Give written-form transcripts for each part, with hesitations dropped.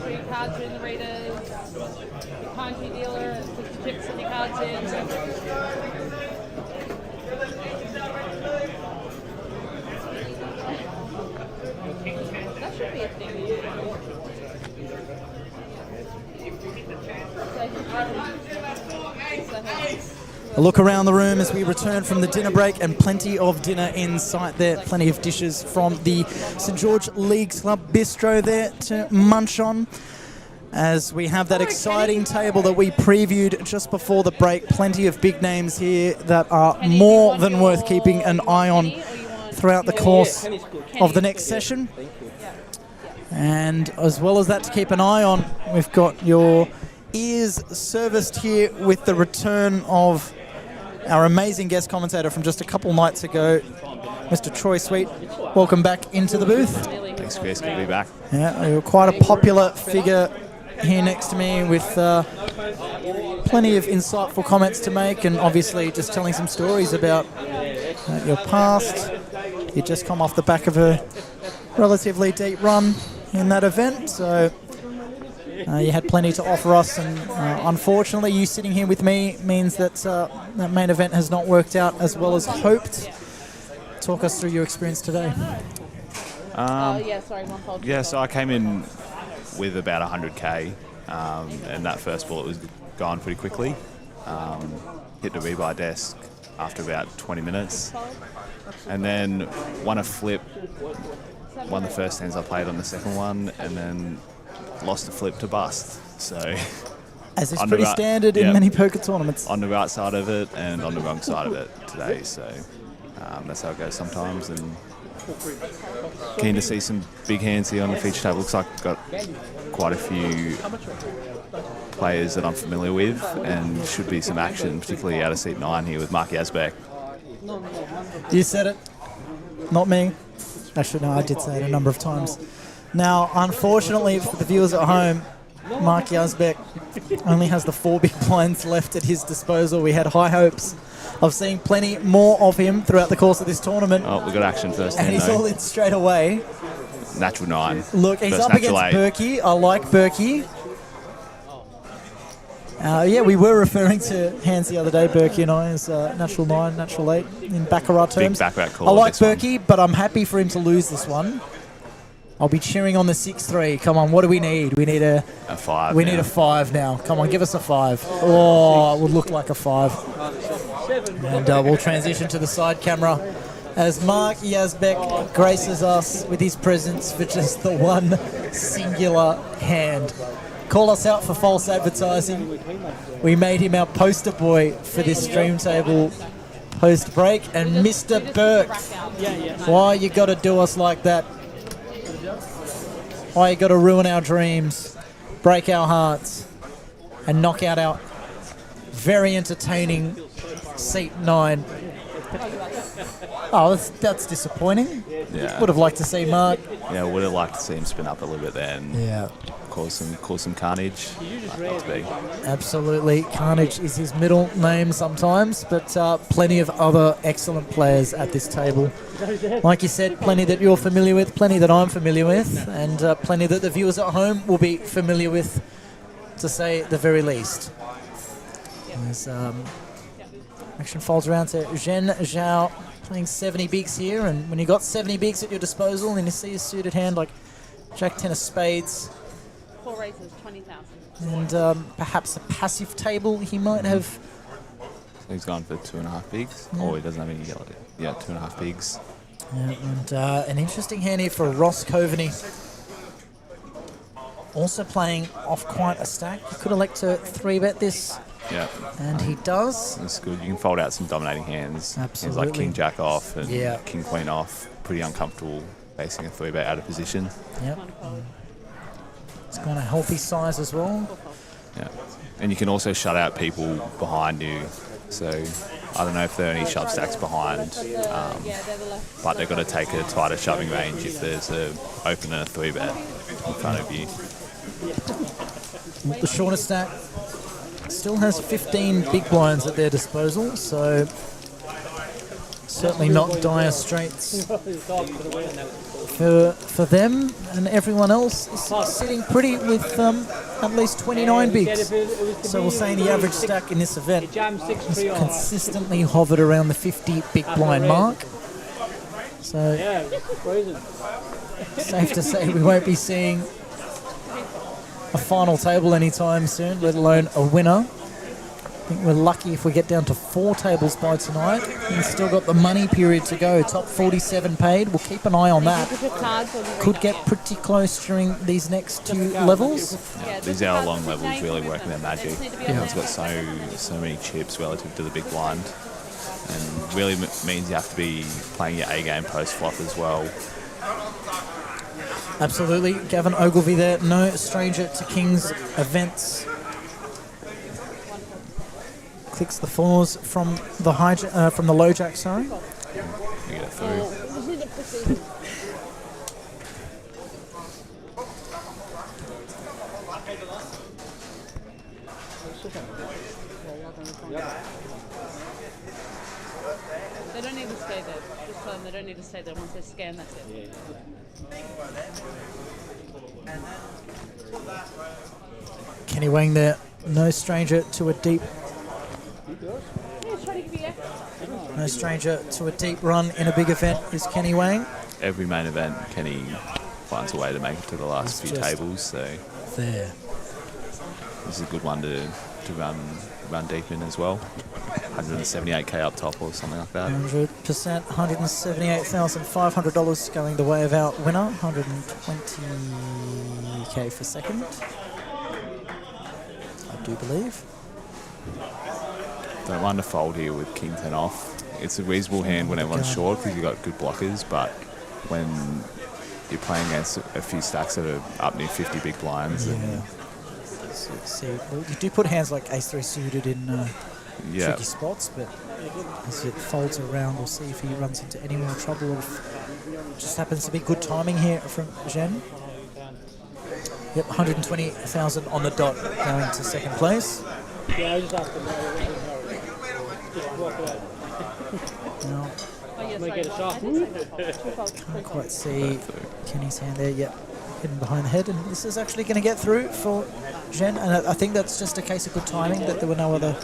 3 cards in the readers. The country dealer, put the chips and the cards in. That should be a thing. A look around the room as we return from the dinner break, and plenty of dinner in sight there. Plenty of dishes from the St George Leagues Club Bistro there to munch on. As we have that exciting table that we previewed just before the break. Plenty of big names here that are more than worth keeping an eye on throughout the course of the next session. And as well as that to keep an eye on, we've got your ears serviced here with the return of our amazing guest commentator from just a couple nights ago, Mr. Troy Sweet. Welcome back into the booth. Thanks, Chris. Good to be back. Yeah, you're quite a popular figure here next to me with plenty of insightful comments to make, and obviously just telling some stories about your past. You just come off the back of a relatively deep run in that event, so you had plenty to offer us, and unfortunately you sitting here with me means that that main event has not worked out as well as hoped. Talk us through your experience today. So I came in with about 100k, and that first bullet was gone pretty quickly. Hit the rebuy desk after about 20 minutes, and then won a flip. Won the first hands I played on the second one, and then lost a flip to bust. So, as is pretty standard in many poker tournaments. On the right side of it and on the wrong side of it today. So that's how it goes sometimes. And keen to see some big hands here on the feature table. Looks like I've got quite a few players that I'm familiar with, and should be some action, particularly out of seat 9 here with Mark Yazbeck. You said it, not me. Actually, no, I did say it a number of times. Now, unfortunately for the viewers at home, Mark Yazbeck only has the 4 big blinds left at his disposal. We had high hopes of seeing plenty more of him throughout the course of this tournament. Oh, we got action first. And he's all in straight away. Natural 9. Look, he's up against Berkey. I like Berkey. Yeah, we were referring to hands the other day, Berkey and I, as natural 9, natural 8 in Baccarat terms. Big Baccarat call. I like Berkey, but I'm happy for him to lose this one. I'll be cheering on the 6-3. Come on, what do we need? We need a 5. We need a 5 now. Come on, give us a 5. Oh, it would look like a 5. And we'll transition to the side camera as Mark Yazbeck graces us with his presence for just the one singular hand. Call us out for false advertising. We made him our poster boy for this stream table post-break. And Mr. Burke, why you got to do us like that? Why you got to ruin our dreams, break our hearts, and knock out our very entertaining seat 9? Oh, that's disappointing. Yeah. Would have liked to see Mark. Yeah, would have liked to see him spin up a little bit there and cause some carnage. Not to be. Absolutely. Carnage is his middle name sometimes, but plenty of other excellent players at this table. Like you said, plenty that you're familiar with, plenty that I'm familiar with, and plenty that the viewers at home will be familiar with, to say the very least. As action folds around to Zhen Zhao playing 70 bigs here, and when you got 70 bigs at your disposal and you see a suited hand like Jack 10 of spades, 4 races, 20,000. and perhaps a passive table, he might have. He's gone for 2.5 bigs. Yeah. Oh, he doesn't have any yellow. Yeah, 2.5 bigs. Yeah, and an interesting hand here for Ross Coveney. Also playing off quite a stack. He could elect to 3-bet this. Yeah. And he does. That's good. You can fold out some dominating hands. Absolutely. Hands like King Jack off and King Queen off. Pretty uncomfortable facing a 3-bet out of position. Yep. It's got a healthy size as well. Yeah. And you can also shut out people behind you. So I don't know if there are any shove stacks behind, but they've got to take a tighter shoving range if there's a open and a 3-bet in front of you. The shorter stack still has 15 big blinds at their disposal, so certainly not dire straits for them, and everyone else is sitting pretty with at least 29 bigs. So we're saying the average stack in this event has consistently hovered around the 50 big blind mark. So safe to say we won't be seeing a final table anytime soon, let alone a winner. I think we're lucky if we get down to 4 tables by tonight. We've still got the money period to go. Top 47 paid. We'll keep an eye on that. Could get pretty close during these next 2 levels. Yeah, these hour-long levels really working their magic. It's got so many chips relative to the big blind, and really means you have to be playing your A game post flop as well. Absolutely. Gavin Ogilvie there, no stranger to King's events. Clicks the 4s from the from the low jack, sorry. You get it through. They don't need to stay there. Just tell them they don't need to stay there. Once they scan, that's it. Kenny Wang there, no stranger to a deep No stranger to a deep run in a big event is Kenny Wang. Every main event, Kenny finds a way to make it to the last few tables. So there. This is a good one to run deep in as well. 178k up top or something like that. 100%, $178,500 going the way of our winner. 120k for second, I do believe. Don't mind a fold here with King 10 off. It's a reasonable hand when everyone's short because you've got good blockers, but when you're playing against a few stacks that are up near 50 big blinds. Yeah. See, well, you do put hands like ace-3 suited in tricky spots, but as it folds around, we'll see if he runs into any more trouble or if it just happens to be good timing here from Zhen. Yep, 120,000 on the dot going to second place. Yeah, I just asked him. Just walk away. Now, might get a shot. can't quite see Kenny's hand there. Yep, hidden behind the head, and this is actually going to get through for Zhen, and I think that's just a case of good timing that there were no other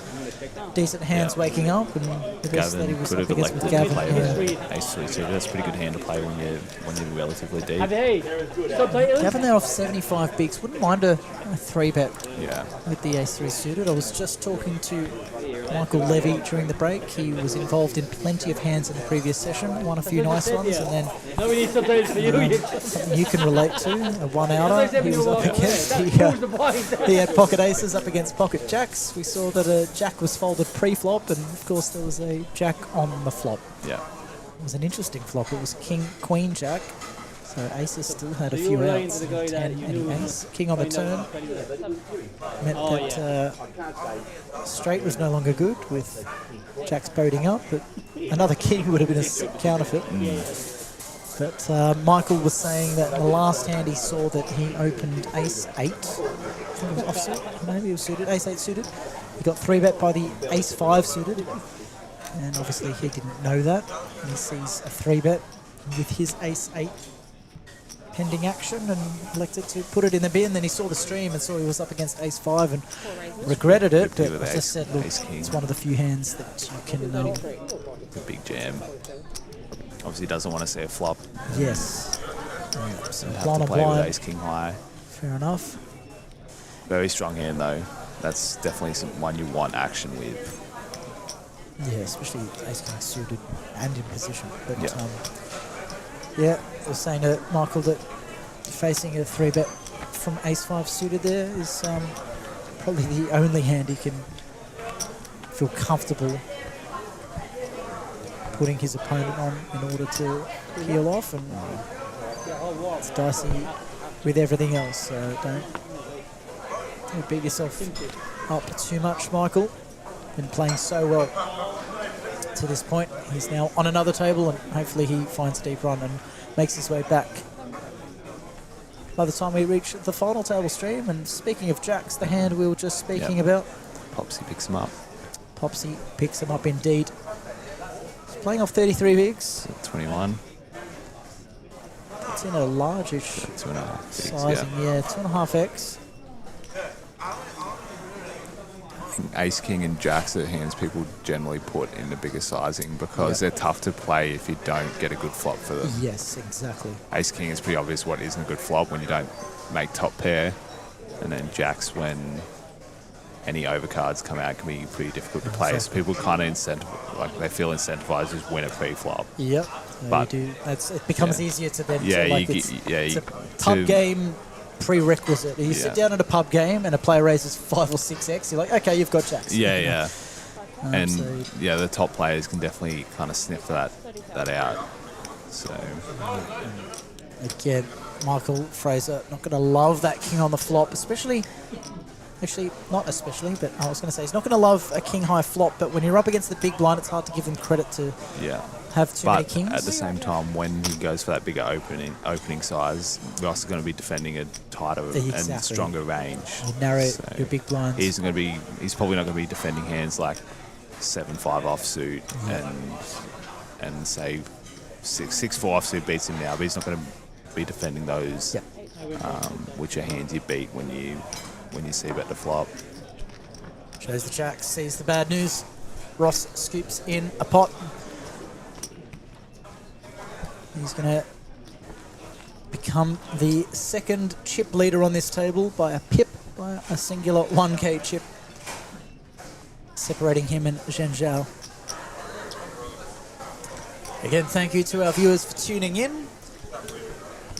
decent hands waking up, and the best that he was up against with Gavin. Ace-3 suited. That's a pretty good hand to play when you're relatively deep. Gavin there off 75 bigs. Wouldn't mind a 3-bet with the ace-3 suited. I was just talking to Michael Levy during the break. He was involved in plenty of hands in the previous session, won a few nice ones, and then something you can relate to, a one-outer he was up against. He had pocket aces up against pocket jacks. We saw that a jack was folded pre-flop, and of course there was a jack on the flop. Yeah. It was an interesting flop. It was king, queen, jack. So aces still had a few outs, 10 and ace. King on the turn meant that straight was no longer good with jacks boating up, but another king would have been a sick counterfeit. But Michael was saying that in the last hand he saw that he opened ace-8. I think it was offsuit, maybe it was suited, ace-8 suited. He got 3-bet by the ace-5 suited, and obviously he didn't know that. And he sees a 3-bet with his ace-8 pending action and elected to put it in the bin. Then he saw the stream and saw he was up against ace-5 and regretted it. But I just said, look, it's one of the few hands that you can... The big jam. Obviously doesn't want to see a flop. Yes. Yeah, so have to play with ace-king high. Fair enough. Very strong hand though. That's definitely one you want action with. Yeah, especially ace-king suited and in position. But yeah, I was saying to Michael that facing a 3-bet from ace-5 suited there is probably the only hand he can feel comfortable putting his opponent on in order to peel off, and it's dicey with everything else, so don't beat yourself up too much, Michael. Been playing so well to this point. He's now on another table, and hopefully he finds a deep run and makes his way back by the time we reach the final table stream. And speaking of jacks, the hand we were just speaking about, Popsy picks him up. Popsy picks him up indeed. He's playing off 33 bigs. 21. It's in a largish 2.5 sizing, yeah, 2.5x. Ace, king, and jacks are hands people generally put in the bigger sizing because they're tough to play if you don't get a good flop for them. Yes, exactly. Ace, king is pretty obvious what isn't a good flop when you don't make top pair, and then jacks when any overcards come out can be pretty difficult to play. So people kind of they feel incentivized to just win a pre-flop. Yep. But you do. It becomes easier to then. Yeah, to, like, it's a pub game prerequisite. You sit down at a pub game and a player raises 5 or 6x. You're like, okay, you've got jacks. Yeah. And so the top players can definitely kind of sniff that out. So again, Michael Fraser not going to love that king on the flop, especially. Actually, not especially, but I was going to say he's not going to love a king high flop. But when you're up against the big blind, it's hard to give them credit to have too many kings. But at the same time, when he goes for that bigger opening size, we're also going to be defending a tighter and stronger range. You narrow your big blinds. He's probably not going to be defending hands like 7-5 offsuit and say 6-4 offsuit beats him now, but he's not going to be defending those, which are hands you beat when you see bet the flop. Shows the jack, sees the bad news. Ross scoops in a pot. He's going to become the second chip leader on this table by a pip, by a singular 1K chip, separating him and Zhen Zhao. Again, thank you to our viewers for tuning in.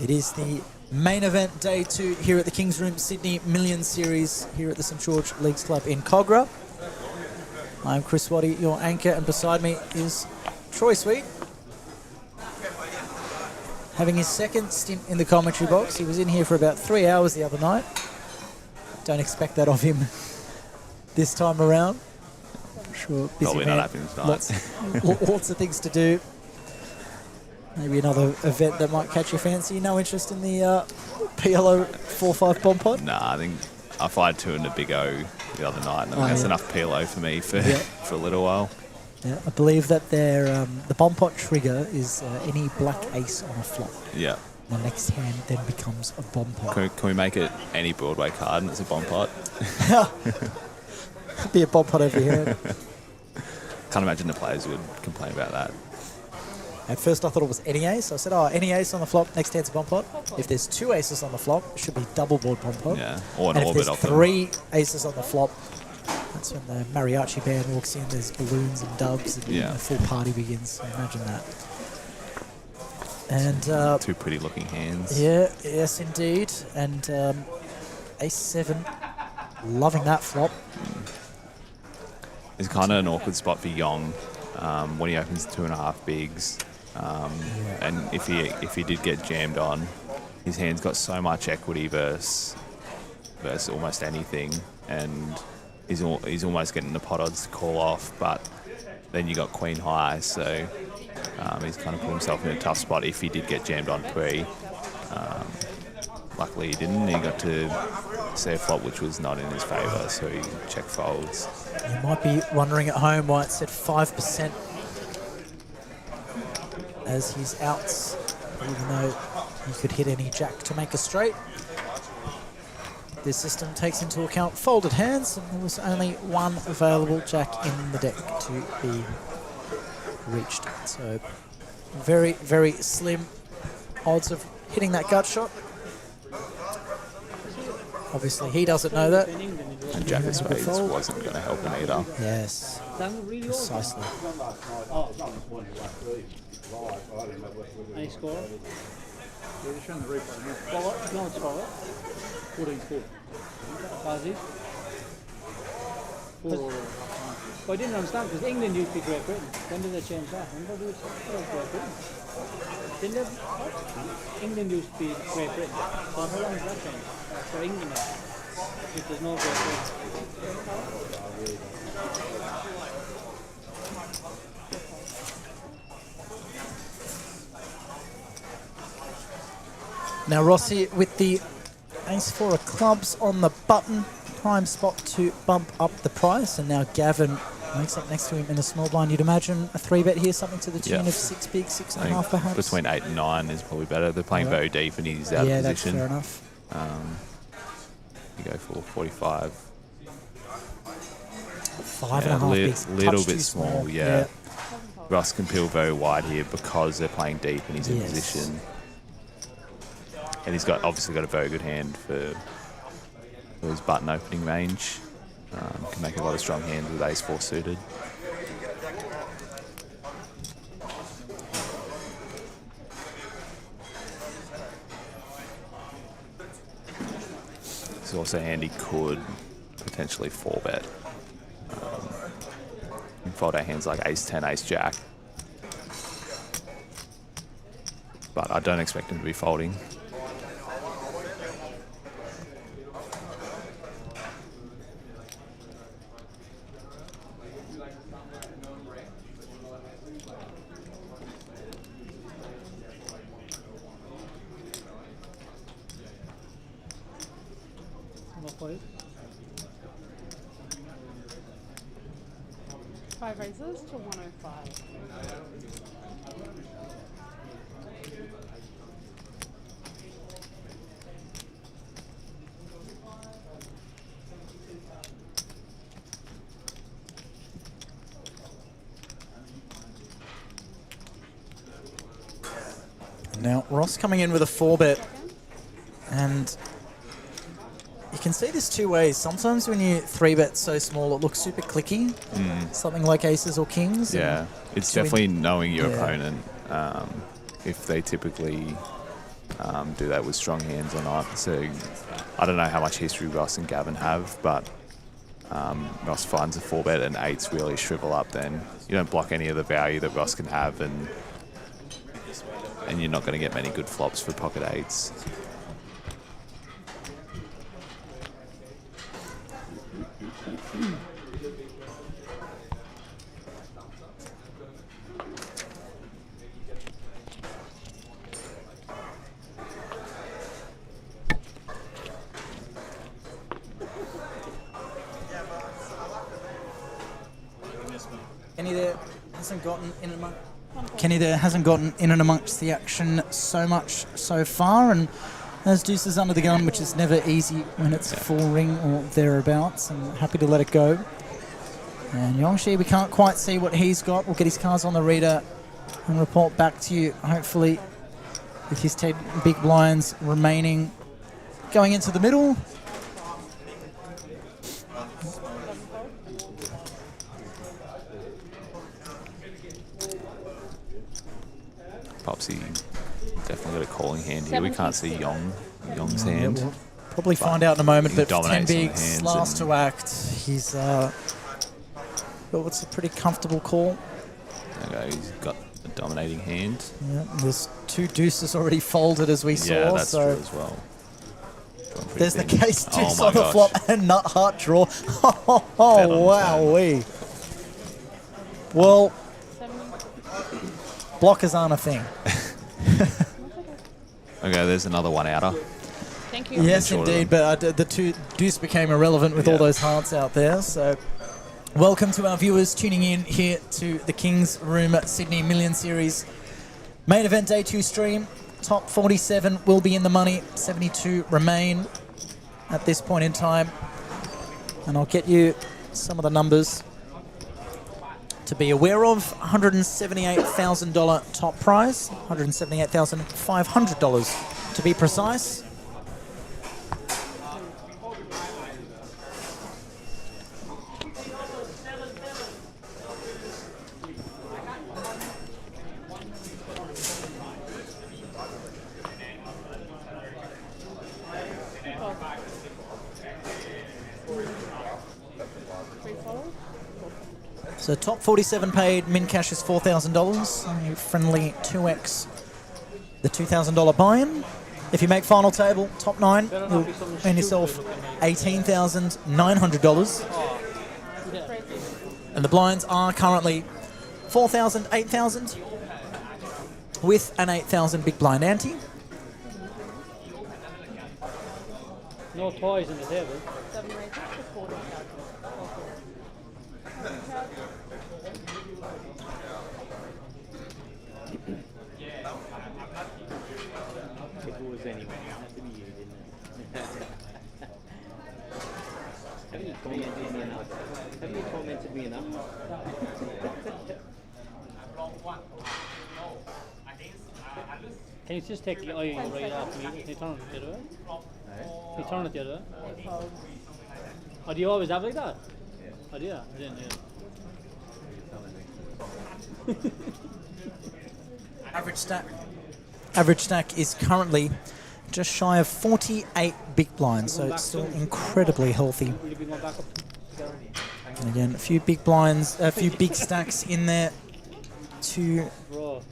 It is the main event, day 2, here at the King's Room Sydney Million Series here at the St George Leagues Club in Cogra. I'm Chris Waddy, your anchor, and beside me is Troy Sweet. Having his second stint in the commentary box. He was in here for about 3 hours the other night. Don't expect that of him this time around. I'm sure busy Probably man. not happening tonight. Lots of things to do. Maybe another event that might catch your fancy. No interest in the PLO 4-5 bomb pod? Nah, I think I fired 2 in the Big O the other night, and that's enough PLO for me for a little while. Yeah, I believe that their the bomb pot trigger is any black ace on a flop. Yeah. The next hand then becomes a bomb pot. Can we make it any Broadway card and it's a bomb pot? Could be a bomb pot over here. Can't imagine the players would complain about that. At first I thought it was any ace. I said, any ace on the flop, next hand's a bomb pot. If there's 2 aces on the flop, it should be double board bomb pot. Yeah, or an and orbit if of there's them. 3 aces on the flop, that's when the mariachi band walks in, there's balloons and doves, and the full party begins. So imagine that. And 2 pretty looking hands. Yeah, yes indeed. And ace 7, loving that flop. It's kind of an awkward spot for Yong when he opens 2.5 bigs. And if he did get jammed on, his hand's got so much equity versus almost anything, and he's almost getting the pot odds to call off. But then you got queen high, so he's kind of put himself in a tough spot if he did get jammed on pre. Luckily he didn't. He got to see a flop which was not in his favour, so he check folds. You might be wondering at home why it said 5% as his outs, even though he could hit any jack to make a straight. This system takes into account folded hands, and there was only 1 available jack in the deck to be reached. So very, very slim odds of hitting that gut shot. Obviously he doesn't know that. And jack of spades wasn't going to help him either. Yes, precisely. Any score? Yeah, just run the replay now. Well, no, it's 14-4. Fuzzy. 4 all. Well, I didn't understand because England used to be Great Britain. When did they change that? Remember it was Great Britain. Didn't they? England used to be Great Britain. So how long has that changed? For England now. If there's no Great Britain. Now Rossi with the ace-4 of clubs on the button, prime spot to bump up the price, and now Gavin Makes up next to him in the small blind. You'd imagine a 3-bet here, something to the tune Yeah. of 6 big, I 6.5 think perhaps. between 8 and 9 is probably better. They're playing very deep and he's out yeah, of that's position. fair enough. You go for 45. 5.5 bigs. Little Touch bit too small, yeah. Ross can peel very wide here because they're playing deep and he's in position. And he's obviously got a very good hand for his button opening range. Can make a lot of strong hands with ace-4 suited. It's also a hand he could potentially 4-bet. And fold out hands like ace-10, ace-jack. But I don't expect him to be folding. Five raises to 105. Now, Ross coming in with a 4-bet. And you can see this two ways. Sometimes when you 3-bet so small, it looks super clicky. Something like aces or kings. Yeah, it's definitely knowing your opponent. If they typically do that with strong hands or not. So I don't know how much history Ross and Gavin have, but Ross finds a 4-bet and 8s really shrivel up, then you don't block any of the value that Ross can have, and you're not going to get many good flops for pocket 8s. Kenny there hasn't gotten in and amongst the action so much so far, and has deuces under the gun, which is never easy when it's full ring or thereabouts, and happy to let it go. And Yongshi, we can't quite see what he's got. We'll get his cards on the reader and report back to you, hopefully, with his 10 big blinds remaining. Going into the middle. Popsy definitely got a calling hand here. We can't see Yong's hand. We'll probably find out in a moment, but 10 bigs, last to act. He's got what's a pretty comfortable call. Okay, he's got a dominating hand. Yeah, there's 2 deuces already folded as we saw. Yeah, that's so true as well. there's the case deuce my on the gosh. flop and nut heart draw. Oh, wow-wee. Well, blockers aren't a thing. Okay, there's another one outer. Thank you. Yes, Short of indeed, but the 2 deuce became irrelevant with all those hearts out there. So, welcome to our viewers tuning in here to the King's Room at Sydney Million Series main event day 2 stream. Top 47 will be in the money. 72 remain at this point in time, and I'll get you some of the numbers to be aware of. $178,000 top prize, $178,500 to be precise. So top 47 paid, min cash is $4,000. A friendly 2x the $2,000 buy-in. If you make final table, top 9, you'll earn yourself $18,900. And the blinds are currently 4,000, 8,000, with an 8,000 big blind ante. No toys in the table. 7 raises to 40,000. It was anyway. It has to be you, didn't it? Haven't you tormented me enough? Haven't you tormented me enough? Can you just take the eye right off me? Can you turn it the other way? Can you turn it the other way? Oh, do you always have like that? Yeah. Oh, do you? I didn't know. Average stack is currently just shy of 48 big blinds, so it's still incredibly healthy. Will you be going back up? And again, a few big blinds, a few big stacks in there to Bro.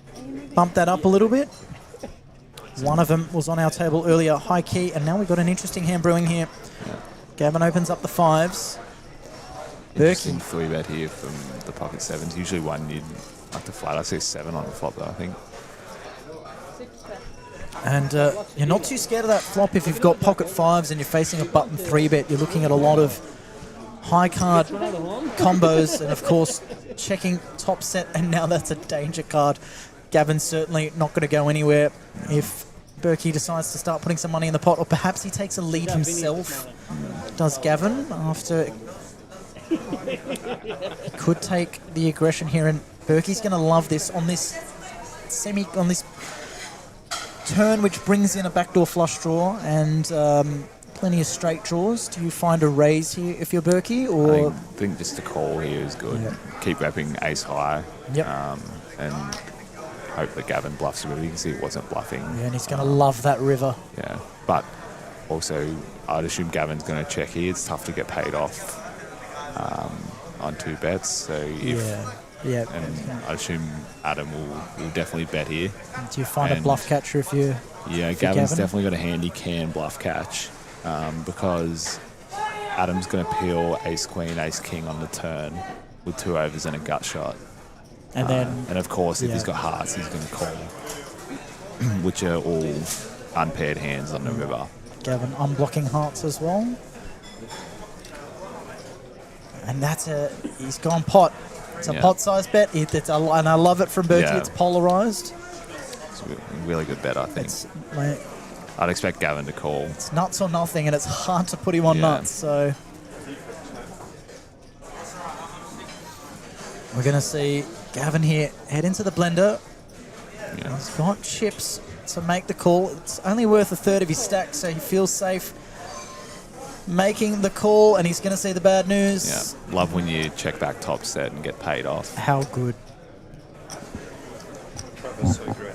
bump that up a little bit. One of them was on our table earlier, high key, and now we've got an interesting hand brewing here. Gavin opens up the fives. Interesting 3-bet here from the pocket sevens. Usually one you'd like to flat. I see 7 on the flop though, I think. And you're not too scared of that flop if you've got pocket fives and you're facing a button 3-bet. You're looking at a lot of high card combos and, of course, checking top set, and now that's a danger card. Gavin's certainly not going to go anywhere if Berkey decides to start putting some money in the pot, or perhaps he takes a lead himself. Does Gavin, after... could take the aggression here, and Berkey's going to love this on this turn, which brings in a backdoor flush draw and plenty of straight draws. Do you find a raise here if you're Berkey, or I think just a call here is good. Yeah. Keep wrapping ace high, and hope that Gavin bluffs the river. You can see it wasn't bluffing. Yeah, and he's going to love that river. Yeah, but also I'd assume Gavin's going to check here. It's tough to get paid off on 2 bets. So and I assume Adam will definitely bet here. Do you find a bluff catcher if you? Yeah, Gavin's definitely got a hand he can bluff catch because Adam's going to peel ace queen, ace king on the turn with 2 overs and a gut shot. And then, and of course, if he's got hearts, he's going to call, which are all unpaired hands on the river. Gavin unblocking hearts as well. And he's gone pot. It's a pot-sized bet. And I love it from Berkey. It's polarised. It's a really good bet, I think. I'd expect Gavin to call. It's nuts or nothing, and it's hard to put him on nuts. So we're going to see Gavin here head into the blender. Yeah. He's got chips to make the call. It's only worth a third of his stack, so he feels safe making the call, and he's going to see the bad news. Yeah, love when you check back top set and get paid off. How good. Trevor's so great.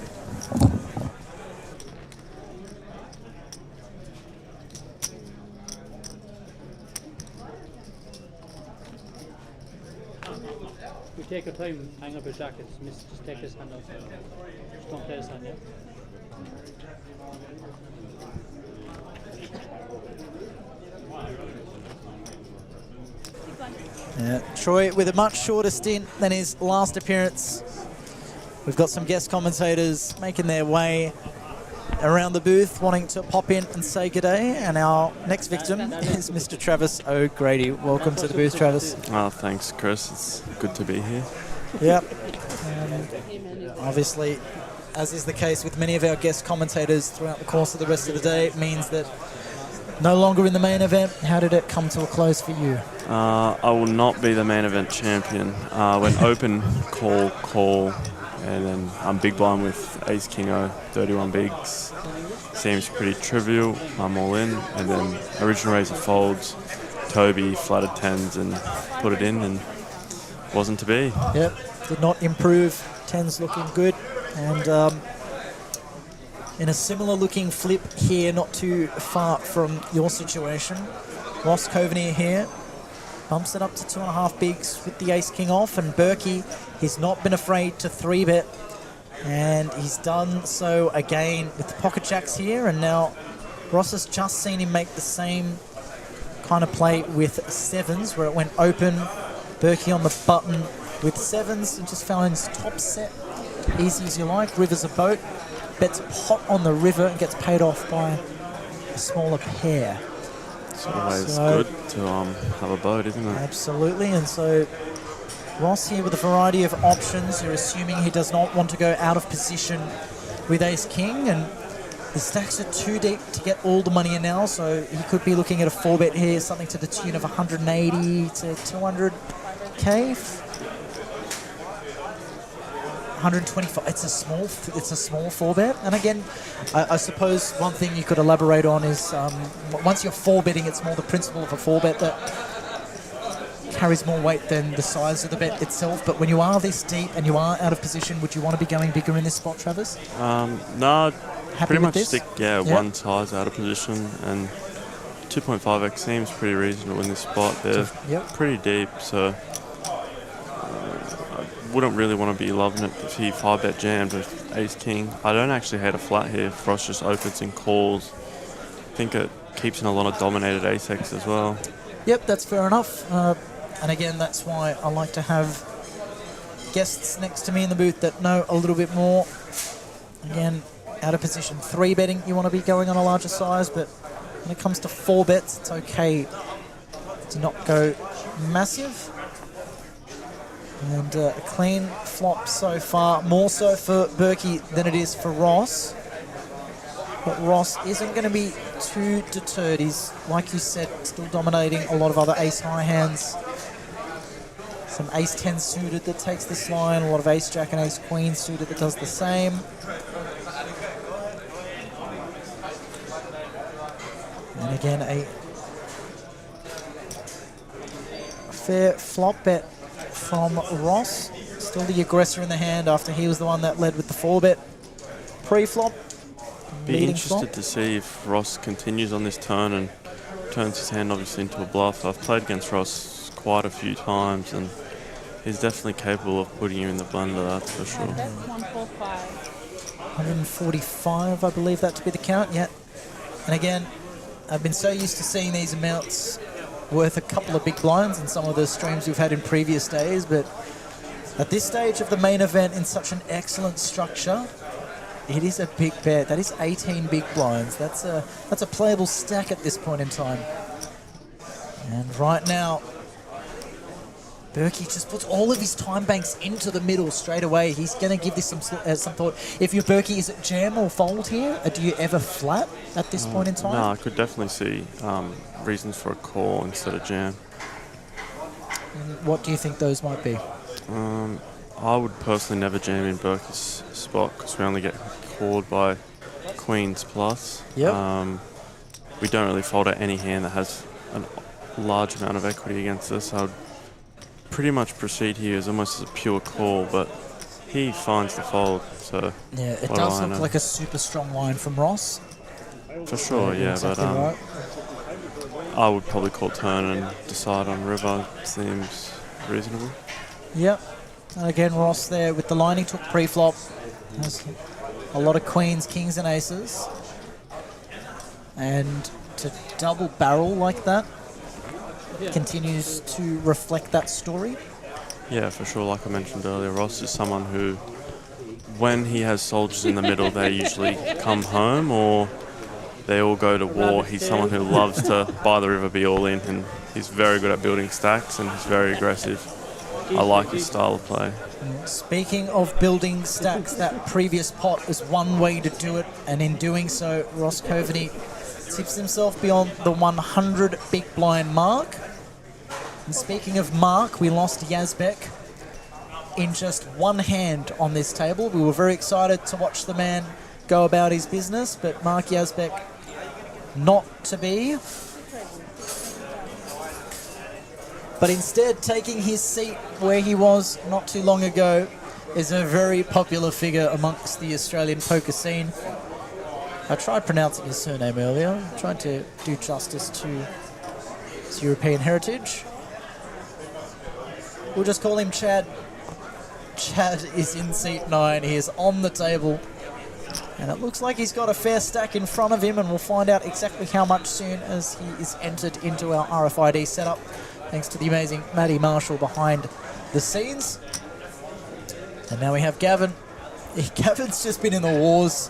You take your time, hang up your jackets, just take this hand out. Just don't play this hand, yeah? Troy with a much shorter stint than his last appearance. We've got some guest commentators making their way around the booth wanting to pop in and say good day, and our next victim is Mr. Travis O'Grady. Welcome to the booth, Travis. Oh, thanks, Chris. It's good to be here. Yep. Obviously, as is the case with many of our guest commentators throughout the course of the rest of the day, it means that no longer in the main event. How did it come to a close for you? I will not be the main event champion. Went open, call, and then I'm big blind with ace king o, 31 bigs. Seems pretty trivial. I'm all in, and then original razor folds, Toby flatted tens and put it in, and wasn't to be. Yep, did not improve. Tens looking good, and in a similar looking flip here, not too far from your situation. Ross Coveney here bumps it up to 2.5 bigs with the ace king off, and Berkey, he's not been afraid to 3-bet, and he's done so again with the pocket jacks here, and now Ross has just seen him make the same kind of play with sevens, where it went open, Berkey on the button with sevens, and just finds top set easy as you like. River's a boat, bets pot on the river and gets paid off by a smaller pair. It's always So- good to have a boat, isn't it? Absolutely, and so Ross here with a variety of options. You're assuming he does not want to go out of position with ace-king, and the stacks are too deep to get all the money in now, so he could be looking at a 4-bet here, something to the tune of 180 to 200k. 125. It's a small 4-bet, and again, I suppose one thing you could elaborate on is once you're 4-betting, it's more the principle of a 4-bet that carries more weight than the size of the bet itself. But when you are this deep and you are out of position, would you want to be going bigger in this spot, Travis? No, Happy pretty with much this? stick one size out of position, and 2.5x seems pretty reasonable in this spot. They're Yep. pretty deep, so I wouldn't really want to be loving it if he 5-bet jammed with ace-king. I don't actually hate a flat here if Ross just opens and calls. I think it keeps in a lot of dominated ace-x as well. Yep, that's fair enough. And again, that's why I like to have guests next to me in the booth that know a little bit more. Again, out of position 3-betting, you want to be going on a larger size, but when it comes to 4-bets, it's okay to not go massive. And a clean flop so far, more so for Berkey than it is for Ross. But Ross isn't going to be too deterred. He's, like you said, still dominating a lot of other ace-high hands. Some ace-10 suited that takes this line, a lot of ace-jack and ace-queen suited that does the same. And again, a fair flop bet from Ross. Still the aggressor in the hand after he was the one that led with the 4-bet pre-flop. Be leading interested flop. to see if Ross continues on this turn and turns his hand obviously into a bluff. I've played against Ross quite a few times, and he's definitely capable of putting you in the blender, that's for sure. That's 145. 145, I believe that to be the count, yeah. And again, I've been so used to seeing these amounts worth a couple of big blinds in some of the streams we've had in previous days, but at this stage of the main event in such an excellent structure, it is a big bet. That is 18 big blinds. That's a playable stack at this point in time. And right now, Berkey just puts all of his time banks into the middle straight away. He's going to give this some thought. If you're Berkey, is it jam or fold here? Or do you ever flat at this point in time? No, I could definitely see reasons for a call instead of jam. And what do you think those might be? I would personally never jam in Berkey's spot because we only get called by queens plus. Yep. We don't really fold out any hand that has a large amount of equity against us. I would pretty much proceed here as almost as a pure call, but he finds the fold, so Yeah, it what does do I look know? like a super strong line from Ross. For sure, yeah, exactly but right. I would probably call turn and decide on river. Seems reasonable. Yep. And again, Ross there with the line he took pre-flop. Has a lot of queens, kings and aces. And to double barrel like that continues to reflect that story. Yeah, for sure. Like I mentioned earlier, Ross is someone who, when he has soldiers in the middle, they usually come home or they all go to war. He's someone who loves to buy the river, be all in, and he's very good at building stacks and he's very aggressive. I like his style of play. Speaking of building stacks, that previous pot is one way to do it, and in doing so, Ross Coveney tips himself beyond the 100 big blind mark. And speaking of mark, we lost Yazbeck in just one hand on this table. We were very excited to watch the man go about his business, but Mark Yazbeck not to be. But instead, taking his seat where he was not too long ago is a very popular figure amongst the Australian poker scene. I tried pronouncing his surname earlier, trying to do justice to his European heritage. We'll just call him Chad. Chad is in seat 9. He is on the table. And it looks like he's got a fair stack in front of him, and we'll find out exactly how much soon as he is entered into our RFID setup. Thanks to the amazing Matty Marshall behind the scenes. And now we have Gavin. Gavin's just been in the wars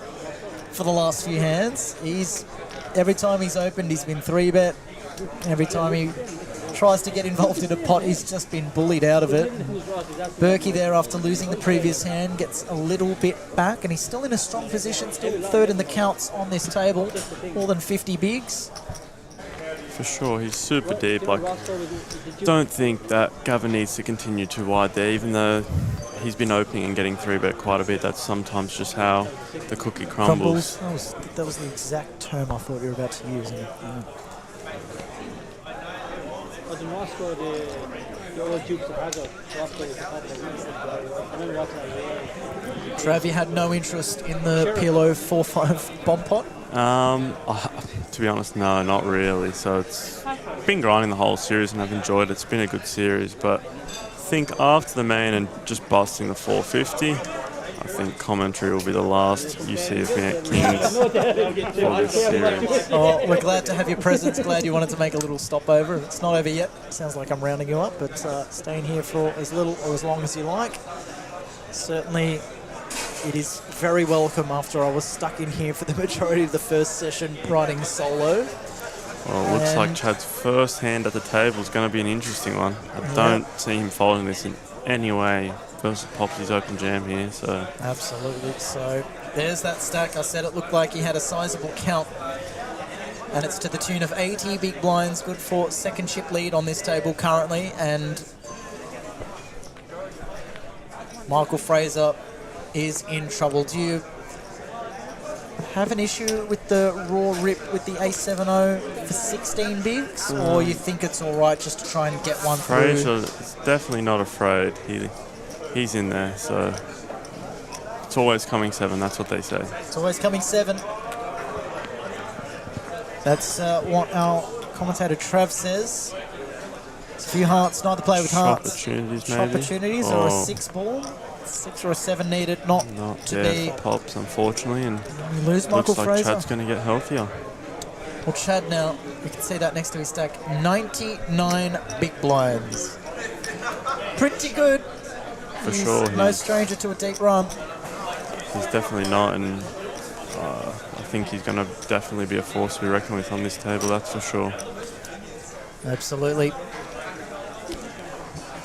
for the last few hands. Every time he's opened, he's been 3-bet. Every time he tries to get involved in a pot, he's just been bullied out of it. Berkey there, after losing the previous hand, gets a little bit back, and he's still in a strong position, still third in the counts on this table, more than 50 bigs. For sure, he's super deep. Like, don't think that Gavin needs to continue too wide there, even though he's been opening and getting 3-bet quite a bit. That's sometimes just how the cookie crumbles. That was the exact term I thought you were about to use. Trav, you had no interest in the 𝗣𝗬𝗢𝗨𝗧𝗦 bomb pot? To be honest, no, not really. So it's been grinding the whole series and I've enjoyed it. It's been a good series, but I think after the main and just busting the 450, I think commentary will be the last you see of me at Kings for this series. Oh, we're glad to have your presence. Glad you wanted to make a little stopover. It's not over yet. Sounds like I'm rounding you up, but staying here for as little or as long as you like. Certainly, it is very welcome after I was stuck in here for the majority of the first session riding solo. Well, it looks like Chad's first hand at the table is going to be an interesting one. I don't see him folding this in any way versus Popsy's open jam here. So absolutely. So there's that stack. I said it looked like he had a sizable count, and it's to the tune of 80 big blinds. Good for second chip lead on this table currently, and Michael Fraser is in trouble. Do you have an issue with the raw rip with the A70 for 16 bigs, or you think it's all right just to try and get one through? Fraser is definitely not afraid. He's in there, so it's always coming 7. That's what they say. It's always coming 7. That's what our commentator Trav says. It's a few hearts, neither play with hearts. Opportunities, maybe. Opportunities, or a 6 ball. 6 or a 7 needed, not to be. For Pops, unfortunately, and you lose Michael looks like Fraser. Chad's going to get healthier. Well, Chad now, you can see that next to his stack, 99 big blinds. Pretty good. For sure. No stranger to a deep run. He's definitely not, and I think he's going to definitely be a force to be reckoned with on this table, that's for sure. Absolutely.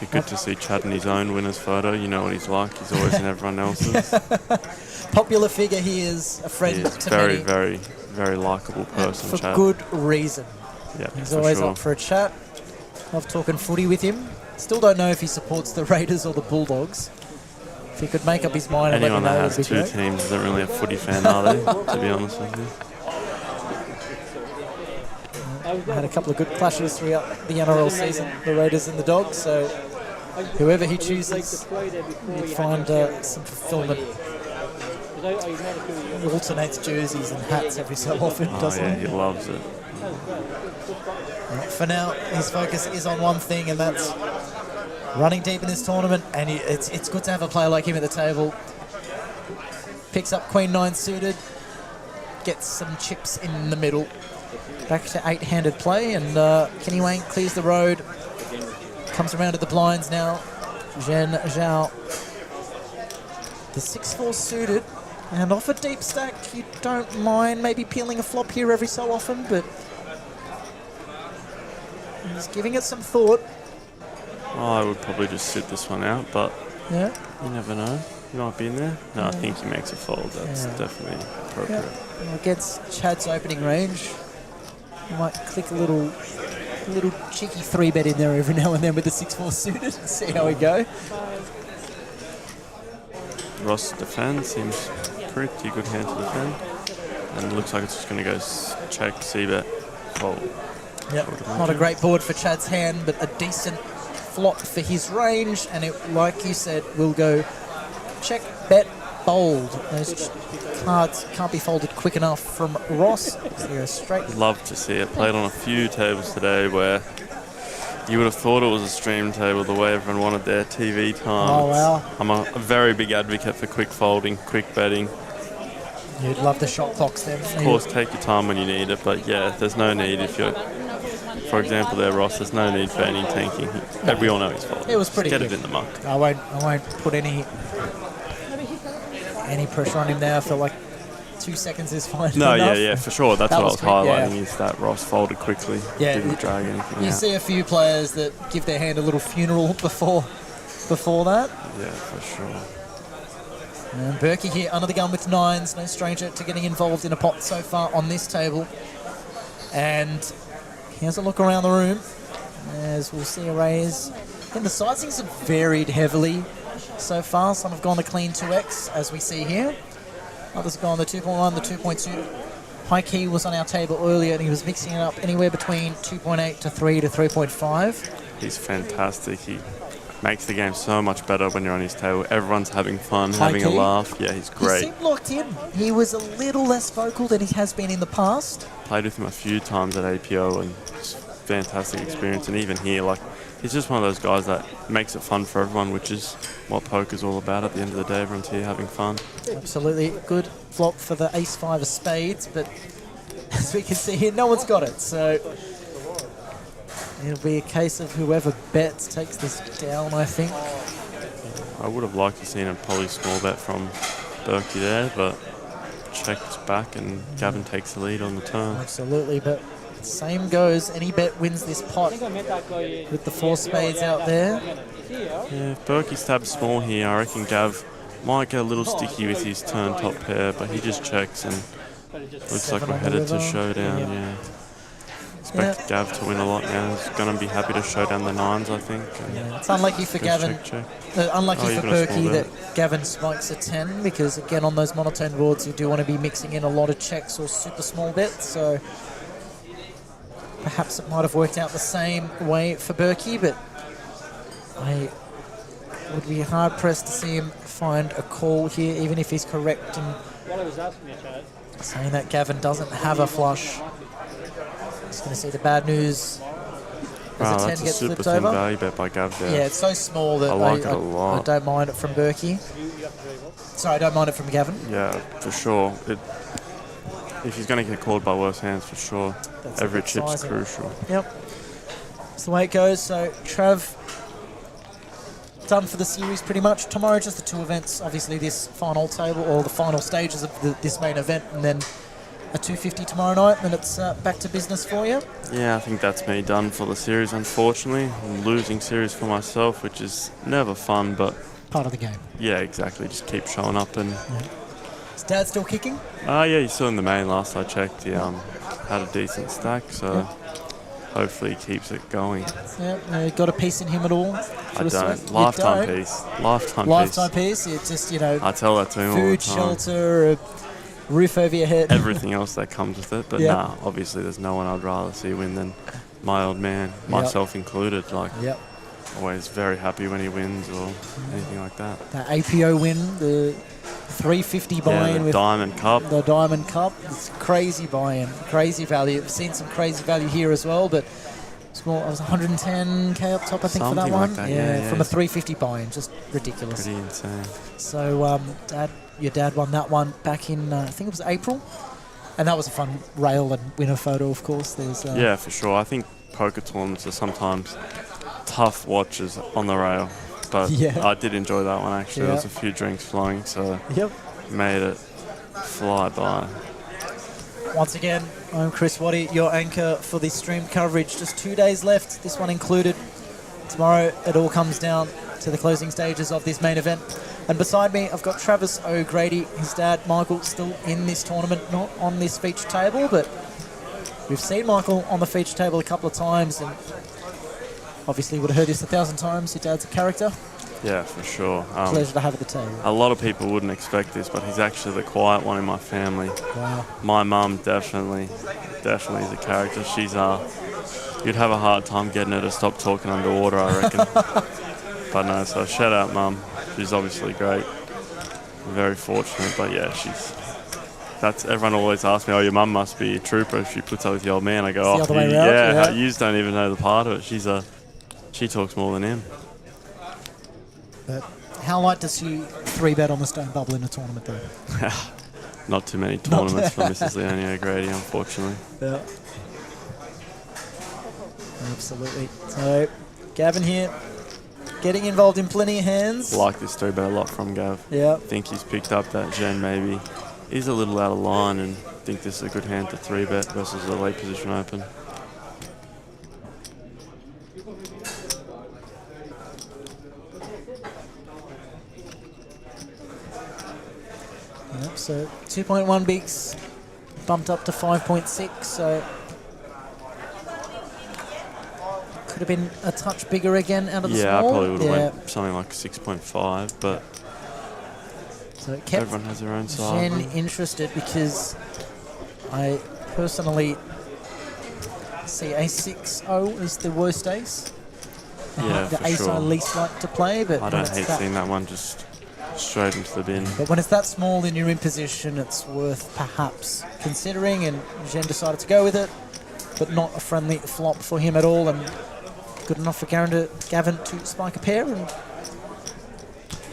Be good to see Chad in his own winner's photo. You know what he's like. He's always in everyone else's. Popular figure, he is a friend to many. Very, very likeable person, for Chad. Good reason. Yeah, he's always up for a chat. Love talking footy with him. Still don't know if he supports the Raiders or the Bulldogs. If he could make up his mind, anyone and let me know, that has two teams isn't really a footy fan, are they? To be honest with you. Had a couple of good clashes throughout the NRL season, the Raiders and the Dogs, so whoever he chooses, he'd find some fulfillment. He alternates jerseys and hats every so often, doesn't he? He loves it. For now, his focus is on one thing, and that's running deep in this tournament, and it's good to have a player like him at the table. Picks up Queen 9 suited, gets some chips in the middle. Back to 8-handed play, and Kenny Wang clears the road. Comes around to the blinds now. Zhen Zhao. The 6-4 suited, and off a deep stack, you don't mind maybe peeling a flop here every so often, but he's giving it some thought. I would probably just sit this one out, but yeah, you never know. He might be in there. No, I think he makes a fold. That's definitely appropriate. Well, against Chad's opening range, you might click a little cheeky 3-bet in there every now and then with the 6-4 suited and see how we go. Ross defends, seems pretty good hand to defend. And it looks like it's just going to go check, C-bet, fold. Yep, not a great board for Chad's hand, but a decent flop for his range, and it, like you said, will go check, bet, fold. Those cards can't be folded quick enough from Ross. So go straight. Love to see it. Played on a few tables today where you would have thought it was a stream table the way everyone wanted their TV time. Oh, wow. I'm a very big advocate for quick folding, quick betting. You'd love the shot clocks then. Of course, take your time when you need it, but yeah, there's no need if you're, for example there, Ross, there's no need for any tanking. We all know he's folding. It was pretty Get quick. it in the muck. I won't put any pressure on him now. I feel like 2 seconds is fine. No, enough. for sure. That's That what I was was quick, highlighting yeah. is that Ross folded quickly. Yeah, Didn't drag anything You out. see a few players that give their hand a little funeral before that. Yeah, for sure. And Berkey here under the gun with 9s, no stranger to getting involved in a pot so far on this table. And he has a look around the room as we'll see a raise. And the sizings have varied heavily so far. Some have gone to clean 2x, as we see here. Others have gone the 2.1, the 2.2. High key was on our table earlier, and he was mixing it up anywhere between 2.8 to 3 to 3.5. He's fantastic. He makes the game so much better when you're on his table. Everyone's having fun, High having a key. laugh. Yeah, he's He great. seemed locked in. He was a little less vocal than he has been in the past. Played with him a few times at APO and just fantastic experience. And even here, like, he's just one of those guys that makes it fun for everyone, which is what poker's all about. At the end of the day, everyone's here having fun. Absolutely good flop for the ace-5 of spades, but as we can see here, no one's got it. So it'll be a case of whoever bets takes this down, I think. I would have liked to seen a probably small bet from Berkey there, but checks back and Gavin takes the lead on the turn. Absolutely, but same goes. Any bet wins this pot with the 4 spades out there. Yeah, if Berkey stabs small here, I reckon Gav might get a little sticky with his turn top pair, but he just checks and looks like 7 we're on the headed to river. showdown, yeah. Expect Gav to win a lot now. He's going to be happy to show down the 9s, I think. And It's unlucky for just Gavin. check. Unlucky Oh, for even a small Berkey bet. that Gavin spikes a 10, because again on those monotone boards you do want to be mixing in a lot of checks or super small bets, so perhaps it might have worked out the same way for Berkey, but I would be hard pressed to see him find a call here, even if he's correct in saying that Gavin doesn't have a flush. Just going to see the bad news as Wow, a 10 that's a gets super flipped thin over. value bet by Gav there. Yeah, it's so small that I like it a lot. I don't mind it from Berkey. Sorry, I don't mind it from Gavin. Yeah, for sure. If he's going to get called by worse hands, for sure, That's a every good chip's sizing. crucial. Yep. That's the way it goes. So Trav done for the series pretty much. Tomorrow just the 2 events. Obviously this final table or the final stages of this main event, and then a 250 tomorrow night, and then it's back to business for you. Yeah, I think that's me done for the series, unfortunately. I'm losing series for myself, which is never fun, but Part of the game. yeah, exactly. Just keep showing up and... Is Dad still kicking? Yeah, he's still in the main last I checked. He had a decent stack, so hopefully he keeps it going. Yeah, got a piece in him at all? I don't. Lifetime piece. Lifetime piece. It's just, I tell that to him all the food, time. shelter, a roof over your head. Everything else that comes with it. But Yep. nah, obviously there's no one I'd rather see win than my old man, myself included. Like, Yep. always very happy when he wins or anything like that. That APO win, the 350 buy-in Yeah, the with Diamond Cup. the Diamond Cup. It's crazy buy-in, crazy value. I've seen some crazy value here as well, but it was 110k up top, I think, for that Something one. like that, yeah, from a 350 buy-in, just ridiculous. Pretty insane. So, your dad won that one back in, I think it was April, and that was a fun rail and winner photo, of course. There's Yeah, for sure. I think poker tournaments are sometimes tough watches on the rail, but Yeah. I did enjoy that one actually. There was Yeah. a few drinks flowing, so Yep. made it fly by. Once again, I'm Chris Waddy, your anchor for this stream coverage. Just 2 days left, this one included. Tomorrow, it all comes down to the closing stages of this main event. And beside me, I've got Travis O'Grady, his dad, Michael, still in this tournament, not on this feature table, but we've seen Michael on the feature table a couple of times, and obviously would have heard this 1,000 times. Your dad's a character. Yeah, for sure. Pleasure to have at the table. A lot of people wouldn't expect this, but he's actually the quiet one in my family. Wow. My mum definitely is a character. She's you'd have a hard time getting her to stop talking underwater, I reckon. But no, so shout out mum. She's obviously great. Very fortunate, but yeah, that's everyone always asks me, oh, your mum must be a trooper if she puts up with your old man. I go, It's the other way around, yeah. You don't even know the part of it. She talks more than him. But how light does she 3-bet on the stone bubble in a tournament, though? Not too many tournaments for Mrs. Leonie O'Grady, unfortunately. Yeah. Absolutely. So, Gavin here, getting involved in plenty of hands. Like this 3-bet a lot from Gav. Yeah. I think he's picked up that gen maybe. is a little out of line, and I think this is a good hand to 3-bet versus a late position open. Yep, so 2.1 bigs bumped up to 5.6, so could have been a touch bigger again out of the small. Yeah, I probably would have went something like 6.5, but so it kept everyone has their own side. Jen interested because I personally see a6-0 as the worst ace. Yeah, the for ace sure. I least like to play, but I don't hate seeing that one just straight into the bin. But when it's that small and you're in position, it's worth perhaps considering, and Jen decided to go with it, but not a friendly flop for him at all, and good enough for Gavin to spike a pair and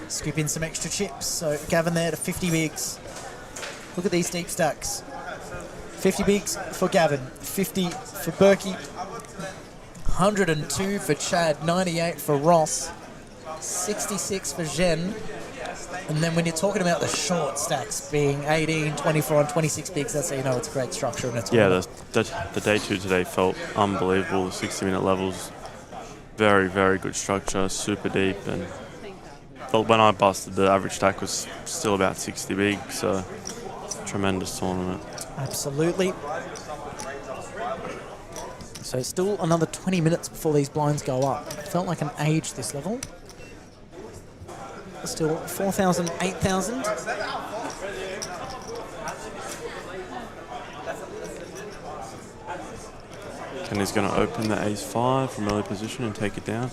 scoop in some extra chips. So Gavin there to 50 bigs. Look at these deep stacks. 50 bigs for Gavin, 50 for Berkey, 102 for Chad, 98 for Ross, 66 for Jen. And then when you're talking about the short stacks being 18, 24, and 26 bigs, that's how you know it's a great structure. And it's the day two today felt unbelievable. The 60-minute levels, very, very good structure, super deep. And but when I busted, the average stack was still about 60 bigs, so tremendous tournament. Absolutely. So still another 20 minutes before these blinds go up. Felt like an age this level. Still 4,000, 8,000. Kenny's going to open the ace-5 from early position and take it down.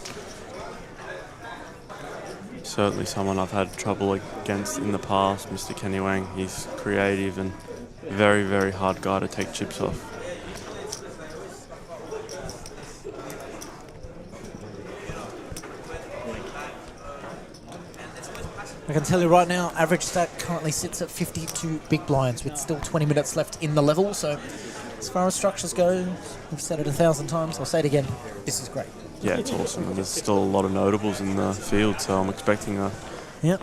Certainly someone I've had trouble against in the past, Mr. Kenny Wang. He's creative and very, very hard guy to take chips off. I can tell you right now, average stack currently sits at 52 big blinds with still 20 minutes left in the level. So as far as structures go, we've said it 1,000 times. I'll say it again. This is great. Yeah, it's awesome. And there's still a lot of notables in the field, so I'm expecting a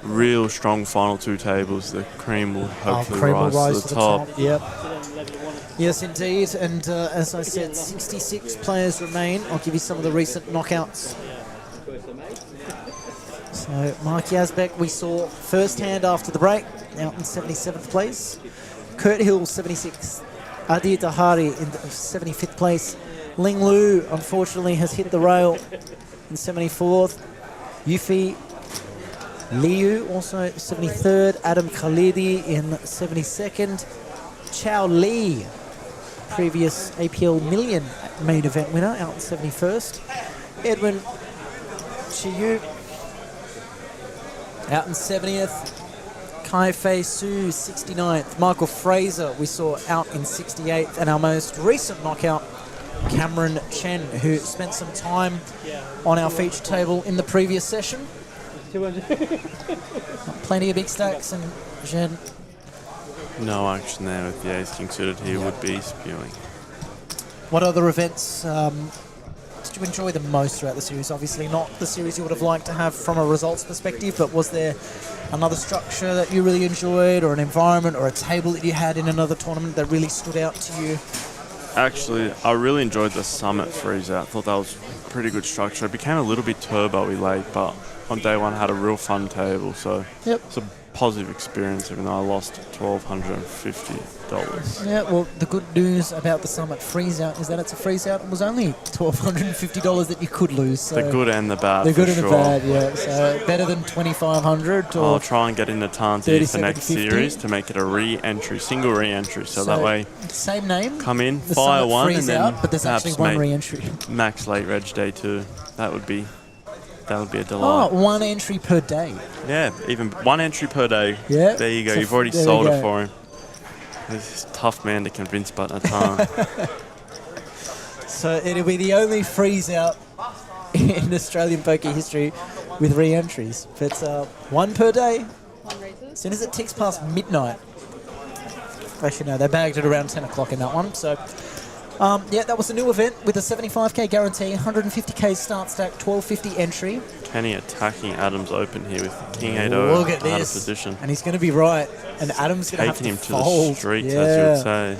real strong final two tables. The cream will hopefully rise to the top. Yep. Yes, indeed. And as I said, 66 players remain. I'll give you some of the recent knockouts. So Mark Yazbeck, we saw first hand after the break, out in 77th place. Kurt Hill, 76th. Adi Dahari in 75th place. Ling Lu, unfortunately, has hit the rail in 74th. Yufi Liu, also 73rd. Adam Khalidi in 72nd. Chao Li, previous APL Million main event winner, out in 71st. Edwin Chiyu, out in 70th. Kai Fei Su, 69th. Michael Fraser, we saw out in 68th. And our most recent knockout, Cameron Chen, who spent some time on our feature table in the previous session. Plenty of big stacks, and Jen. No action there with the ace-king suited. He would be spewing. What other events did you enjoy the most throughout the series? Obviously not the series you would have liked to have from a results perspective, but was there another structure that you really enjoyed, or an environment, or a table that you had in another tournament that really stood out to you? Actually, I really enjoyed the Summit freeze-out. I thought that was pretty good structure. It became a little bit turbo-y late, but on day one had a real fun table, so it's a positive experience, even though I lost $1,250. Yeah, well, the good news about the Summit freeze-out is that it's a freeze-out and was only $1,250 that you could lose. So the good and the bad, the good for and sure. the bad, yeah. So better than $2,500. I'll try and get into Tansy for next series to make it a re-entry, single re-entry, so that way same name, come in, the fire Summit one, and then but there's actually one re-entry. Max late reg day 2. That would be a delight. Oh, one entry per day. Yeah, even one entry per day. Yeah. There you go. So you've already sold it for him. He's a tough man to convince, but a ton. So it'll be the only freeze-out in Australian poker history with re-entries. But one per day. As soon as it ticks past midnight. Actually, no, they bagged it around 10 o'clock in that one. So Yeah, that was a new event with a 75k guarantee, 150k start stack, 1250 entry. Kenny attacking Adams Open here with King 8-0 Look at out of this. position. And he's going to be right. And Adams going to have to Taking him to fold. the streets, yeah. as you would say.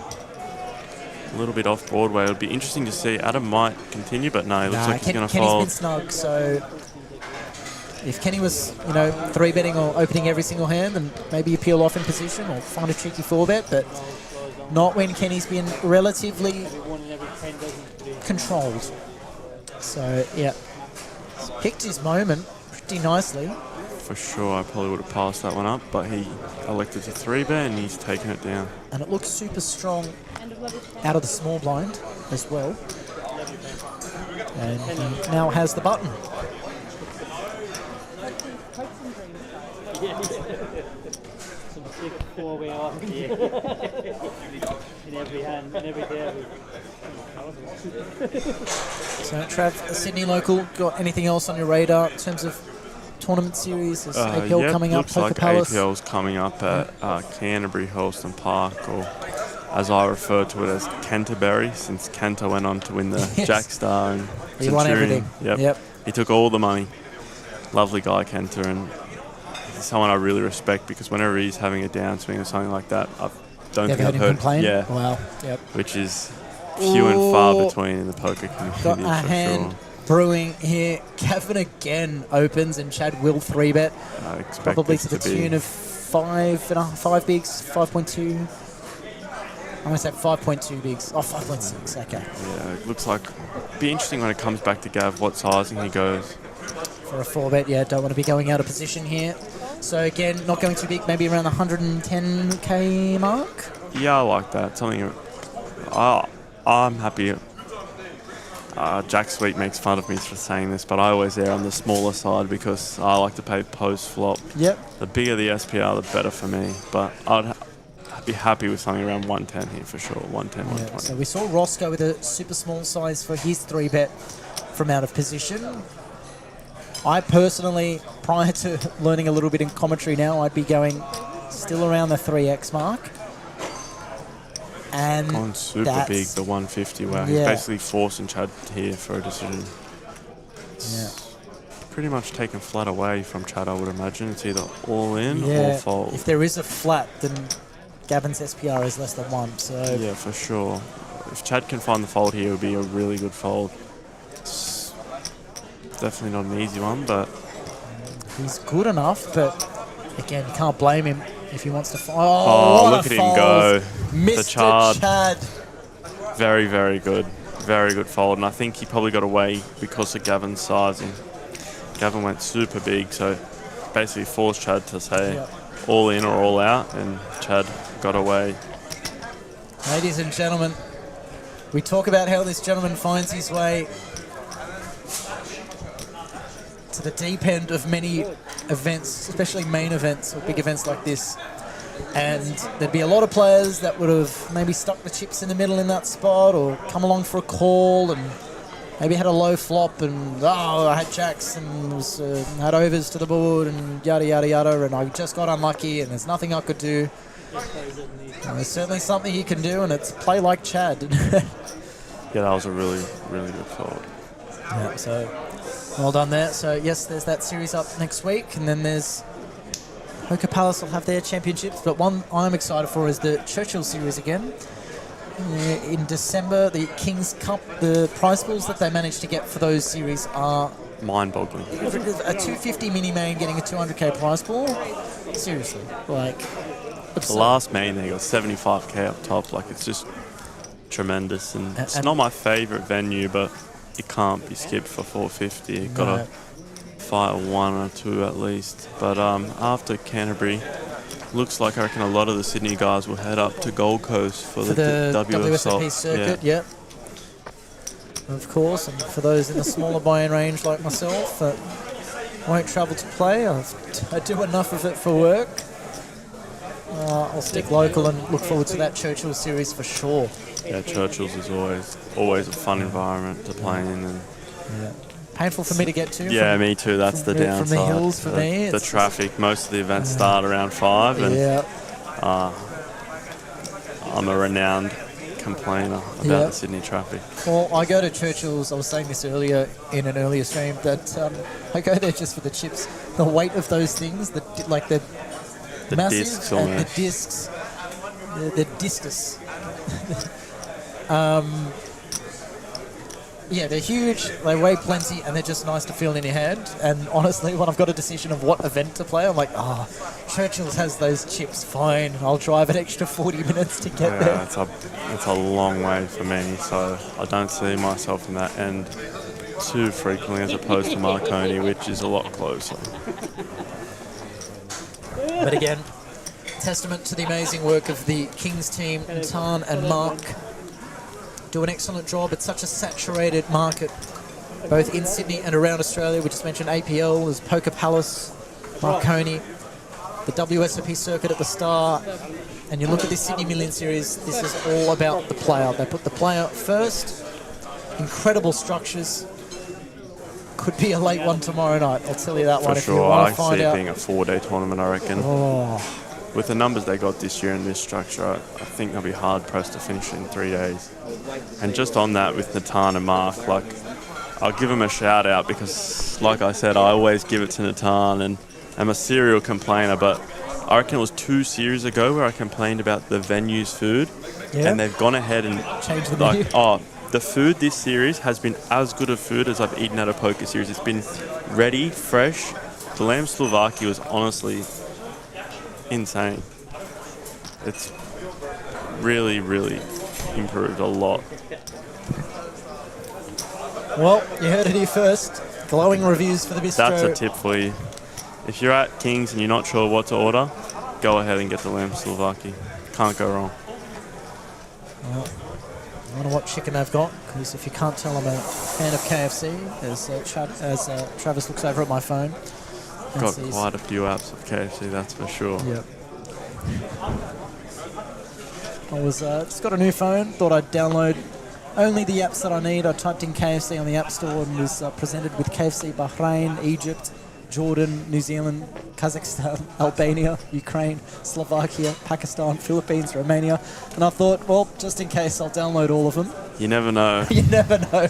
A little bit off Broadway. It would be interesting to see. Adam might continue, but no, it looks like he's going to Kenny's fold. been snug, so if Kenny was, 3-betting or opening every single hand, then maybe you peel off in position or find a tricky 4-bet, but not when Kenny's been relatively controlled. So, yeah, he's picked his moment pretty nicely. For sure, I probably would have passed that one up, but he elected to 3-bet and he's taken it down. And it looks super strong out of the small blind as well. And he now has the button. Some thick 4-way off. In every hand, in every day. So, Trav, a Sydney local, got anything else on your radar in terms of tournament series? Is APL coming up? Looks like Pokapalas? APL's coming up at Canterbury, Holston Park, or as I refer to it as Canterbury, since Cantor went on to win the Yes. Jack Star and He won Centurion. everything. Yep. He took all the money. Lovely guy, Cantor, and he's someone I really respect because whenever he's having a downswing or something like that, I don't think I've heard. Complain? Yeah. Wow. Yep. Which is few and far Ooh. between in the poker community. Got a for hand sure. brewing here. Gavin again opens and Chad will 3-bet. I expect Probably this to the to be tune of 5 bigs, 5.2. I'm going to say 5.2 bigs. Oh, 5.6. Okay. Yeah, it looks like be interesting when it comes back to Gav what sizing he goes. For a 4-bet, yeah, don't want to be going out of position here. So again, not going too big, maybe around the 110k mark. Yeah, I like that. Something I'm happy. Jack Sweet makes fun of me for saying this, but I always err on the smaller side because I like to pay post flop. Yep. The bigger the SPR, the better for me. But I'd be happy with something around 110 here for sure. 110, 120. So we saw Ross go with a super small size for his 3-bet from out of position. I personally, prior to learning a little bit in commentary now, I'd be going still around the 3x mark. And Gone super big, the 150. Wow, he's basically forcing Chad here for a decision. It's pretty much taken flat away from Chad, I would imagine. It's either all in or fold. If there is a flat, then Gavin's SPR is less than 1. So yeah, for sure. If Chad can find the fold here, it would be a really good fold. It's definitely not an easy one, but he's good enough. But again, you can't blame him if he wants to. Look at him go. Mr. Chad. Very, very good. Very good fold. And I think he probably got away because of Gavin's sizing. Gavin went super big, so basically forced Chad to say all in or all out, and Chad got away. Ladies and gentlemen, we talk about how this gentleman finds his way to the deep end of many events, especially main events or big events like this. And there'd be a lot of players that would have maybe stuck the chips in the middle in that spot or come along for a call and maybe had a low flop and, I had jacks and had overs to the board and yada, yada, yada, and I just got unlucky and there's nothing I could do. And there's certainly something he can do, and it's play like Chad. Yeah, that was a really, really good fold. Yeah, so well done there. So, yes, there's that series up next week, and then there's Okapalas will have their championships, but one I'm excited for is the Churchill series again. In December, the King's Cup, the prize pools that they managed to get for those series are mind-boggling. a 250 mini main getting a 200k prize pool. Seriously, like the last main they got 75k up top. Like, it's just tremendous, and it's not my favourite venue, but it can't be skipped for 450. You've got to fight 1 or 2 at least. But after Canterbury, looks like I reckon a lot of the Sydney guys will head up to Gold Coast for the WSOP circuit. Yeah. Of course, and for those in the smaller buy-in range like myself that won't travel to play, I do enough of it for work. I'll stick local and look forward to that Churchill series for sure. Yeah, Churchill's is always a fun environment to play in. And painful for me to get to. Yeah, me too. That's the downside. From the hills for me. The traffic. Most of the events start around 5. And I'm a renowned complainer about Yeah. the Sydney traffic. Well, I go to Churchill's. I was saying this earlier in an earlier stream that I go there just for the chips. The weight of those things, the massive discs and the almost. discs, the discus. Yeah, they're huge, they weigh plenty, and they're just nice to feel in your hand. And honestly, when I've got a decision of what event to play, I'm like, Churchill's has those chips, fine. I'll drive an extra 40 minutes to get there. It's a long way for me, so I don't see myself in that end too frequently as opposed to Marconi, which is a lot closer. But again, testament to the amazing work of the Kings team, Tan and Mark. Do an excellent job. It's such a saturated market, both in Sydney and around Australia. We just mentioned APL, there's Poker Palace, Marconi, the WSOP circuit at the start. And you look at this Sydney Million Series, this is all about the player. They put the player first. Incredible structures. Could be a late one tomorrow night, I'll tell you that one. For if you sure, want I to find see it out. being a 4-day tournament, I reckon. With the numbers they got this year in this structure, I think they'll be hard-pressed to finish in 3 days. And just on that with Natan and Mark, like, I'll give them a shout-out because, like I said, I always give it to Natan, and I'm a serial complainer, but I reckon it was 2 series ago where I complained about the venue's food, and they've gone ahead and Change the menu. the food this series has been as good of food as I've eaten at a poker series. It's been ready, fresh. The 𝗤𝗬𝗢𝗦 was honestly insane. It's really, really improved a lot. Well, you heard it here first. Glowing reviews for the bistro. That's a tip for you. If you're at King's and you're not sure what to order, go ahead and get the 𝗤𝗬𝗢𝗦. Can't go wrong. Well, I wonder what chicken they've got, because if you can't tell, I'm a fan of KFC, as Travis looks over at my phone. and Got sees- quite a few apps of KFC, that's for sure. Yep. I was just got a new phone, thought I'd download only the apps that I need. I typed in KFC on the App Store and was presented with KFC Bahrain, Egypt, Jordan, New Zealand, Kazakhstan, Albania, Ukraine, Slovakia, Pakistan, Philippines, Romania. And I thought, well, just in case, I'll download all of them. You never know. You never know.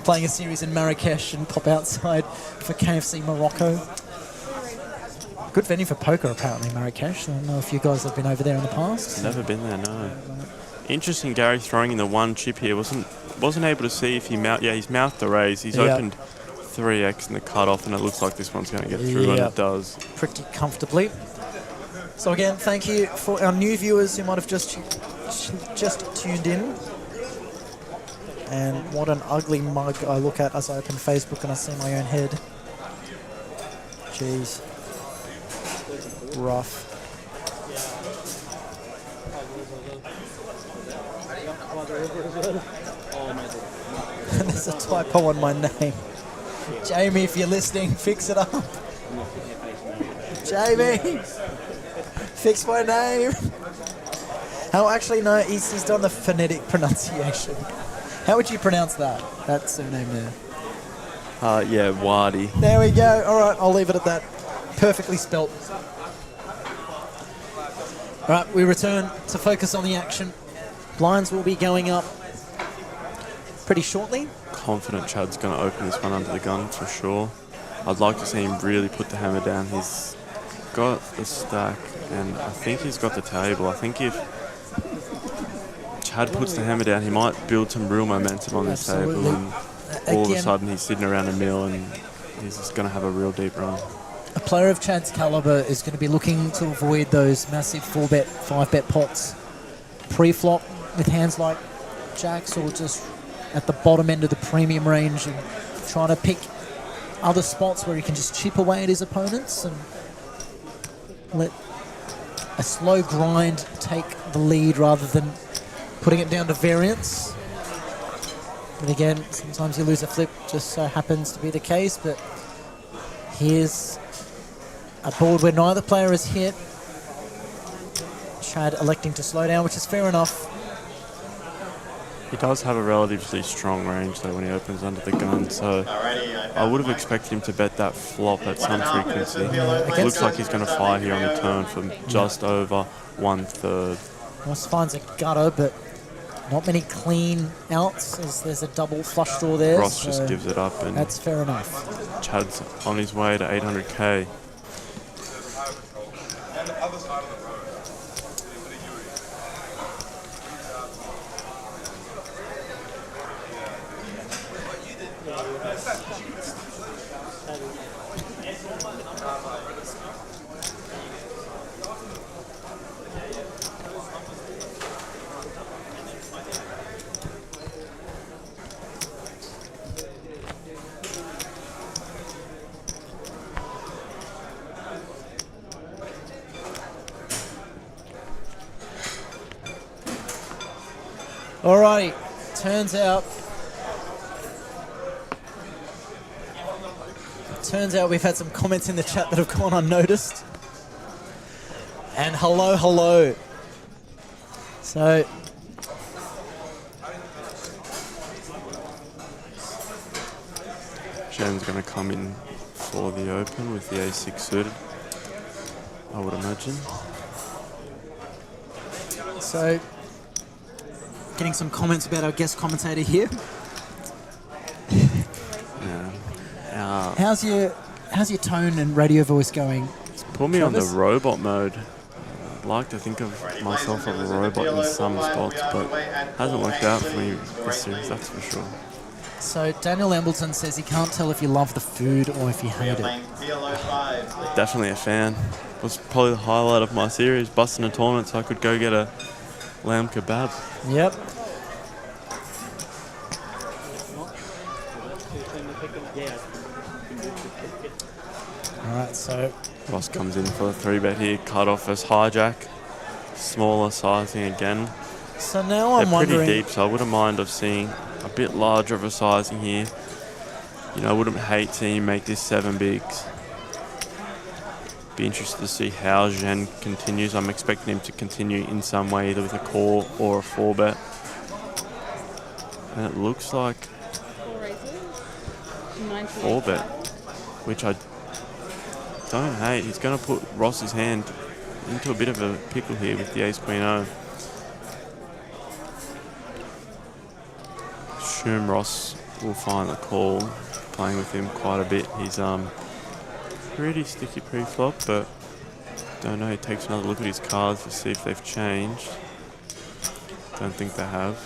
Playing a series in Marrakesh and pop outside for KFC Morocco. Good venue for poker, apparently, Marrakesh. I don't know if you guys have been over there in the past. Never been there, no. Interesting, Gary throwing in the one chip here. Wasn't able to see if he he's mouthed the raise. He's opened 3x in the cutoff, and it looks like this one's going to get through, and it does. Pretty comfortably. So again, thank you for our new viewers who might have just tuned in. And what an ugly mug I look at as I open Facebook and I see my own head. Jeez. Rough. There's a typo on my name. Jamie, if you're listening, fix it up. Jamie, fix my name. Actually, no, he's done the phonetic pronunciation. How would you pronounce that surname there? Wadi. There we go. All right, I'll leave it at that. Perfectly spelt. All right, we return to focus on the action. Blinds will be going up pretty shortly. Confident Chad's going to open this one under the gun for sure. I'd like to see him really put the hammer down. He's got the stack, and I think he's got the table. I think if Chad puts the hammer down, he might build some real momentum on this table, and all of a sudden he's sitting around a mil, and he's just going to have a real deep run. A player of Chad's caliber is going to be looking to avoid those massive 4-bet, 5-bet pots pre-flop with hands like jacks, or just at the bottom end of the premium range, and trying to pick other spots where he can just chip away at his opponents and let a slow grind take the lead rather than putting it down to variance. But again, sometimes you lose a flip, just so happens to be the case. But here's a board where neither player is hit. Chad electing to slow down, which is fair enough. He does have a relatively strong range though when he opens under the gun, so I would have expected him to bet that flop at some frequency. It looks like he's going to fire here on the turn from just over 1/3. Ross finds a gutter, but Not many clean outs, as there's a double flush draw there. Ross so just gives it up, and that's fair enough. Chad's on his way to 800k. Alrighty, turns out we've had some comments in the chat that have gone unnoticed. And hello. So, Jen's going to come in for the open with the A6 suited, I would imagine. So, getting some comments about our guest commentator here. Yeah. How's your tone and radio voice going? Put me on the Travis? robot mode. I'd like to think of myself as a robot in some spots, but hasn't worked out for me this series, that's for sure. So Daniel Embleton says he can't tell if you love the food or if you hate it. Definitely a fan. It was probably the highlight of my series, busting a tournament so I could go get a lamb kebab. Yep. Alright, so Ross comes in for a 3-bet here, cut off as hijack. Smaller sizing again. So now I'm They're wondering. pretty deep, so I wouldn't mind of seeing a bit larger of a sizing here. You know, I wouldn't hate seeing him make this 7 bigs. Be interested to see how Zhen continues. I'm expecting him to continue in some way, either with a call or a 4-bet. And it looks like 4-bet, which I don't hate. He's going to put Ross's hand into a bit of a pickle here with the ace-queen-o. Assume Ross will find the call, playing with him quite a bit. He's pretty sticky pre-flop, but don't know. He takes another look at his cards to see if they've changed. Don't think they have.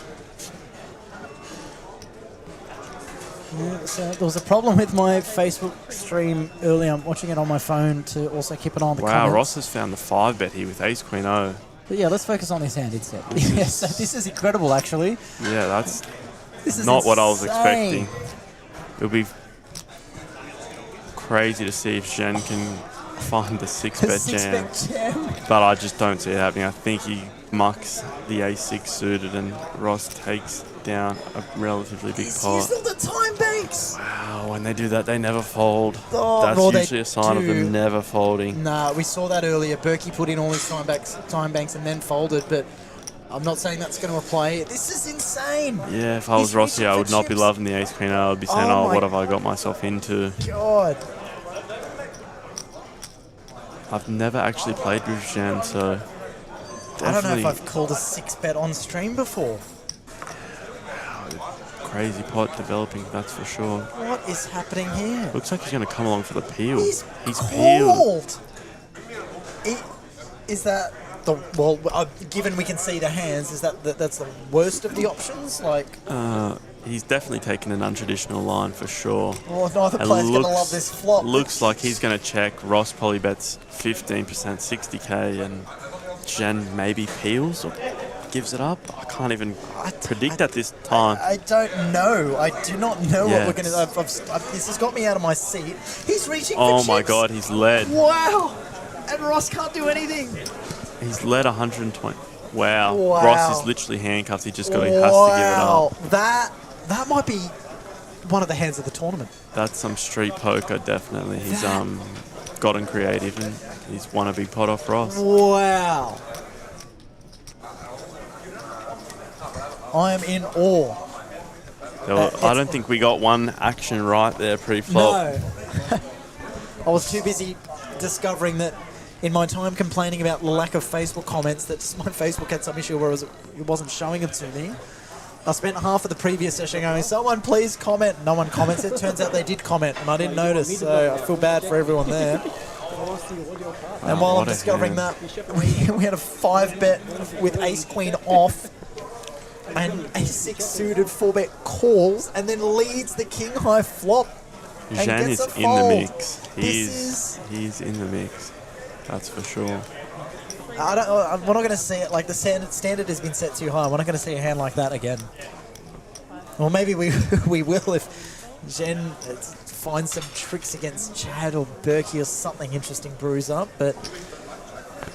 Yeah, so there was a problem with my Facebook stream earlier. I'm watching it on my phone to also keep an eye on the Wow, comments. Ross has found the 5-bet here with ace-queen-o. But yeah, let's focus on this hand instead. Yeah, so this is incredible, actually. Yeah, that's This is not what I was insane. expecting. It'll be crazy to see if Zhen can find the 6-bet jam. 6-bet jam. But I just don't see it happening. I think he mucks the A6 suited and Ross takes down a relatively big He's pot. used all the time banks. Wow, when they do that, they never fold. Oh, That's well, they usually a sign of do. them never folding. Nah, we saw that earlier. Berkey put in all his time banks and then folded, but I'm not saying that's going to apply. This is insane. Yeah, if I was He's Rossi, reaching I for would not be chips. loving the ace-queen. I would be saying, Oh oh, my what have I got myself into? God. I've never actually played with Zhen, so I don't know if definitely I've called a 6-bet on stream before. crazy pot developing, that's for sure. What is happening here? Looks like he's going to come along for the peel. He's peeled. called. Is that the well? Given we can see the hands, is that's the worst of the options? Like, He's definitely taken an untraditional line for sure. well, neither It player's going to love this flop. Looks like he's going to check. Ross probably bets 15%, 60k, and Zhen maybe peels or gives it up. I can't even predict at this time. I don't know. I do not know Yeah. what we're going to. This has got me out of my seat. He's reaching for Oh chips. my God, he's led. Wow. And Ross can't do anything. He's led 120. Wow. Wow. Ross is literally handcuffed. He just has to give it up. That might be one of the hands of the tournament. That's some street poker, definitely. He's gotten creative and he's won a big pot off Ross. Wow. I am in awe. I don't think we got one action right there pre-flop. No. I was too busy discovering that in my time complaining about the lack of Facebook comments that just my Facebook had some issue where it wasn't showing it to me. I spent half of the previous session going, someone please comment. No one comments. It turns out they did comment and I didn't notice, so I feel bad for everyone there. And while I'm discovering that, we had a 5-bet with ace-queen off and ace-6 suited 4-bet calls and then leads the king-high flop. Jan is in the mix. He's in the mix. That's for sure. We're not going to see it. Like, the standard has been set too high. We're not going to see a hand like that again. Or maybe we will if Jen finds some tricks against Chad or Berkey or something interesting brews up. But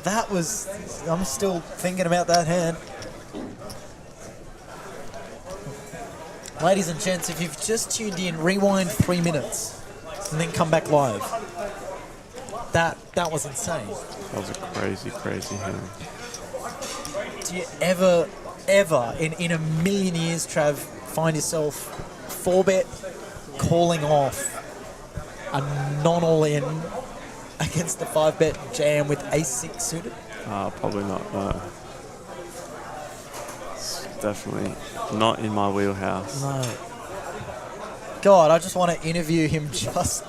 that was... I'm still thinking about that hand. Ladies and gents, if you've just tuned in, rewind 3 minutes and then come back live. That was insane. That was a crazy, crazy hand. Do you ever in a million years, Trav, find yourself 4-bet calling off a non-all-in against the 5-bet jam with ace-6 suited? Probably not, no. It's definitely not in my wheelhouse. No. God, I just want to interview him just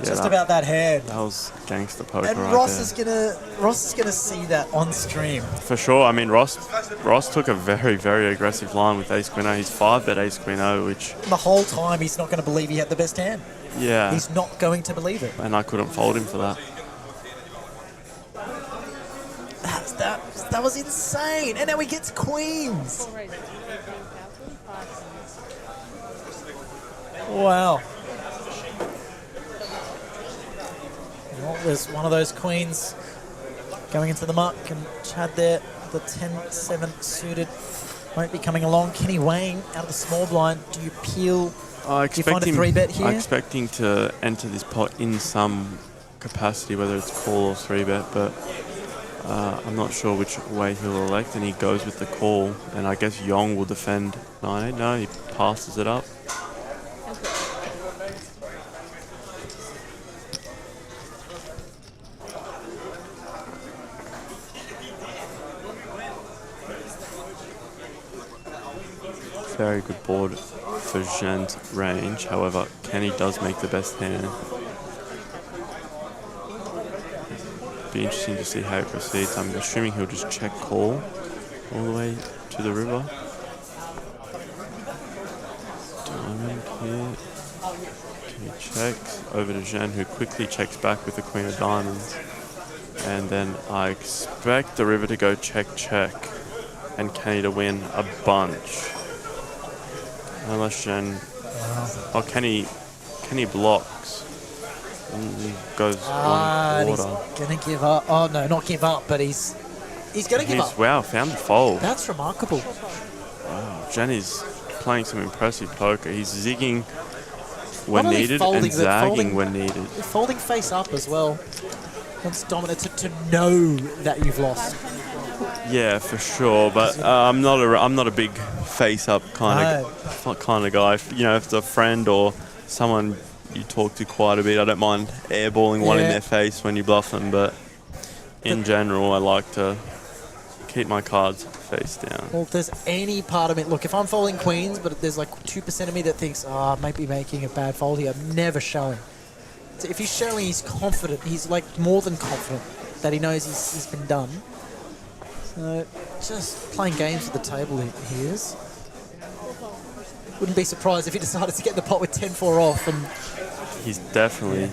about that hand. That was gangster poker and right Ross there. Ross is gonna see that on stream. For sure. I mean, Ross took a very, very aggressive line with ace-queen O. He's 5-bet ace-queen O, which... The whole time he's not going to believe he had the best hand. Yeah. He's not going to believe it. And I couldn't fold him for that. That was insane. And now he gets queens. Wow. Well, there's one of those queens going into the muck, and Chad there, the 10-7 suited, won't be coming along. Kenny Wang out of the small blind. Do you peel? Do you find a 3-bet here? I expect him to enter this pot in some capacity, whether it's call or 3-bet, but I'm not sure which way he'll elect, and he goes with the call, and I guess Yong will defend 9-8. No, he passes it up. Very good board for Jean's range. However, Kenny does make the best hand. Be interesting to see how he proceeds. I'm assuming he'll just check call all the way to the river. Diamond here. Kenny checks over to Jean, who quickly checks back with the queen of diamonds. And then I expect the river to go check, and Kenny to win a bunch. Unless Jen... Oh, Kenny blocks. And goes one quarter. He's going to give up. Oh, no, not give up, but he's going to give up. Wow, found the fold. That's remarkable. Wow, Jen is playing some impressive poker. He's zigging when needed and zagging when needed. Folding face up as well. Wants dominant to know that you've lost. Yeah, for sure. But I'm not a big face up kind of guy. You know, if it's a friend or someone you talk to quite a bit, I don't mind airballing one in their face when you bluff them. But in general, I like to keep my cards face down. Well, if there's any part of me, look, if I'm folding queens, but there's like 2% of me that thinks, I might be making a bad fold here, I'm never showing. So if he's showing, he's confident. He's like more than confident that he knows he's been done. So just playing games with the table he is. Wouldn't be surprised if he decided to get the pot with 10-4 off, and he's definitely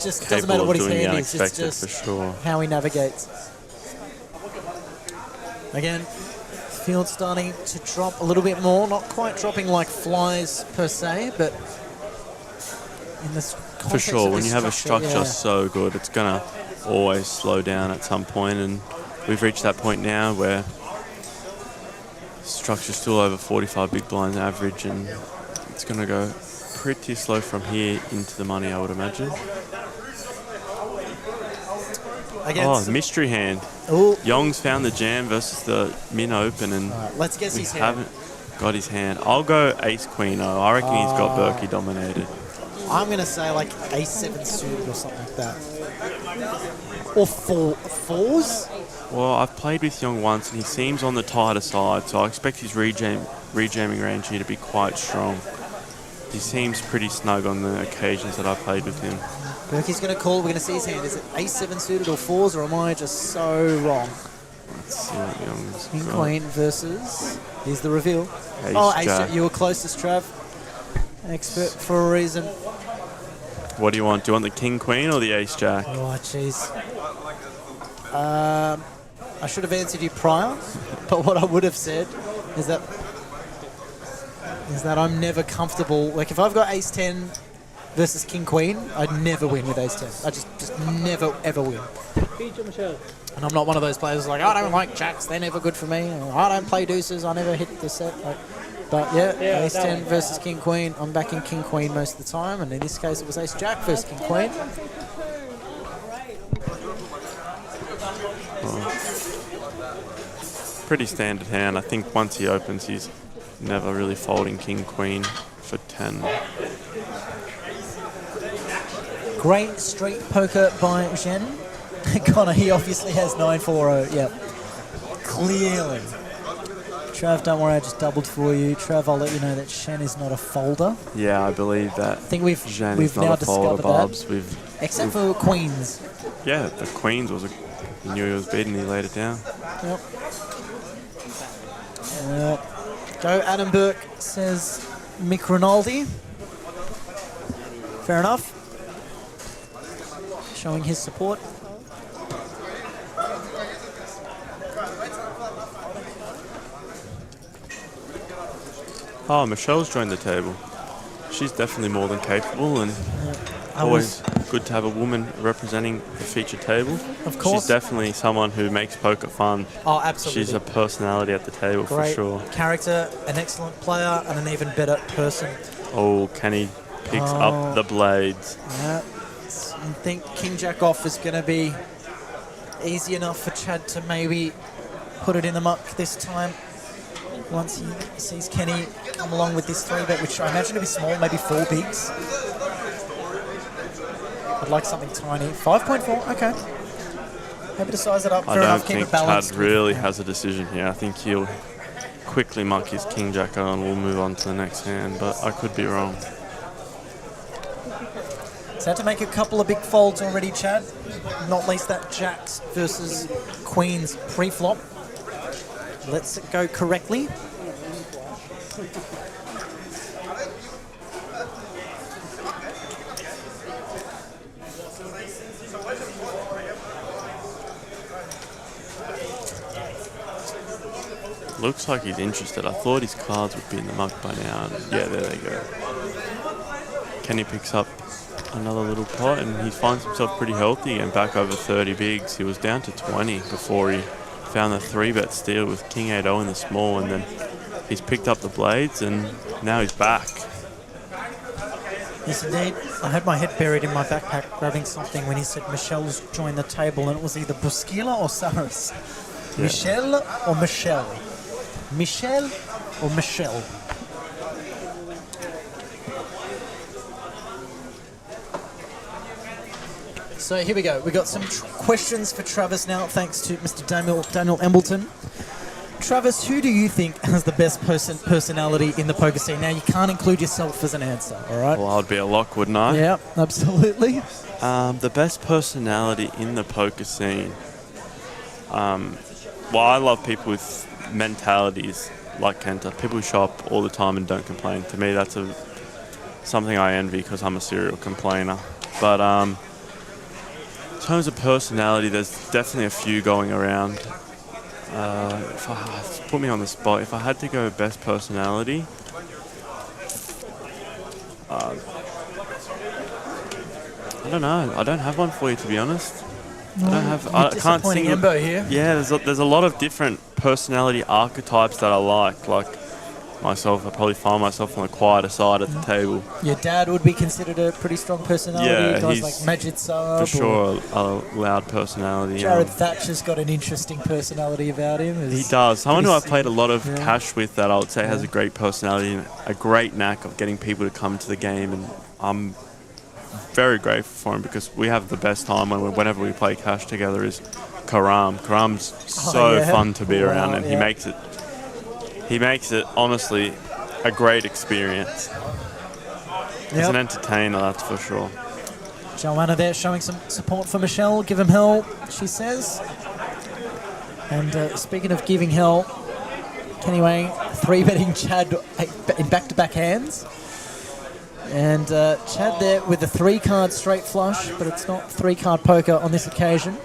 just doesn't matter what his hand is. It's just for sure how he navigates. Again, field starting to drop a little bit more. Not quite dropping like flies per se, but in this context for sure. When you have a structure yeah. so good, it's gonna always slow down at some point, and we've reached that point now where structure's still over 45 big blinds average, and it's going to go pretty slow from here into the money, I would imagine. Mystery hand. Ooh. Yong's found the jam versus the min open, and let's guess haven't got his hand. I'll go ace queen O. I reckon he's got Berkey dominated. I'm going to say like A7 suited or something like that. Or fours? Well, I've played with Young once, and he seems on the tighter side, so I expect his rejamming range here to be quite strong. He seems pretty snug on the occasions that I played with him. Berkey's going to call. We're going to see his hand. Is it A7 suited or fours, or am I just so wrong? Let's see what Young's King got. Queen versus. Here's the reveal. Ace Jack. You were closest, Trav. Expert for a reason. What do you want? Do you want the King Queen or the Ace Jack? Oh, jeez. I should have answered you prior, but what I would have said is that I'm never comfortable. Like, if I've got Ace 10 versus King Queen, I'd never win with Ace 10. I just never, ever win. Michelle. And I'm not one of those players who's like, I don't like jacks, they're never good for me. Or, I don't play deuces, I never hit the set. Like, but yeah, Ace 10 versus King Queen. I'm backing King Queen most of the time, and in this case it was Ace Jack versus King Queen. Pretty standard hand. I think once he opens, he's never really folding King Queen for 10. Great street poker by Zhen. Connor, he obviously has 9-4-0. Yep. Clearly. Trav, don't worry, I just doubled for you. Trav, I'll let you know that Shen is not a folder. Yeah, I believe that. I think we've Zhen now is not a folder, discovered Barbs. that. Except for Queens. Yeah, the Queens was he knew he was beaten, he laid it down. Yep. Go Adam Burke, says Mick Rinaldi. Fair enough. Showing his support. Oh, Michelle's joined the table. She's definitely more than capable, and always good to have a woman representing the feature table. Of course. She's definitely someone who makes poker fun. Oh, absolutely. She's a personality at the table. Great for sure. character, an excellent player, and an even better person. Oh, Kenny picks up the blades. Yeah. I think King Jack off is going to be easy enough for Chad to maybe put it in the muck this time. Once he sees Kenny come along with this 3-bet, which I imagine to be small, maybe 4 bigs. I'd like something tiny. 5.4, okay. Happy to size it up. I Fair don't enough, keep think it balanced. Chad really has a decision here. I think he'll quickly muck his King Jack on and we'll move on to the next hand, but I could be wrong. So had to make a couple of big folds already, Chad. Not least that Jacks versus Queens pre-flop. Let's it go correctly. Looks like he's interested. I thought his cards would be in the muck by now. Yeah, there they go. Kenny picks up another little pot and he finds himself pretty healthy and back over 30 bigs. He was down to 20 before he found the 3-bet steal with King 8-0 in the small, and then he's picked up the blades and now he's back. Yes, indeed. I had my head buried in my backpack grabbing something when he said Michelle's joined the table, and it was either Busquila or Saris. Yeah. Michelle or Michelle? Michelle or Michelle? So here we go. We got some questions for Travis now, thanks to Mr. Daniel Embleton. Travis, who do you think has the best personality in the poker scene? Now, you can't include yourself as an answer, all right? Well, I'd be a lock, wouldn't I? Yeah, absolutely. The best personality in the poker scene. Well, I love people with mentalities like Kenta. People who show up all the time and don't complain. To me, that's something I envy because I'm a serial complainer. But in terms of personality, there's definitely a few going around. Put me on the spot. If I had to go best personality, I don't know. I don't have one for you, to be honest. I can't think of Embo here. Yeah, there's a lot of different personality archetypes that I like. Like myself, I probably find myself on the quieter side at the table. Your dad would be considered a pretty strong personality. Yeah, guys he's like Majid Saab. For sure, a loud personality. Jared Thatcher's got an interesting personality about him. He does. Someone who I've pretty played a lot of yeah. cash with that I would say has a great personality and a great knack of getting people to come to the game. And I'm very grateful for him because we have the best time whenever we play cash together is Karam. Karam's so fun to be around, and he makes it honestly a great experience. He's an entertainer, that's for sure. Joanna there showing some support for Michelle. Give him hell, she says. And speaking of giving hell, Kenny Wang 3-betting Chad in back-to-back hands. And Chad there with the 3-card straight flush, but it's not 3-card poker on this occasion.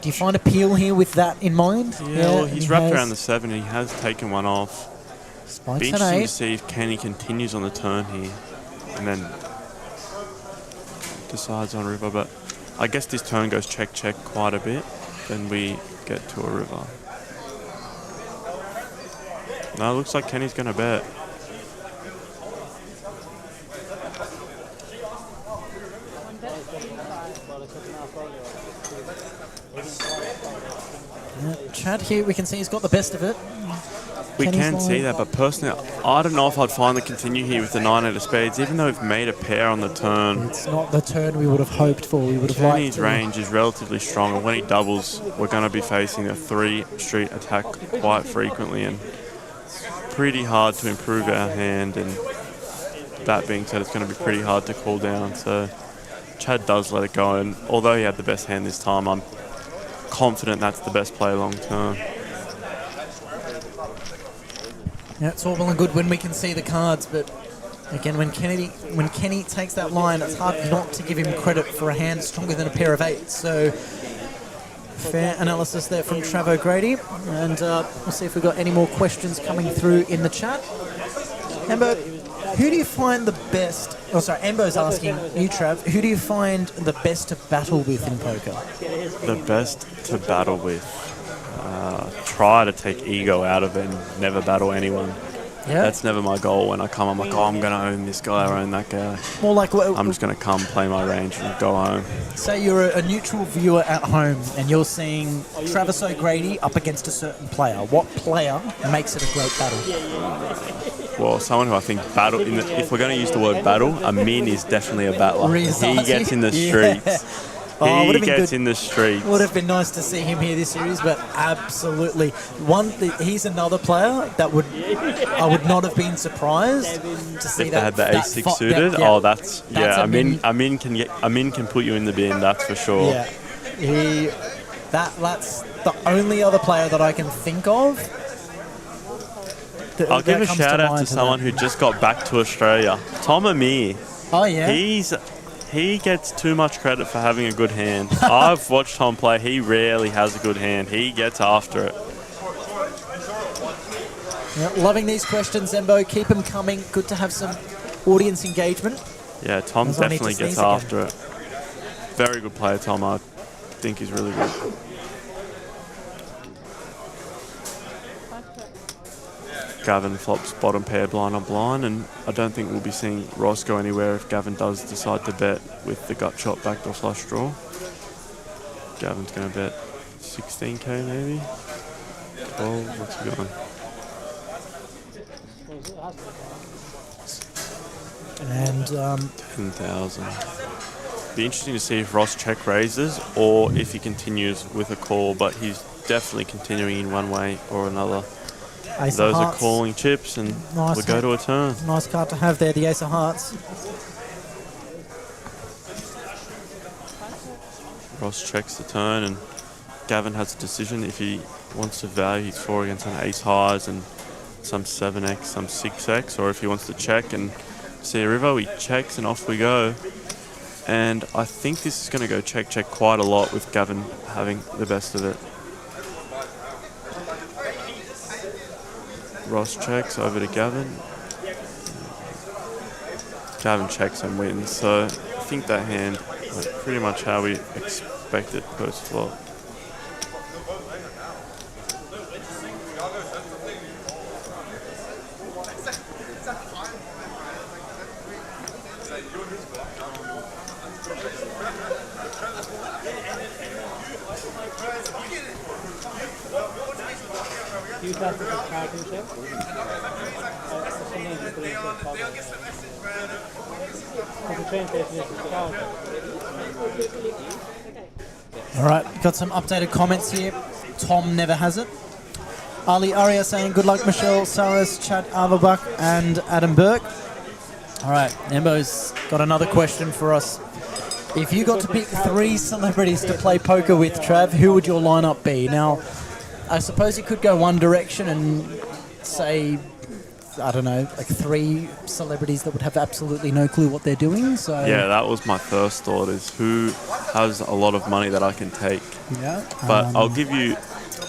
Do you find appeal here with that in mind? Yeah, well, he's wrapped around the 7 and he has taken one off. Spikes be an interesting 8. to see if Kenny continues on the turn here and then decides on river, but I guess this turn goes check quite a bit, then we get to a river. No, it looks like Kenny's going to bet. Chad here, we can see he's got the best of it. We can see that, but personally, I don't know if I'd finally continue here with the 9-8 of spades, even though we've made a pair on the turn. It's not the turn we would have hoped for. We would have Kenny's liked range is relatively strong, and when he doubles, we're going to be facing a 3-street attack quite frequently, and it's pretty hard to improve our hand, and that being said, it's going to be pretty hard to call down, so Chad does let it go, and although he had the best hand this time, I'm confident that's the best play long term. Yeah, it's all well and good when we can see the cards, but again, when Kenny takes that line, it's hard not to give him credit for a hand stronger than a pair of 8s. So fair analysis there from Trav O'Grady, and we'll see if we've got any more questions coming through in the chat. Ambo, who do you find the best? Oh, sorry, Ambo's asking you, Trav. Who do you find the best to battle with in poker? The best to battle with. Try to take ego out of it and never battle anyone. Yeah. That's never my goal. When I come, I'm like, oh, I'm going to own this guy or own that guy. More like I'm just going to come, play my range, and go home. Say you're a neutral viewer at home and you're seeing Travis O'Grady up against a certain player. What player makes it a great battle? Well, someone who I think if we're going to use the word battle, Amin is definitely a battler. He gets in the streets. He gets in the streets. Would have been nice to see him here this series, but absolutely. He's another player that I would not have been surprised to see if they had the ace-6 suited. That's Amin can put you in the bin, that's for sure. Yeah, that's the only other player that I can think of. I'll give a shout out to someone who just got back to Australia, Tom Amir. Oh yeah. He gets too much credit for having a good hand. I've watched Tom play. He rarely has a good hand. He gets after it. Yeah, loving these questions, Zembo. Keep them coming. Good to have some audience engagement. Yeah, Tom definitely gets after it. Very good player, Tom. I think he's really good. Gavin flops bottom pair blind on blind, and I don't think we'll be seeing Ross go anywhere if Gavin does decide to bet with the gut shot backdoor flush draw. Gavin's going to bet 16k maybe. 12, what's he going? And 10,000. Be interesting to see if Ross check raises or if he continues with a call, but he's definitely continuing in one way or another. Ace Those of are Hearts. calling chips, and we go to a turn. Nice card to have there, the Ace of Hearts. Ross checks the turn, and Gavin has a decision if he wants to value his 4 against an ace highs and some 7x, some 6x, or if he wants to check and see a river. He checks, and off we go. And I think this is going to go check quite a lot with Gavin having the best of it. Ross checks over to Gavin. Gavin checks and wins, so I think that hand went pretty much how we expected post flop. Do you have to card himself? Because the train station is the car. All right, got some updated comments here. Tom never has it. Ali Aria saying, good luck, Michelle, Saras, Chad Averbach, and Adam Burke. All right, Embo's got another question for us. If you got to pick 3 celebrities to play poker with, Trav, who would your lineup be? Now, I suppose you could go one direction and say, I don't know, like 3 celebrities that would have absolutely no clue what they're doing. So Yeah, that was my first thought, is who has a lot of money that I can take. Yeah. But I'll give you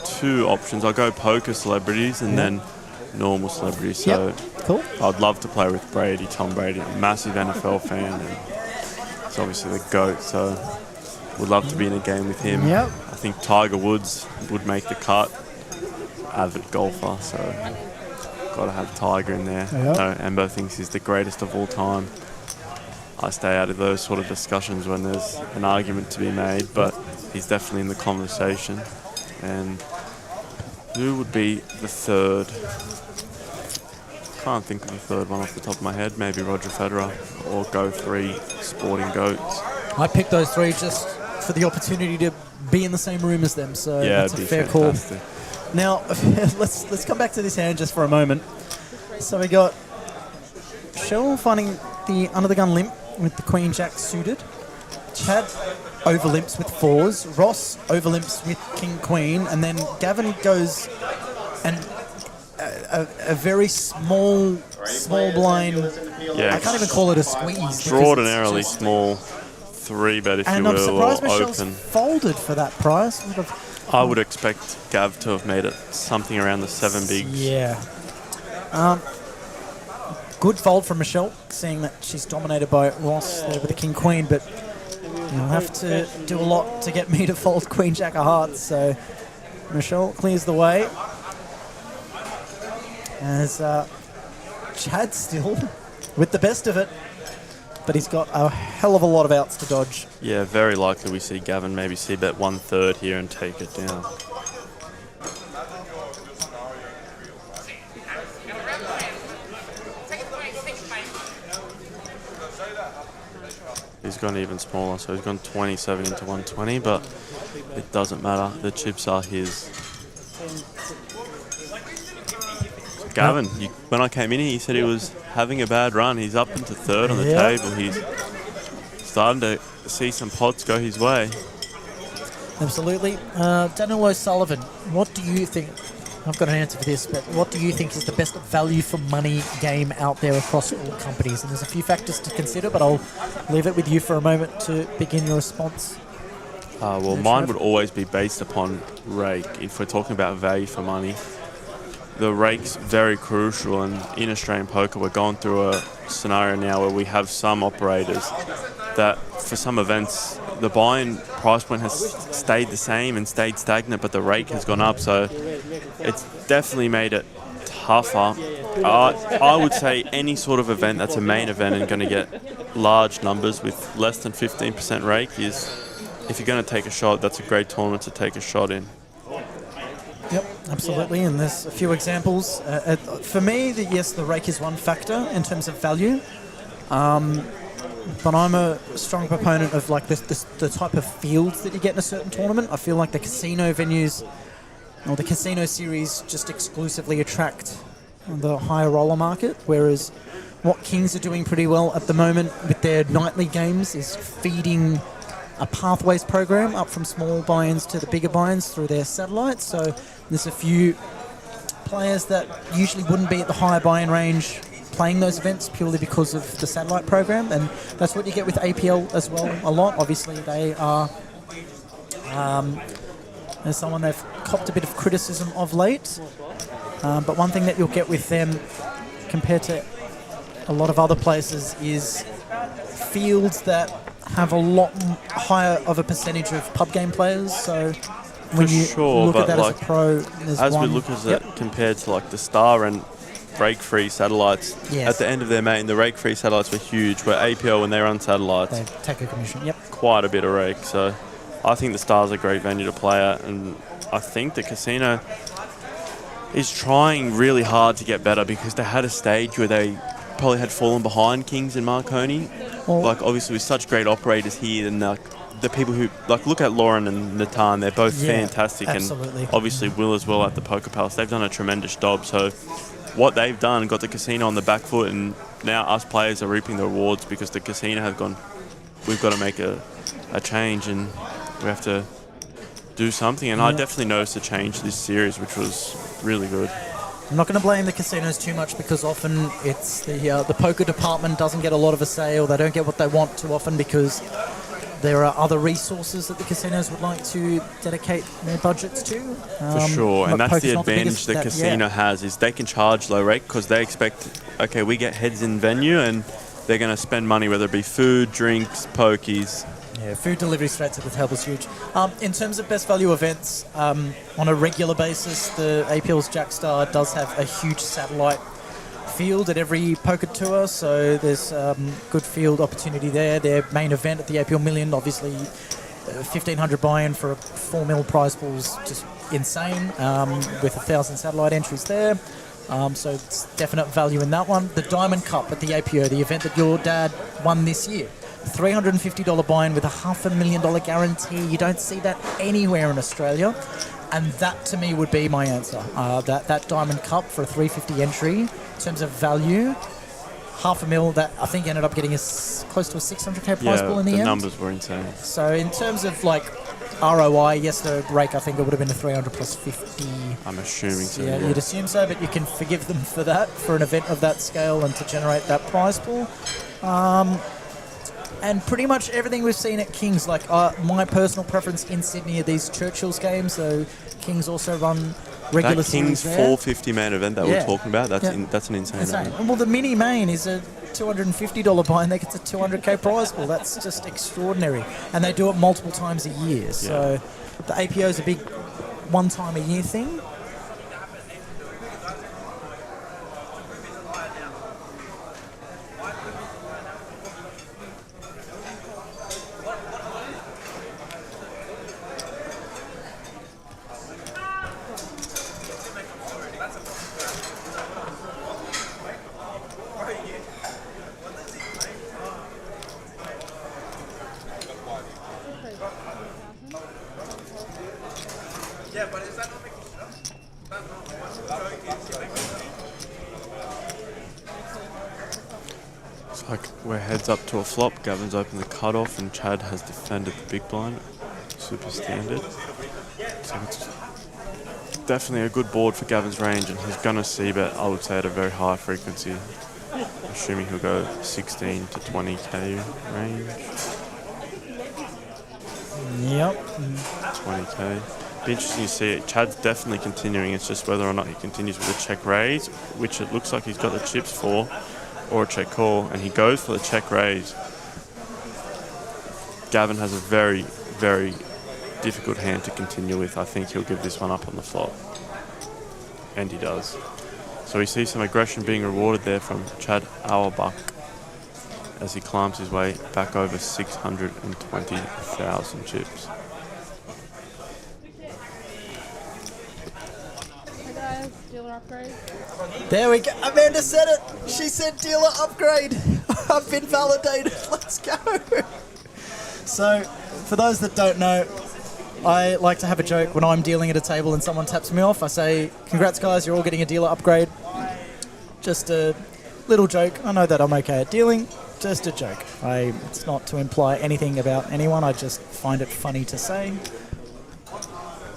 2 options. I'll go poker celebrities and then normal celebrities. So cool. I'd love to play with Brady, Tom Brady. I'm a massive NFL fan, and he's obviously the GOAT, so would love to be in a game with him. Yep. I think Tiger Woods would make the cut. Avid golfer, so got to have Tiger in there. Yep. No, Embo thinks he's the greatest of all time. I stay out of those sort of discussions when there's an argument to be made, but he's definitely in the conversation. And who would be the third? Can't think of the third one off the top of my head. Maybe Roger Federer, or go 3 sporting GOATs. I picked those 3 just for the opportunity to be in the same room as them, so Yeah, that's a it'd be fair fantastic. call. Now, let's come back to this hand just for a moment. So we got Cheryl finding the under the gun limp with the Queen Jack suited. Chad overlimps with 4s. Ross overlimps with King Queen, and then Gavin goes and a very small blind. Yeah, I can't even call it a squeeze. because it's extraordinarily just- small 3-bet, if And you I'm will, surprised or Michelle's open. folded for that price. I would expect Gav to have made it something around the 7 bigs. Yeah. Good fold from Michelle, seeing that she's dominated by Ross there with the King Queen, but you'll have to do a lot to get me to fold Queen Jack of Hearts. So Michelle clears the way. As Chad still with the best of it, but he's got a hell of a lot of outs to dodge. Yeah, very likely we see Gavin maybe see bet 1/3 here and take it down. He's gone even smaller, so he's gone 27 into 120, but it doesn't matter. The chips are his. Gavin, when I came in here, he said he was having a bad run. He's up into 3rd on the table. He's starting to see some pots go his way. Absolutely. Daniel O'Sullivan, what do you think? I've got an answer for this, but what do you think is the best value for money game out there across all companies? And there's a few factors to consider, but I'll leave it with you for a moment to begin your response. Well, mine would always be based upon rake. If we're talking about value for money, the rake's very crucial, and in Australian poker we're going through a scenario now where we have some operators that for some events the buy-in price point has stayed the same and stayed stagnant, but the rake has gone up, so it's definitely made it tougher. I would say any sort of event that's a main event and going to get large numbers with less than 15% rake is, if you're going to take a shot, that's a great tournament to take a shot in. Yep, absolutely, and there's a few examples. For me, yes, the rake is one factor in terms of value, but I'm a strong proponent of like the type of fields that you get in a certain tournament. I feel like the casino venues or the casino series just exclusively attract the higher roller market, whereas what Kings are doing pretty well at the moment with their nightly games is feeding a pathways program up from small buy-ins to the bigger buy-ins through their satellites. So there's a few players that usually wouldn't be at the higher buy-in range playing those events purely because of the satellite program, and that's what you get with APL as well a lot. Obviously they are as someone they've copped a bit of criticism of late, but one thing that you'll get with them compared to a lot of other places is fields that have a lot higher of a percentage of pub game players. So when you look at that as a pro, as we look at it compared to like the Star and rake-free satellites, at the end of their main, the rake-free satellites were huge, where APL, when they run satellites, they take a commission. Quite a bit of rake. So I think the Star's a great venue to play at, and I think the casino is trying really hard to get better, because they had a stage where they probably had fallen behind Kings and Marconi. Well- Like, obviously, with such great operators here, and the people who, like, look at Lauren and Natan, they're both Yeah, fantastic. absolutely. And obviously Will as well at the Poker Palace. They've done a tremendous job. So what they've done, got the casino on the back foot, and now us players are reaping the rewards because the casino has gone, we've got to make a change and we have to do something. And I definitely noticed a change this series, which was really good. I'm not going to blame the casinos too much because often it's the poker department doesn't get a lot of a say, or they don't get what they want too often because there are other resources that the casinos would like to dedicate their budgets to. For sure, and but that's the poker's not advantage biggest- the casino has, is they can charge low rate because they expect, okay, we get heads in venue and they're going to spend money, whether it be food, drinks, pokies. Yeah, food delivery straight to the table is huge. In terms of best value events, on a regular basis, the APL's Jackstar does have a huge satellite field at every poker tour, so there's good field opportunity there. Their main event at the APL Million, obviously, 1,500 buy-in for a 4 mil prize pool is just insane, with 1,000 satellite entries there. So it's definite value in that one. The Diamond Cup at the APO, the event that your dad won this year. $350 buy-in with a $500,000 guarantee. You don't see that anywhere in Australia. And that, to me, would be my answer. That Diamond Cup for a 350 entry, in terms of value, $500,000, that I think ended up getting us close to a 600k prize pool in the end. Numbers were insane. So in terms of like ROI, yes, the break, I think it would have been a 300 plus 50. I'm assuming so. Yeah, you'd assume so, but you can forgive them for that, for an event of that scale and to generate that prize pool. And pretty much everything we've seen at Kings, like my personal preference in Sydney are these Churchill's games. So Kings also run regular That Kings series there. 450 man event that Yeah. we're talking about, that's Yeah. that's an insane Insane. event. Well, the mini main is a $250 buy and they get a 200k prize pool. That's just extraordinary. And they do it multiple times a year. So the APO is a big one time a year thing. It's like we're heads up to a flop. Gavin's opened the cutoff and Chad has defended the big blind. Super standard. So it's definitely a good board for Gavin's range, and he's going to see bet, I would say, at a very high frequency. Assuming he'll go 16 to 20k range. Yep. 20k. Be interesting to see it. Chad's definitely continuing. It's just whether or not he continues with a check raise, which it looks like he's got the chips for, or a check call, and he goes for the check raise. Gavin has a very, very difficult hand to continue with. I think he'll give this one up on the flop. And he does. So we see some aggression being rewarded there from Chad Auerbach as he climbs his way back over 620,000 chips. Hey guys, dealer upgrade. There we go. Amanda said it. She said dealer upgrade. I've been validated. Let's go. So, for those that don't know, I like to have a joke when I'm dealing at a table and someone taps me off. I say, congrats guys, you're all getting a dealer upgrade. Just a little joke. I know that I'm okay at dealing. Just a joke. It's not to imply anything about anyone. I just find it funny to say.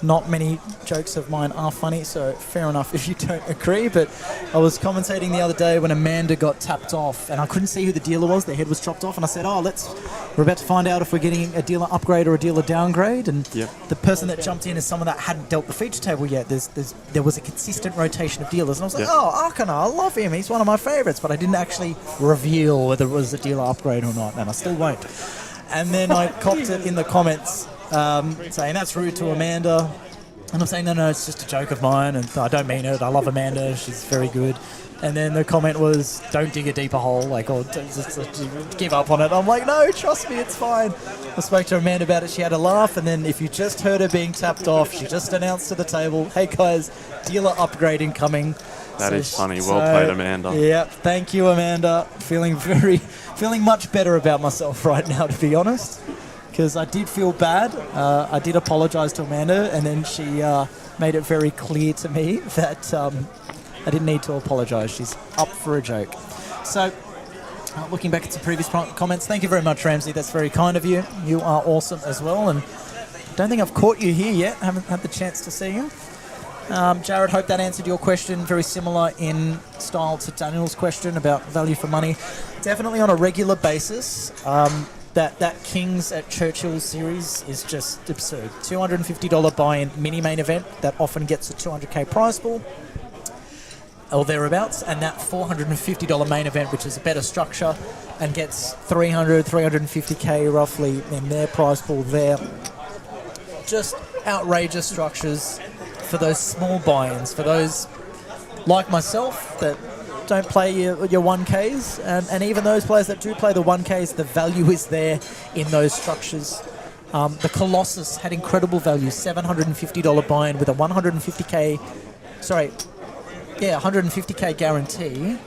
Not many jokes of mine are funny, so fair enough if you don't agree. But I was commentating the other day when Amanda got tapped off, and I couldn't see who the dealer was. Their head was chopped off, and I said, we're about to find out if we're getting a dealer upgrade or a dealer downgrade. And the person that jumped in is someone that hadn't dealt the feature table yet. There was a consistent rotation of dealers, and I was like, Arkana, I love him. He's one of my favourites, but I didn't actually reveal whether it was a dealer upgrade or not, and I still won't. And then I copped it in the comments, saying that's rude to Amanda. And I'm saying, no, it's just a joke of mine, and I don't mean it. I love Amanda. She's very good. And then the comment was, don't dig a deeper hole, or just give up on it. I'm like, no, trust me, it's fine. I spoke to Amanda about it. She had a laugh, and then if you just heard her being tapped off, she just announced to the table, hey guys, dealer upgrade incoming. That is funny. So, Well played, Amanda. Yeah, thank you, Amanda. Feeling much better about myself right now, to be honest, because I did feel bad. I did apologise to Amanda, and then she made it very clear to me that I didn't need to apologise. She's up for a joke. So, looking back at some previous comments, thank you very much, Ramsey. That's very kind of you. You are awesome as well, and don't think I've caught you here yet. Haven't had the chance to see you. Jared, hope that answered your question. Very similar in style to Daniel's question about value for money. Definitely on a regular basis. That Kings at Churchill series is just absurd. $250 buy-in mini-main event that often gets a $200K prize pool or thereabouts, and that $450 main event, which is a better structure and gets $350K roughly in their prize pool there. Just outrageous structures for those small buy-ins, for those like myself that don't play your 1Ks, and even those players that do play the 1Ks, the value is there in those structures. The Colossus had incredible value, $750 buy-in with a 150K guarantee,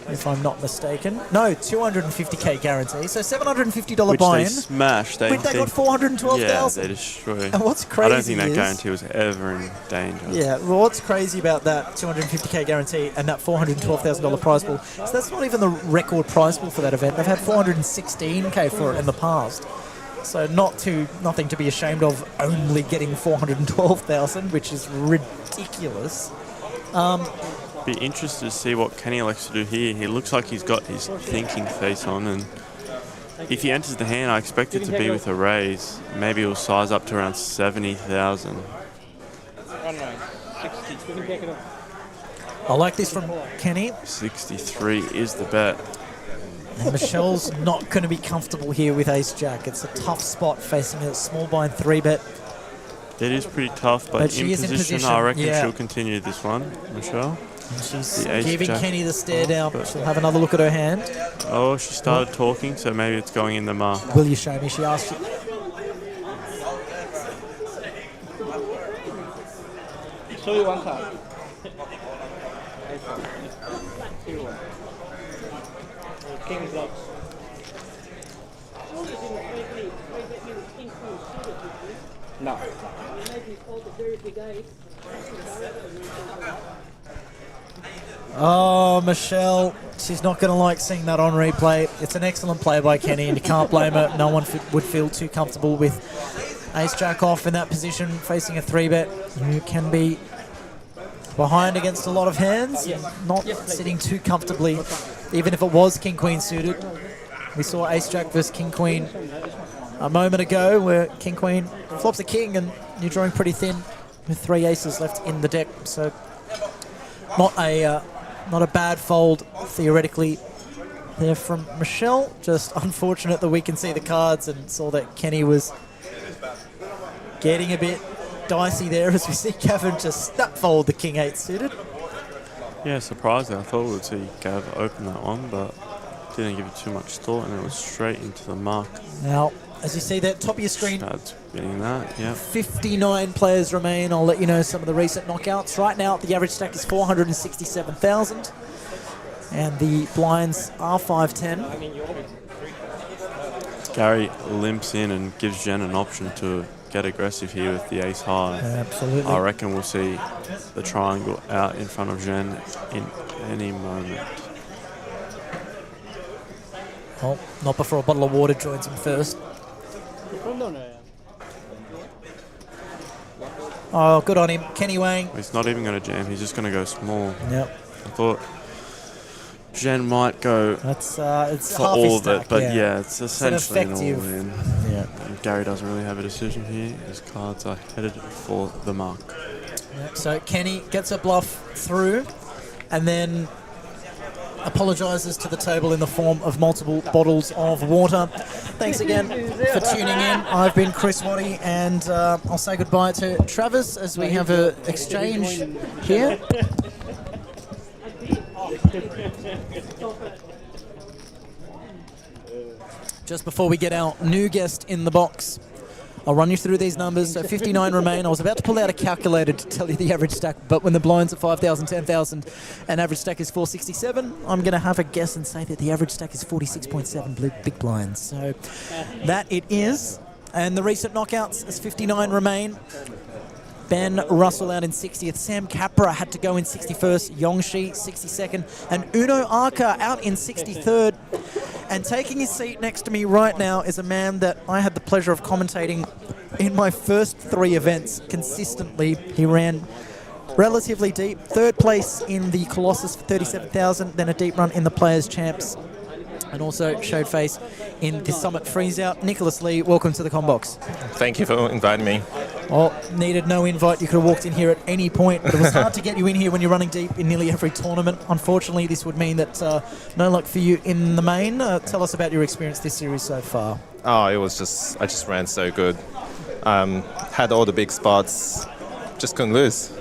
if I'm not mistaken. No, 250K guarantee. So $750 buy-in. Which they smashed. They got 412,000. Yeah, they destroyed. And what's crazy I don't think that guarantee was ever in danger. Yeah, well, what's crazy about that 250K guarantee and that $412,000 prize pool is that's not even the record prize pool for that event. They've had 416K for it in the past. So nothing to be ashamed of, only getting 412,000, which is ridiculous. Be interested to see what Kenny likes to do here. He looks like he's got his thinking face on, and if he enters the hand, I expect it to be with a raise. Maybe he'll size up to around 70,000. I like this from Kenny. 63 is the bet. And Michelle's not going to be comfortable here with Ace-Jack. It's a tough spot facing a small blind 3-bet. It is pretty tough, but she is in position. I reckon Yeah. she'll continue this one, Michelle. And she's The giving Ace-Jack. Kenny the stare down. She'll have another look at her hand. Oh, she started talking, so maybe it's going in the mark. Will you show me? She asked you. Show you one card. King blocks. No. Oh, Michelle, she's not going to like seeing that on replay. It's an excellent play by Kenny, and you can't blame her. No one would feel too comfortable with Ace-Jack off in that position, facing a 3-bet. You can be behind against a lot of hands, not sitting too comfortably, even if it was King-Queen suited. We saw Ace-Jack versus King-Queen a moment ago, where King-Queen flops a king, and you're drawing pretty thin with 3 aces left in the deck. So not a bad fold, theoretically, there from Michelle. Just unfortunate that we can see the cards and saw that Kenny was getting a bit dicey there as we see Gavin just snap fold the King 8 suited. Yeah, surprising. I thought we would see Gav open that one, but didn't give it too much thought, and it was straight into the mark. Now, as you see there, top of your screen, Started spinning that, yeah. 59 players remain. I'll let you know some of the recent knockouts. Right now, the average stack is 467,000, and the blinds are 510. Gary limps in and gives Jen an option to get aggressive here with the ace high. Absolutely. I reckon we'll see the triangle out in front of Jen in any moment. Well, not before a bottle of water joins him first. Oh, good on him. Kenny Wang. He's not even going to jam, he's just going to go small. Yep. I thought Jen might go That's it's for half all his of it, stack, but yeah. yeah, it's essentially an effective- all-in. Yeah. And Gary doesn't really have a decision here. His cards are headed for the mark. Yep. So Kenny gets a bluff through, and then apologises to the table in the form of multiple bottles of water. Thanks again for tuning in. I've been Chris Waddy, and I'll say goodbye to Travis as we have an exchange here. Just before we get our new guest in the box, I'll run you through these numbers. So 59 remain. I was about to pull out a calculator to tell you the average stack, but when the blind's at 5,000, 10,000, and average stack is 467, I'm going to have a guess and say that the average stack is 46.7 big blinds. So that it is. And the recent knockouts as 59 remain. Ben Russell out in 60th. Sam Capra had to go in 61st. Yongshi 62nd. And Uno Arca out in 63rd. And taking his seat next to me right now is a man that I had the pleasure of commentating in my first 3 events consistently. He ran relatively deep. 3rd place in the Colossus for 37,000. Then a deep run in the Players' Champs. And also showed face in the Summit Freeze-Out. Nicholas Lee, welcome to the Combox. Thank you for inviting me. Well, needed no invite. You could have walked in here at any point, but it was hard to get you in here when you're running deep in nearly every tournament. Unfortunately, this would mean that no luck for you in the main. Tell us about your experience this series so far. Oh, it was just, I just ran so good. Had all the big spots, just couldn't lose.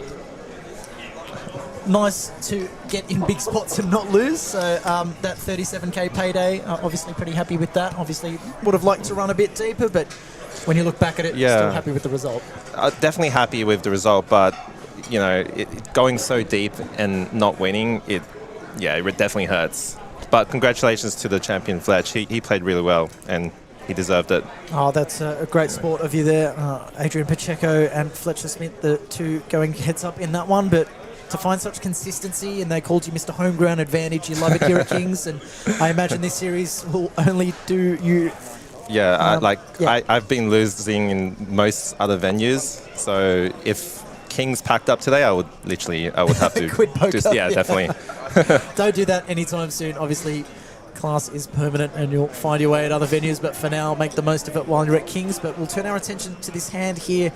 Nice to get in big spots and not lose. So that 37k payday, obviously pretty happy with that. Obviously would have liked to run a bit deeper, but when you look back at it, you're still happy with the result. Definitely happy with the result, but you know, going so deep and not winning, it definitely hurts. But congratulations to the champion Fletch. He played really well and he deserved it. Oh, that's a great sport of you there. Adrian Pacheco and Fletcher Smith, the two going heads up in that one, but to find such consistency, and they called you Mr. Homeground Advantage. You love it here at Kings, and I imagine this series will only do you. Yeah, I've been losing in most other venues, so if Kings packed up today, I would have to quit poker. Yeah, definitely. Don't do that anytime soon. Obviously, class is permanent, and you'll find your way at other venues. But for now, make the most of it while you're at Kings. But we'll turn our attention to this hand here,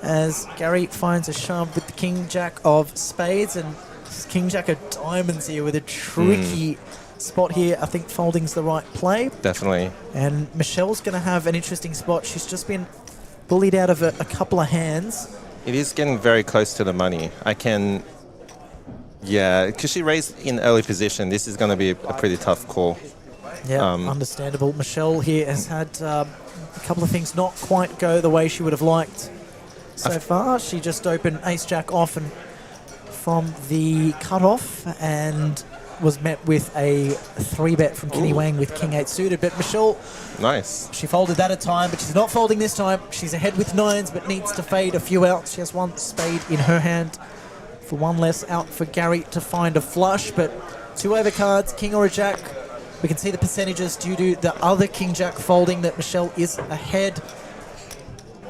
as Gary finds a shove with the King Jack of Spades, and King Jack of Diamonds here with a tricky spot here. I think folding's the right play. Definitely. And Michelle's going to have an interesting spot. She's just been bullied out of a couple of hands. It is getting very close to the money. Because she raised in early position, this is going to be a pretty tough call. Yeah, understandable. Michelle here has had a couple of things not quite go the way she would have liked. So far, she just opened ace-jack off and from the cutoff and was met with a 3-bet from Kenny Wang with king-8 suited. But Michelle, nice. She folded that a time, but she's not folding this time. She's ahead with 9s, but needs to fade a few outs. She has 1 spade in her hand for 1 less out for Gary to find a flush. But 2 overcards, king or a jack. We can see the percentages due to the other king-jack folding that Michelle is ahead.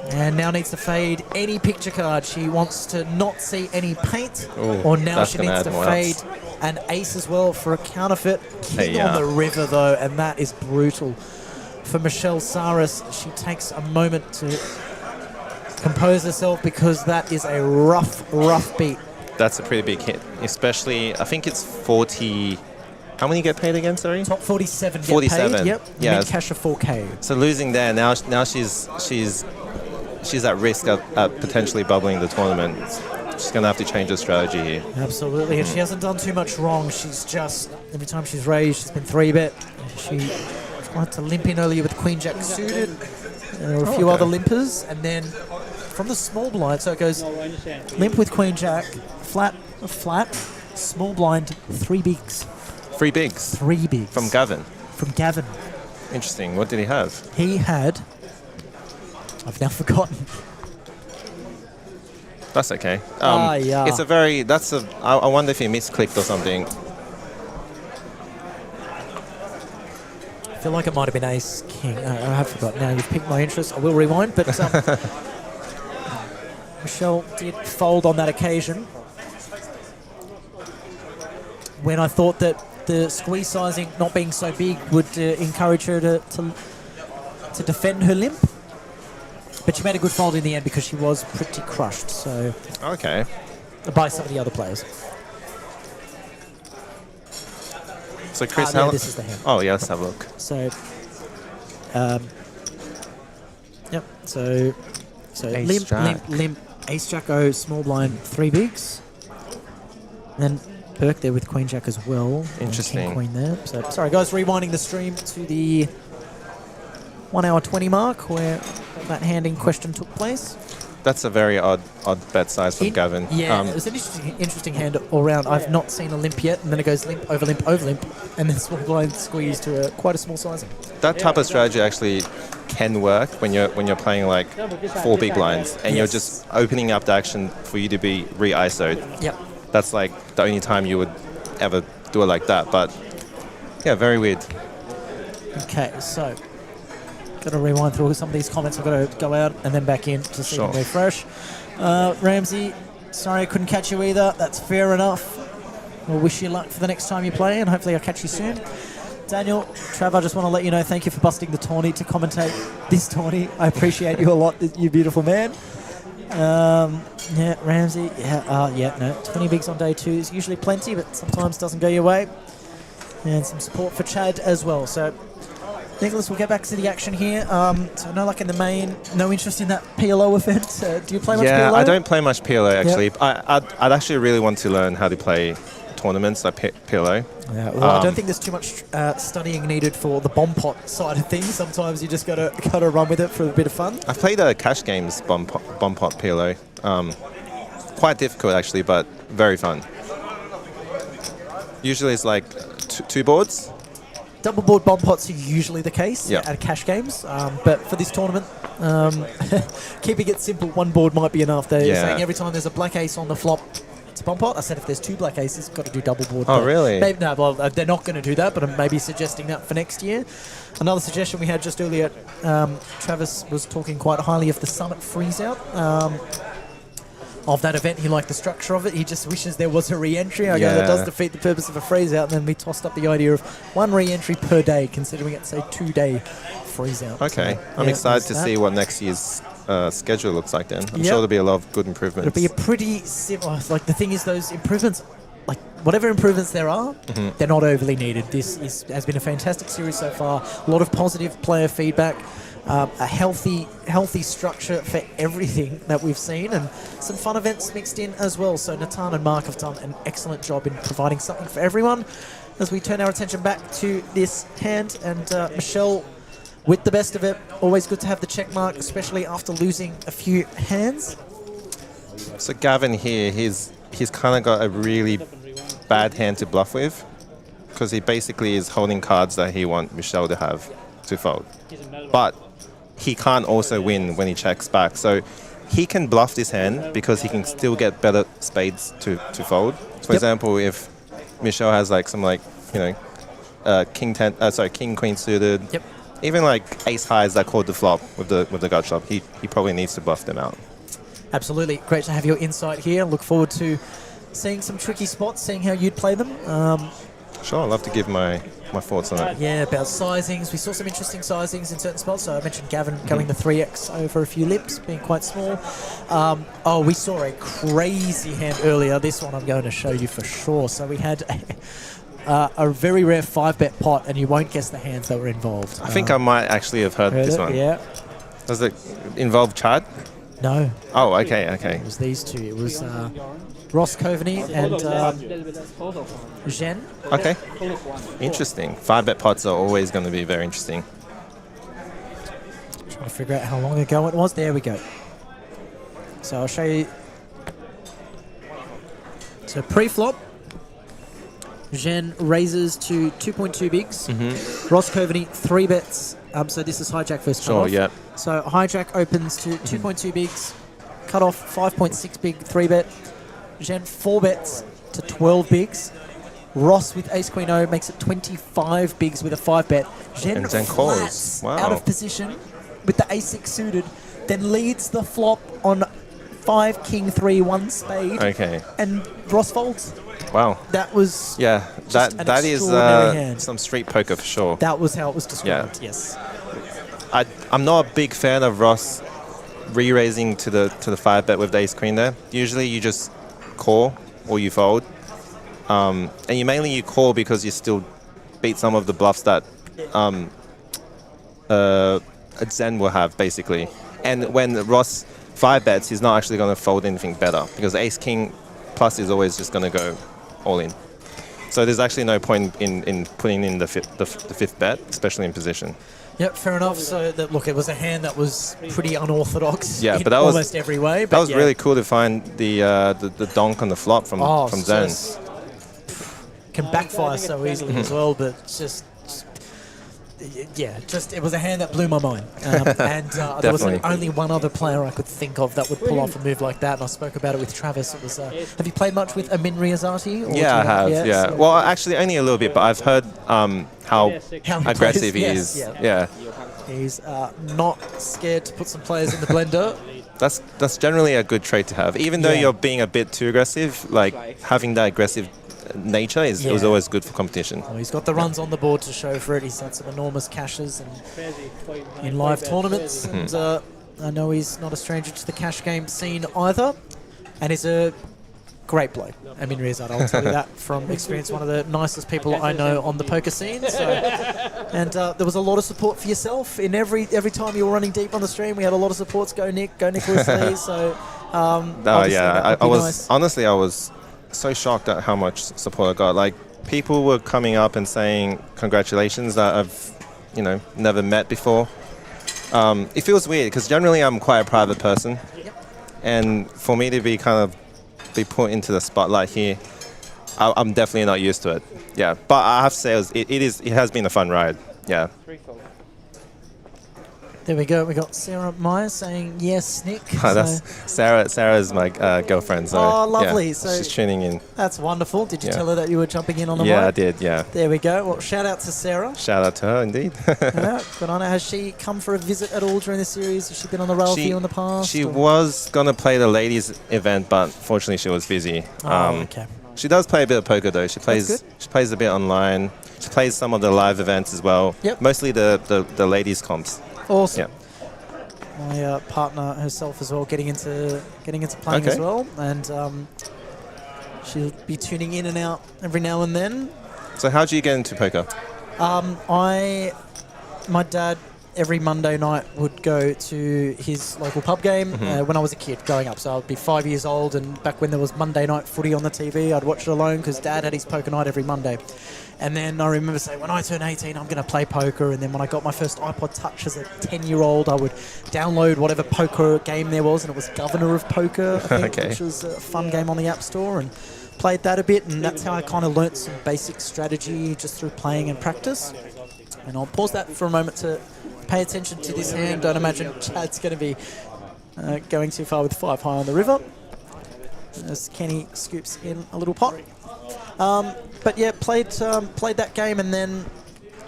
And now needs to fade any picture card. She wants to not see any paint. Or now she needs to fade an ace as well for a counterfeit. King on the river, though, and that is brutal for Michelle Saras. She takes a moment to compose herself because that is a rough beat. That's a pretty big hit, especially, I think it's 40... How many get paid again, sorry? Top 47 get 47. paid, yep. Yeah. Mid cash of 4K. So losing there, now she's at risk of potentially bubbling the tournament. She's going to have to change her strategy here. Absolutely, and she hasn't done too much wrong. She's just, every time she's raised, she's been 3-bet. She tried to limp in earlier with Queen Jack suited. There were a few other limpers, and then from the small blind, so it goes limp with Queen Jack, flat, small blind, 3 bigs. 3 bigs? 3 bigs. From Gavin? From Gavin. Interesting. What did he have? He had... I've now forgotten. That's okay. Yeah. It's a very... I wonder if he misclicked or something. I feel like it might have been Ace King. I have forgotten. Now you've piqued my interest. I will rewind, but Michelle did fold on that occasion. When I thought that the squeeze sizing not being so big would encourage her to defend her limp. But she made a good fold in the end because she was pretty crushed. So okay. By some of the other players. So Chris, this is the hand. Oh yeah, let's have a look. So, yep. So Ace limp, ace jack O, small blind, 3 bigs. Then Perk there with Queen Jack as well. Interesting. King Queen there. So sorry guys, rewinding the stream to the 1 hour 20 mark where that hand in question took place. That's a very odd bet size from Gavin. Yeah, it was an interesting hand all round. I've not seen a limp yet, and then it goes limp, over limp, over limp, and then small blind squeeze to quite a small sizing. That type of strategy actually can work when you're playing like 4 big blinds, and you're just opening up the action for you to be re-ISO'd. Yep. That's like the only time you would ever do it like that. But yeah, very weird. Okay, so got to rewind through some of these comments. I've got to go out and then back in to see them refresh. Ramsey, sorry I couldn't catch you either. That's fair enough. We'll wish you luck for the next time you play, and hopefully I'll catch you soon. Daniel, Trav, I just want to let you know, thank you for busting the tourney to commentate this tourney. I appreciate you a lot, you beautiful man. Yeah, Ramsey, no, 20 bigs on day 2 is usually plenty, but sometimes doesn't go your way. And some support for Chad as well. So Nicholas, we'll get back to the action here. So no luck in the main, no interest in that PLO event. Do you play much PLO? Yeah, I don't play much PLO actually. Yep. I'd actually really want to learn how to play tournaments like PLO. Yeah, well, I don't think there's too much studying needed for the bomb pot side of things. Sometimes you just gotta run with it for a bit of fun. I've played cash games bomb pot PLO. Quite difficult actually, but very fun. Usually it's like 2 boards. Double board bomb pots are usually the case at cash games, but for this tournament, keeping it simple, 1 board might be enough. They're saying every time there's a black ace on the flop, it's a bomb pot. I said if there's 2 black aces, got to do double board. Oh, really? Maybe, no, well, they're not going to do that, but I'm maybe suggesting that for next year. Another suggestion we had just earlier, Travis was talking quite highly of the Summit freeze-out. Of that event, he liked the structure of it. He just wishes there was a re-entry. I go, that does defeat the purpose of a freeze-out. And then we tossed up the idea of 1 re-entry per day, considering it's a 2-day freeze-out. Okay, so, I'm excited to see what next year's schedule looks like then. I'm sure there'll be a lot of good improvements. It'll be a pretty similar, like the thing is those improvements, like whatever improvements there are, they're not overly needed. This has been a fantastic series so far. A lot of positive player feedback. A healthy structure for everything that we've seen, and some fun events mixed in as well. So Natan and Mark have done an excellent job in providing something for everyone. As we turn our attention back to this hand, and Michelle with the best of it. Always good to have the check mark, especially after losing a few hands. So Gavin here, he's kind of got a really bad hand to bluff with, because he basically is holding cards that he wants Michelle to have to fold. But he can't also win when he checks back. So he can bluff this hand because he can still get better spades to fold. So for example, if Michelle has like some king queen suited, even like ace highs that called the flop with the gut shot, he probably needs to bluff them out. Absolutely, great to have your insight here. Look forward to seeing some tricky spots, seeing how you'd play them. Sure, I'd love to give my thoughts on it. Yeah, about sizings. We saw some interesting sizings in certain spots. So I mentioned Gavin going the 3x over a few lips, being quite small. We saw a crazy hand earlier. This one I'm going to show you for sure. So we had a very rare 5-bet pot, and you won't guess the hands that were involved. I think I might actually have heard this one. Yeah. Does it involve Chad? No. Oh, okay. It was these two. It was Ross Coveney and Jen. Okay. Interesting. 5-bet pots are always going to be very interesting. Trying to figure out how long ago it was. There we go. So I'll show you. So pre-flop, Jen raises to 2.2 bigs. Ross Coveney 3 bets. So this is hijack versus cutoff. Sure, yeah. So hijack opens to 2.2 bigs. Cutoff 5.6 big 3-bet. Jen 4 bets to 12 bigs. Ross with ace queen O makes it 25 bigs with a 5-bet. Jen calls. Wow. Out of position with the ace-6 suited, then leads the flop on 5 king 3 1 spade. Okay. And Ross folds. Wow. That was that is some street poker for sure. That was how it was described. Yes. I'm not a big fan of Ross re-raising to the 5-bet with the ace queen there. Usually you just call or you fold, and you call because you still beat some of the bluffs that a Zen will have basically. And when Ross 5-bets, he's not actually going to fold anything better because ace king plus is always just going to go all in. So there's actually no point in putting in the fifth bet, especially in position. Yep, fair enough. So that look, it was a hand that was pretty unorthodox. Yeah, in but that was almost every way. But that was yeah. really cool to find the donk on the flop from zone. Can backfire so easily as well, but just it was a hand that blew my mind. And there was only one other player I could think of that would pull off a move like that, and I spoke about it with Travis. It was, have you played much with 𝗣𝗦𝗬𝗢𝗧𝗦? Yeah, I have. Yeah. Well, actually, only a little bit, but I've heard how aggressive he is. Yeah. He's not scared to put some players in the blender. That's generally a good trait to have. Even though you're being a bit too aggressive, like having that aggressive nature is always good for competition. Well, he's got the runs on the board to show for it. He's had some enormous cashes in live tournaments, and I know he's not a stranger to the cash game scene either, and he's a great bloke. 𝗣𝗦𝗬𝗢𝗧𝗦, I'll tell you that from experience. One of the nicest people I know on the poker scene. So, and there was a lot of support for yourself in every time you were running deep on the stream. We had a lot of supports. Go Nick, go Nicholas Lee. So, I was honestly, I was so shocked at how much support I got. Like, people were coming up and saying congratulations that I've never met before. It feels weird because generally I'm quite a private person, and for me to be put into the spotlight here, I'm definitely not used to it. Yeah, but I have to say it has been a fun ride. Yeah. There we go. We got Sarah Meyer saying yes, Nick. That's Sarah's my girlfriend. So, lovely. Yeah, so she's tuning in. That's wonderful. Did you tell her that you were jumping in on the Yeah, mic? I did. Yeah. There we go. Well, shout out to Sarah. Shout out to her, indeed. Yeah, good on her. Has she come for a visit at all during the series? Has she been on the rail for you in the past? She was gonna play the ladies event, but fortunately she was busy. Okay. She does play a bit of poker though. She plays a bit online. She plays some of the live events as well. Yep. Mostly the ladies comps. Awesome. Yep. My partner herself as well, getting into playing as well, and she'll be tuning in and out every now and then. So how do you get into poker? My dad every Monday night would go to his local pub game when I was a kid growing up. So I'd be 5 years old, and back when there was Monday night footy on the TV, I'd watch it alone because Dad had his poker night every Monday. And then I remember saying, when I turn 18, I'm going to play poker. And then when I got my first iPod Touch as a 10-year-old, I would download whatever poker game there was, and it was Governor of Poker, I think, which was a fun game on the App Store, and played that a bit. And that's how I kind of learnt some basic strategy just through playing and practice. And I'll pause that for a moment to pay attention to this hand. Don't imagine Chad's going to be going too far with 5 high on the river, as Kenny scoops in a little pot. But yeah, played that game, and then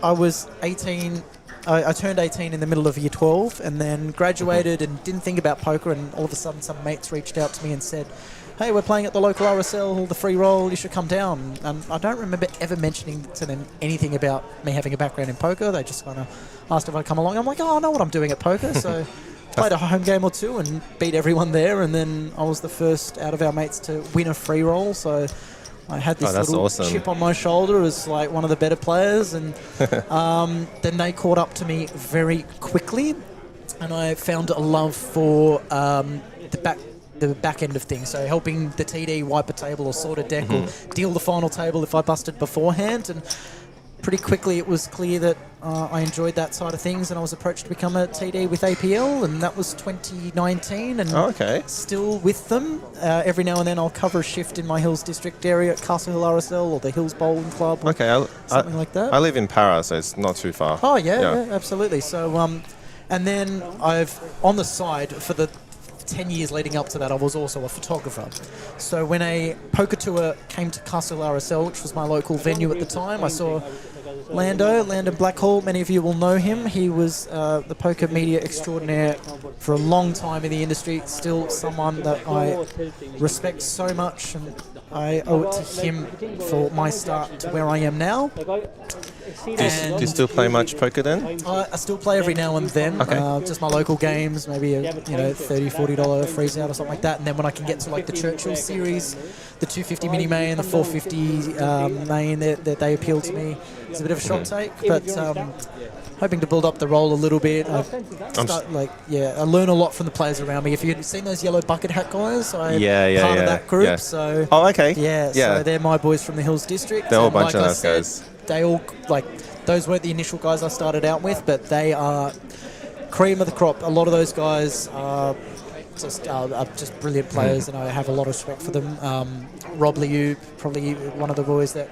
I was 18. I turned 18 in the middle of year 12, and then graduated and didn't think about poker, and all of a sudden some mates reached out to me and said, hey, we're playing at the local RSL, the free roll, you should come down. And I don't remember ever mentioning to them anything about me having a background in poker. They just kind of asked if I'd come along. I'm like, oh, I know what I'm doing at poker. So played a home game or two and beat everyone there, and then I was the first out of our mates to win a free roll. So I had this little chip on my shoulder as like one of the better players, and then they caught up to me very quickly, and I found a love for the back end of things, so helping the TD wipe a table or sort a deck or deal the final table if I busted beforehand. And pretty quickly it was clear that I enjoyed that side of things, and I was approached to become a TD with APL, and that was 2019, and still with them. Every now and then I'll cover a shift in my Hills District area at Castle Hill RSL or the Hills Bowling Club or something like that. I live in Para, so it's not too far. Oh yeah, absolutely. So and then I've on the side for the 10 years leading up to that, I was also a photographer. So when a poker tour came to Castle RSL, which was my local venue at the time, I saw Landon Blackhall. Many of you will know him. He was the poker media extraordinaire for a long time in the industry. Still someone that I respect so much, and I owe it to him for my start to where I am now. Do you still play much poker then? I still play every now and then. Just my local games, maybe a $30-40 freeze out or something like that. And then when I can get to like the Churchill series, the 250 mini main, the 450 main, they appeal to me. It's a bit of a shock take, but hoping to build up the role a little bit. I learn a lot from the players around me. If you've seen those yellow bucket hat guys, I'm part of that group. So so they're my boys from the Hills District. They're all a bunch of those guys. They all those weren't the initial guys I started out with, but they are cream of the crop. A lot of those guys are just brilliant players, and I have a lot of respect for them. Rob Liu, probably one of the boys that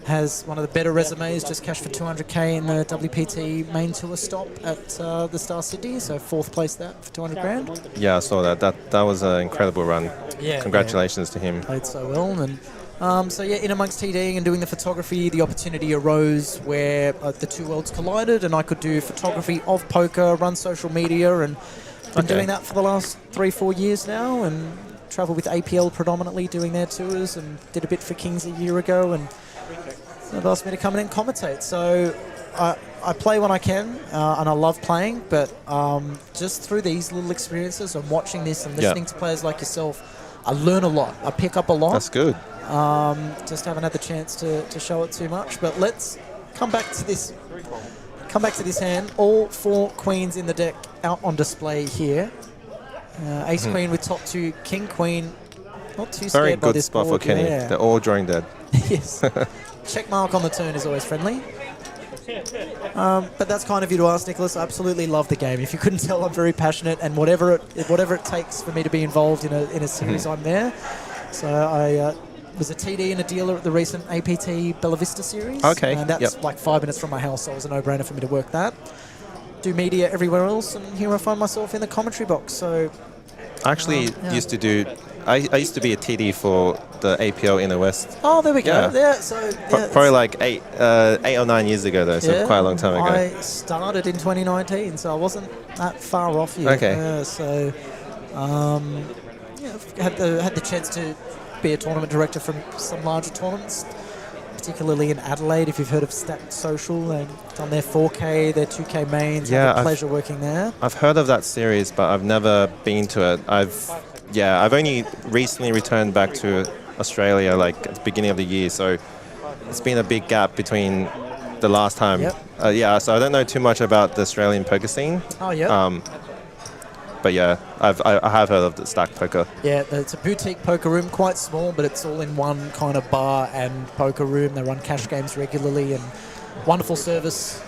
has one of the better resumes, just cashed for 200k in the WPT main tour stop at the Star Sydney, so 4th place that for 200 grand. Yeah, I saw that. That was an incredible run. Yeah, congratulations to him. Played so well, and so yeah, in amongst TDing and doing the photography, the opportunity arose where the two worlds collided, and I could do photography of poker, run social media, and been doing that for the last 3-4 years now, and travel with APL predominantly doing their tours, and did a bit for Kings a year ago, and they've asked me to come in and commentate. So I play when I can, and I love playing, but just through these little experiences and watching this and listening to players like yourself, I learn a lot. I pick up a lot. That's good. Just haven't had the chance to show it too much. But let's come back to this. Come back to this hand. All 4 queens in the deck out on display here. Ace Queen with top 2, King Queen. Not too Very scared by good this spot board. for Kenny. Yeah. They're all drawing dead. Yes. Check mark on the turn is always friendly. But that's kind of you to ask, Nicholas. I absolutely love the game. If you couldn't tell, I'm very passionate, and whatever it takes for me to be involved in a series, I'm there. So I was a TD and a dealer at the recent APT Bella Vista series. Okay. And that's like 5 minutes from my house, so it was a no-brainer for me to work that. Do media everywhere else, and here I find myself in the commentary box. So I actually used to do. I used to be a TD for the APL Inner West. Oh, there we go. Yeah. So Probably like 8 or 9 years ago, though, so quite a long time ago. I started in 2019, so I wasn't that far off you. Okay. So had the chance to be a tournament director from some larger tournaments, particularly in Adelaide. If you've heard of Stat Social, and done their 4K, their 2K mains. Yeah, had the pleasure working there. I've heard of that series, but I've never been to it. I've only recently returned back to Australia, like at the beginning of the year, so it's been a big gap between the last time. Yep. So I don't know too much about the Australian poker scene. Oh, yeah. But yeah, I have heard of the Stack Poker. Yeah, it's a boutique poker room, quite small, but it's all in one kind of bar and poker room. They run cash games regularly, and wonderful service.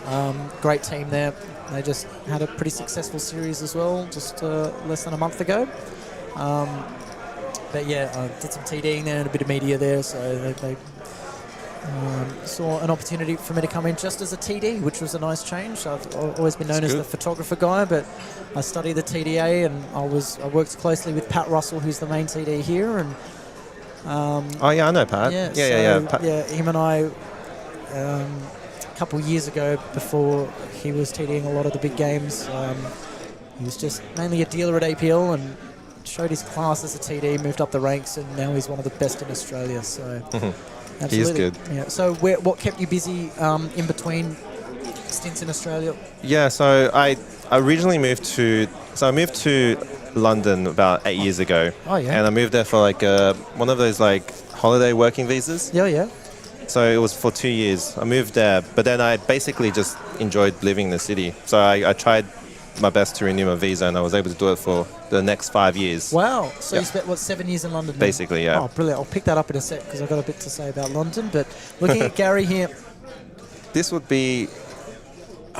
Great team there. They just had a pretty successful series as well, just less than a month ago. But yeah, I did some TDing there and a bit of media there, so they saw an opportunity for me to come in just as a TD, which was a nice change. I've always been known as the photographer guy, but I studied the TDA, and I worked closely with Pat Russell, who's the main TD here, and oh yeah, I know Pat. Yeah, him and I a couple of years ago, before he was TDing a lot of the big games, he was just mainly a dealer at APL and showed his class as a TD, moved up the ranks, and now he's one of the best in Australia. So absolutely. He is good. Yeah. So what kept you busy in between stints in Australia? Yeah, so I originally moved to London about 8 years ago. Oh yeah. And I moved there for like one of those like holiday working visas. Yeah. So it was for 2 years. I moved there, but then I basically just enjoyed living in the city. So I tried my best to renew my visa, and I was able to do it for the next 5 years. Wow. So you spent, 7 years in London? Basically, yeah. Oh, brilliant. I'll pick that up in a sec, because I've got a bit to say about London. But looking at Gary here. This would be...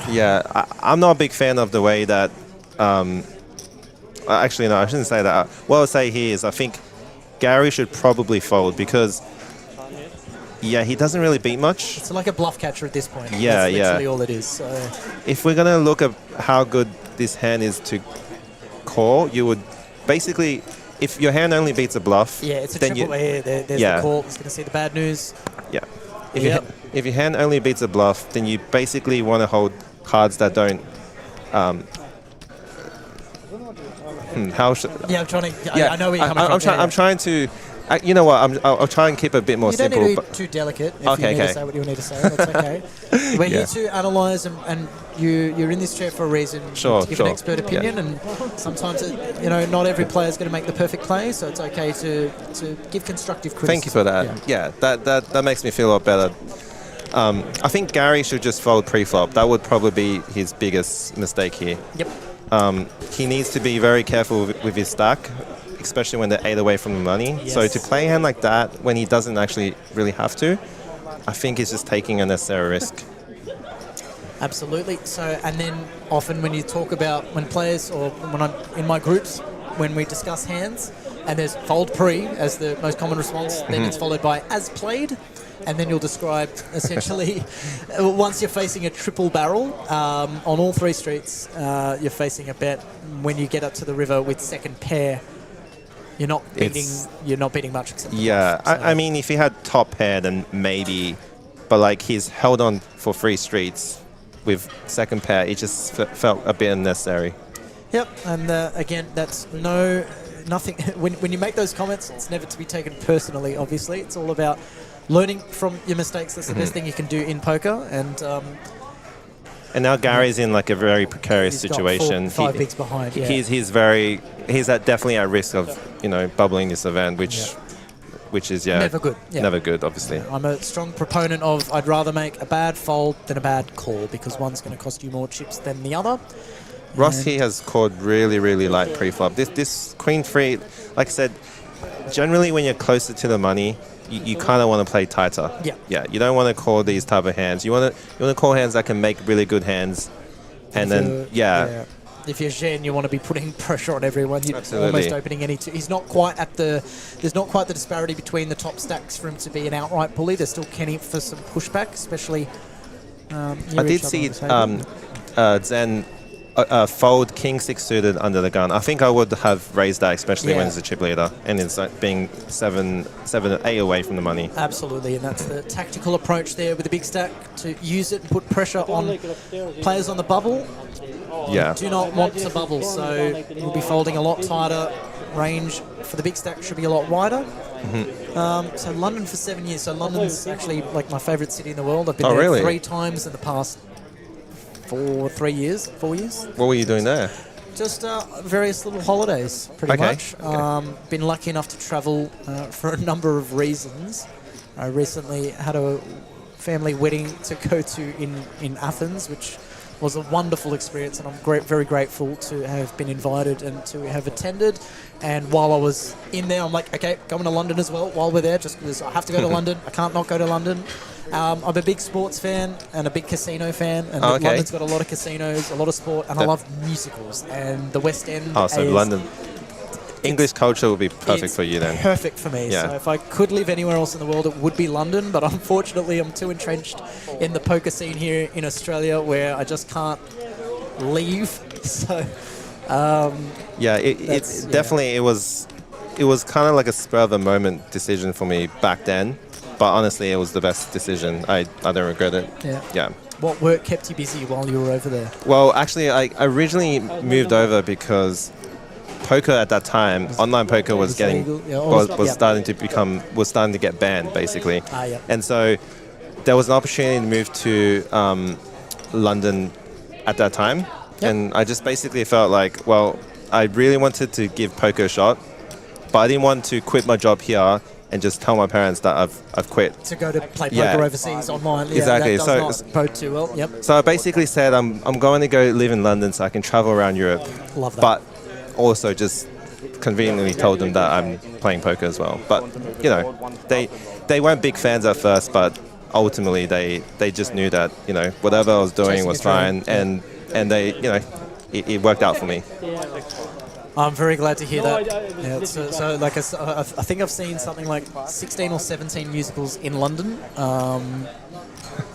Yeah, I'm not a big fan of the way that... actually, no, I shouldn't say that. What I'll say here is I think Gary should probably fold, because... Yeah, he doesn't really beat much. It's like a bluff catcher at this point. Yeah, That's literally all it is. So. If we're going to look at how good this hand is to call, you would basically, if your hand only beats a bluff... Yeah, it's a triple here. There's the call. It's going to see the bad news. Yeah. If your hand only beats a bluff, then you basically want to hold cards that don't... how should... Yeah, I'm trying to... I know where you're coming from. I'm trying to... you know what? I'll try and keep it a bit more simple. You don't need to be too delicate if you need to say what you need to say. That's okay. We're here to analyse, and you're in this chair for a reason. Sure, to give an expert opinion, and sometimes not every player is going to make the perfect play, so it's okay to give constructive criticism. Thank you for that. Yeah, that makes me feel a lot better. I think Gary should just fold pre-flop. That would probably be his biggest mistake here. Yep. He needs to be very careful with his stack, especially when they're 8 away from the money. Yes. So to play a hand like that when he doesn't actually really have to, I think he's just taking a necessary risk. Absolutely. So, and then often when you talk about when players or when I'm in my groups, when we discuss hands, and there's fold pre as the most common response, then it's followed by as played, and then you'll describe essentially once you're facing a triple barrel on all three streets, you're facing a bet when you get up to the river with second pair. You're not beating much except yeah. So. I mean, if he had top pair, then maybe, but like he's held on for 3 streets with second pair. It just felt a bit unnecessary. Yep, and again, that's nothing. When you make those comments, it's never to be taken personally. Obviously, it's all about learning from your mistakes. That's the best thing you can do in poker. And now Gary's in like a very precarious situation. He's got 5 bigs behind. Yeah. He's definitely at risk of bubbling this event, which is never good. Yeah. Never good, obviously. I'm a strong proponent of I'd rather make a bad fold than a bad call because one's going to cost you more chips than the other. Ross here has called really, really light pre-flop. This queen three, like I said, generally when you're closer to the money, you kind of want to play tighter. Yeah. Yeah. You don't want to call these type of hands. You want to call hands that can make really good hands, and then If you're Zhen, you want to be putting pressure on everyone. You're Absolutely. almost opening any two. He's not quite at the. There's not quite the disparity between the top stacks for him to be an outright bully. There's still Kenny for some pushback, especially. I did see Zen fold king 6 suited under the gun. I think I would have raised that, especially when it's a chip leader and it's like being 7-8 away from the money. Absolutely, and that's the tactical approach there with the big stack to use it and put pressure on players on the bubble. Yeah. Do not want to bubble, so you'll be folding a lot tighter. Range for the big stack should be a lot wider. So London for 7 years. So London's actually like my favourite city in the world. I've been there really? 3 times in the past 4 years. What were you doing there? Just various little holidays, pretty much. Been lucky enough to travel for a number of reasons. I recently had a family wedding to go to in Athens, which was a wonderful experience, and I'm very grateful to have been invited and to have attended. And while I was in there, I'm like, okay, going to London as well while we're there, just because I have to go to London. I can't not go to London. I'm a big sports fan and a big casino fan, and London's got a lot of casinos, a lot of sport, and I love musicals. And the West End so London. English culture would be perfect for you then. Perfect for me. Yeah. So if I could live anywhere else in the world, it would be London. But unfortunately, I'm too entrenched in the poker scene here in Australia, where I just can't leave. So it's definitely it was kind of like a spur of the moment decision for me back then. But honestly, it was the best decision. I don't regret it. Yeah. What work kept you busy while you were over there? Well, actually, I originally moved over because poker at that time, online poker was starting to get banned, basically. And so there was an opportunity to move to London at that time. And I just basically felt like, well, I really wanted to give poker a shot, but I didn't want to quit my job here and just tell my parents that I've quit. To go to play poker overseas online. Exactly. That does not bode too well. Yep. So I basically said I'm going to go live in London so I can travel around Europe. Love that. But also just conveniently told them that I'm playing poker as well. But, they weren't big fans at first, but ultimately they just knew that, whatever I was doing was fine. And they, it worked out for me. I'm very glad to hear that. Yeah, so like I think I've seen something like 16 or 17 musicals in London,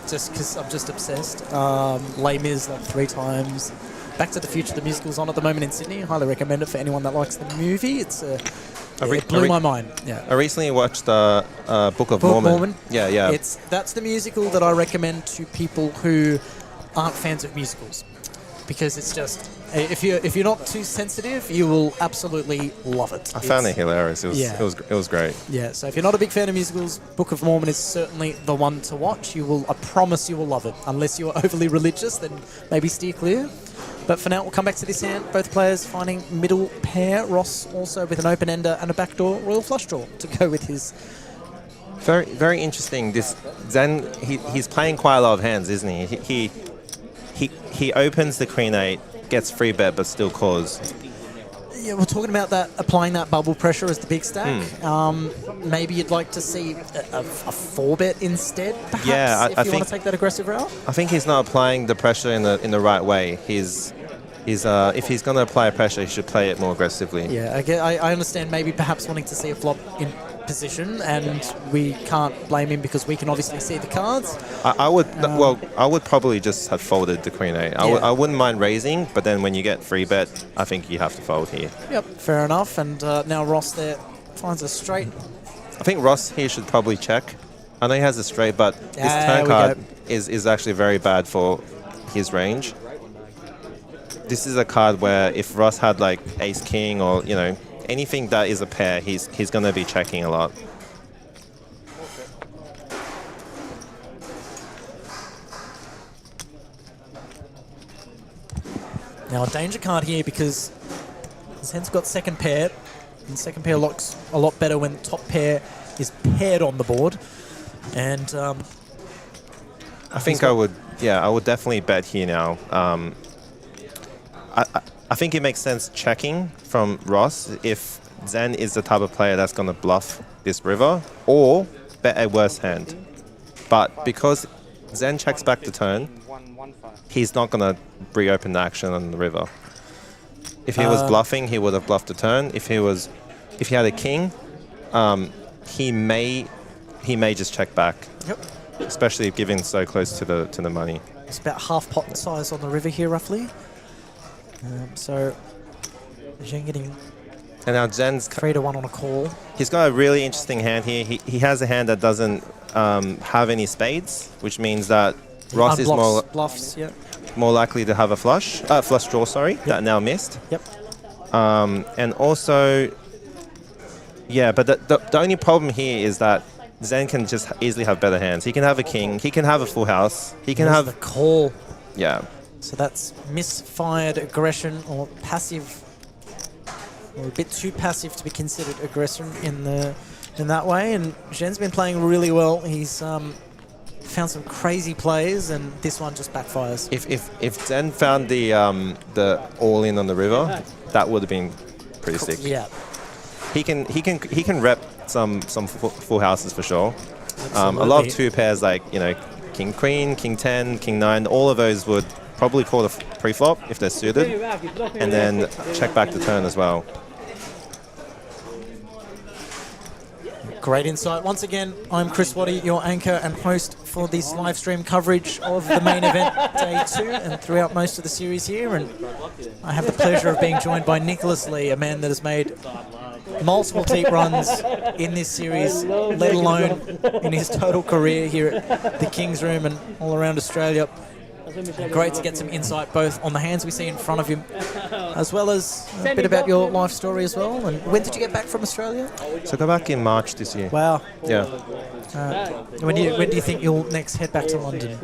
just because I'm just obsessed. Les Mis like 3 times. Back to the Future, the musical's on at the moment in Sydney. Highly recommend it for anyone that likes the movie. It blew my mind. Yeah. I recently watched Book of Mormon. Yeah. That's the musical that I recommend to people who aren't fans of musicals, because it's just, if you're not too sensitive, you will absolutely love it. I found it hilarious. It was great. Yeah. So if you're not a big fan of musicals, Book of Mormon is certainly the one to watch. I promise you will love it. Unless you're overly religious, then maybe steer clear. But for now, we'll come back to this hand. Both players finding middle pair. Ross also with an open-ender and a backdoor royal flush draw to go with his. Very, very interesting. This Zen, he's playing quite a lot of hands, isn't he? He opens the Queen 8, gets free bet, but still calls. Yeah, we're talking about that, applying that bubble pressure as the big stack. Maybe you'd like to see a 4-bet instead, perhaps, Yeah, if you want to take that aggressive route? I think he's not applying the pressure in the right way. If he's going to apply pressure, he should play it more aggressively. Yeah, I understand maybe perhaps wanting to see a flop in position, and we can't blame him because we can obviously see the cards. I would probably just have folded the queen eight. I wouldn't mind raising, but then when you get 3-bet, I think you have to fold here. Yep, fair enough. And now Ross there finds a straight. I think Ross here should probably check. I know he has a straight, but this turn card is actually very bad for his range. This is a card where if Ross had like ace king or anything that is a pair, he's going to be checking a lot. Now a danger card here because Zen's got second pair, and second pair looks a lot better when top pair is paired on the board. And I think I would definitely bet here now. I think it makes sense checking from Ross if Zen is the type of player that's going to bluff this river or bet a worse hand. But because Zen checks back the turn, he's not going to reopen the action on the river. If he was bluffing, he would have bluffed the turn. If he had a king, he may just check back. Yep. Especially given so close to the money. It's about half pot size on the river here, roughly. So Zheng getting and now Zen's 3-1 on a call. He's got a really interesting hand here. He has a hand that doesn't have any spades, which means that Ross is more likely to have a flush draw, that now missed. Yep. And also, but the only problem here is that Zen can just easily have better hands. He can have a king. He can have a full house. He can have the call. Yeah. So that's misfired aggression or passive, or a bit too passive to be considered aggression in that way. And Zhen's been playing really well. He's found some crazy plays, and this one just backfires. If Zen found the all in on the river, that would have been pretty sick. Yeah. He can rep some full houses for sure. A lot of 2 pairs like king queen, king 10, king 9. All of those would probably call the pre-flop if they're suited, and then check back the turn as well. Great insight. Once again, I'm Chris Waddy, your anchor and host for this live stream coverage of the main event, day 2, and throughout most of the series here. And I have the pleasure of being joined by Nicholas Lee, a man that has made multiple deep runs in this series, let alone in his total career here at the King's Room and all around Australia. Great to get some insight both on the hands we see in front of him, as well as a bit about your life story as well. And when did you get back from Australia? So I got back in March this year. Wow. Yeah. When do you think you'll next head back to London?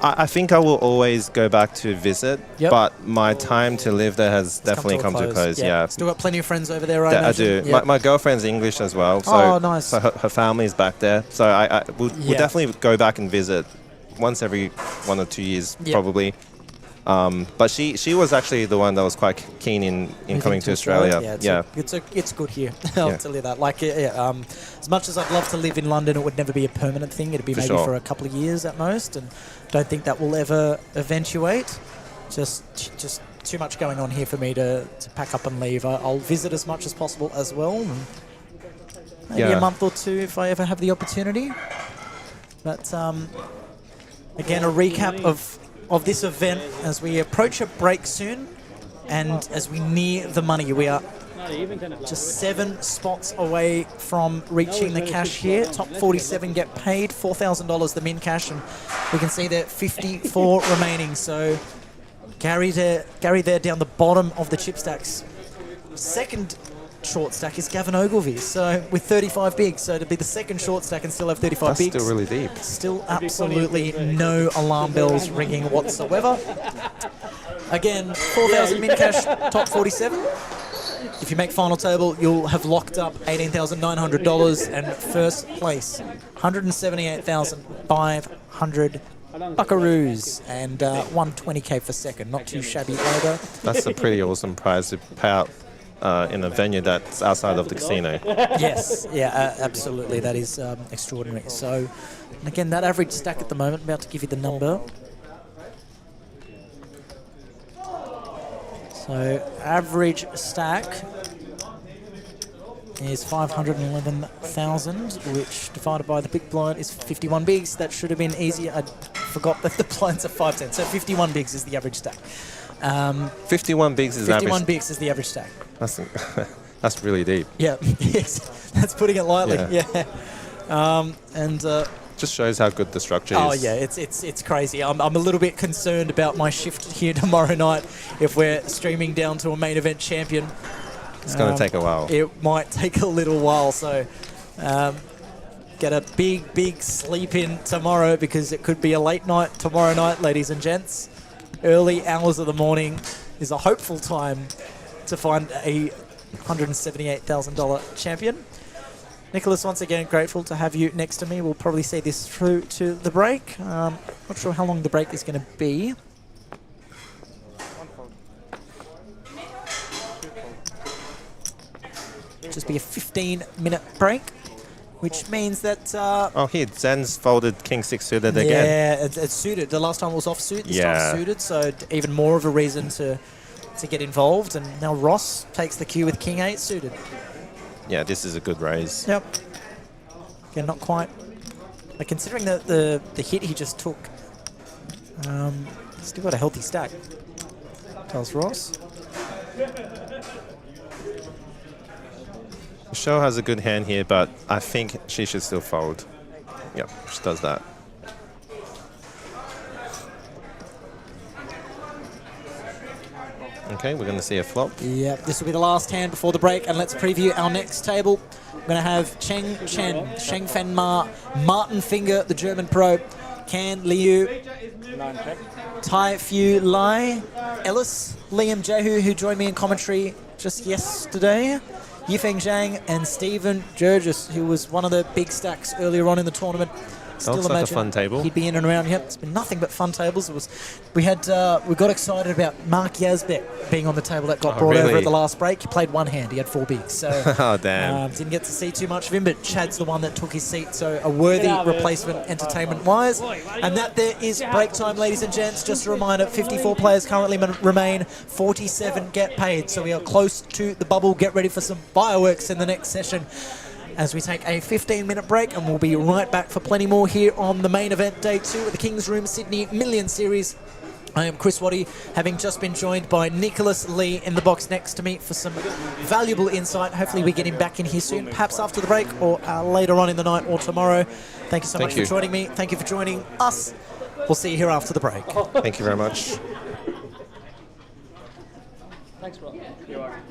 I think I will always go back to visit, but my time to live there has definitely come to a close. Yeah. Still got plenty of friends over there, right? I do. Yeah. My girlfriend's English as well. So, oh, nice. So her family's back there. So I will definitely go back and visit once every 1 or 2 years, probably. But she was actually the one that was quite keen in coming to Australia. It's good here. I'll tell you that. As much as I'd love to live in London, it would never be a permanent thing. It'd be for a couple of years at most, and don't think that will ever eventuate. Just too much going on here for me to pack up and leave. I'll visit as much as possible as well. And maybe a month or 2 if I ever have the opportunity. But again, a recap of this event as we approach a break soon, and as we near the money. We are just 7 spots away from reaching the cash here. Top 47 get paid, $4,000 the min cash, and we can see there 54 remaining. So Gary there down the bottom of the chip stacks. Second short stack is Gavin Ogilvie, so with 35 bigs. So to be the second short stack and still have 35 bigs. That's still really deep. Still absolutely no alarm bells ringing whatsoever. Again, 4,000 min cash, top 47. If you make final table, you'll have locked up $18,900, and first place, 178,500 buckaroos, and 120k for second. Not too shabby either. That's a pretty awesome prize to pay out in a venue that's outside of the casino. Yes, yeah, absolutely. That is extraordinary. So, and again, that average stack at the moment, about to give you the number. So, average stack is 511,000, which divided by the big blind is 51 bigs. That should have been easier. I forgot that the blinds are 510. So 51 bigs is the average stack. 51 bigs is 51 average. bigs is the average stack. That's really deep. Yeah, yes, that's putting it lightly. Yeah, Just shows how good the structure is. oh yeah, it's crazy. I'm a little bit concerned about my shift here tomorrow night if we're streaming down to a main event champion. It's going to take a while. It might take a little while, so get a big sleep in tomorrow because it could be a late night tomorrow night, ladies and gents. Early hours of the morning is a hopeful time to find a $178,000 champion. Nicholas, once again, grateful to have you next to me. We'll probably see this through to the break. Not sure how long the break is going to be. Just be a 15-minute break, which means that... oh, here, Zen's folded King 6 suited again. Yeah, it's suited. The last time it was off suit, this time suited, so even more of a reason to get involved. And now Ross takes the cue with King 8 suited. Yeah, this is a good raise. Yep. Again, not quite. Like, considering the hit he just took, still got a healthy stack, tells Ross. Michelle has a good hand here, but I think she should still fold. Yep, she does that. Okay, we're going to see a flop. Yep, this will be the last hand before the break, and let's preview our next table. We're going to have Cheng Chen, Sheng Fen Ma, Martin Finger, the German pro, Can Liu, Tai Fu Lai, Ellis, Liam Jehu, who joined me in commentary just yesterday, Yifeng Zhang, and Stephen Jurgis, who was one of the big stacks earlier on in the tournament. Still looks like a fun table. He'd be in and around. Yep, it's been nothing but fun tables. We got excited about Mark Yazbeck being on the table that got brought over at the last break. He played one hand. He had 4 bigs. So oh, damn. Didn't get to see too much of him, but Chad's the one that took his seat. So a worthy replacement entertainment-wise. And that there is break time, ladies and gents. Just a reminder, 54 players currently remain. 47 get paid. So we are close to the bubble. Get ready for some fireworks in the next session as we take a 15-minute break, and we'll be right back for plenty more here on the main event, day 2 of the King's Room Sydney Million Series. I am Chris Waddy, having just been joined by Nicholas Lee in the box next to me for some valuable insight. Hopefully we get him back in here soon, perhaps after the break or later on in the night or tomorrow. Thank you so much for joining me. Thank you for joining us. We'll see you here after the break. Thank you very much. Thanks, bro. You're welcome.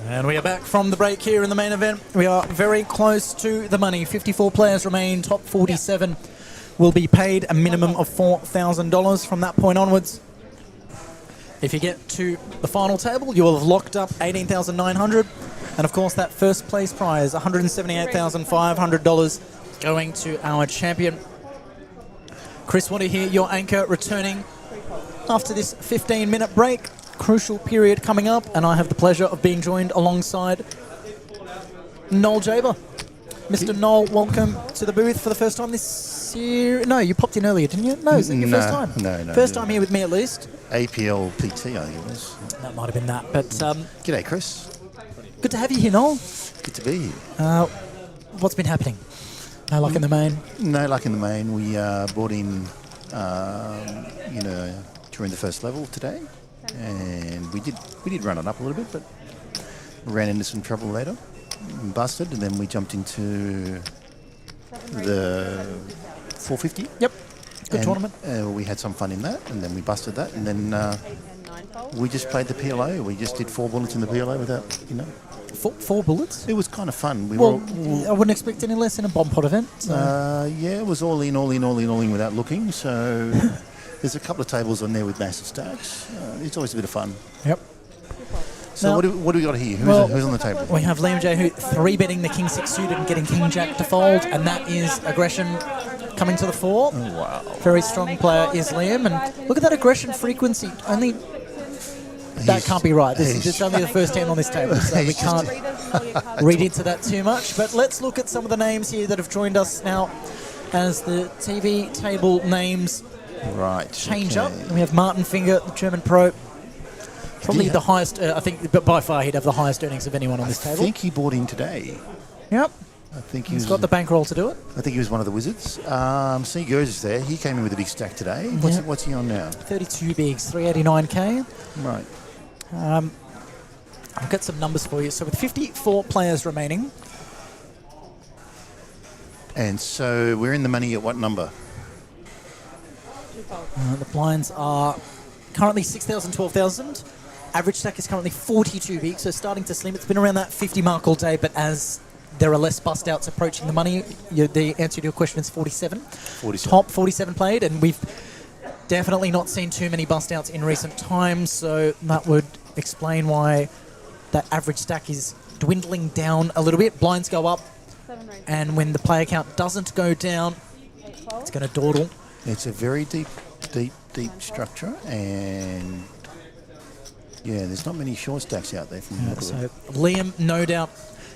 And we are back from the break here in the main event. We are very close to the money. 54 players remain. Top 47 will be paid a minimum of $4,000 from that point onwards. If you get to the final table, you will have locked up $18,900. And of course, that first place prize, $178,500, going to our champion. Chris Waddy here, your anchor, returning after this 15-minute break. Crucial period coming up, and I have the pleasure of being joined alongside 𝗣𝗓𝗬𝗢𝗧𝗦. Mr. 𝗣𝗓, welcome to the booth for the first time this year. No, you popped in earlier, didn't you? No, is it your first time? No. First time here with me, at least. APLPT, I think it was. That might have been that, but... G'day, Chris. Good to have you here, 𝗣𝗓. Good to be here. What's been happening? No luck in the main? No luck in the main. We brought in, during the first level today, and we did run it up a little bit, but ran into some trouble later, busted, and then we jumped into the 450. Yep, good tournament. We had some fun in that, and then we busted that, and then we just played the PLO. We just did 4 bullets in the PLO without, Four bullets? It was kind of fun. I wouldn't expect any less in a bomb pot event. So. Yeah, it was all in without looking, so... There's a couple of tables on there with massive stacks. It's always a bit of fun. Yep. So now, what do we got here? Who's on the table? We have Liam J, who 3-betting the King 6 suited and getting King Jack to fold, and that is aggression coming to the fore. Oh, wow. Very strong player is Liam, and look at that aggression frequency. That can't be right. This is only the first hand on this table, so we can't read into that too much. But let's look at some of the names here that have joined us now as the TV table names change up. And we have Martin Finger, the German pro. Probably the highest, I think, but by far he'd have the highest earnings of anyone on this table. I think he bought in today. Yep. I think he's got the bankroll to do it. I think he was one of the wizards. See, Gers is there. He came in with a big stack today. What's he on now? 32 bigs, 389k. Right. I'll get some numbers for you. So with 54 players remaining. And so we're in the money at what number? The blinds are currently 6,000, 12,000. Average stack is currently 42 big, so starting to slim. It's been around that 50 mark all day, but as there are less bust outs approaching the money, the answer to your question is 47. 47. Top 47 played, and we've definitely not seen too many bust outs in recent times, so that would explain why that average stack is dwindling down a little bit. Blinds go up, and when the player count doesn't go down, it's going to dawdle. It's a very deep structure, and yeah, there's not many short stacks out there from the look of So it. Liam, no doubt,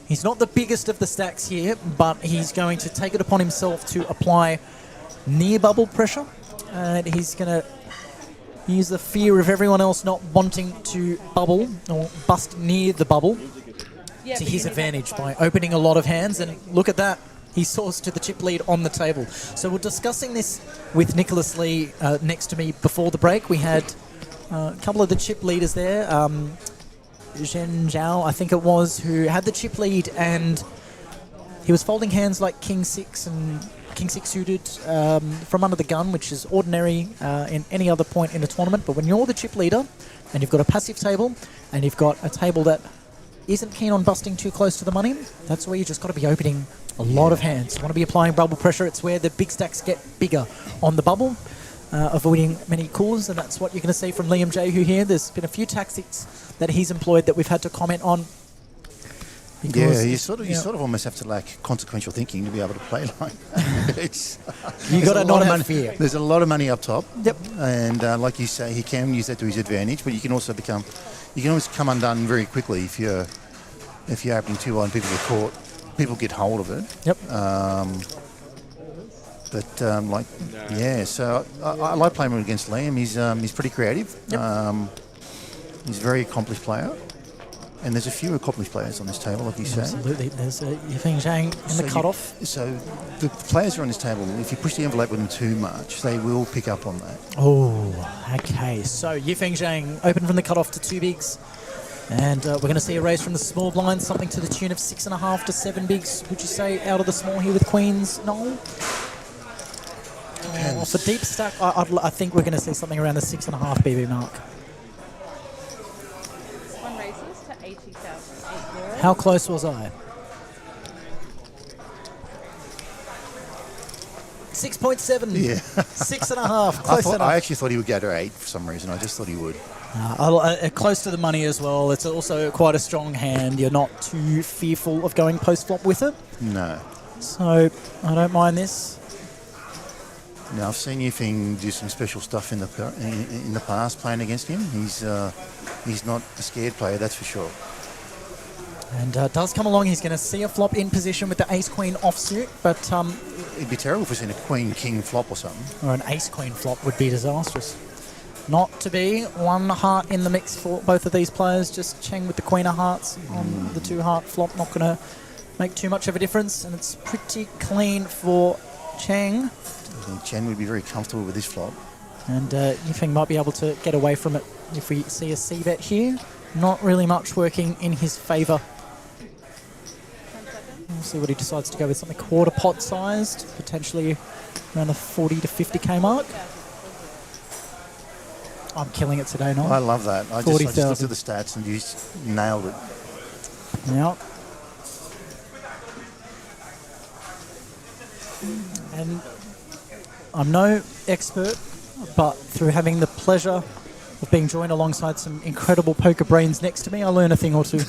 he's not the biggest of the stacks here, but he's going to take it upon himself to apply near bubble pressure, and he's going to use the fear of everyone else not wanting to bubble or bust near the bubble to his advantage by opening a lot of hands. And look at that, he soars to the chip lead on the table. So we're discussing this with Nicholas Lee next to me before the break. We had a couple of the chip leaders there, 𝗣𝗓𝗬𝗢𝗨𝗧𝗦, I think it was, who had the chip lead, and he was folding hands like King 6 and King 6 suited from under the gun, which is ordinary in any other point in a tournament. But when you're the chip leader and you've got a passive table and you've got a table that isn't keen on busting too close to the money, that's where you just got to be opening a lot of hands. You want to be applying bubble pressure. It's where the big stacks get bigger on the bubble, avoiding many calls, and that's what you're going to see from Liam Jehu here. There's been a few tactics that he's employed that we've had to comment on. Yeah, you sort of almost have to lack consequential thinking to be able to play like that. You got to not have fear. There's a lot of money up top. Yep. And like you say, he can use that to his advantage, but you can also always come undone very quickly if you're opening too wide and people get caught. People get hold of it. Yep. So I like playing him against Liam. He's pretty creative. Yep. He's a very accomplished player. And there's a few accomplished players on this table, like you say. Absolutely. There's unorthodox in the cutoff. So the players who are on this table, if you push the envelope with them too much, they will pick up on that. Oh, okay. So unorthodox open from the cutoff to 2 bigs. And we're going to see a raise from the small blinds, something to the tune of 6.5 to 7 bigs. Would you say out of the small here with queens, Noel? For deep stack, I think we're going to see something around the 6.5 BB mark. One raises to 80,080. How close was I? 6.7. Yeah. 6.5. Close enough. I actually thought he would go to 8 for some reason. I just thought he would. Close to the money as well. It's also quite a strong hand. You're not too fearful of going post-flop with it. No. So I don't mind this. Now, I've seen Yifeng do some special stuff in the past playing against him. He's not a scared player, that's for sure. And does come along. He's going to see a flop in position with the ace-queen offsuit, but it'd be terrible if we seen a queen-king flop or something. or an ace-queen flop would be disastrous. Not to be. 1 heart in the mix for both of these players. Just Cheng with the queen of hearts on the 2-heart flop. Not going to make too much of a difference, and it's pretty clean for Cheng. I think Chen would be very comfortable with this flop. And Yifeng might be able to get away from it if we see a c-bet here. Not really much working in his favour. We'll see what he decides to go with. Something quarter pot sized, potentially around the 40 to 50k mark. I'm killing it today, Noel. I love that. I just looked at the stats and you nailed it. Yeah. And I'm no expert, but through having the pleasure of being joined alongside some incredible poker brains next to me, I learn a thing or two.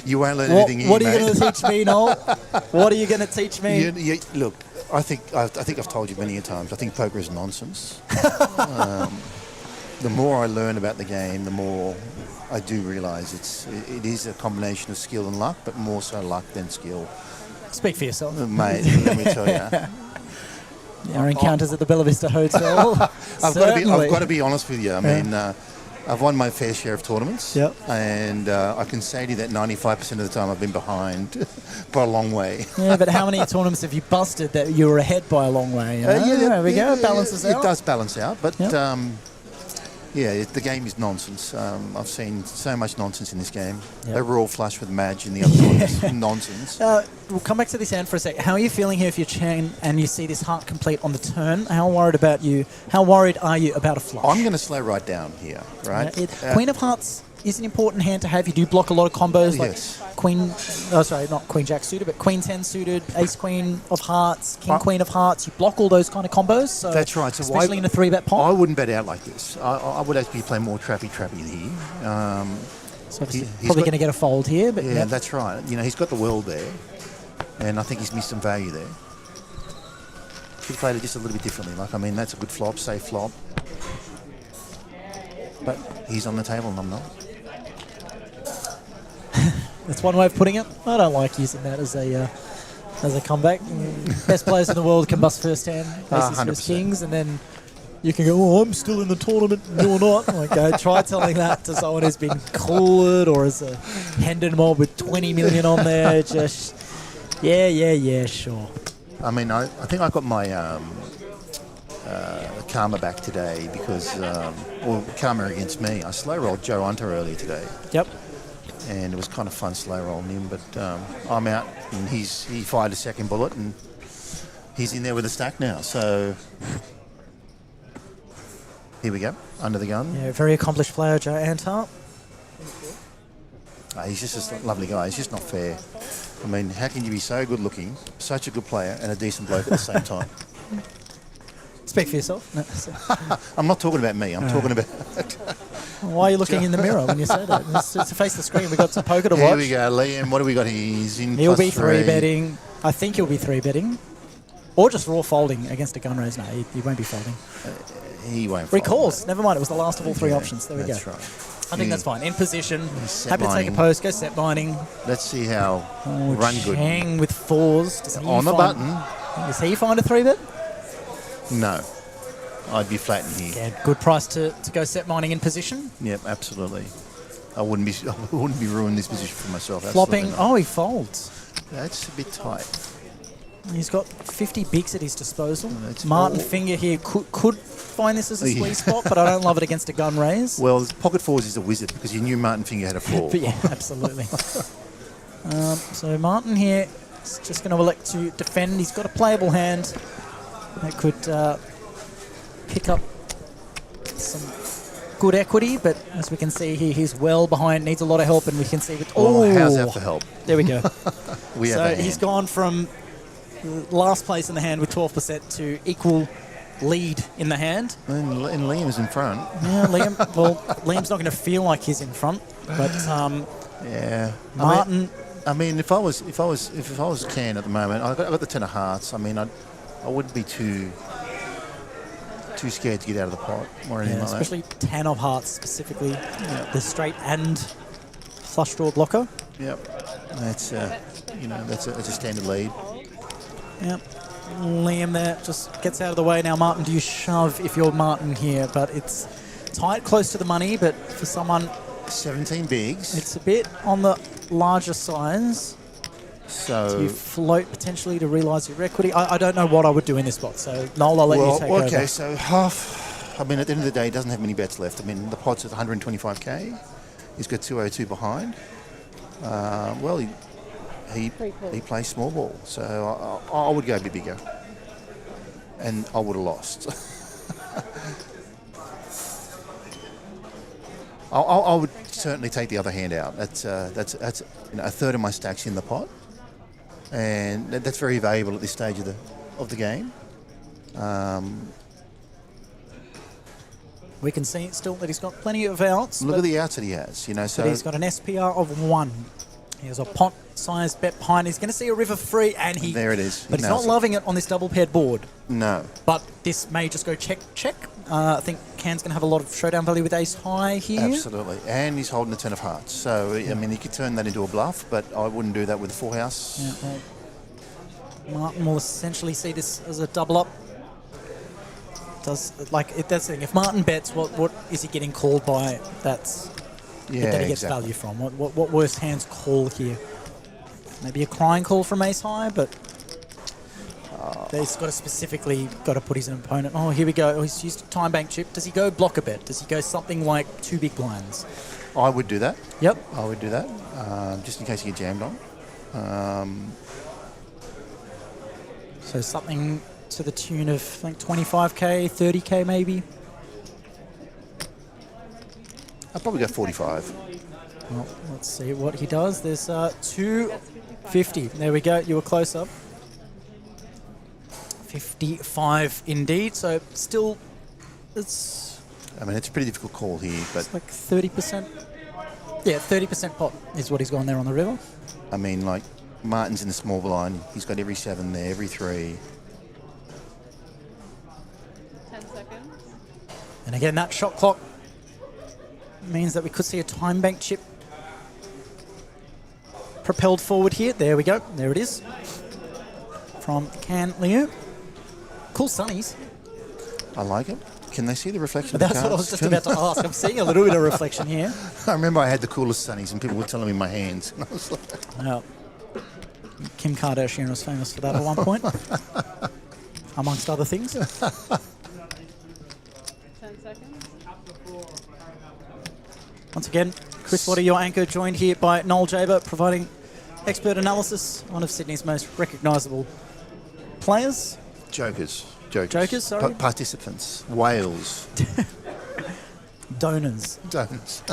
You won't learn anything here, What are you going to teach me, Noel? What are you going to teach me? Look, I think I've told you many a times, I think poker is nonsense. The more I learn about the game, the more I do realise it is a combination of skill and luck, but more so luck than skill. Speak for yourself. Mate, let me tell you. Our encounters at the Bella Vista Hotel. I've got to be honest with you. I mean, I've won my fair share of tournaments. Yep. And I can say to you that 95% of the time I've been behind by a long way. Yeah, but how many tournaments have you busted that you were ahead by a long way? You know? There we go. Balances out. It does balance out. But, Yeah, the game is nonsense. I've seen so much nonsense in this game. Yep. They were all flush with Madge and the other side is nonsense. We'll come back to this hand for a sec. How are you feeling here if you're chain and you see this heart complete on the turn? How worried are you about a flush? I'm going to slow right down here, right? Queen of Hearts is an important hand to have. You do block a lot of combos, like Yes. not Queen Jack suited, but Queen 10 suited, Ace Queen of Hearts, King Queen of Hearts. You block all those kind of combos. So That's right. So especially in a 3-bet pot. I wouldn't bet out like this. I would actually play more trappy here. So obviously he's probably got- going to get a fold here, but Yeah, that's right. You know, he's got the world there, and I think he's missed some value there. Should have played it just a little bit differently. Like, I mean, that's a good flop, safe flop. But he's on the table and I'm not. that's one way of putting it. I don't like using that as a comeback. Best players in the world can bust first hand, aces, first 100%. kings, and then you can go, oh, I'm still in the tournament, you're not. Like, try telling that to someone who's been cooled or is a Hendon mob with 20 million on there. Just, yeah, sure. I mean, I think I got my karma back today because, or karma against me. I slow rolled Joe Hunter earlier today. Yep. And it was kind of fun slow rolling him, but I'm out and he fired a second bullet and he's in there with a stack now. So here we go, under the gun. Yeah, very accomplished player, Joe Antar. He's just a lovely guy. It's just not fair. I mean, how can you be so good looking, such a good player, and a decent bloke at the same time? Speak for yourself. No, so. I'm not talking about me. I'm talking about... Why are you looking in the mirror when you say that? It's to face the screen. We've got some poker to watch. Here we go, Liam. What do we got here? He's in He'll be +3. 3-betting. I think he'll be 3-betting. Or just raw folding against a gun raise. No, he won't be folding. He won't. Recalls. Never mind. It was the last of all 3 Yeah, options. There we go. That's right. I think that's fine. In position. set Happy to take a mining. post. Go set mining. Let's see how run good. Chang with 4s. Does he On the find- button. Does he find a 3-bet? No. I'd be flat in here. Yeah, good price to go set mining in position. Yep, absolutely. I wouldn't be ruining this position for myself. Flopping. Absolutely not. Oh, he folds. That's a bit tight. He's got 50 bigs at his disposal. That's Martin all. Finger here could find this as a squeeze spot, but I don't love it against a gun raise. Well, pocket 4s is a wizard because you knew Martin Finger had a 4. But yeah, absolutely. So Martin here is just going to elect to defend. He's got a playable hand that could pick up some good equity, but as we can see here, he's well behind, needs a lot of help, and we can see with... Oh, how's that for help? There we go. We have So a hand. he's gone from last place in the hand with 12% to equal lead in the hand. And Liam's in front. Yeah, Liam's not going to feel like he's in front, but Yeah. Martin... I mean, if I was Can at the moment, I got the 10 of hearts. I mean, I wouldn't be too scared to get out of the pot or anything like that. especially 10 of hearts specifically, the straight and flush draw blocker. Yep. That's that's a standard lead. Yep. Liam there just gets out of the way. Now, Martin, do you shove if you're Martin here? But it's tight, close to the money, but for someone, 17 bigs. it's a bit on the larger size. So You float potentially to realise your equity. I don't know what I would do in this spot, so Noel, I'll let you take okay, over. so half. I mean, at the end of the day, he doesn't have many bets left. I mean, the pot's at 125k. He's got 202 behind. Well, he plays small ball, so I would go a bit bigger, and I would have lost. I would certainly take the other hand out. That's a third of my stacks in the pot, and that's very valuable at this stage of the game. We can see still that he's got plenty of outs. Look but at the outs that he has. So he's got an SPR of 1. He has a pot-sized bet behind. He's going to see a river free, and there it is. But He he's not nails it. loving it on this double-paired board. No. But this may just go check. I think Can's going to have a lot of showdown value with ace high here. Absolutely. And he's holding the 10 of hearts. So, I mean, he could turn that into a bluff, but I wouldn't do that with a full house. Yeah, well, Martin will essentially see this as a double up. That's the thing. If Martin bets, what is he getting called by? That he gets exactly. value from. What worst hands call here? Maybe a crying call from ace high, but He's got to specifically put his opponent. Oh, here we go. Oh, he's used a time bank chip. Does he go block a bet? Does he go something like 2 big blinds? I would do that. Yep. I would do that, just in case you get jammed on. So something to the tune of, I think, 25k, 30k maybe. I'd probably go 45. Well, let's see what he does. There's 250. There we go. You were close up. 55 indeed. So still, it's I mean, it's a pretty difficult call here, but it's like 30%. Yeah, 30% pot is what he's gone there on the river. I mean, like, Martin's in the small blind. He's got every 7 there, every 3. 10 seconds. And again, that shot clock means that we could see a time bank chip propelled forward here. There we go. There it is. From Can Liu. Cool sunnies. I like it. Can they see the reflection of the That's what I cards? was just about to ask. I'm seeing a little bit of reflection here. I remember I had the coolest sunnies and people were telling me my hands. And I was like, Well, Kim Kardashian was famous for that at one point, amongst other things. 10 seconds. Once again, Chris Wattie, your anchor, joined here by Noel Jaber, providing expert analysis, one of Sydney's most recognisable players. Jokers, sorry. Participants, whales, Donors. donors.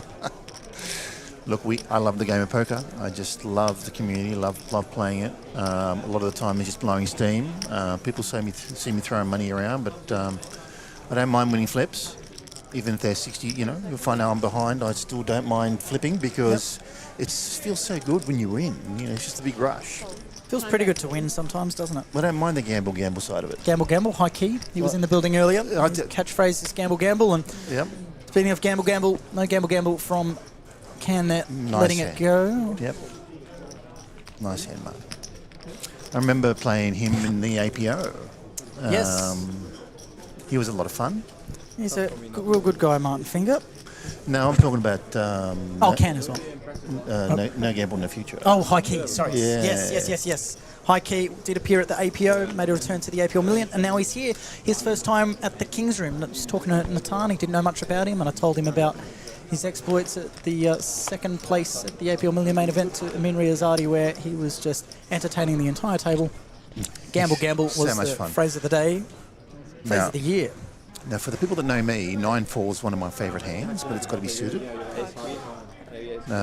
Look, I love the game of poker. I just love the community, love playing it. A lot of the time it's just blowing steam. People see me throwing money around, but I don't mind winning flips. Even if they're 60, you'll find out I'm behind, I still don't mind flipping because it feels so good when you win. It's just a big rush. Feels pretty good to win sometimes, doesn't it? I don't mind the gamble side of it. Gamble, high key. He was in the building earlier. I did. Catchphrase is gamble. And Yep. speaking of gamble, no gamble from Can there, Nice letting hand. it go. Yep. Nice hand, Mark. I remember playing him in the APO. Yes. He was a lot of fun. He's a real good guy, Martin Finger. No, I'm talking about Can as well. no gamble, no future. Oh, high key, sorry. Yeah. Yes. High key did appear at the APO, made a return to the APO Million, and now he's here. His first time at the King's Room. I was talking to Natan, he didn't know much about him, and I told him about his exploits at the second place at the APO Million main event to Amin Riazadi, where he was just entertaining the entire table. Gamble So was much the fun. phrase of the day, phrase Now- of the year. Now, for the people that know me, 9-4 is one of my favourite hands, but it's got to be suited. There's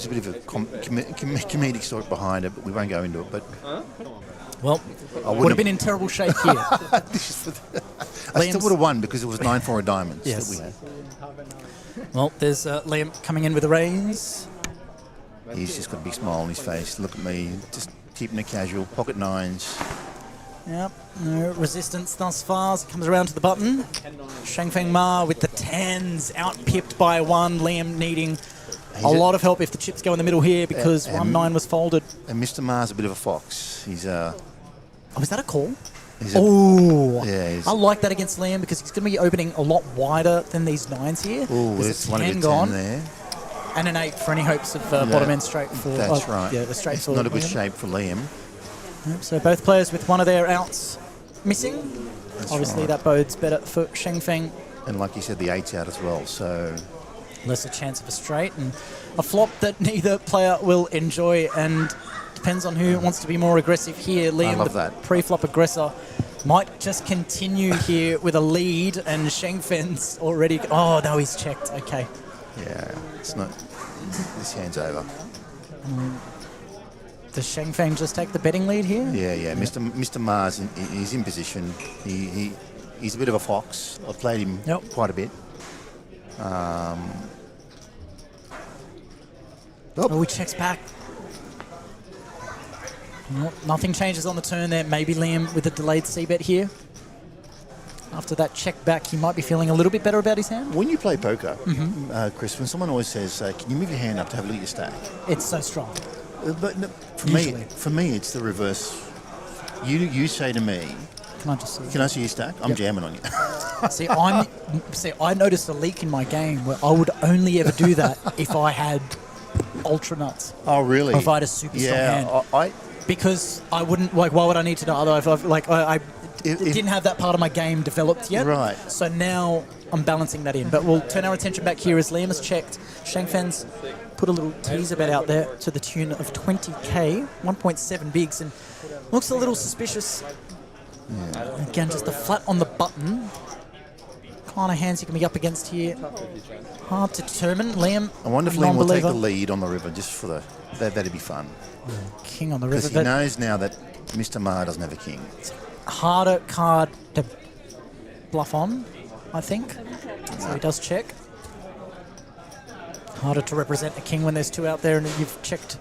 a bit of a comedic story behind it, but we won't go into it. But Well, would have would've- been in terrible shape here. I still would have won because it was 9-4 of diamonds Yes. that we had. Well, there's Liam coming in with the reins. He's just got a big smile on his face. Look at me, just keeping it casual. Pocket 9s. Yep, no resistance thus far as it comes around to the button. Shangfeng Ma with the 10s, out-pipped by 1. Liam needing a lot of help if the chips go in the middle here because 1-9 was folded. And Mr. Ma's a bit of a fox. He's Oh, is that a call? he's a, Oh, yeah, he's, I like that against Liam because he's going to be opening a lot wider than these 9s here. oh, There's there's a one of 10 the 10 gone there. and an 8 for any hopes of bottom end straight for. That's right. Yeah, the straight It's for not a good Liam. shape for Liam. Yep, so both players with one of their outs missing. That's Obviously, right. that bodes better for Shengfeng. And like you said, the 8's out as well. So Lesser chance of a straight and a flop that neither player will enjoy, and depends on who wants to be more aggressive here. Liam, love the that. pre-flop aggressor, might just continue here with a lead, and Shengfeng's already. Oh no, he's checked. Okay. yeah, it's not. This hand's over. Does Shengfeng just take the betting lead here? Yeah. Mr. Ma's he's in position. He's a bit of a fox. I've played him quite a bit. Oh, he checks back. Well, nothing changes on the turn there. Maybe Liam with a delayed C-bet here. After that check back, he might be feeling a little bit better about his hand. When you play poker, Chris, when someone always says, "Can you move your hand up to have a look at your stack?" It's so strong. But no, Usually. for me, it's the reverse. You say to me, Can I just see? "Can I see your stack?" I'm jamming on you. I noticed a leak in my game where I would only ever do that if I had ultra nuts. Oh, really? Or if I had a super strong hand. because I wouldn't, like, why would I need to know? Otherwise, I didn't have that part of my game developed yet. Right. So now I'm balancing that in. But we'll turn our attention back here as Liam has checked. Shangfen's put a little teaser bet out there to the tune of 20k, 1.7 bigs, and looks a little suspicious. Yeah. Again, just the flat on the button. Kind of hands you can be up against here. Hard to determine. Liam, I wonder if Liam will take the lead on the river just for the... That'd be fun. King on the river. Because he knows now that Mr. Ma doesn't have a king. Harder card to bluff on, I think. So he does check. Harder to represent a king when there's two out there, and you've checked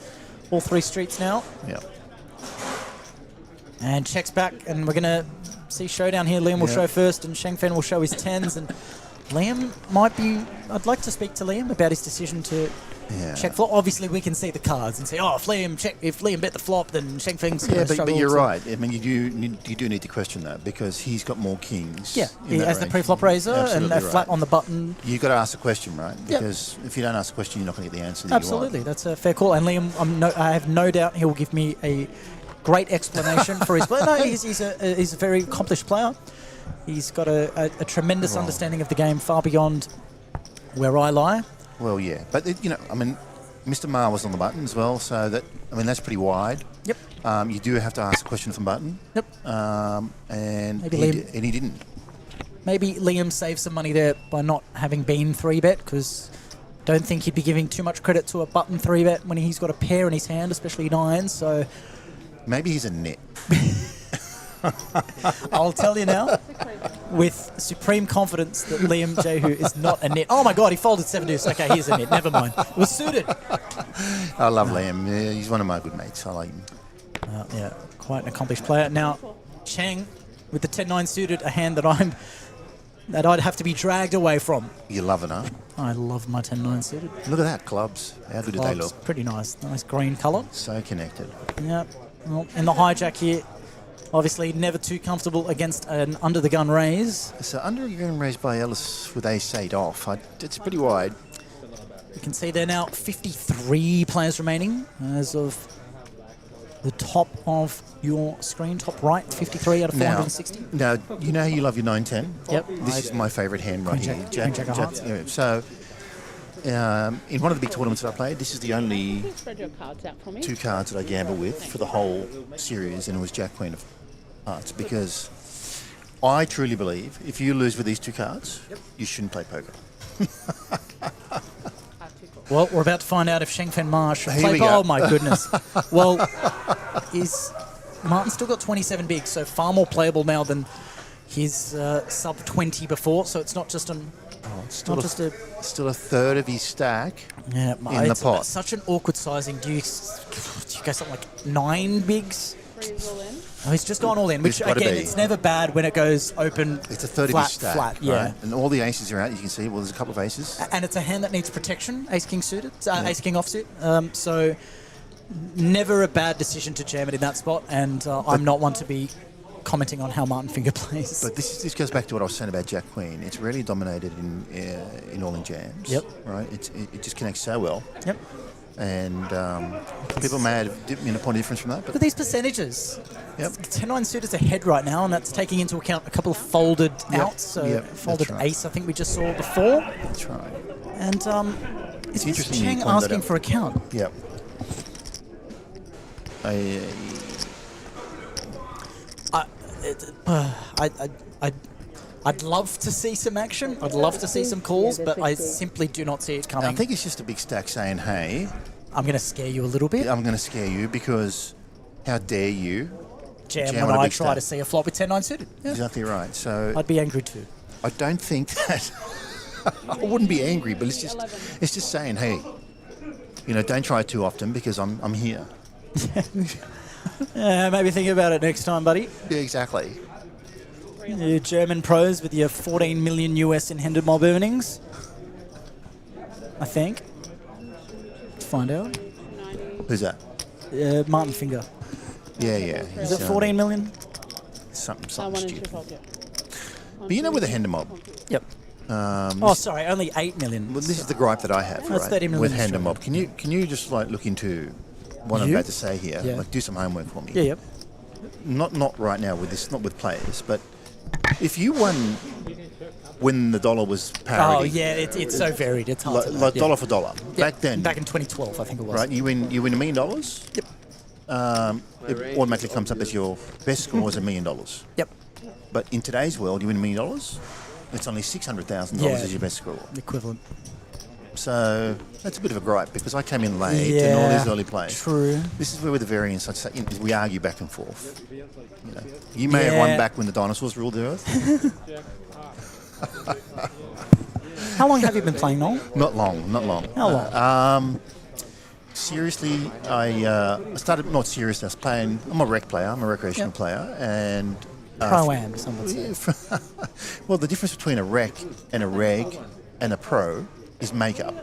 all three streets now. Yeah. And checks back, and we're going to see showdown here. Liam will show first, and Shangfen will show his 10s. And Liam might be... I'd like to speak to Liam about his decision to check flop. Obviously, we can see the cards and say, oh, if Liam bet the flop, then Shangfen's going to struggle. But you're right. I mean, you do need to question that because he's got more kings. Yeah, he has the pre-flop raiser and a flat on the button. You've got to ask the question, right? Because if you don't ask the question, you're not going to get the answer that Absolutely, you want. that's a fair call. And Liam, I have no doubt he will give me a great explanation for his play. No, he's a very accomplished player. He's got a tremendous understanding of the game, far beyond where I lie. Well, yeah, but I mean, Mr. Ma was on the button as well, so that's pretty wide. Yep. You do have to ask a question from button. Yep. And he didn't. Maybe Liam saved some money there by not having been 3-bet, because don't think he'd be giving too much credit to a button 3-bet when he's got a pair in his hand, especially 9. So maybe he's a net. I'll tell you now, with supreme confidence, that Liam Jehu is not a net. Oh my God, he folded 7 deuce. Okay, he's a net. Never mind. It was suited. I love Liam. Yeah, he's one of my good mates. I like him. Yeah, quite an accomplished player. Now, Chang with the 10-9 suited, a hand that I'd have to be dragged away from. You love it, huh? I love my 10-9 suited. Look at that, clubs. How good do they look? Pretty nice. Nice green colour. So connected. Yeah. Well, in the hijack here, obviously never too comfortable against an under-the-gun raise. So under-the-gun raise by Ellis with ace-8 off. It's pretty wide. You can see there now 53 players remaining as of the top of your screen, top right, 53 out of 460. Now, you know how you love your 9-10? Yep. This is my favourite hand right here. Jack of hearts. So, in one of the big tournaments that I played, this is the only Spread your cards out for me. 2 cards that I gamble with for the whole series, and it was Jack Queen of Hearts, because I truly believe if you lose with these 2 cards, you shouldn't play poker. Well, we're about to find out if Shangfen Ma should Here play we poker. go. Oh my goodness. Well, Martin's still got 27 bigs, so far more playable now than his sub 20 before. So it's not just Still a third of his stack in the pot. Such an awkward sizing. Do you go something like 9 bigs? All in. Oh, he's just gone all in, which again, it's never bad when it goes open. It's a third flat, of his stack, flat, yeah. right? And all the aces are out. You can see. Well, there's a couple of aces. And it's a hand that needs protection. Ace King suited, Ace King offsuit. So never a bad decision to jam it in that spot. And I'm not one to be commenting on how Martin finger plays. But this goes back to what I was saying about Jack Queen. It's really dominated in all in jams. Yep. Right. It just connects so well. Yep. And people may have a point of difference from that. But Look at these percentages. Yep. 10-9 suited ahead right now, and that's taking into account a couple of folded outs. So folded right. ace, I think we just saw before. That's right. And is interesting Chang you point that asking out. for a count? Yep. I'd love to see some action. I'd love to see some calls, but I simply do not see it coming. I think it's just a big stack saying, hey, I'm going to scare you a little bit. I'm going to scare you because how dare you Jam on when a I big try stack. to see a flop with 10-9 suited. Yeah. Exactly right. So I'd be angry too. I don't think that I wouldn't be angry, but it's just saying, hey, don't try it too often because I'm here. Maybe think about it next time, buddy. Yeah, exactly. You German pros with your 14 million US in Hender Mob earnings. I think. Let's find out. Who's that? Martin Finger. Yeah. Is it 14 million? Something One and stupid. two fold, yeah. But with a Hender Mob. Yep. Sorry, only 8 million. Well, this is the gripe that I have, That's right? 30 million with in Hender Australia. Mob. Can you just look into what I'm You? about to say here. Yeah. Like, do some homework for me. Yeah, yep. Not right now with this, not with players, but if you won when the dollar was parity. Oh, yeah, it's so varied. It's hard Like, to know. like Yeah. dollar for dollar. Yeah, Back then, Back in 2012, I think it was. right? You win $1 million. Yep. It automatically comes up as your best score is $1 million. Yep. But in today's world, you win $1 million. It's only $600,000 Yeah. as your best score. Equivalent. So that's a bit of a gripe because I came in late and all these early players. True. This is where with the variance, I'd say, we argue back and forth. You may have won back when the dinosaurs ruled the earth. How long have you been playing, Noel? Not long. How long? Seriously, I started, not seriously, I was playing, I'm a rec player, I'm a recreational player, and... Pro-am, some would say. Well, the difference between a rec and a reg and a pro is makeup.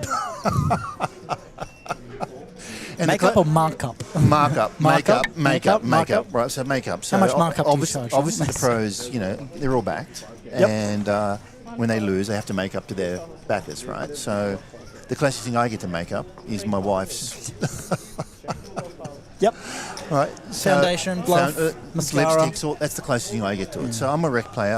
And Makeup or markup? Markup, Markup? makeup. Markup? Right, so makeup. So How much markup do you obviously, charge? obviously the pros, they're all backed. Yep. And when they lose, they have to make up to their backers, right? So the closest thing I get to make up is my wife's... Yep. Right. So Foundation, blush, mascara. lipsticks, that's the closest thing I get to it. So I'm a reg player,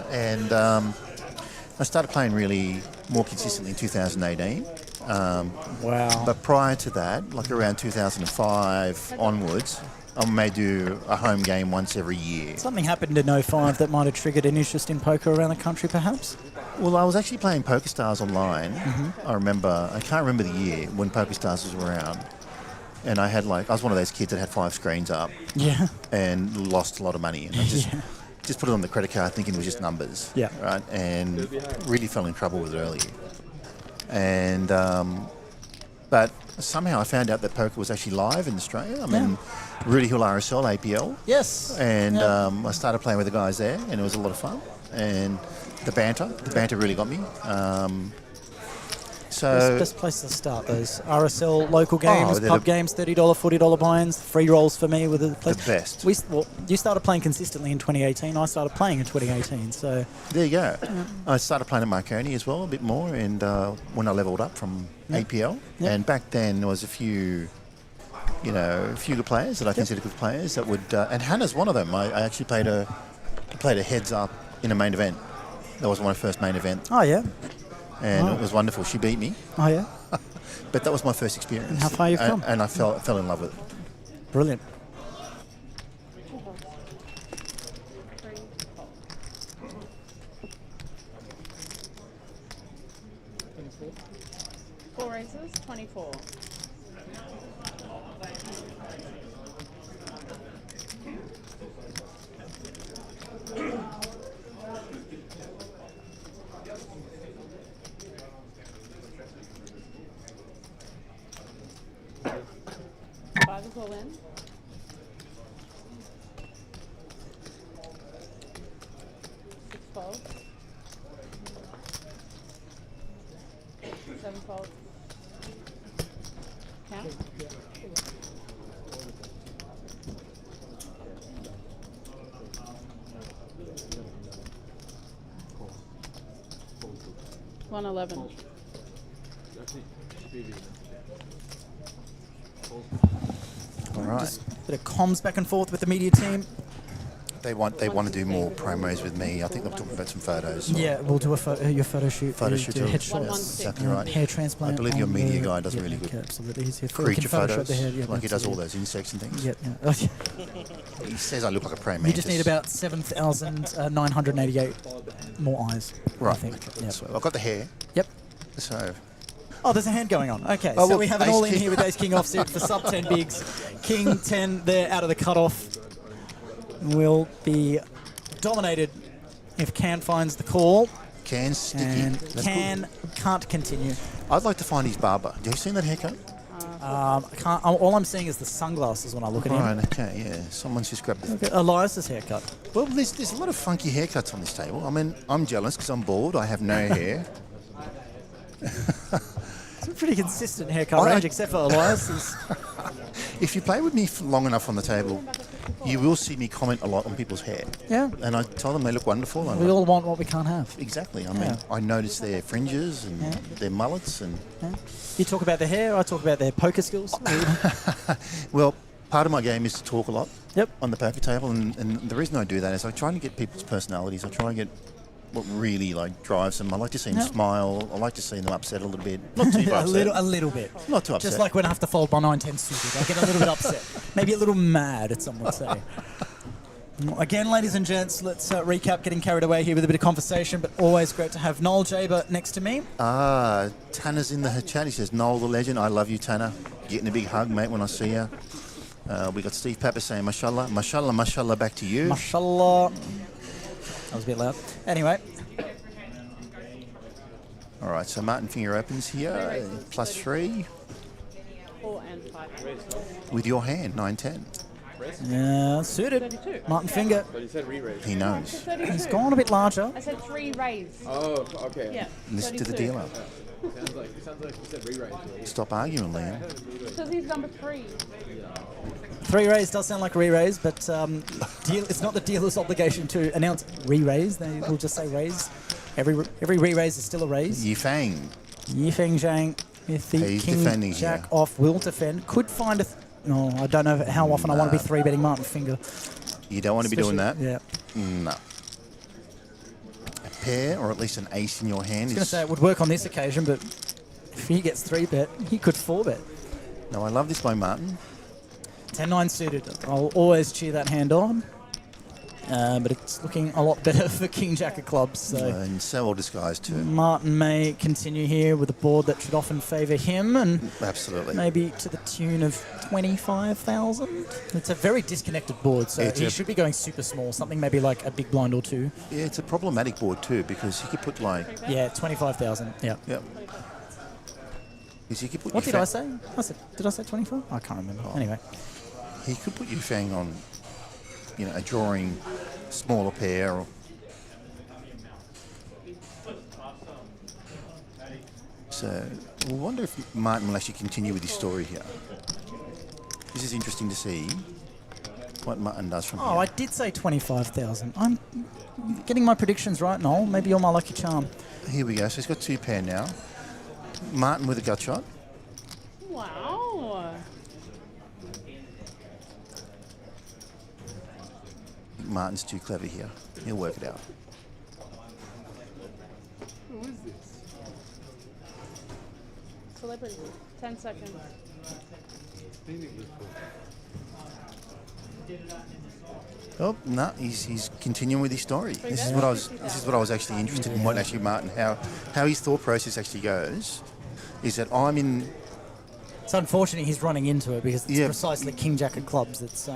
and I started playing really more consistently in 2018. Wow. But prior to that, like around 2005 onwards, I may do a home game once every year. Something happened in 05 that might have triggered an interest in poker around the country, perhaps? Well, I was actually playing PokerStars online. I can't remember the year when PokerStars was around. And I was one of those kids that had 5 screens up. Yeah. And lost a lot of money. And I just put it on the credit card thinking it was just numbers. Yeah. Right. And really fell in trouble with it early. And, but somehow I found out that poker was actually live in Australia. I mean, Rudy Hill RSL, APL. Yes. And I started playing with the guys there, and it was a lot of fun. And the banter really got me. Best place to start those RSL local games, pub games, $30, $40 buy-ins, free rolls for me with the place. The best. You started playing consistently in 2018. I started playing in 2018. So there you go. I started playing at Marconi as well, a bit more, and when I levelled up from APL, and back then there was a few good players that I consider good players that would, and Hannah's one of them. I actually played a heads up in a main event. That was my first main event. Oh yeah. And it was wonderful. She beat me. Oh yeah. But that was my first experience. And how far you've come? And I fell in love with it. Brilliant. Four races, 24. Five is all in. Six fold. 7 fold. Count. $111. All right. Just bit of comms back and forth with the media team. They want to do more promos with me. I think they're talking about some photos. Yeah, we'll do your photo shoot. Photo shoot. Do headshot. Exactly right. Hair transplant. I believe your on media the- guy does really good. Absolutely, he's here for Creature Photoshop photos, the head, yeah, like he does all absolutely. those insects and things. Yeah. He says I look like a praying You mantis. just need about 7,988 more eyes. Right. I think. Okay. Yep. So I've got the hair. Yep. So Oh, there's a hand going on. Okay, Oh, so look, we have an Ace all in King. here with Ace King offsuit for sub 10 bigs. King 10 there out of the cutoff. Will be dominated if Can finds the call. Can's sticky. And That's Can can't continue. good. I'd like to find his barber. Have you seen that haircut? I can't, all I'm seeing is the sunglasses when I look at him. Right, okay, yeah. Someone's just grabbed the... Look at Elias's haircut. Well, there's a lot of funky haircuts on this table. I mean, I'm jealous because I'm bald. I have no hair. It's a pretty consistent haircut I- range, except for Elias's. If you play with me long enough on the table, you will see me comment a lot on people's hair. Yeah. And I tell them they look wonderful. And We all want what we can't have. exactly. I mean, Yeah. I notice their fringes and their mullets. And Yeah. You talk about their hair, I talk about their poker skills. well, part of my game is to talk a lot Yep. on the poker table. And the reason I do that is I try to get people's personalities. I try and get what really like drives them. I like to see them Yeah. smile. I like to see them upset a little bit. Not too upset. a little bit. Not too upset. Just like when I have to fold my 9-10 suited. I get a little bit upset. Maybe a little mad, as some would say. Again, ladies and gents, let's recap getting carried away here with a bit of conversation, but always great to have Noel Jaber next to me. Tanner's in the chat. He says, Noel the legend. I love you, Tanner. Getting a big hug, mate, when I see you. We got Steve Papper saying, mashallah, mashallah, mashallah, back to you. Mashallah. That was a bit loud. Anyway. All right, so Martin Finger opens here, +3 4 and 5. with your hand, 9-10. Yeah, suited. 32. Martin Finger. But you said re-raise. He knows. 32. He's gone a bit larger. I said 3 raise. Oh, okay. Yeah. Listen to the 32. dealer. Sounds like you said re-raise. Stop arguing, Liam. Because he's number 3. 3 raise does sound like re-raise, but it's not the dealer's obligation to announce re-raise. They will just say raise. Every re-raise is still a raise. Yifang. Yifeng Zhang with the He's King defending Jack here. off, will defend. Could find no, I don't know how often I want to be 3-betting Martin Finger. You don't want to be doing that? Yeah. No. A pair or at least an ace in your hand I was going to is... say it would work on this occasion, but if he gets 3-bet, he could 4-bet. No, I love this by Martin. 10-9 suited. I'll always cheer that hand on. But it's looking a lot better for King Jack of clubs. So And so well disguised too. Martin may continue here with a board that should often favour him, and Absolutely. maybe to the tune of 25,000. It's a very disconnected board, so It's he a- should be going super small. Something maybe like a big blind or two. Yeah, it's a problematic board too because he could put like... Yeah, 25,000. Yeah. Yep. Because he could put What your did I say? Did I say 25? I can't remember. Anyway. He could put Yifang on, a drawing smaller pair. Or so we wonder if Martin will actually continue with his story here. This is interesting to see what Martin does from Oh, here. I did say 25,000. I'm getting my predictions right, Noel. Maybe you're my lucky charm. Here we go. So he's got 2 pair now. Martin with a gut shot. Wow. Martin's too clever here. He'll work it out. Who is this? Celebrity. 10 seconds. Oh no, he's continuing with his story. This is what I was actually interested in. What actually Martin, how his thought process actually goes, is that I'm in. It's unfortunate he's running into it because it's Yeah. precisely King Jack of clubs. It's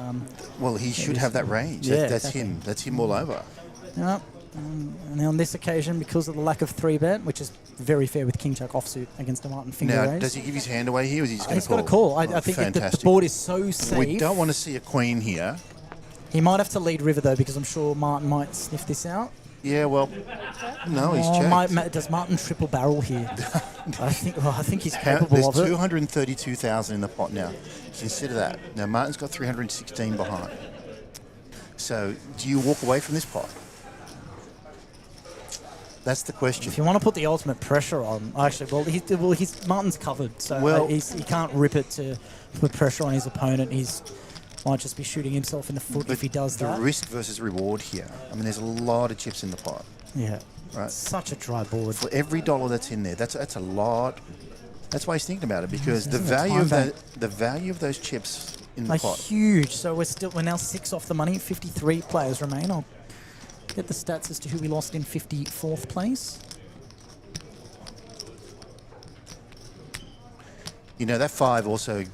Well, he should have that range. Yeah, That's exactly. him. That's him all over. yeah. And on this occasion, because of the lack of 3-bet, which is very fair with King Jack offsuit against a Martin Finger Now, raise. does he give his hand away here, or is he just going He's to call? got a call. I Oh, think if the fantastic. board is so safe. We don't want to see a queen here. He might have to lead river though, because I'm sure Martin might sniff this out. Yeah, well, no, he's Oh, checked. does Martin triple barrel here? I think he's How- capable There's of it. 232,000 in the pot now. Consider that. Now Martin's got 316 behind. So, do you walk away from this pot? That's the question. If you want to put the ultimate pressure on, actually, he's Martin's covered, so Well- he can't rip it to put pressure on his opponent. Might just be shooting himself in the foot if he does the that. risk versus reward here. I mean, there's a lot of chips in the pot. Yeah, Right. such a dry board. For every dollar that's in there, that's a lot. That's why he's thinking about it, because the Isn't it value time of bank? the value of those chips in the Are pot. huge. So we're now 6 off the money. 53 players remain. I'll get the stats as to who we lost in 54th place. That 5 also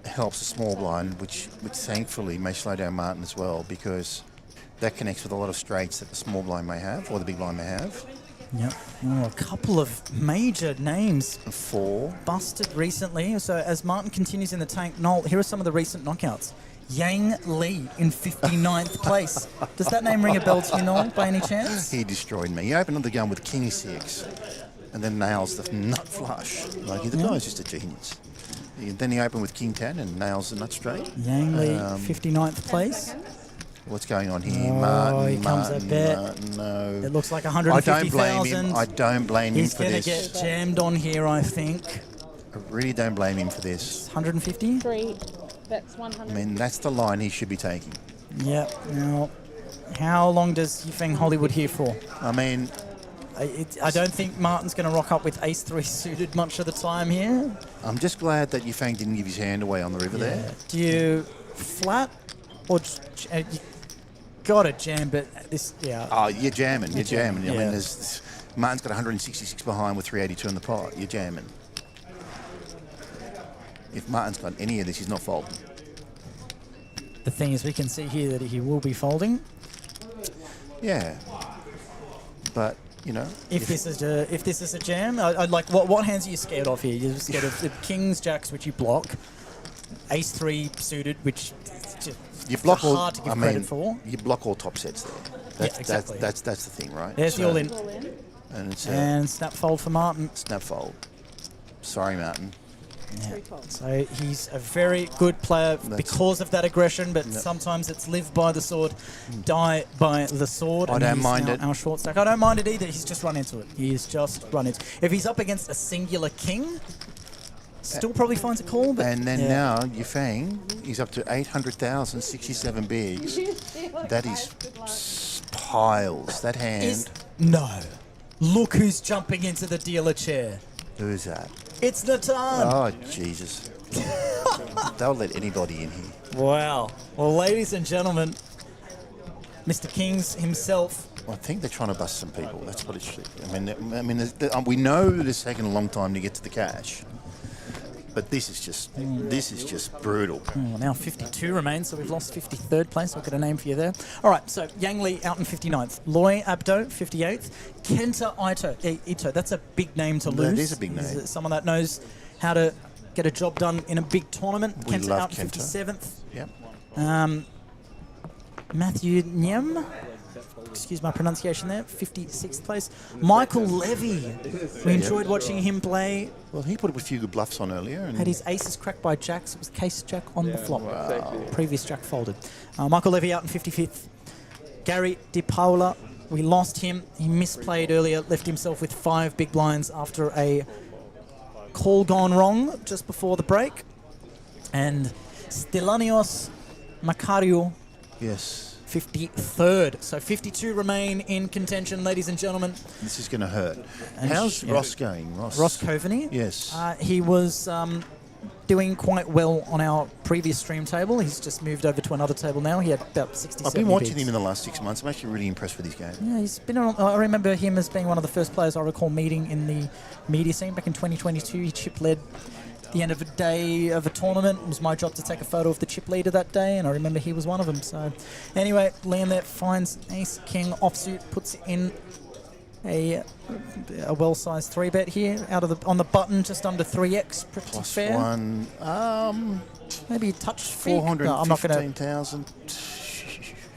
helps a small blind, which thankfully may slow down Martin as well, because that connects with a lot of straights that the small blind may have, or the big blind may have. Yep. Oh, a couple of major names 4. busted recently. So as Martin continues in the tank, Noel, here are some of the recent knockouts. Yang Li in 59th place. Does that name ring a bell to you, Noel, by any chance? He destroyed me. He opened up the gun with King 6, and then nails the nut flush. Like, the guy's just a genius. Then he opened with King 10 and nails the nut straight. Yang Li, 59th place. What's going on here? He comes a bet. Martin, no. It looks like I don't blame 150,000. him. I don't blame him He's for going to this. get jammed on here, I think. I really don't blame him for this. 150? 3. That's 100. I mean, that's the line he should be taking. Yep. Now, how long does Yifeng Hollywood here for? I mean, I don't think Martin's going to rock up with ace-3 suited much of the time here. I'm just glad that Yifeng didn't give his hand away on the river there. Do you flat or you got to jam, but this, yeah. Oh, you're jamming. You're jamming. I Yeah. mean, Martin's got 166 behind with 382 in the pot. You're jamming. If Martin's got any of this, he's not folding. The thing is, we can see here that he will be folding. Yeah. But, you know. If this is a jam, I'd like, what hands are you scared of here? You're scared of the kings, jacks, which you block, ace-3 suited, which just you block all, hard to give credit for. You block all top sets there. That's, exactly. That's the thing, right? There's the all-in. And it's And snap fold for Martin. snap fold. Sorry, Martin. Yeah. So he's a very good player because of that aggression, but sometimes it's live by the sword, die by the sword. I don't mind it. Our short stack. I don't mind it either. He's just run into it. He's just run into it. If he's up against a singular king, still probably finds a call. But And then now Yifeng is up to 800,000, 67 bigs. That is piles. That hand. No. Look who's jumping into the dealer chair. Who's that? It's Natan. Oh, Jesus. They'll let anybody in here. Wow. Well, ladies and gentlemen, Mr. Kings himself. I think they're trying to bust some people. That's what it should. I mean, we know that it's taken a long time to get to the cash, but this is just brutal. Well, now 52 remains, so we've lost 53rd place. I'll get a name for you there. All right, so Yang Li out in 59th. Loi Abdo, 58th. Kenta Ito, that's a big name to lose. That is a big name. He's someone that knows how to get a job done in a big tournament. We Kenta love out in Kenta. 57th. Yep. Matthew Nyem, excuse my pronunciation there, 56th place. Michael Levy, we enjoyed watching him play. Well, he put a few good bluffs on earlier. And Had his aces cracked by jacks. It was case jack on the flop. Previous jack folded. Michael Levy out in 55th. Gary Di Paola, we lost him. He misplayed earlier, left himself with 5 big blinds after a call gone wrong just before the break. And Stelanios Macario, yes, 53rd. So 52 remain in contention, ladies and gentlemen. this is going to hurt. And How's Ross going? Ross Coveney? Yes. He was doing quite well on our previous stream table. He's just moved over to another table now. He had about 60. I've been watching him in the last 6 months. I'm actually really impressed with his game. Yeah, he's been on, I remember him as being one of the first players I recall meeting in the media scene back in 2022. He chip led the end of a day of a tournament. It was my job to take a photo of the chip leader that day, and I remember he was one of them. So anyway, Liam there finds ace king offsuit, puts in a well-sized 3-bet here out of the on the button, just under 3x, pretty Plus fair. one, Maybe a touch fig. No, I'm not going to. 415,000.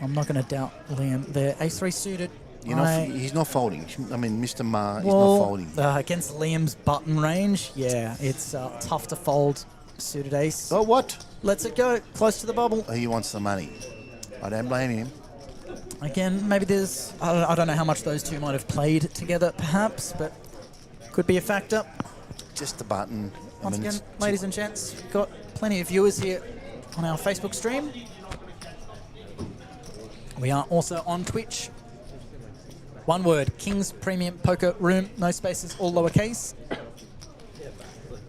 I'm not going to doubt Liam there. Ace-3 suited. He's not folding. I mean, Mr. Ma is not Well, folding. against Liam's button range, yeah, it's tough to fold suited ace. Oh, what? Lets it go, close to the bubble. He wants the money. I don't blame him. Again, maybe there's, I don't know how much those two might have played together, perhaps, but could be a factor. Just the button. Once again, ladies and gents, we've got plenty of viewers here on our Facebook stream. We are also on Twitch. One word, King's Premium Poker Room, no spaces, all lowercase.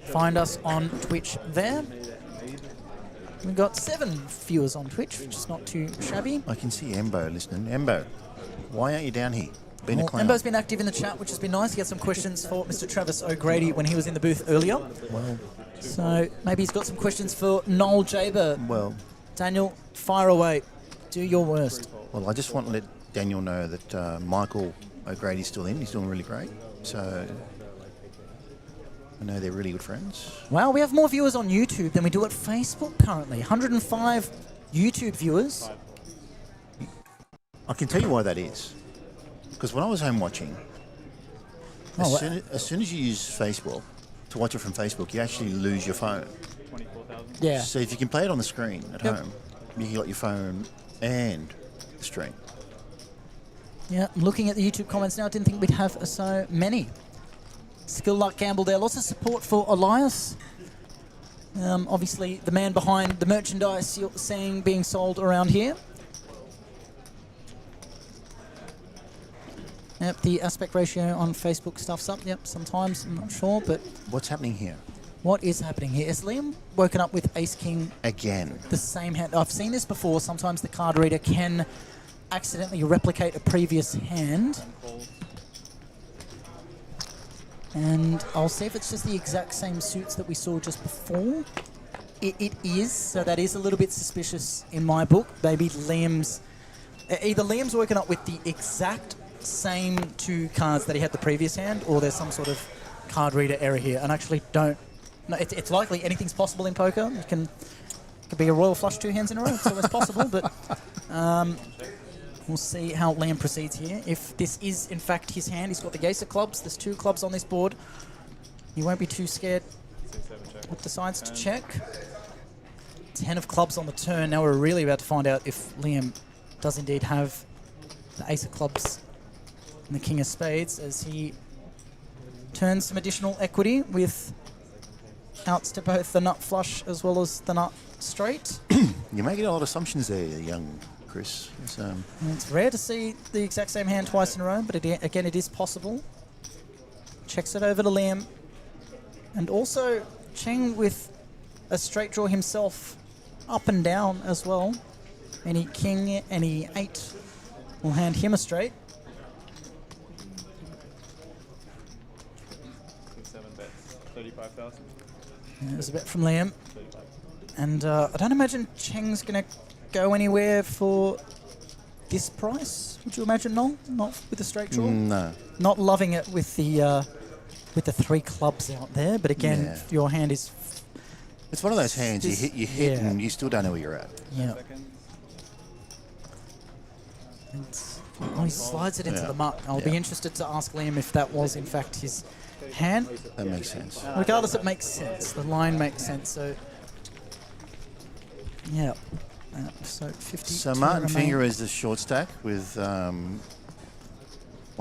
Find us on Twitch there. We've got 7 viewers on Twitch, which is not too shabby. I can see Embo listening. Embo, why aren't you down here? Been a clown. Embo's been active in the chat, which has been nice. He had some questions for Mr. Travis O'Grady when he was in the booth earlier. Well, so maybe he's got some questions for Noel Jaber. Well, Daniel, fire away. Do your worst. Well, I just want to let Daniel know that Michael O'Grady's still in. He's doing really great. So I know they're really good friends. Wow, we have more viewers on YouTube than we do at Facebook currently. 105 YouTube viewers. I can tell you why that is. Because when I was home watching, as soon as you use Facebook, to watch it from Facebook, you actually lose your phone. Yeah. So if you can play it on the screen at Yep. home, you got your phone and the stream. Yeah, I'm looking at the YouTube comments now. I didn't think we'd have so many. Skill Luck Gamble there. Lots of support for Elias. Obviously, the man behind the merchandise you're seeing being sold around here. Yep, the aspect ratio on Facebook stuff's up. Yep, sometimes. I'm not sure, but What's happening here? what is happening here? Is Liam woken up with Ace King, Again. the same hand? I've seen this before. Sometimes the card reader can accidentally replicate a previous hand. And I'll see if it's just the exact same suits that we saw just before. It is, so that is a little bit suspicious in my book. Maybe Liam's... Either Liam's woken up with the exact same two cards that he had the previous hand, or there's some sort of card reader error here. And actually don't... No, it's likely anything's possible in poker. It could be a royal flush 2 hands in a row. It's always possible, but... we'll see how Liam proceeds here. If this is, in fact, his hand, he's got the ace of clubs. There's 2 clubs on this board. He won't be too scared what decides to check. 10 of clubs on the turn. Now we're really about to find out if Liam does indeed have the ace of clubs and the king of spades as he turns some additional equity with outs to both the nut flush as well as the nut straight. You're making a lot of assumptions there, young Chris. It's rare to see the exact same hand twice in a row, but again, it is possible. Checks it over to Liam. And also, Cheng with a straight draw himself up and down as well. Any king, any 8 will hand him a straight. 7 bets, 35,000. There's a bet from Liam. And I don't imagine Cheng's going to go anywhere for this price. Would you imagine, Noel? Not with a straight draw? No. Not loving it with the 3 clubs out there, but again, Yeah. your hand is... It's one of those hands you hit Yeah. and you still don't know where you're at. Yeah. Oh, he slides it into the muck. I'll be interested to ask Liam if that was, in fact, his hand. That makes sense. Regardless, it makes sense. The line makes sense, so... Yeah. So 50. So Martin Finger is the short stack with one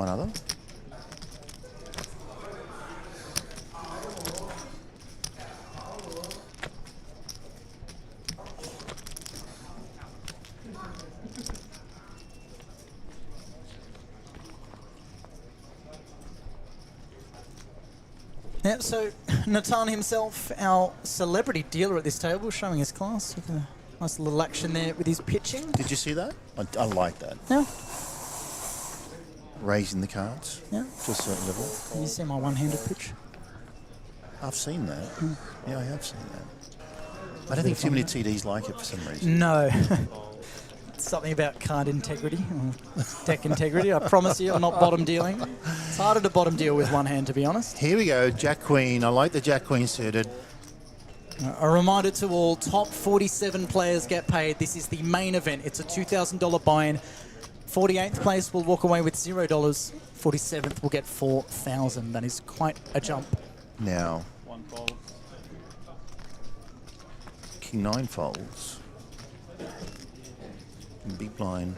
other. Yeah, so Natan himself, our celebrity dealer at this table, showing his class with a nice little action there with his pitching. Did you see that? I like that. Yeah. Raising the cards Yeah. to a certain level. You see my one-handed pitch? I've seen that. Yeah, I have seen that. I don't think too many TDs like it for some reason. No. Something about card integrity or deck integrity. I promise you, I'm not bottom dealing. It's harder to bottom deal with one hand, to be honest. Here we go, Jack Queen. I like the Jack Queen suited. A reminder to all, top 47 players get paid. This is the main event. It's a $2,000 buy-in. 48th place will walk away with $0. 47th will get $4,000. That is quite a jump. Now, 1 fold. King 9 folds. And big blind.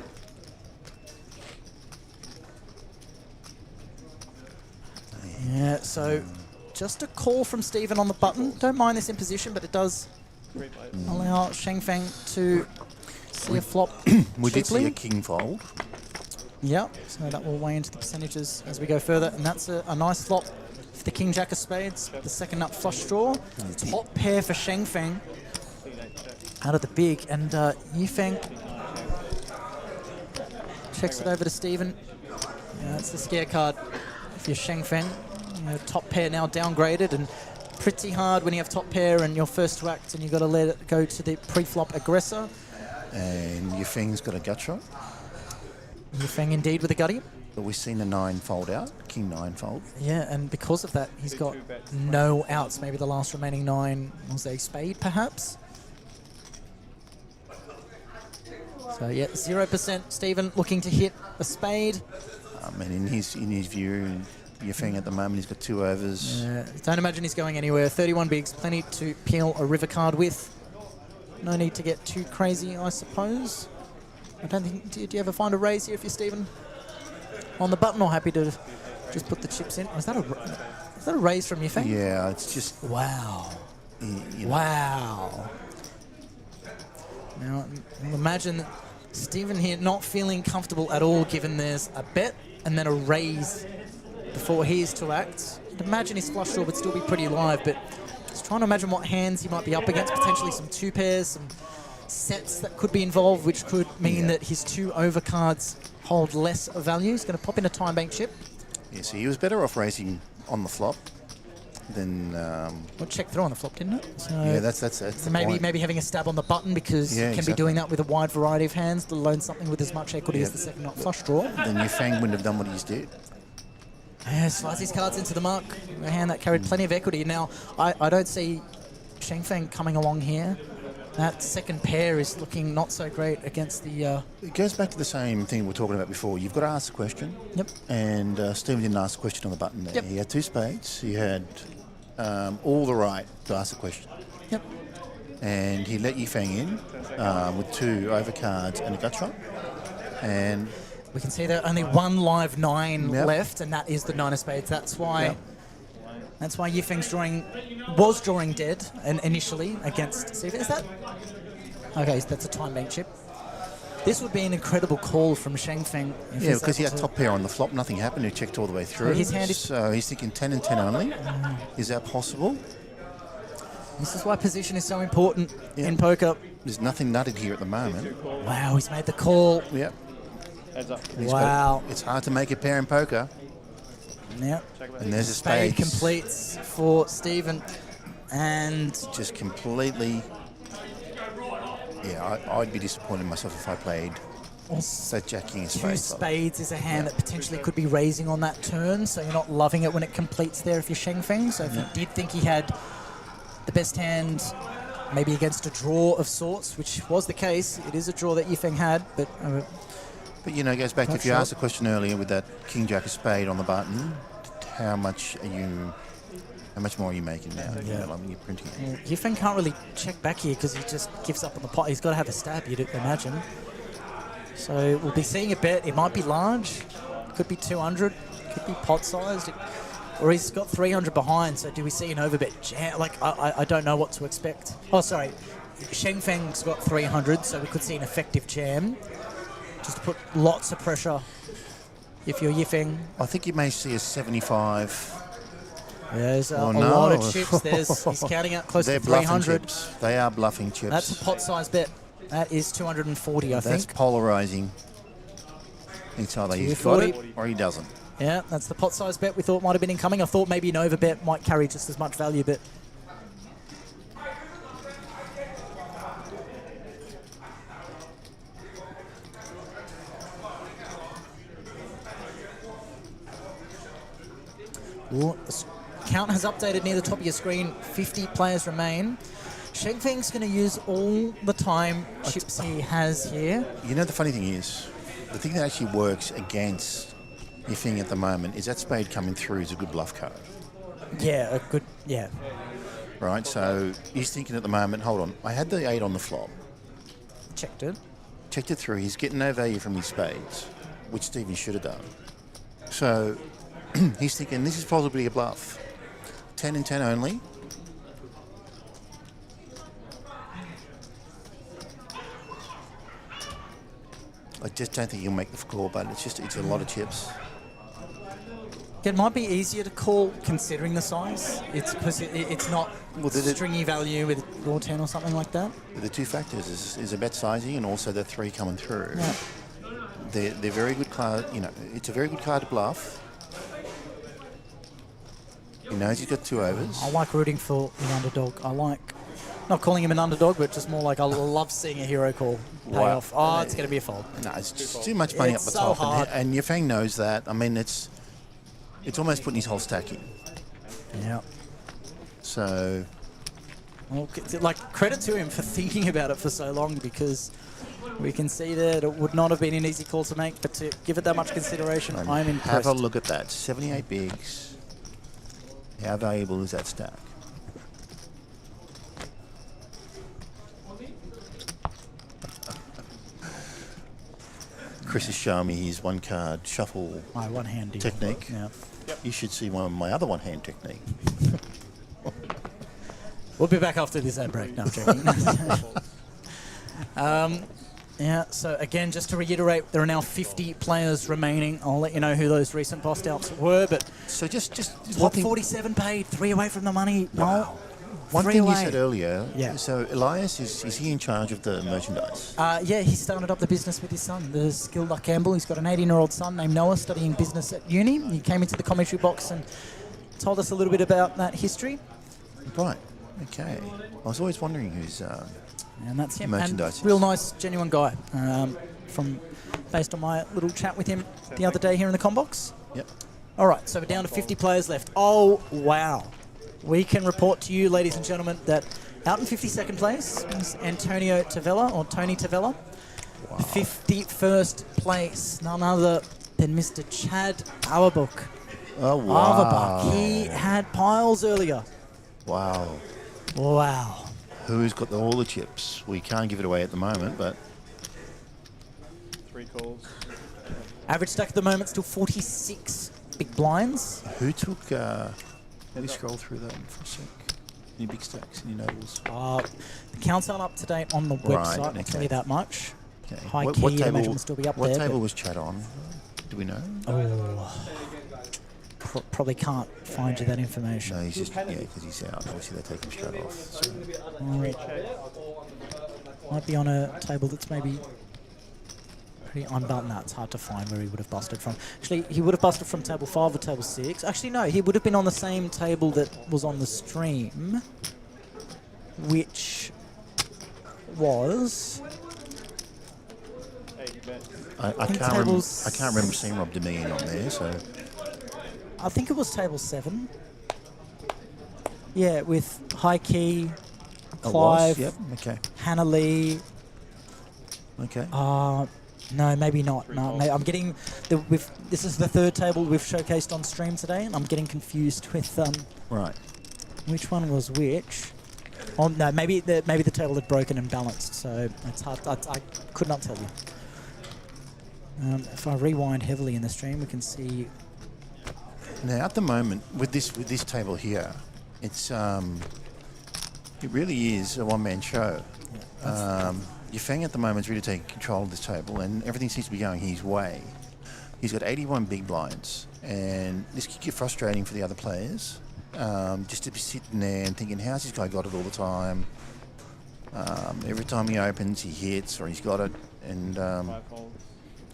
Yeah, so just a call from Stephen on the button. Don't mind this imposition, but it does allow Sheng Feng to see a flop We did see cheaply. a king fold. Yep, so that will weigh into the percentages as we go further, and that's a nice flop for the King Jack of Spades, the second nut flush draw. Top pair for Sheng Feng out of the big, and Yifeng checks it over to Stephen. Yeah, that's the scare card if you're Sheng Feng. You know, top pair now downgraded, and pretty hard when you have top pair and you're first to act and you've got to let it go to the pre-flop aggressor. And your Feng's got a gut shot. Yifeng indeed with a gutty. But we've seen a 9 fold out, King 9 fold. Yeah, and because of that, he's got no outs. Maybe the last remaining 9 was a spade, perhaps. So yeah, 0%. Stephen looking to hit a spade. And in his view, Yifeng at the moment, he's got 2 overs. Don't imagine he's going anywhere. 31 bigs, plenty to peel a river card with. No need to get too crazy, I suppose. I don't think. Do you ever find a raise here if you're Stephen on the button, or happy to just put the chips in? Is that a raise from Yifeng? Yeah, it's just wow. You know. Wow. Now, imagine Stephen here not feeling comfortable at all, given there's a bet and then a raise before he is to act. I'd imagine his flush draw would still be pretty live, but just trying to imagine what hands he might be up against, potentially some 2 pairs, some sets that could be involved, which could mean that his 2 overcards hold less value. He's going to pop in a time bank chip. Yeah, so he was better off racing on the flop than... Well, check through on the flop, didn't it? So yeah, that's the point. maybe having a stab on the button, because you can be doing that with a wide variety of hands, let alone something with as much equity as the second nut flush draw. Then Yifeng wouldn't have done what he's did. Yeah, slides his cards into the muck. A hand that carried plenty of equity. Now, I don't see Shengfeng coming along here. That second pair is looking not so great against the... It goes back to the same thing we were talking about before. You've got to ask the question. Yep. And Stephen didn't ask the question on the button there. Yep. He had 2 spades. He had all the right to ask the question. Yep. And he let Yifeng in with 2 overcards and a gut shot. And... we can see there only 1 live 9 left, and that is the 9 of spades. That's why Yifeng's was drawing dead initially against Stephen. Is that? Okay, that's a time bank chip. This would be an incredible call from Shengfeng. Yeah, because he had top pair on the flop, nothing happened. He checked all the way through. So he's thinking 10 and 10 only. Is that possible? This is why position is so important in poker. There's nothing nutted here at the moment. Wow, he's made the call. Yep. Wow. It's hard to make a pair in poker. Yep. And there's a spade. Completes for Stephen. And just completely... Yeah, I'd be disappointed in myself if I played that jacking a spade. 2 spades is a hand that potentially could be raising on that turn, so you're not loving it when it completes there if you're Shengfeng. So if you did think he had the best hand, maybe against a draw of sorts, which was the case. It is a draw that Yifeng had, but you know, it goes back to if you asked the question earlier with that King Jack of Spade on the button, how much more are you making now? Yeah. Like when you're printing it. Well, Yifeng can't really check back here because he just gives up on the pot. He's got to have a stab, you'd imagine. So we'll be seeing a bet. It might be large, could be 200, could be pot-sized, or he's got 300 behind. So do we see an overbet jam? Like, I don't know what to expect. Oh, sorry. Shengfeng's got 300, so we could see an effective jam. Just to put lots of pressure if you're Yifeng. I think you may see a 75. There's a lot of chips. He's counting out close to 300. Chips. They are bluffing chips. That's a pot-sized bet. That is 240, I think. That's polarising. It's either he's got it or he doesn't. Yeah, that's the pot-sized bet we thought might have been incoming. I thought maybe an overbet might carry just as much value, but... Ooh, the count has updated near the top of your screen. 50 players remain. Shengfeng's going to use all the time chips he has here. You know, the funny thing is, the thing that actually works against Yifeng at the moment is that spade coming through is a good bluff card. Yeah, a good, yeah. Right, so he's thinking at the moment, hold on, I had the 8 on the flop. Checked it. Checked it through. He's getting no value from his spades, which Stephen should have done. So he's thinking this is possibly a bluff. 10 and 10 only. I just don't think he'll make the call, but it's a lot of chips. It might be easier to call considering the size. It's because it's not stringy value with raw 10 or something like that. The 2 factors is a bet sizing and also the 3 coming through. Yeah. They're very good card. You know, it's a very good card to bluff. He knows he's got 2 overs. I like rooting for the underdog. I like not calling him an underdog, but just more like I love seeing a hero call pay off. Oh, it's going to be a fold. No, it's just too much money up the top, hard. and Yifeng knows that. I mean, it's almost putting his whole stack in. Yeah. So Well, like, credit to him for thinking about it for so long, because we can see that it would not have been an easy call to make, but to give it that much consideration, And I'm impressed. have a look at that. 78 bigs. How valuable is that stack? Chris is showing me his one card shuffle My one-hand deal. technique. Yeah. You should see one of my other one-hand technique. We'll be back after this ad break. No, I'm joking. Yeah, so again, just to reiterate, there are now 50 players remaining. I'll let you know who those recent bossed outs were, but So just top 47 paid, 3 away from the money. Wow. One Three thing away. you said earlier, Yeah. so Elias, is he in charge of the merchandise? Yeah, he started up the business with his son, the skilled Luck Campbell. He's got an 18-year-old son named Noah studying business at uni. He came into the commentary box and told us a little bit about that history. Right, okay. I was always wondering who's... And that's him. Merchandise. And real nice, genuine guy. Based on my little chat with him the other day here in the com box. Yep. All right, so we're down to 50 players left. Oh, wow. We can report to you, ladies and gentlemen, that out in 52nd place is Antonio Tavella, or Tony Tavella. Wow. 51st place, none other than Mr. Chad Auerbach. Oh, wow. Auerbach. He had piles earlier. Wow. Wow. Who's got all the chips? We can't give it away at the moment, but... 3 calls. Average stack at the moment still 46 big blinds. Who took... Let me scroll through that for a sec. Any big stacks, any nobles? The counts aren't up to date on the website, I'll tell you that much. Okay. High What key, I table, imagine will still be up what there. table but- was Chad on? Do we know? Oh, probably can't find you that information. No, he's just... Yeah, because he's out. Obviously, they take him straight off. So. Might be on a table that's maybe pretty unbuttoned. No, it's hard to find where he would have busted from. Actually, he would have busted from table 5 or table 6. Actually, no, he would have been on the same table that was on the stream, which was... I think can't remember. tables- I can't remember seeing Rob Dominion on there. So I think it was table 7. Yeah, with High Key, it Clive, was. Yep. Okay. Hannah Lee. Okay. No, maybe not. No, I'm getting this is the third table we've showcased on stream today, and I'm getting confused with Right. which one was which. Oh no, maybe the table had broken and balanced, so it's hard. I could not tell you. If I rewind heavily in the stream, we can see. Now, at the moment, with this table here, it's it really is a one-man show. Yifeng at the moment is really taking control of this table, and everything seems to be going his way. He's got 81 big blinds, and this could get frustrating for the other players. Just to be sitting there and thinking, how's this guy got it all the time? Every time he opens, he hits, or he's got it, and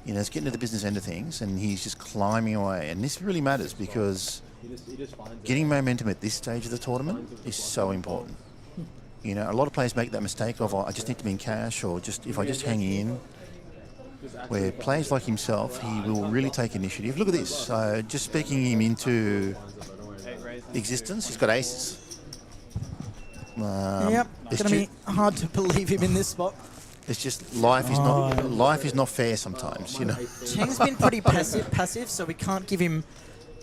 you know, it's getting to the business end of things, and he's just climbing away. And this really matters because getting momentum at this stage of the tournament is so important. You know, a lot of players make that mistake of, I just need to be in cash, or just if I just hang in. Where players like himself, he will really take initiative. Look at this, just speaking him into existence. He's got aces. Yep, it's going to be hard to believe him in this spot. It's just life is not fair sometimes, you know. Cheng's been pretty passive, so we can't give him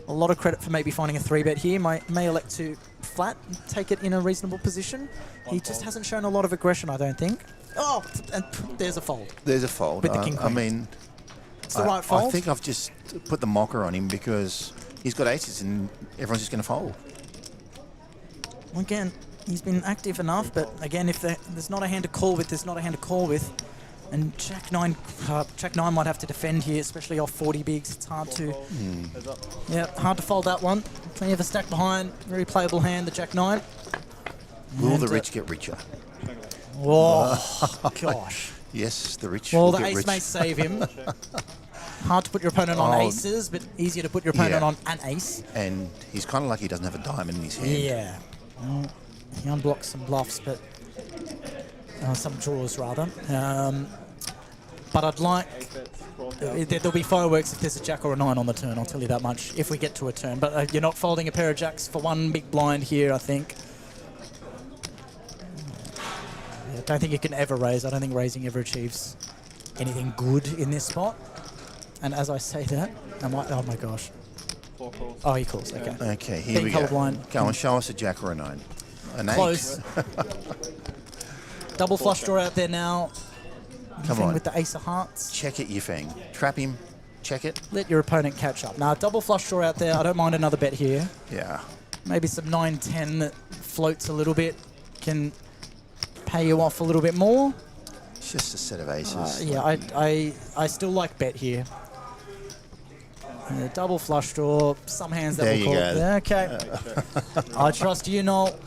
a lot of credit for maybe finding a 3-bet here. May elect to flat and take it in a reasonable position. He just hasn't shown a lot of aggression, I don't think. Oh, and there's a fold. There's a fold. With the king I mean, it's the right fold. I think I've just put the mocker on him because he's got aces and everyone's just going to fold. Again, he's been active enough, but again, if there's not a hand to call with, there's not a hand to call with. And Jack 9 might have to defend here, especially off 40 bigs. It's hard to, hard to fold that one. Plenty of a stack behind. Very playable hand, the Jack 9. Will the rich get richer? Oh, gosh. Yes, the rich Well, will the get ace rich. may save him. Hard to put your opponent on aces, but easier to put your opponent on an ace. And he's kind of lucky he doesn't have a diamond in his hand. Yeah. Well, he unblocks some bluffs, but some draws rather. But I'd like... there'll be fireworks if there's a jack or a 9 on the turn, I'll tell you that much, if we get to a turn. But you're not folding a pair of jacks for one big blind here, I think. I don't think you can ever raise. I don't think raising ever achieves anything good in this spot. And as I say that, oh my gosh. Oh, he calls. Okay. Okay, here we colourblind. go. Go on, show us a jack or a 9. An 8. Close. Double flush draw out there now. Come on. With the ace of hearts. Check it, Yifeng. Trap him. Check it. Let your opponent catch up. Now, double flush draw out there. I don't mind another bet here. Yeah. Maybe some 9-10 that floats a little bit. Can pay you off a little bit more. It's just a set of aces. Yeah, I still like bet here. Double flush draw, some hands that there will call. There you go. Okay. I trust you, Noel.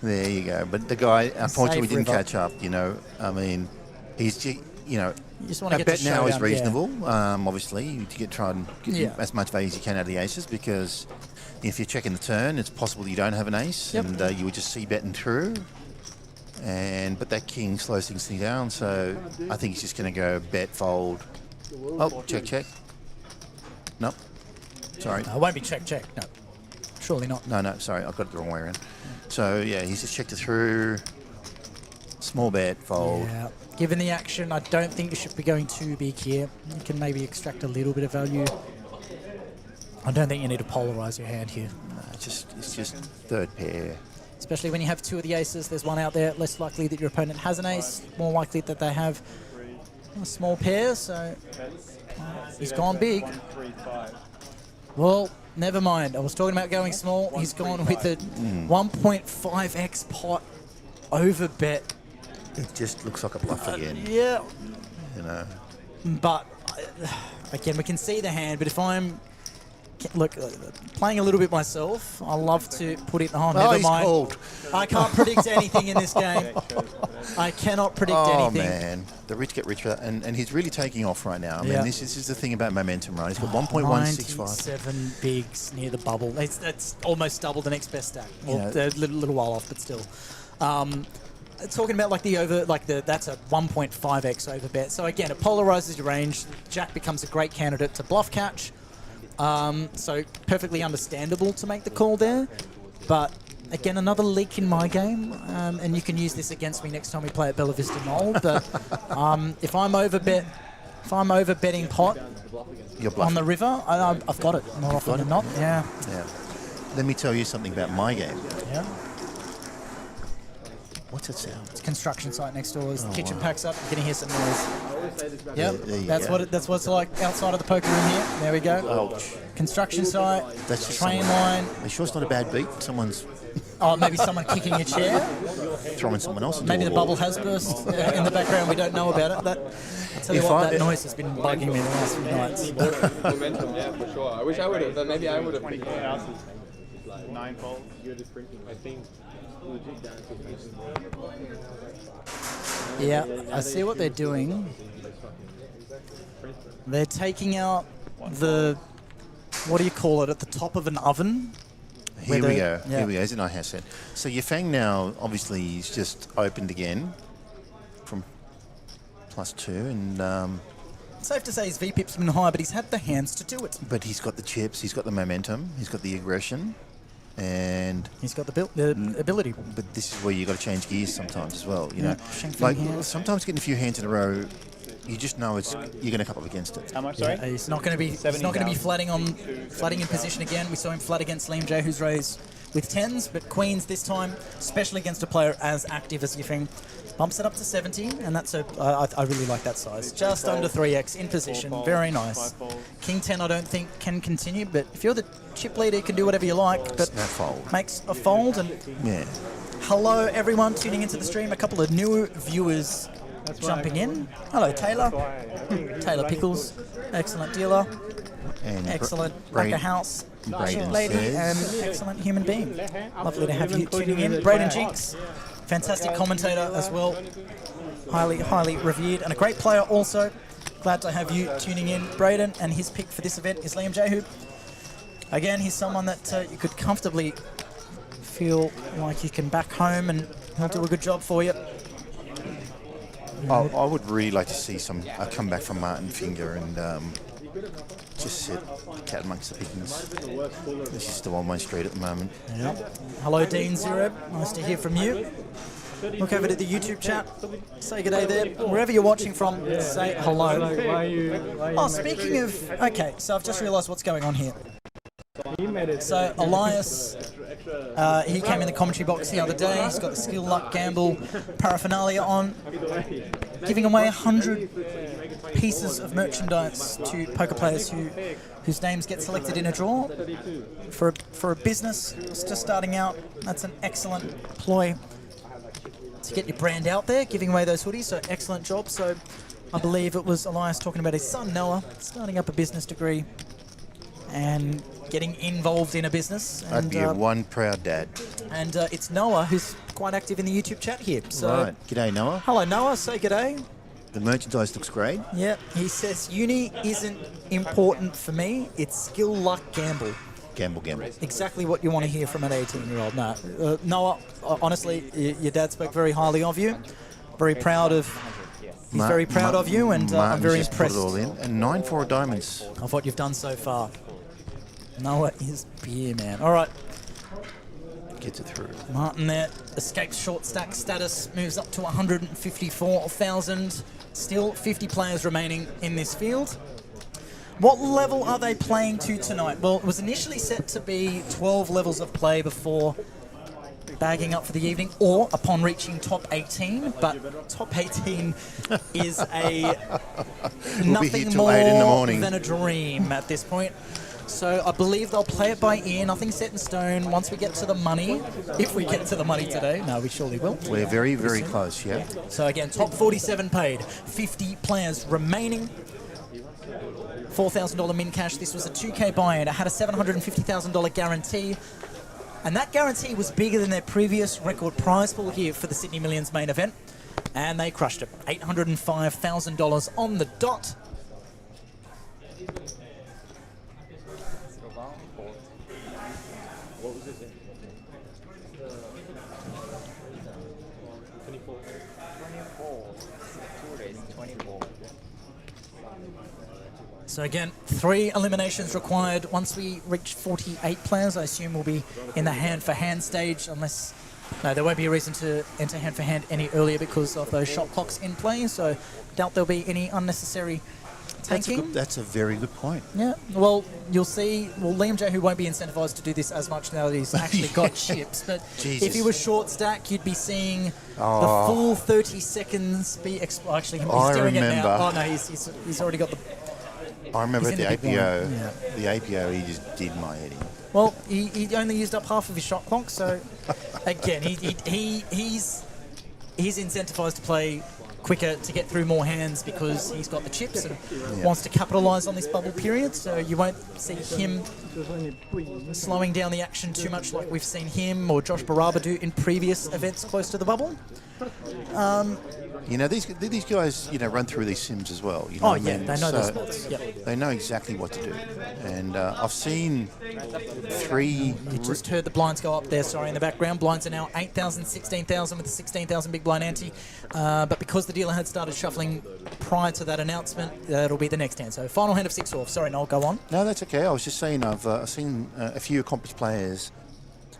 There you go. But the guy, unfortunately, didn't river. catch up, you know. I mean, he's, you know, You just want to a get bet to now is showdown, reasonable, obviously, to try and get as much value as you can out of the aces, because if you're checking the turn, it's possible you don't have an ace, and you would just see betting through. But that king slows things down, so I think he's just going to go bet, fold. Oh, check, check. Nope. Sorry. It won't be check, check. No. Surely not. No, sorry. I've got it the wrong way around. So, yeah, he's just checked it through. Small bet, fold. Yeah. Given the action, I don't think you should be going too big here. You can maybe extract a little bit of value. I don't think you need to polarize your hand here. No, it's just third pair. Especially when you have 2 of the aces. There's one out there. Less likely that your opponent has an ace. More likely that they have a small pair. So he's gone big. Well, never mind. I was talking about going small. He's gone with a 1.5x pot over bet. It just looks like a bluff again. Yeah. You know. But again, we can see the hand. But if I'm playing a little bit myself, I love to put it. Oh, never mind. Called. I can't predict anything in this game. I cannot predict anything. Oh man, the rich get richer, and he's really taking off right now. I mean, this is the thing about momentum, right? He's got 1.165. 7 bigs near the bubble. That's almost double the next best stack. Well, a little while off, but still. Talking about that's a 1.5x over bet. So again, it polarizes your range. Jack becomes a great candidate to bluff catch. So perfectly understandable to make the call there. But again, another leak in my game, and you can use this against me next time we play at Bella Vista Knoll. But if I'm overbetting pot on the river, I've got it more often than not. Yeah. Let me tell you something about my game. Yeah. What's it sound? It's construction site next door. As the kitchen packs up, you're gonna hear some noise. Yep, that's what it's like outside of the poker room here. There we go. Ouch. Construction site. That's just train line. Are you sure it's not a bad beat? Someone's maybe someone kicking a chair. throwing someone else into Maybe a the wall. bubble has burst in the background. We don't know about it. I'll tell you what, that noise has been bugging me the last few nights. Momentum, yeah, for sure. I wish I would have. Maybe I would have. 9 fold. I think. Yeah, I see what they're doing. They're taking out the, what do you call it, at the top of an oven? Here we go. Here we go. Isn't I has it? So Yifeng now, obviously, he's just opened again from +2, and safe to say his VPIP's been high, but he's had the hands to do it. but he's got the chips, he's got the momentum, he's got the aggression, and he's got the ability. But this is where you got to change gears sometimes as well. You know, Sheng like Feng hands. sometimes getting a few hands in a row, you just know you're going to come up against it. How much, sorry? He's not going to be flatting in position again. We saw him flat against Liam J, who's raised with 10s, but queens this time, especially against a player as active as Yifeng. Bumps it up to 70, and that's I really like that size. Just under 3x in position, very nice. King 10 I don't think can continue, but if you're the chip leader, you can do whatever you like. But Snap fold. Makes a fold, and hello everyone tuning into the stream. A couple of new viewers jumping in. Hello Taylor. Taylor Pickles, excellent dealer, And excellent Racker House. Braden Lady and says, excellent human being. Lovely to have you tuning in. Braden Jinx, fantastic commentator as well. Highly revered and a great player also. Glad to have you tuning in, Braden. And his pick for this event is Liam J. Again, he's someone that you could comfortably feel like you can back home, and he'll do a good job for you. I would really like to see a comeback from Martin Finger and just sit cat amongst the pickings. This is the one-way street at the moment. Yep. Hello, Dean Zero. Nice to hear from you. look over to the YouTube chat. Say good day there. Wherever you're watching from, say hello. Oh, speaking of... Okay, so I've just realised what's going on here. So Elias, he came in the commentary box the other day. He's got the skill, luck, gamble, paraphernalia on, giving away 100 pieces of merchandise to poker players whose names get selected in a draw. For a business just starting out, that's an excellent ploy to get your brand out there, giving away those hoodies. So excellent job. So I believe it was Elias talking about his son Noah starting up a business degree and getting involved in a business. I'd be one proud dad. And it's Noah who's quite active in the YouTube chat here. So Right. G'day, Noah. hello Noah, say g'day. The merchandise looks great. Yeah, he says uni isn't important for me, it's skill, luck, gamble. Gamble. Exactly what you want to hear from an 18-year-old. No, Noah, honestly, your dad spoke very highly of you. Very proud of... He's very proud of you, and I'm very just impressed put it all in. And 9-4 diamonds. of what you've done so far. Noah is beer, man. All right. Gets it through. Martin there escapes short stack status, moves up to 154,000. Still 50 players remaining in this field. What level are they playing to tonight? Well, it was initially set to be 12 levels of play before bagging up for the evening, or upon reaching top 18, but top 18 is nothing more 8 in the morning. than a dream at this point. So I believe they'll play it by ear, nothing set in stone. Once we get to the money, if we get to the money today, no, we surely will. We're very, very close, yeah. So again, top 47 paid, 50 players remaining. $4,000 min cash. This was a 2K buy-in. It had a $750,000 guarantee. And that guarantee was bigger than their previous record prize pool here for the Sydney Millions main event. And they crushed it. $805,000 on the dot. So again, 3 eliminations required. Once we reach 48 players, I assume we'll be in the hand-for-hand stage, unless... No, there won't be a reason to enter hand-for-hand any earlier because of those shot clocks in play, so doubt there'll be any unnecessary tanking. That's a very good point. Yeah, well, you'll see... Well, Liam J, who won't be incentivized to do this as much now that he's actually got chips, but Jesus. if he was short stack, you'd be seeing the full 30 seconds be... Actually, he's doing it now. Oh, no, he's already got the... I remember at the He's in the APO, big the APO, he just did my head in. Well, he only used up half of his shot clock, so again, he's incentivized to play quicker to get through more hands because he's got the chips and wants to capitalise on this bubble period. So you won't see him slowing down the action too much like we've seen him or Josh Baraba do in previous events close to the bubble. You know, these guys, run through these sims as well. You know what I mean? They know their sports. Yep. They know exactly what to do. And I've seen 3... You just heard the blinds go up there, sorry, in the background. Blinds are now 8,000, 16,000 with the 16,000 big blind ante. But because the dealer had started shuffling prior to that announcement, that'll be the next hand. So final hand of 6 off. Sorry, Noel, go on. No, that's okay. I was just saying I've seen a few accomplished players,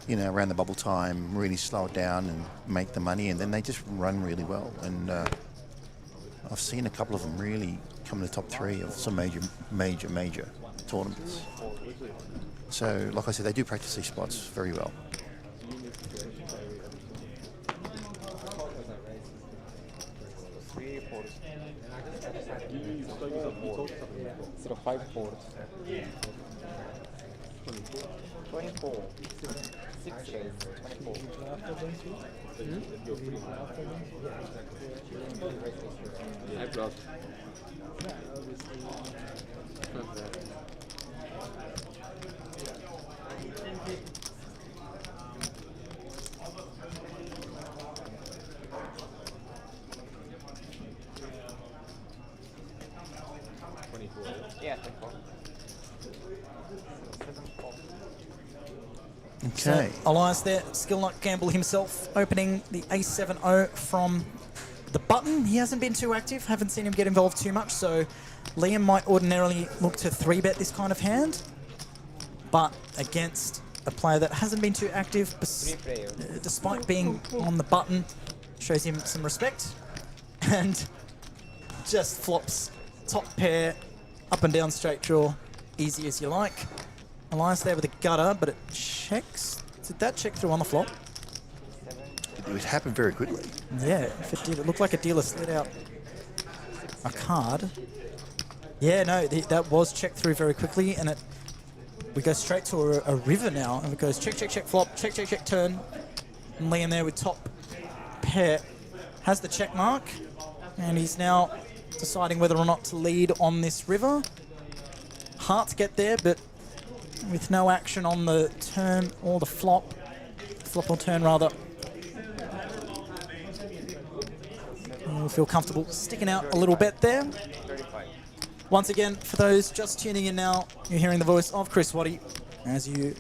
around the bubble time, really slow it down and make the money, and then they just run really well. And I've seen a couple of them really come in the top 3 of some major tournaments. So, like I said, they do practice these spots very well. So 5 4. 24. 6 days, 24. I brought. Yeah, 24. Okay. So Elias there, skill luck gamble himself, opening the A7-0 from the button. He hasn't been too active, haven't seen him get involved too much, so Liam might ordinarily look to 3-bet this kind of hand, but against a player that hasn't been too active, despite being on the button, shows him some respect, and just flops top pair, up and down straight draw, easy as you like. Elias there with a gutter, but it checks. Did that check through on the flop? It would happen very quickly. Yeah, if it did, it looked like a dealer slid out a card. Yeah, no, that was checked through very quickly, and we go straight to a river now, and it goes check, check, check, flop, check, check, check, turn. And Liam there with top pair has the check mark, and he's now deciding whether or not to lead on this river. Hard to get there, but with no action on the turn or the flop or turn rather. We'll feel comfortable sticking out a little bit there. Once again, for those just tuning in now, you're hearing the voice of Chris Waddy, as you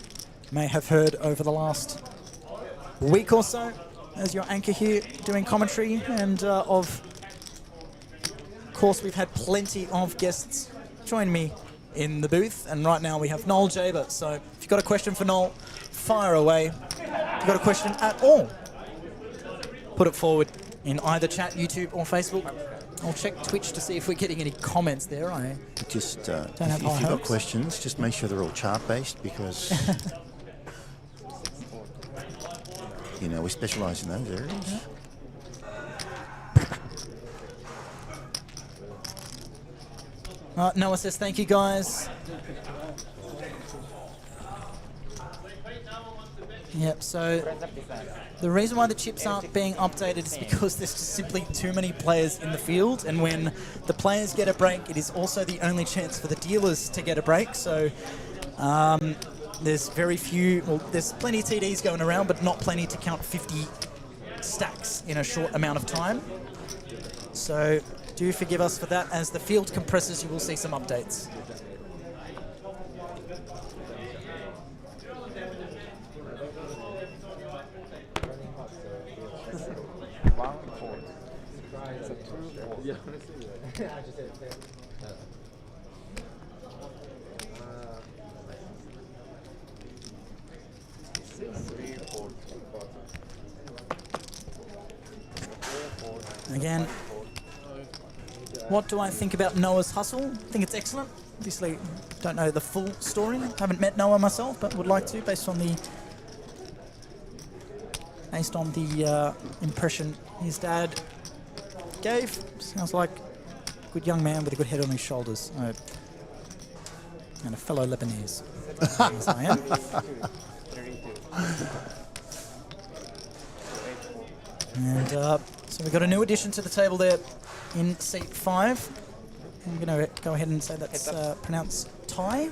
may have heard over the last week or so, as your anchor here doing commentary. And of course, we've had plenty of guests join me in the booth, and right now we have 𝗏𝗏𝗬𝗢𝗏. So if you've got a question for Noel, fire away. If you've got a question at all, put it forward in either chat, YouTube or Facebook. I'll check Twitch to see if we're getting any comments there. I Just don't have if high you've got hopes. questions, just make sure they're all chart-based, because you know we specialise in those areas. Noah says thank you, guys. Yep, so the reason why the chips aren't being updated is because there's just simply too many players in the field, and when the players get a break, it is also the only chance for the dealers to get a break. So there's very few, well, there's plenty of TDs going around, but not plenty to count 50 stacks in a short amount of time. So do forgive us for that. As the field compresses, you will see some updates. Wang fold. It's a 2-4. Yeah. Again, what do I think about Noah's hustle? I think it's excellent. Obviously, don't know the full story. Haven't met Noah myself, but would like to, based on the impression his dad gave. Sounds like a good young man with a good head on his shoulders. And a fellow Lebanese. As I am. And so we've got a new addition to the table there in seat 5. I'm going to go ahead and say that's pronounced Thai.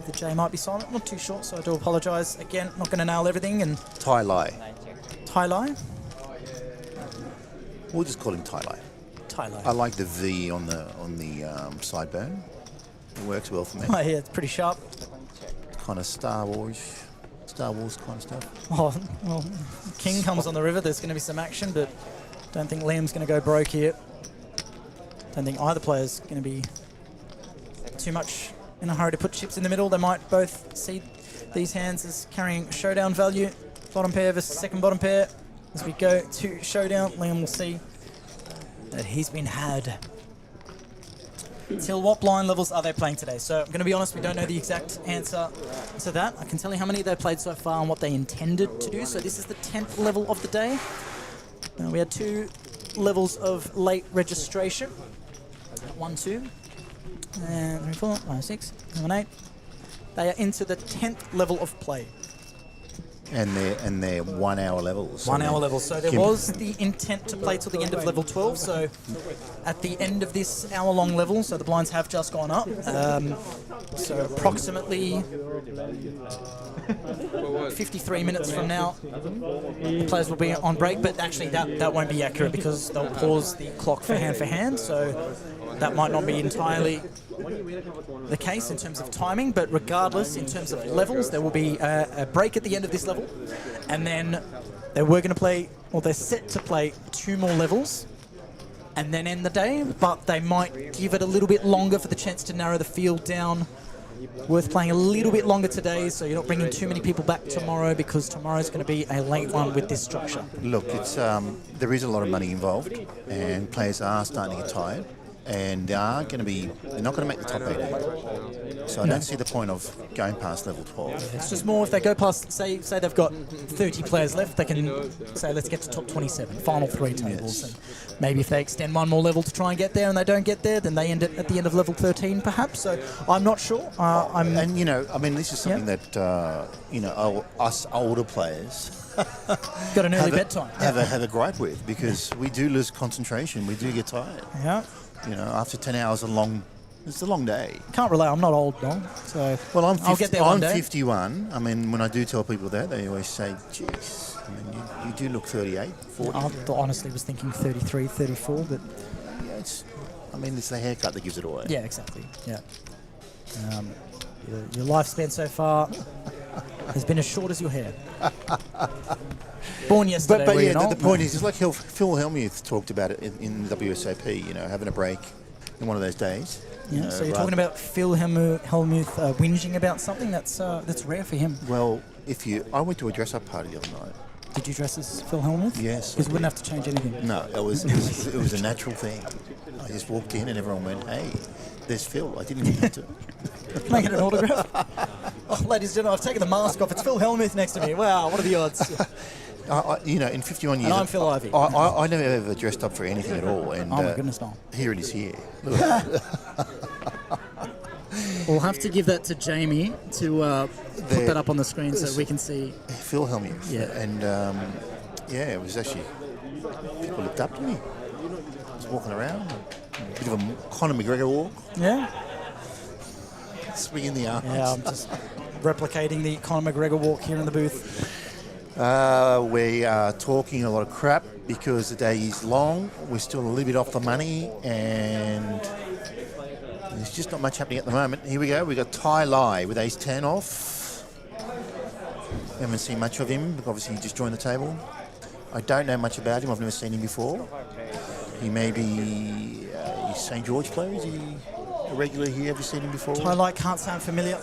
The J might be silent, not too sure, so I do apologise. Again, not going to nail everything. And Tai Lai. Tai Lai? We'll just call him Tai Lai. Tai Lai. I like the V on the sideburn. It works well for me. Oh, yeah, it's pretty sharp. Kind of Star Wars kind of stuff. Oh, well, King comes on the river. There's going to be some action, but don't think Liam's going to go broke here. Don't think either player's going to be too much in a hurry to put chips in the middle. They might both see these hands as carrying showdown value. Bottom pair versus second bottom pair. As we go to showdown, Liam will see that he's been had. Till what blind levels are they playing today? So I'm going to be honest, we don't know the exact answer to that. I can tell you how many they've played so far and what they intended to do. So this is the 10th level of the day. We had 2 levels of late registration. 1, 2, and 3, 4, 5, 6, 7, 8. They are into the 10th level of play. And they're 1 hour levels. 1 hour levels. So there was the intent to play till the end of level 12. So at the end of this hour-long level, so the blinds have just gone up. So approximately 53 minutes from now, the players will be on break. But actually, that won't be accurate because they'll pause the clock for hand. So that might not be entirely the case in terms of timing, but regardless, in terms of levels, there will be a break at the end of this level, and then they were going to play, or they're set to play 2 more levels, and then end the day, but they might give it a little bit longer for the chance to narrow the field down worth playing a little bit longer today, so you're not bringing too many people back tomorrow, because tomorrow's going to be a late one with this structure. Look, it's there is a lot of money involved, and players are starting to get tired, and they're not going to make the top 8. So I don't see the point of going past level 12. It's just more if they go past, say they've got 30 players left, they can say, let's get to top 27, final 3 tables. Yes. And maybe if they extend one more level to try and get there and they don't get there, then they end it at the end of level 13 perhaps. So I'm not sure. And, you know, I mean, this is something that, you know, us older players got an early bedtime. have a gripe with, because we do lose concentration. We do get tired. Yeah. You know, after 10 hours, it's a long day. Can't relate. I'm not old, Dong. So Well, I'll get there one day. 51. I mean, when I do tell people that, they always say, geez, I mean, you do look 38, 40. I honestly was thinking 33, 34, but Yeah, it's the haircut that gives it away. yeah, exactly. Yeah. Your lifespan so far has been as short as your hair. Born yesterday. But were you yeah, not? the point is, it's like Phil Hellmuth talked about it in WSOP, you know, having a break in one of those days. Yeah, so you're talking about Phil Hellmuth whinging about something that's rare for him. Well, I went to a dress-up party the other night. Did you dress as Phil Hellmuth? Yes. Because we wouldn't have to change anything. No, it was a natural thing. I just walked in and everyone went, "Hey, there's Phil." I didn't even have to. Can I get an autograph? Oh, ladies and gentlemen, I've taken the mask off. It's Phil Hellmuth next to me. Wow, what are the odds? You know, in 51 years, And I'm Phil Ivey. I never ever dressed up for anything at all. And Oh my goodness, no. here it is here. Look at that. We'll have to give that to Jamie to put that up on the screen so we can see. Phil Hellmuth. Yeah. And it was actually, people looked up to me. I was walking around, a bit of a Conor McGregor walk, Yeah. swinging the arms. Yeah, I'm just replicating the Conor McGregor walk here in the booth. We are talking a lot of crap because the day is long. We're still a little bit off the money, and there's just not much happening at the moment. Here we go. We got Tai Lai with ace 10 off. We haven't seen much of him, but obviously he just joined the table. I don't know much about him. I've never seen him before. He may be a St. George player. Is he a regular here? Have you seen him before? Tai Lai can't sound familiar.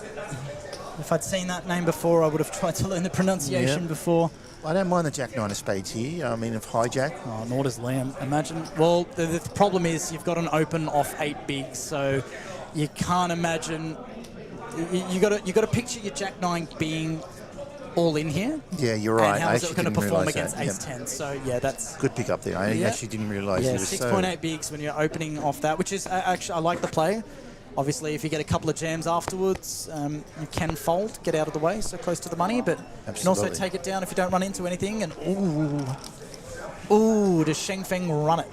If I'd seen that name before, I would have tried to learn the pronunciation Yeah. before. I don't mind the Jack 9 of spades here. I mean, of hijack. Oh, nor does Liam. Imagine. Well, the problem is you've got an open off 8 bigs, so you can't imagine. You got to picture your Jack 9 being all in here. Yeah, you're right. And how I is it actually going to didn't perform realise against that. ace 10? So yeah, that's Good pick up there. I Yeah. actually didn't realise he was 6.8 bigs when you're opening off that, which is actually I like the play. Obviously, if you get a couple of jams afterwards, you can fold, get out of the way, so close to the money, but you can also Absolutely. take it down if you don't run into anything. And ooh, does Sheng Feng run it?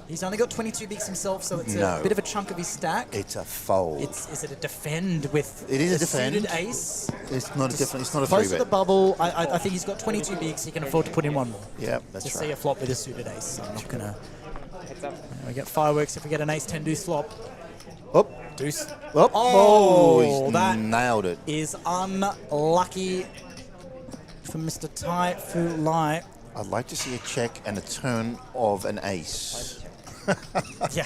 He's only got 22 bigs himself, so it's a bit of a chunk of his stack. It's a fold. Is it a defend with It is a defend. suited ace? It's not it's not a Close to 3-bet. the bubble. I think he's got 22 bigs. He can afford to put in one more. Yeah, that's To right. see a flop with a suited ace. I'm not going to... We get fireworks if we get an ace 10 deuce flop. Oh, Deuce. oh, he's that nailed it. is unlucky for Mr. Tai Fu Lai. I'd like to see a check and a turn of an ace. Yeah.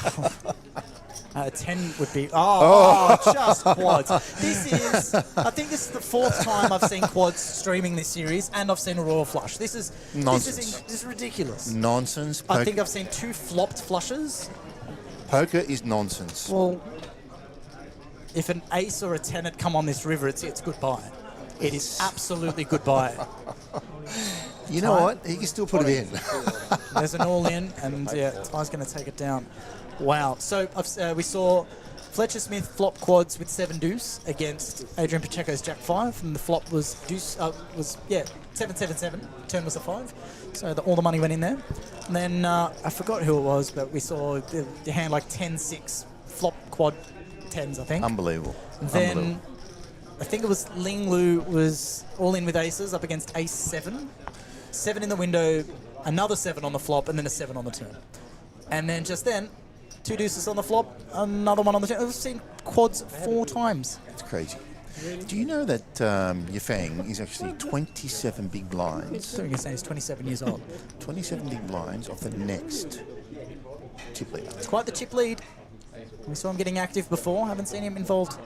10 would be... Oh, just quads. I think this is the 4th time I've seen quads streaming this series, and I've seen a royal flush. This is Nonsense. This is ridiculous. Nonsense. I think I've seen 2 flopped flushes. Poker is nonsense. Well, if an ace or a 10 had come on this river, it's goodbye. It is absolutely goodbye. You know what? He can still put it in. There's an all-in, and yeah, Ty's going to take it down. Wow. So we saw Fletcher Smith flop quads with 7 deuce against Adrian Pacheco's Jack 5, and the flop was deuce 7-7-7. Turn was a 5, so all the money went in there. And then I forgot who it was, but we saw the hand like 10-6 flop quad 10s, I think. Unbelievable. Then Unbelievable. I think it was Ling Lu was all in with aces up against ace 7. 7 in the window, another 7 on the flop, and then a 7 on the turn. And then just then, 2 deuces on the flop, another one on the turn. I've seen quads 4 times. It's crazy. Do you know that Yifeng is actually 27 big blinds? So you're saying he's 27 years old. 27 big blinds off the next chip leader. It's quite the chip lead. We saw him getting active before. Haven't seen him involved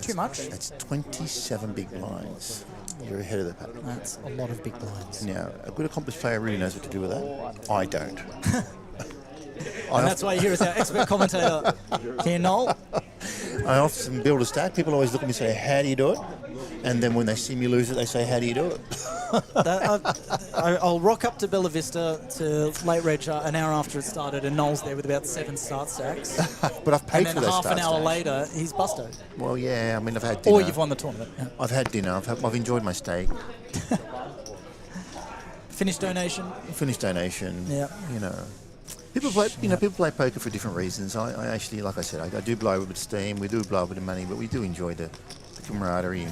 too much. That's 27 big blinds. You're ahead of the pack. That's a lot of big blinds. Now, a good accomplished player really knows what to do with that. I don't. And that's why you're here as our expert commentator here, Noel. I often build a stack. People always look at me and say, how do you do it? And then when they see me lose it, they say, how do you do it? I'll rock up to Bella Vista to late reg an hour after it started, and Noel's there with about 7 start stacks. But I've paid and for then those half start an hour stacks. later, he's busto. Well, yeah, I mean, I've had dinner. Or you've won the tournament. Yeah. I've had dinner. I've enjoyed my steak. Finished donation. Finished donation. Yeah. You know. People play, people play poker for different reasons. I actually, like I said, I do blow a bit of steam. We do blow a bit of money, but we do enjoy the camaraderie.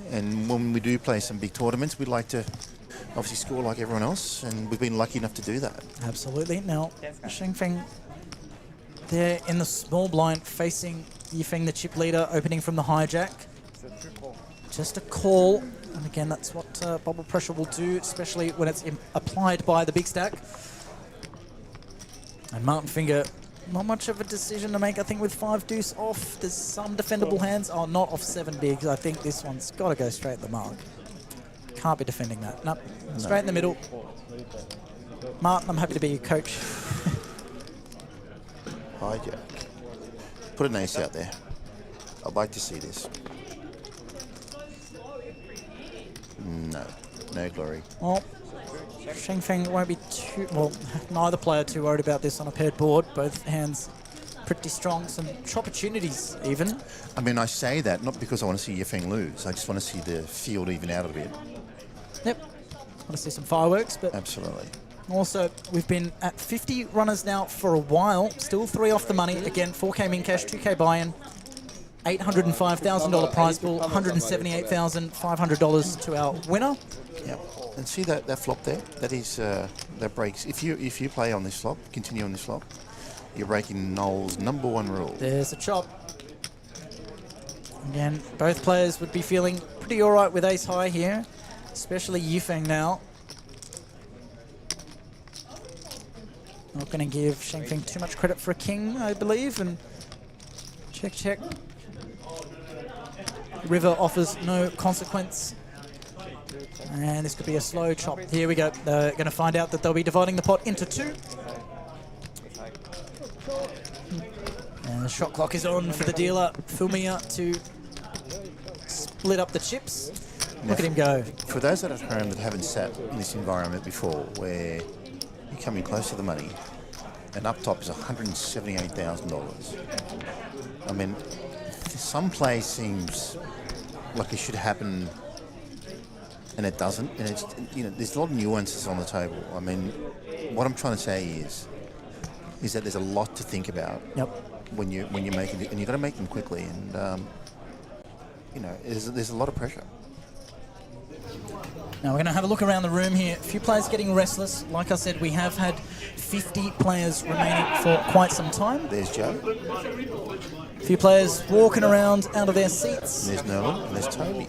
And when we do play some big tournaments, we like to obviously score like everyone else, and we've been lucky enough to do that. Absolutely. Now, Shengfeng there in the small blind facing Yifeng, the chip leader, opening from the hijack. Just a call. And again, that's what bubble pressure will do, especially when it's applied by the big stack. And Martin Finger, not much of a decision to make, I think, with 5 deuce off. There's some defendable hands. Oh, not off 7 bigs. I think this one's got to go straight at the mark. Can't be defending that. Nope. Straight in the middle. Martin, I'm happy to be your coach. Hijack. Put an ace out there. I'd like to see this. No glory. Well, Shengfeng won't be too... Well, neither player too worried about this on a paired board. Both hands pretty strong. Some opportunities, even. I mean, I say that not because I want to see Yifeng lose. I just want to see the field even out a bit. Yep. Want to see some fireworks, but... Absolutely. Also, we've been at 50 runners now for a while. Still 3 off the money. Again, 4K min cash, 2K buy-in. $805,000 prize pool, $178,500 to our winner. Yep. And see that flop there? That is that breaks. If you play on this flop, continue on this flop, you're breaking Noel's #1 rule. There's a chop. Again, both players would be feeling pretty all right with ace high here, especially Yifeng now. Not going to give Shengfeng too much credit for a king, I believe, and check. River offers no consequence. And this could be a slow chop. Here we go. They're going to find out that they'll be dividing the pot into 2. And the shot clock is on for the dealer, Fumiya, to split up the chips. Look at him go. For those at home that haven't sat in this environment before, where you come in close to the money, and up top is $178,000. I mean, some play seems like it should happen, and it doesn't. And it's, there's a lot of nuances on the table. I mean, what I'm trying to say is that there's a lot to think about. Yep. When you're making it, and you've got to make them quickly, and there's a lot of pressure. Now we're going to have a look around the room here. A few players getting restless. Like I said, we have had 50 players remaining for quite some time. There's Joe. A few players walking around out of their seats. There's Nolan, and there's Toby.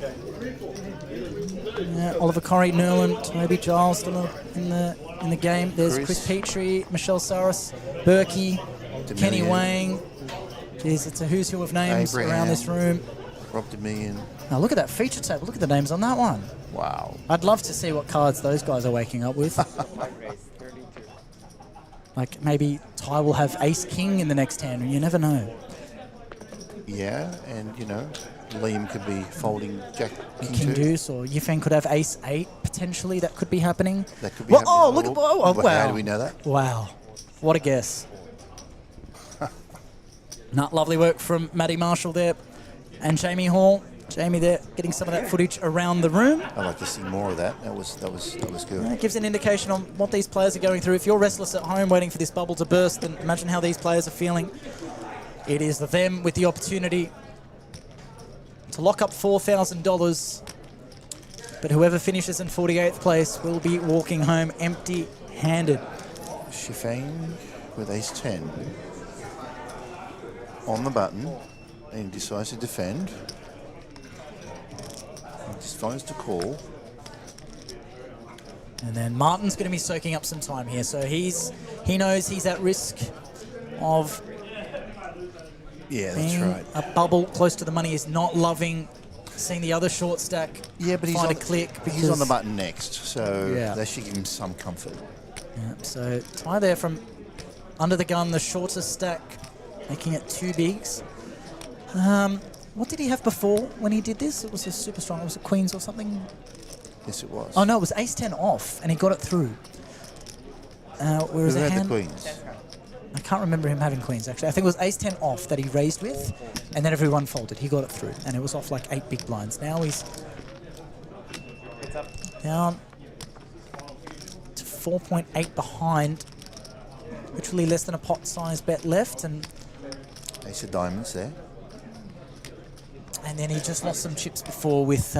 Yeah, Oliver Corey, Nerlin, Toby Giles still in the game. There's Chris Petrie, Michelle Saris, Berkey, Kenny Wang. Jeez, it's a who's who of names around this room. Rob DeMillion. Now look at that feature table. Look at the names on that one. Wow. I'd love to see what cards those guys are waking up with. Like maybe Ty will have Ace King in the next hand. You never know. Yeah, and Liam could be folding Jack King Deuce, or Yifeng could have Ace 8 potentially. That could be happening. That could be happening. Oh, look at wow! How do we know that? Wow, what a guess! Lovely work from Maddie Marshall there, and Jamie Hall. Jamie there getting some of that footage around the room. I'd like to see more of that. That was good. It gives an indication on what these players are going through. If you're restless at home waiting for this bubble to burst, then imagine how these players are feeling. It is them with the opportunity to lock up $4,000. But whoever finishes in 48th place will be walking home empty-handed. Shifeng with ace 10 on the button, and decides to defend. He decides to call. And then Martin's going to be soaking up some time here, so he knows he's at risk of Yeah, that's Being right. a bubble close to the money is not loving seeing the other short stack Yeah, but find a click. he's on the because- button next, so Yeah. that should give him some comfort. Yeah, so tie there from under the gun, the shortest stack, making it 2 bigs. What did he have before when he did this? It was a super strong. Was it Queens or something? Yes, it was. Oh no, it was Ace 10 off, and he got it through. Whereas Who a had hand, the Queens? I can't remember him having Queens actually. I think it was Ace 10 off that he raised with, and then everyone folded. He got it through, and it was off like 8 big blinds. Now he's down to 4.8 behind. Literally less than a pot size bet left, and Ace of diamonds there. then he just lost some chips before with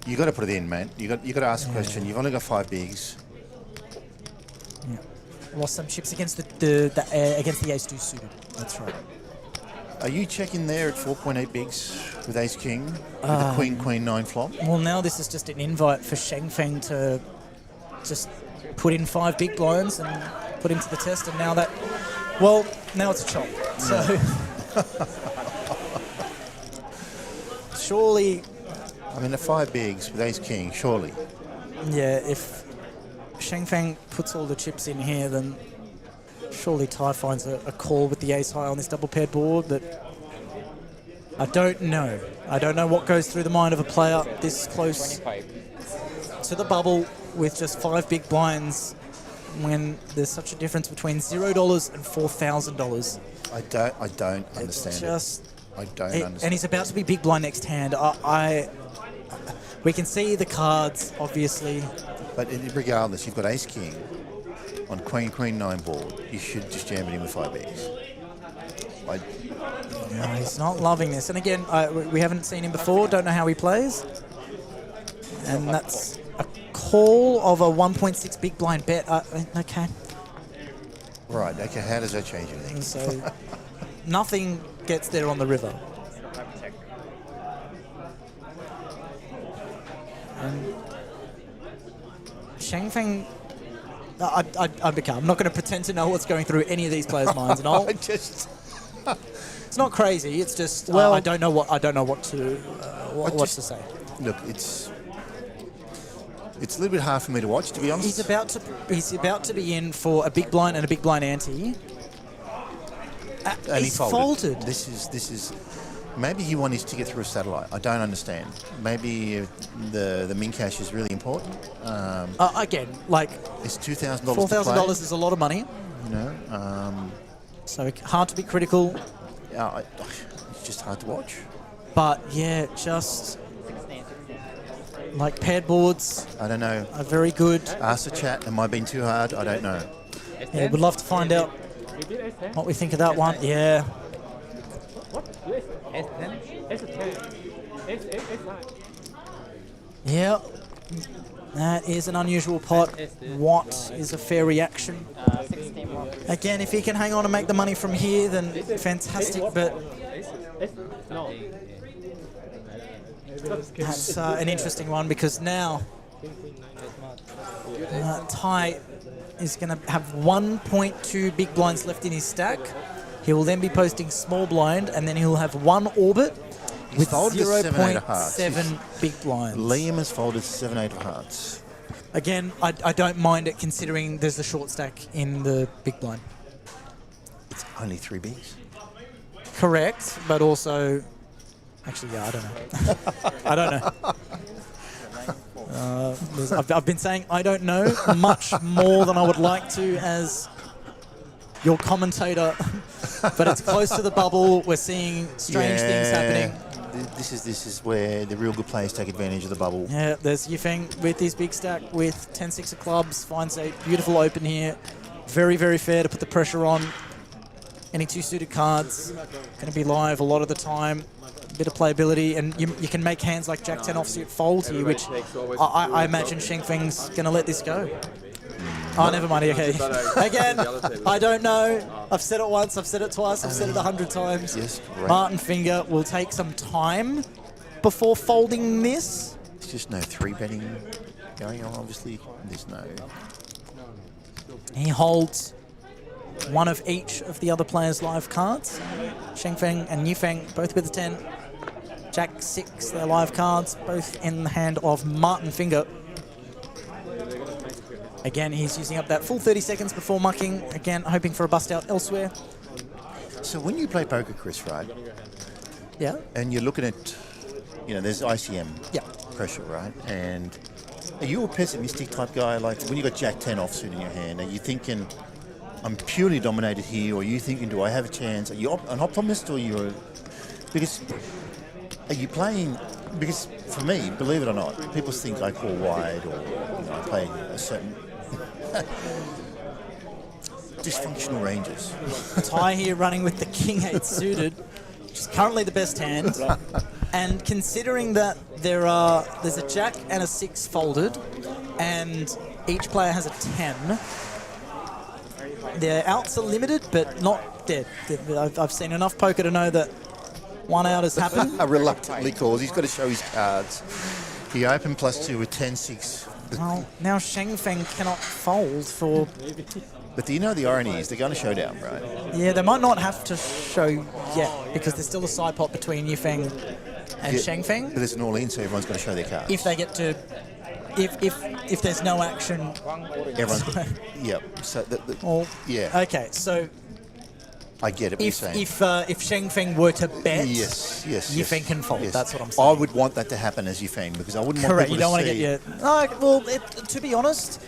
You got to put it in, man. You got to ask the question. You've only got 5 bigs. lost some chips against the against the Ace 2 suited. That's right. Are you checking there at 4.8 bigs with Ace King with the Queen Queen 9 flop? Well, now this is just an invite for Sheng Feng to just put in 5 big blinds and put him to the test, and now that, well, now it's a chop. So surely, I mean, at 5 bigs with Ace King, surely. yeah, if Sheng Feng puts all the chips in here, then surely Tai finds a call with the ace high on this double paired board, but I don't know. I don't know what goes through the mind of a player this close to the bubble with just 5 big blinds when there's such a difference between $0 and $4,000. I don't understand Just, it. I don't understand. and he's about to be big blind next hand. We can see the cards, obviously. But regardless, you've got Ace King on Queen Queen 9 board. You should just jam it in with 5 bigs. No, he's not loving this. And again, we haven't seen him before, don't know how he plays. And that's a call of a 1.6 big blind bet. Okay. Right, okay, how does that change anything? So nothing gets there on the river. And Sheng Feng, I'm not going to pretend to know what's going through any of these players' minds, and all. It's not crazy. It's just Well, I don't know what to say. Look, it's a little bit hard for me to watch, to be honest. He's about to be in for a big blind and a big blind ante. And he He's folded. folded. This is maybe he wanted to get through a satellite. I don't understand. Maybe the min cash is really important. Again, like it's $2,000. $4,000 is a lot of money. You know, so hard to be critical. It's just hard to watch. But yeah, just like paired boards. I don't know. Are very good. Ask the chat. Am I being too hard? I don't know. Yeah, would love to find out what we think of that one. Yeah. Yeah. That is an unusual pot. What is a fair reaction? Again, if he can hang on and make the money from here, then fantastic, but that's an interesting one, because now Tai is going to have 1.2 big blinds left in his stack. He will then be posting small blind, and then he'll have 1 orbit with 0.7 big blinds. Liam has folded 7-8 of hearts. Again, I don't mind it, considering there's a short stack in the big blind. It's only 3 bigs. Correct, but also... Actually, yeah, I don't know. I don't know. I've been saying I don't know much more than I would like to as your commentator, but it's close to the bubble. We're seeing strange things happening. This is where the real good players take advantage of the bubble. Yeah, there's Yifeng with his big stack with 10-6 of clubs, finds a beautiful open here. Very, very fair to put the pressure on. Any 2 suited cards, going to be live a lot of the time. Bit of playability, and you can make hands like Jack 10 offsuit fold here, which I imagine Sheng Feng's going to let this go. Oh, never mind. Okay. Again, I don't know. I've said it once, I've said it twice, I've said it 100 times. Yes, right. Martin Finger will take some time before folding this. There's just no 3-betting going on, obviously. There's no... He holds one of each of the other players' live cards. Shengfeng and Yifeng both with a 10. Jack 6, their live cards, both in the hand of Martin Finger. Again, he's using up that full 30 seconds before mucking. Again, hoping for a bust out elsewhere. So when you play poker, Chris, right? Yeah. And you're looking at, there's ICM Yeah. pressure, right? And are you a pessimistic type guy? Like when you got Jack 10 offsuit in your hand, are you thinking, I'm purely dominated here, or are you thinking, do I have a chance? Are you an optimist, or are you playing? Because for me, believe it or not, people think I call wide, or I play a certain dysfunctional ranges. Ty here running with the King 8 suited, which is currently the best hand. And considering that there's a Jack and a 6 folded, and each player has a 10, their outs are limited, but not dead. I've seen enough poker to know that one out has happened. Reluctantly calls. He's got to show his cards. He opened +2 with 10-6. Well, now Shengfeng cannot fold for... But do you know the irony is they're going to showdown, right? Yeah, they might not have to show yet, because there's still a side pot between Yifeng and Shengfeng. But there's an all-in, so everyone's going to show their cards. If they get to... If there's no action... Everyone's... Yep. So yeah. Okay, so... I get it what you're saying. If Shengfeng were to bet, Yifeng can fold. Yes. That's what I'm saying. I would want that to happen as Yifeng, because I wouldn't want Correct. people You don't want to see... get your... to be honest,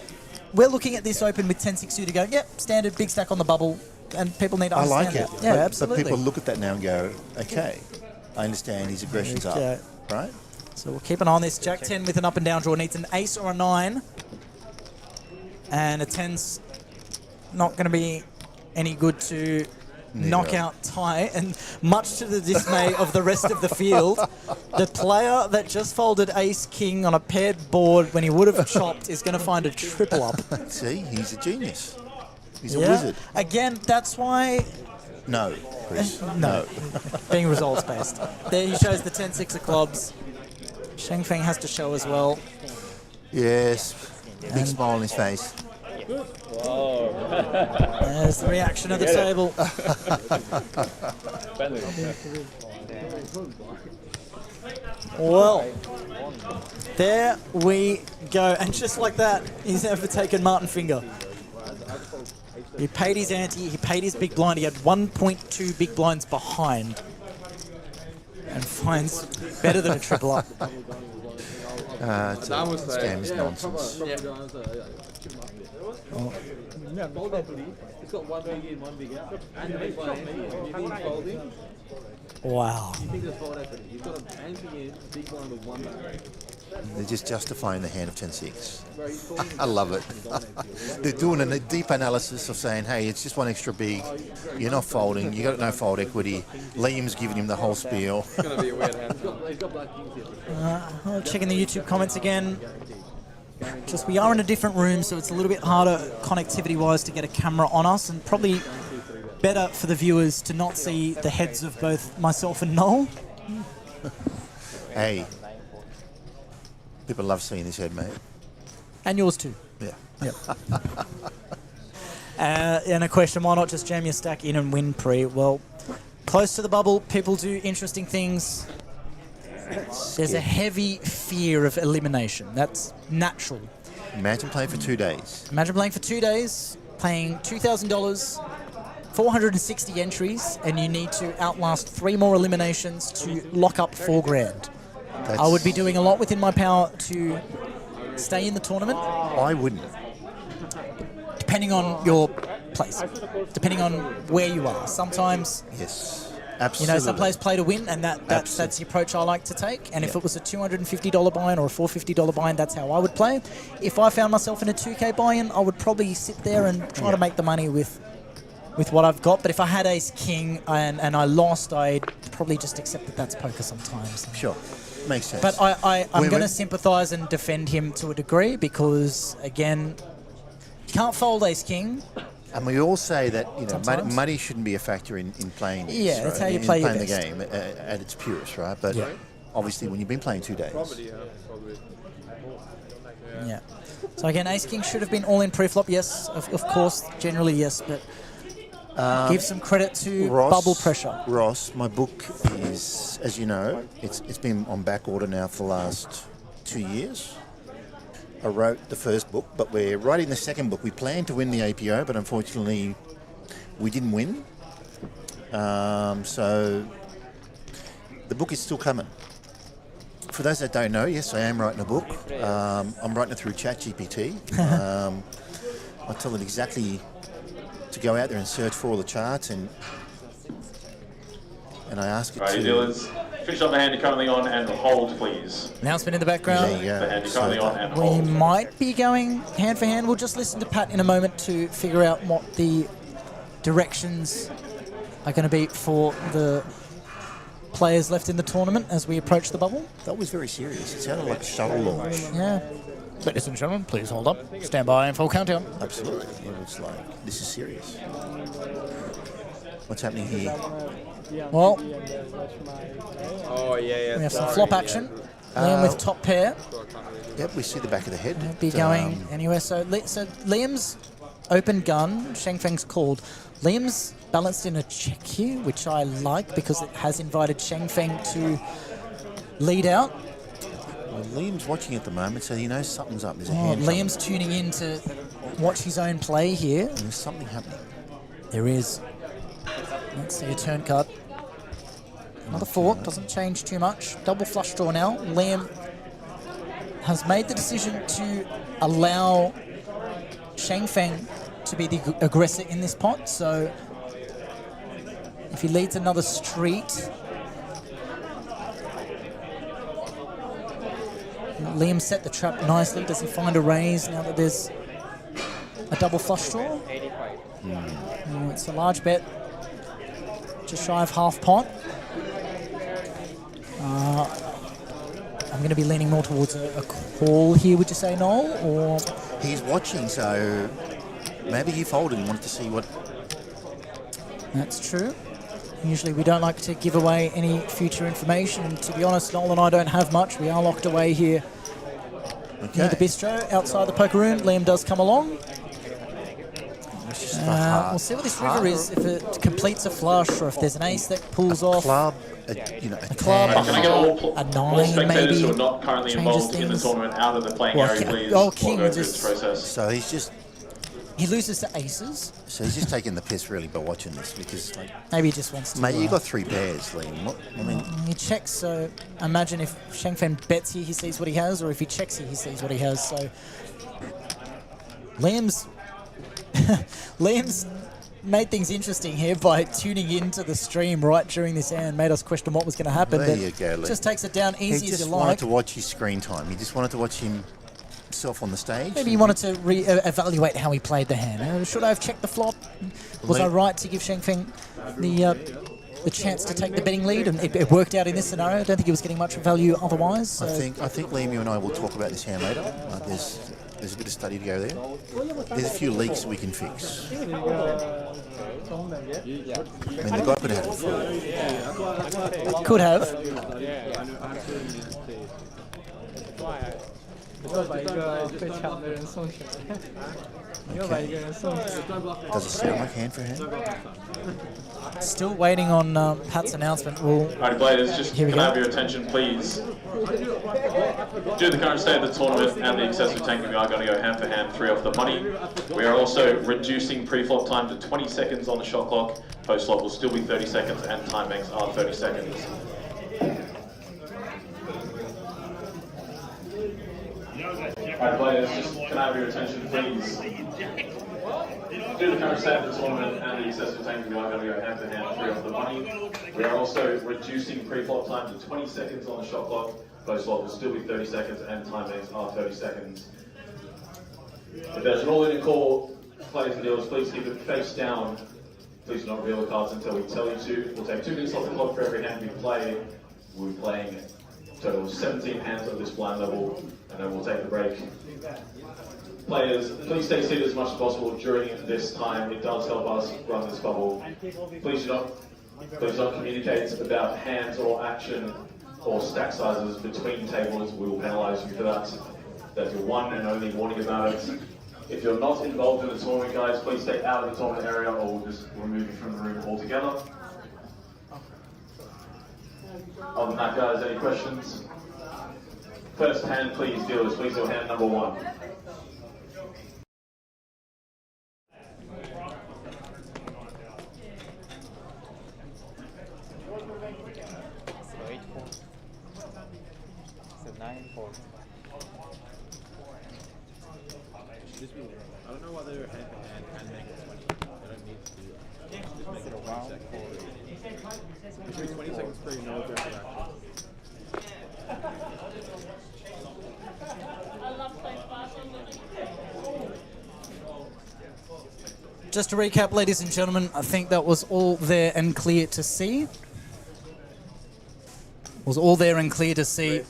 we're looking at this open with 10-6 suited going, yep, standard, big stack on the bubble, and people need to I understand like it. that. Yeah, absolutely. But people look at that now and go, okay, I understand his aggression's up, right? So we'll keep an eye on this. Jack 10 with an up and down draw needs an ace or a 9. And a 10's not going to be any good to knock out Ty. And much to the dismay of the rest of the field, the player that just folded ace-king on a paired board when he would have chopped is going to find a triple up. See, he's a genius. He's a wizard. Again, that's why... No, Chris. No. Being results-based. There he shows the 10-6 of clubs. Shengfeng has to show as well. Yes. Big smile on his face. There's the reaction of the table. Well, there we go. And just like that, he's overtaken Martin Finger. He paid his ante, he paid his big blind. He had 1.2 big blinds behind. And finds better than a triple up. This game is nonsense. Wow. They're just justifying the hand of 10-6. I love it. They're doing a deep analysis of saying, hey, it's just one extra big. You're not folding. You got no fold equity. Liam's giving him the whole spiel. Checking the YouTube comments again. Just we are in a different room, so it's a little bit harder connectivity-wise to get a camera on us, and probably better for the viewers to not see the heads of both myself and Noel. Hey, people love seeing his head, mate. And yours too. Yeah. Yep. And a question, why not just jam your stack in and win pre? Well, close to the bubble, people do interesting things. There's a heavy fear of elimination. That's natural. Imagine playing for 2 days. Imagine playing for 2 days, playing $2,000, 460 entries, and you need to outlast 3 more eliminations to lock up $4,000. I would be doing a lot within my power to stay in the tournament. I wouldn't. Depending on your place, depending on where you are. Sometimes, yes, absolutely. Some players play to win, and that's the approach I like to take. And if it was a $250 buy-in or a $450 buy-in, that's how I would play. If I found myself in a $2K buy-in, I would probably sit there and try to make the money with what I've got. But if I had ace-king and I lost, I'd probably just accept that that's poker sometimes. Sure. Makes sense. But I'm going to sympathise and defend him to a degree because, again, you can't fold ace-king. And we all say that money shouldn't be a factor in playing. Yeah, right? that's how you play your the best. game at its purest, right? But obviously, when you've been playing 2 days, yeah. So again, ace-king should have been all in pre-flop. Yes, of course, generally yes, but Give some credit to Ross, Bubble Pressure. Ross, my book is, as you know, it's been on back order now for the last 2 years. I wrote the first book, but we're writing the second book. We planned to win the APO, but unfortunately we didn't win. So the book is still coming. For those that don't know, yes, I am writing a book. I'm writing it through ChatGPT. I tell it exactly to go out there and search for all the charts, and I ask it Righty to... dealers, finish up the hand you're currently on and hold, please. Announcement in the background. There you go. The hand you're currently on and We hold. might be going hand for hand. We'll just listen to Pat in a moment to figure out what the directions are going to be for the players left in the tournament as we approach the bubble. That was very serious. It sounded like a shuttle launch. Yeah. Ladies and gentlemen, please hold up. Stand by and full countdown. Absolutely. It was like, this is serious. What's happening here? Well, Oh, yeah. we have some flop action. Liam with top pair. Yep, we see the back of the head. Be going anywhere. So Liam's open gun, Sheng Feng's called. Liam's balanced in a check here, which I like because it has invited Sheng Feng to lead out. Well, Liam's watching at the moment, so he knows something's up. There's a Oh, hand. Liam's tuning in to watch his own play here. There's something happening. There is. Let's see a turn card. Another 4, doesn't change too much. Double flush draw now. Liam has made the decision to allow Sheng Feng to be the aggressor in this pot, so if he leads another street, Liam set the trap nicely. Does he find a raise now that there's a double flush draw? Oh, it's a large bet, just shy of half pot. I'm going to be leaning more towards a call here, would you say, Noel? Or He's watching, so maybe he folded and wanted to see what... that's true. Usually we don't like to give away any future information. And to be honest, Noel and I don't have much. We are locked away here near the bistro outside the poker room. Liam does come along. We'll see what this river is, if it completes a flush or if there's an ace that pulls off. Club, a club, ten. Can I get all a all 9 spectators maybe. who are not currently changes involved in the things. tournament out of the playing Well, area, please? oh, We'll King go through just- this process. So he's just... He loses to aces. So he's just taking the piss really by watching this because, like, Maybe he just wants to. mate, you got 3 pairs, Liam. What, I mean, He checks, so imagine if Sheng Feng bets here, he sees what he has, or if he checks here, he sees what he has. So Liam's made things interesting here by tuning into the stream right during this hand, made us question what was going to happen. There but you go, Liam. just takes it down he easy as just you wanted like. to watch his screen time. He just wanted to watch himself on the stage. Maybe he wanted to evaluate how he played the hand. Should I have checked the flop? Was I right to give Sheng Feng the chance to take the betting lead? And it worked out in this scenario. I don't think he was getting much value otherwise. So. I think Liam, you and I will talk about this hand later. There's a bit of study to go there. There's a few leaks that we can fix. I mean, the guy could have had it before. Could have. Does it sound like hand for hand? Still waiting on Pat's announcement. Alright, players, just Here we can I go. have your attention, please? Due to the current state of the tournament and the excessive tanking, we are going to go hand for hand, 3 off the money. We are also reducing pre-flop time to 20 seconds on the shot clock. Post-flop will still be 30 seconds, and time banks are 30 seconds. Alright, players, just can I have your attention, please? Due to the current state of the tournament and the excessive tanking, we are going to go hand to hand, 3 off the money. We are also reducing pre-flop time to 20 seconds on the shot clock. Post-flop will still be 30 seconds, and time banks are 30 seconds. If there's an all-in call, players and dealers, please keep it face down. Please do not reveal the cards until we tell you to. We'll take 2 minutes off the clock for every hand we play. We'll be playing a total of 17 hands of this blind level, and then we'll take the break. Players, please stay seated as much as possible during this time. It does help us run this bubble. Please do not communicate about hands or action or stack sizes between tables. We will penalise you for that. That's your one and only warning about it. If you're not involved in the tournament, guys, please stay out of the tournament area or we'll just remove you from the room altogether. Other than that, guys, any questions? First hand, please, dealers. Please do hand number 1. I don't know whether hand-to-hand can make it 20. They don't need to do that. Just make it a 20 seconds. It should be 20 seconds per no action. Just to recap, ladies and gentlemen, I think that was all there and clear to see. Was all there and clear to see.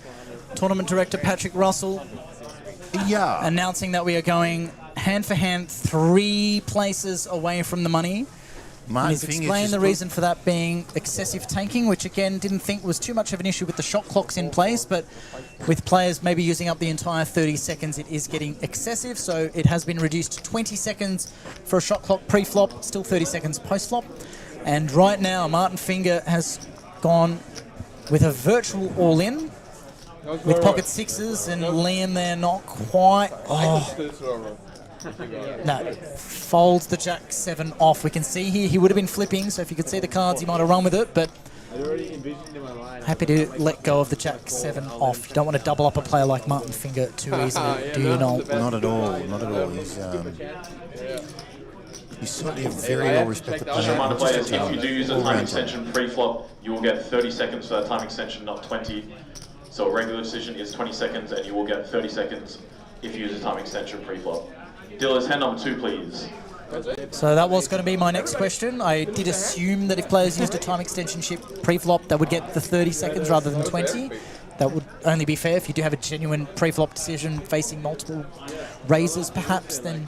Tournament director Patrick Russell announcing that we are going hand for hand 3 places away from the money. And he's explained the reason for that being excessive tanking, which again didn't think was too much of an issue with the shot clocks in place, but with players maybe using up the entire 30 seconds, it is getting excessive. So it has been reduced to 20 seconds for a shot clock pre-flop, still 30 seconds post-flop. And right now, Martin Finger has gone with a virtual all-in with pocket 6s, and Liam there not quite. No, folds the Jack 7 off. We can see here he would have been flipping, so if you could see the cards, he might have run with it, but happy to let go of the Jack 7 off. You don't want to double up a player like Martin Finger too easily, do you know? Not at all, not at all. He's certainly a very well-respected player. Just a reminder, players, if you do use a time extension pre-flop, you will get 30 seconds for that time extension, not 20. So a regular decision is 20 seconds, and you will get 30 seconds if you use a time extension pre-flop. Dealers, hand number 2, please. So that was going to be my next question. I did assume that if players used a time extension chip pre-flop, they would get the 30 seconds rather than 20. That would only be fair if you do have a genuine pre-flop decision facing multiple raises, perhaps, then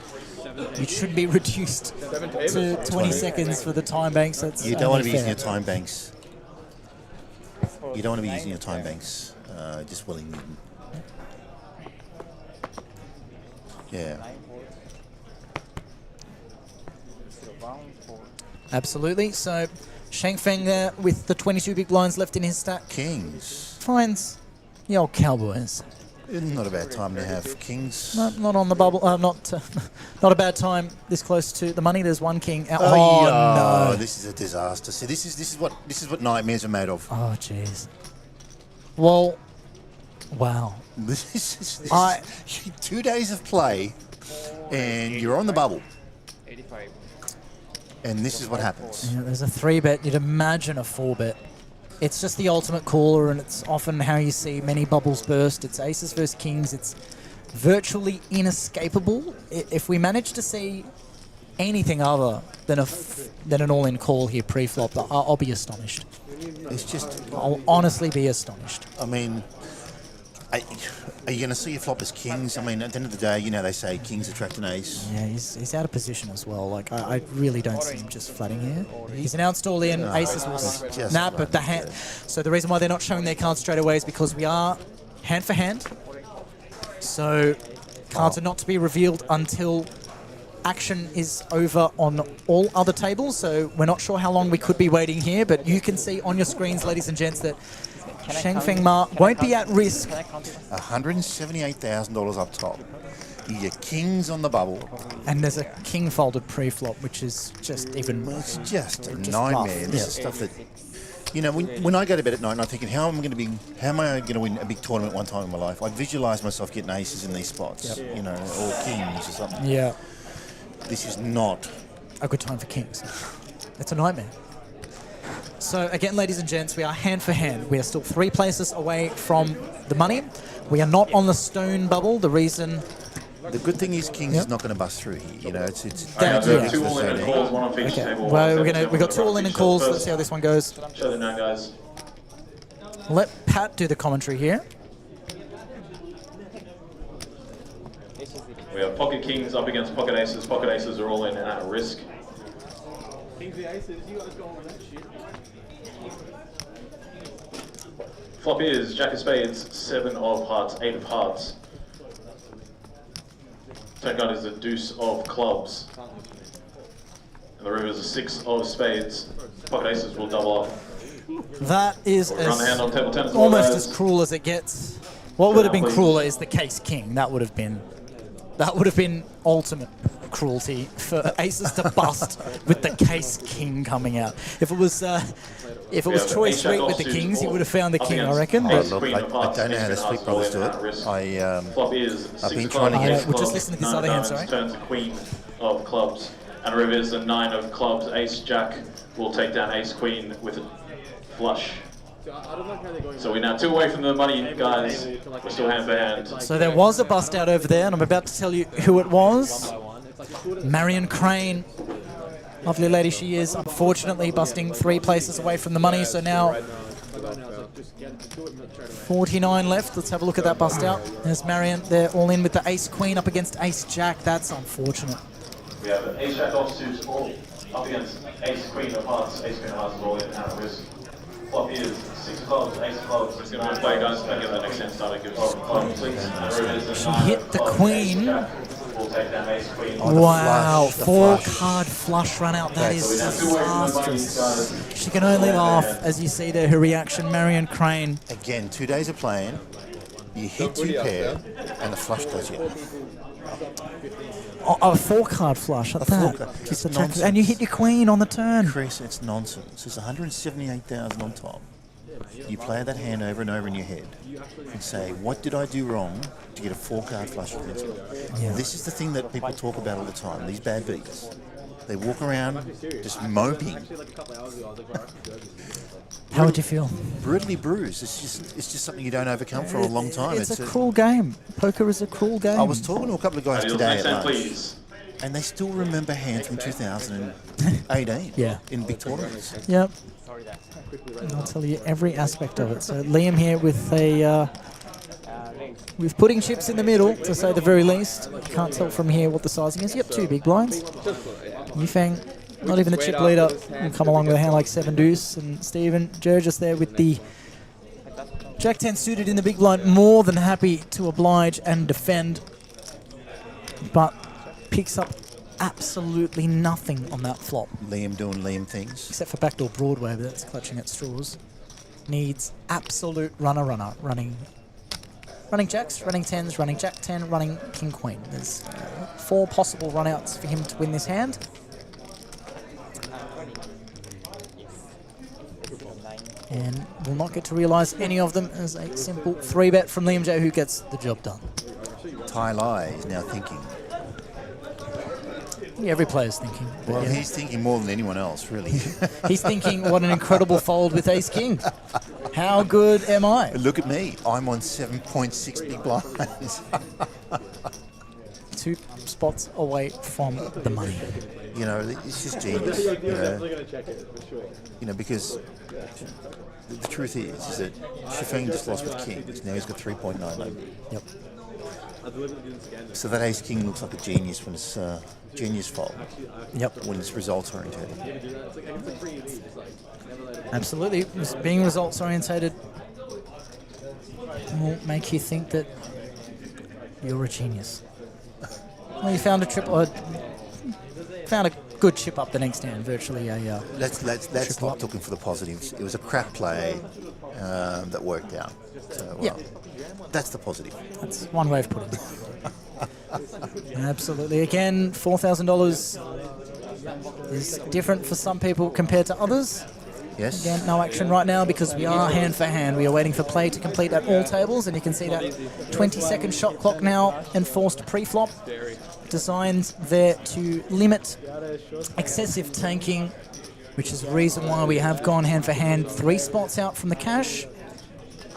you should be reduced to 20 seconds for the time banks. That's you don't want to be using your time banks. You don't want to be using your time banks just willy-nilly. Yeah. Absolutely. So Shangfeng there with the 22 big blinds left in his stack. Kings. Finds the old Cowboys. Not a bad time to have kings. Not on the bubble. Not a bad time this close to the money. There's one king. Oh, no! This is a disaster. See, this is what nightmares are made of. Oh jeez. Well, wow. This is 2 days of play, and you're on the bubble. 85. And this is what happens. Yeah, there's a 3-bet. You'd imagine a 4-bet. It's just the ultimate caller, and it's often how you see many bubbles burst. It's aces versus kings. It's virtually inescapable. If we manage to see anything other than an all-in call here pre-flop, I'll be astonished. It's just... I'll honestly be astonished. I mean... Are you going to see your flop as kings? I mean, at the end of the day, you know, they say kings attract an ace. Yeah, he's out of position as well. Like, I really don't see him just flatting here. He's announced all in. Aces will snap, but the hand... So the reason why they're not showing their cards straight away is because we are hand for hand. So cards are not to be revealed until action is over on all other tables. So we're not sure how long we could be waiting here, but you can see on your screens, ladies and gents, that Shangfeng Ma won't be at risk. $178,000 up top. Your kings on the bubble. And there's a king folded pre-flop, which is just even... It's just a nightmare. This is stuff that... You know, when I go to bed at night and I'm thinking, how am I going to win a big tournament one time in my life? I visualise myself getting aces in these spots, you know, or kings or something. Yeah. This is not a good time for kings. It's a nightmare. So again, ladies and gents, we are hand for hand. We are still 3 places away from the money. We are not on the stone bubble. The reason... The good thing is Kings is not going to bust through here. You know, it's 2 all-in and calls, 1 on each table. Well, we've got 2 all-in and calls. Let's see how this one goes. Show them now, guys. Let Pat do the commentary here. We have pocket kings up against pocket aces. Pocket aces are all in and at risk. Kings the aces, you guys go on with that shit. Flop is Jack of spades, 7 of hearts, 8 of hearts. Turn card is a deuce of clubs. And the river is a 6 of spades. Pocket aces will double off. That is Run the hand on table 10 almost as cruel as it gets. What would have been crueler is the case king. That would have been ultimate cruelty for aces to bust with the case king coming out. If it was Troy Sweet with the kings, he would have found the king, I reckon. But Look, I don't know how the Sweet brothers do it. I've been trying to get... We'll just listen to this other hand, sorry. Turns a queen of clubs. And the river is a 9 of clubs. Ace jack will take down ace queen with a flush. So we're now 2 away from the money, guys. We're still hand for hand. So there was a bust out over there, and I'm about to tell you who it was. Marion Crane. Lovely lady she is, unfortunately busting 3 places away from the money, so now 49 left. Let's have a look at that bust out. There's Marion, they're all in with the ace queen up against ace jack. That's unfortunate. We have an ace jack offsuit all up against ace queen of hearts. Ace queen of hearts is all in at risk. Flop is 6 of clubs, ace of clubs. It's going to play, guys. Don't get the next hand started. Give please. She hit the queen. We'll take down ace queen. Wow, 4-card flush run out. That is disastrous. She can only laugh as you see there her reaction, Marion Crane. Again, 2 days of playing, you hit 2 pair, and the flush does you. A 4-card flush at that. It's nonsense. And you hit your queen on the turn. Chris, it's nonsense. It's 178,000 on top. You play that hand over and over in your head and say, what did I do wrong to get a 4-card flush against me? Yeah. This is the thing that people talk about all the time, these bad beats. They walk around just moping. How would you feel? Brutally bruised. It's just something you don't overcome for a long time. It's a cruel game. Poker is a cruel game. I was talking to a couple of guys today at lunch, please. and they still remember hands from 2018 Yeah. in big tournaments. Yep. And I'll tell you every aspect of it. So Liam here with with putting chips in the middle, to say the very least. Can't tell from here what the sizing is. Yep, 2 big blinds. Yufeng, not even the chip leader, will come along with a hand like 7 deuce. And Stephen Gergis there with the Jack 10 suited in the big blind, more than happy to oblige and defend, but picks up absolutely nothing on that flop. Liam doing Liam things. Except for backdoor Broadway, but that's clutching at straws. Needs absolute runner, running jacks, running 10s, running jack 10, running king queen. There's 4 possible runouts for him to win this hand. And will not get to realise any of them as a simple 3-bet from Liam J, who gets the job done. Tai Lai is now thinking. Yeah, every player's thinking. Well, yeah. he's thinking more than anyone else, really. He's thinking, what an incredible fold with ace king. How good am I? Look at me. I'm on 7.6 big blinds. 2 spots away from the money. You know, it's just genius. You know, because the truth is that Yufeng just lost with kings. Now he's got 3.99. Yep. So that ace king looks like a genius when it's genius fold. Yep. When it's results oriented. Absolutely. Being results orientated will make you think that you're a genius. Well, you found found a good chip up the next hand, virtually a. Let's stop looking for the positives. It was a crap play that worked out. So, yeah. That's the positive. That's one way of putting it. Absolutely. Again, $4,000 is different for some people compared to others. Yes. Again, no action right now because we are hand for hand. We are waiting for play to complete at all tables, and you can see that 20-second shot clock now enforced pre-flop, designed there to limit excessive tanking, which is the reason why we have gone hand for hand 3 spots out from the cash.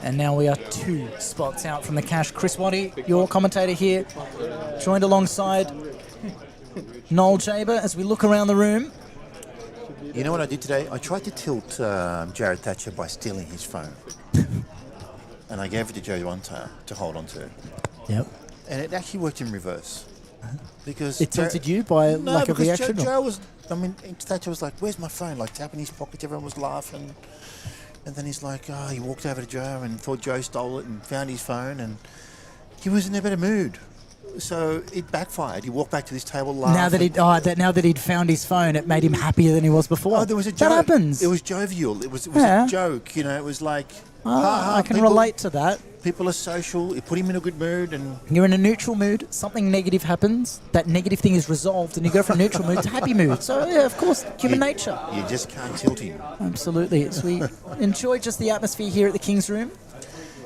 And now we are 2 spots out from the cash. Chris Waddy, your commentator here, joined alongside Noel Jaber as we look around the room. You know what I did today? I tried to tilt Jared Thatcher by stealing his phone. And I gave it to Joe Wanta to hold on to. Yep. And it actually worked in reverse. Because it tilted you by lack of reaction? Joe was, Thatcher was like, where's my phone? Like tapping his pocket, everyone was laughing. And then he's like, he walked over to Joe and thought Joe stole it and found his phone, and he was in a better mood. So it backfired. He walked back to this table laughing. Now that he'd found his phone, it made him happier than he was before. Oh, there was a joke. That happens. It was jovial. It was Yeah. a joke. You know, it was like, ha, ha, I can people- relate to that. People are social. It put him in a good mood, and You're in a neutral mood, something negative happens, that negative thing is resolved, and you go from neutral mood to happy mood. So, yeah, of course, human nature. you just can't tilt him. Absolutely. So we enjoy just the atmosphere here at the King's Room.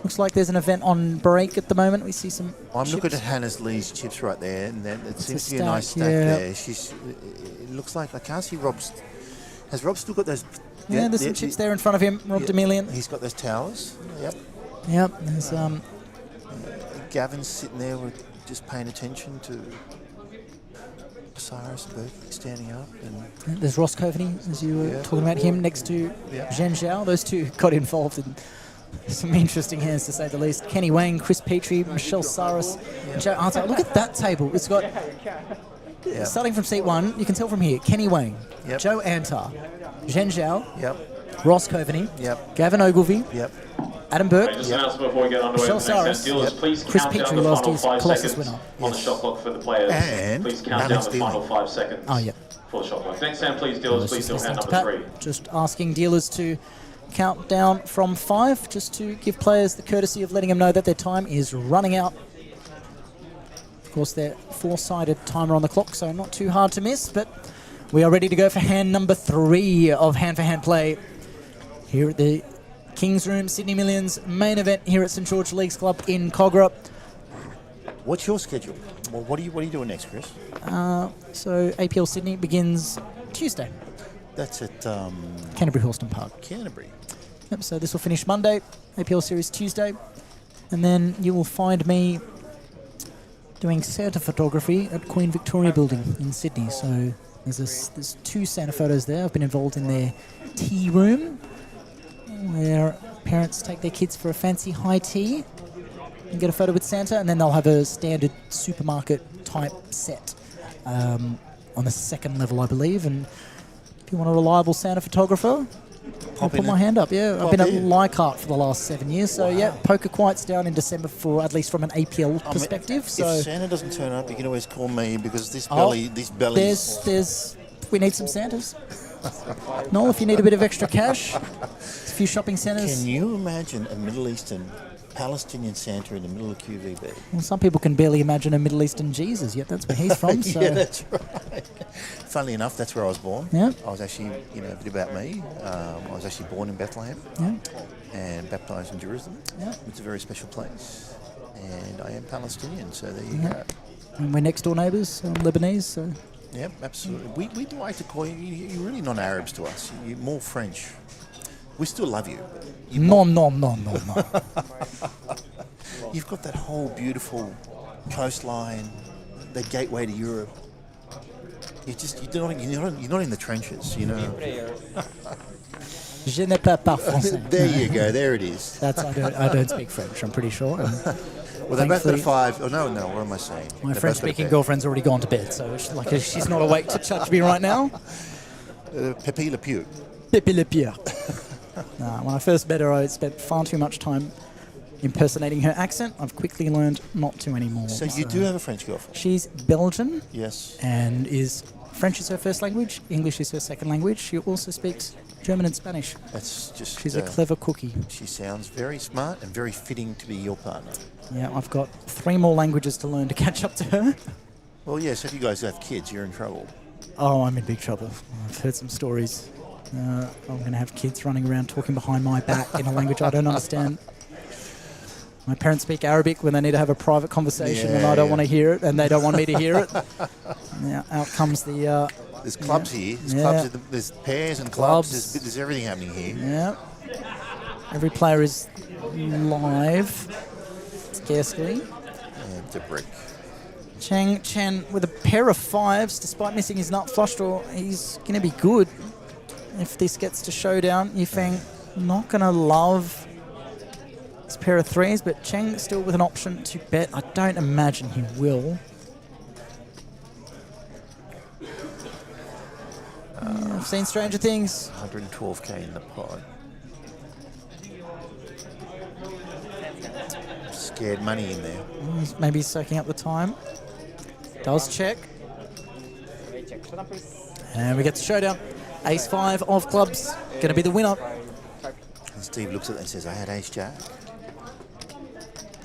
Looks like there's an event on break at the moment. We see some I'm chips. looking at Hannah's Lee's chips right there, and then it seems to be a stack, nice stack yeah. there. It looks like I can't see Rob's. Has Rob still got those? Yeah, there's some chips there in front of him, Rob '2Million. He's got those towers. Yep. Yep, there's Gavin's sitting there with just paying attention to Cyrus Burke standing up, and there's Ross Coveney, as you were talking about him, next to 𝗣𝗬𝗢𝗧. Those two got involved in some interesting hands, to say the least. Kenny Wang, Chris Petrie, Michelle Cyrus, and Joe Arthur. Look at that table. It's got, starting from seat 1, you can tell from here, Kenny Wang, Joe Antar, 𝗣𝗬𝗢𝗧, Ross Coveney, Gavin Ogilvie, Adam Burke, Just an announcement before we get underway. Michelle with the next Cyrus, set. Dealers, please Chris count down Petrie, the last final year's 5 Colossus seconds winner. on the shot clock for the players. And please count down the final 5 seconds for the shot clock. Next hand, please, dealers, please deal hand number 3. Just asking dealers to count down from 5, just to give players the courtesy of letting them know that their time is running out. Of course, they're 4-sided timer on the clock, so not too hard to miss, but we are ready to go for hand number 3 of hand-for-hand play here at the King's Room, Sydney Millions main event here at St George Leagues Club in Cogra. what's your schedule? Well, what are you doing next, Chris? So APL Sydney begins Tuesday. That's at Canterbury Horston Park. Canterbury. Yep, so this will finish Monday, APL Series Tuesday, and then you will find me doing Santa photography at Queen Victoria Building in Sydney. So there's 2 Santa photos there. I've been involved in their tea room, where parents take their kids for a fancy high tea and get a photo with Santa, and then they'll have a standard supermarket type set on the 2nd level, I believe. And if you want a reliable Santa photographer, I'll put my hand up. Yeah, I've been at Leichhardt for the last 7 years, so yeah, Poker Quiet's down in December for, at least from an APL perspective. So if Santa doesn't turn up, you can always call me, because this belly, we need some Santas. Noel, if you need a bit of extra cash, a few shopping centres. Can you imagine a Middle Eastern Palestinian Santa in the middle of QVB? Well, some people can barely imagine a Middle Eastern Jesus, yet that's where he's from. So. Yeah, that's right. Funnily enough, that's where I was born. Yeah. I was actually, a bit about me. I was actually born in Bethlehem and baptised in Jerusalem. Yeah. It's a very special place. And I am Palestinian, so there you go. And we're next door neighbours, Lebanese, so... Yep, absolutely. We like to call you, you're really not Arabs to us. You're more French. We still love you. No. You've got that whole beautiful coastline, the gateway to Europe. You're not in the trenches, you know. Je ne parle pas français. There you go. There it is. I don't speak French, I'm pretty sure. Well, they're both at 5. Oh, no, what am I saying? My French-speaking girlfriend's already gone to bed, so she's not awake to judge me right now. Pepe Le Pew. Pepe Le Pew. When I first met her, I spent far too much time impersonating her accent. I've quickly learned not to anymore. So you do have a French girlfriend? She's Belgian. Yes. And French is her first language, English is her second language. She also speaks German and Spanish. That's just... She's a clever cookie. She sounds very smart and very fitting to be your partner. Yeah, I've got 3 more languages to learn to catch up to her. Well, yes, if you guys have kids, you're in trouble. Oh, I'm in big trouble. I've heard some stories. I'm going to have kids running around talking behind my back in a language I don't understand. My parents speak Arabic when they need to have a private conversation, and I don't want to hear it, and they don't want me to hear it. Now, out comes the... There's clubs here. There's pairs and clubs. There's everything happening here. Yeah. Every player is live. Scarcely. And the brick. Chang Chen with a pair of 5s, despite missing his nut flush draw. He's going to be good if this gets to showdown. Yifeng not going to love his pair of 3s, but Cheng still with an option to bet. I don't imagine he will. I've seen stranger things. 112k in the pot. Scared money in there. Maybe he's soaking up the time. Does check. And we get the showdown. Ace-5 of clubs. Going to be the winner. And Steve looks at it and says, I had ace-jack.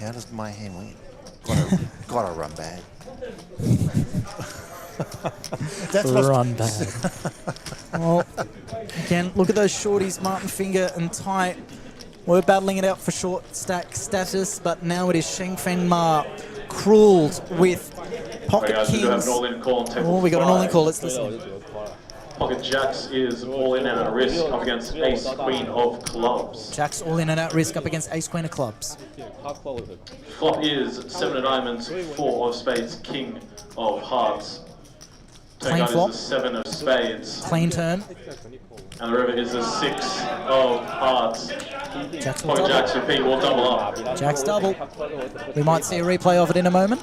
How does my hand win? Gotta run bad. That's Run bad. Well, again, look at those shorties. Martin Finger and Tai were battling it out for short stack status, but now it is Qiangfeng cruelled with pocket Guys, we do have kings. an all-in call on table Oh, we got an all-in 5. call. Let's listen. Pocket jacks is all in and at risk up against ace queen of clubs. Jack's all in and out risk up against ace queen of clubs. Flop is 7 of diamonds, 4 of spades, king of hearts. Turn Plain card flop. is the 7 of spades, Clean turn. and the river is the 6 of hearts. Jack's will Pocket double. jacks repeat will double up. Jack's double. We might see a replay of it in a moment.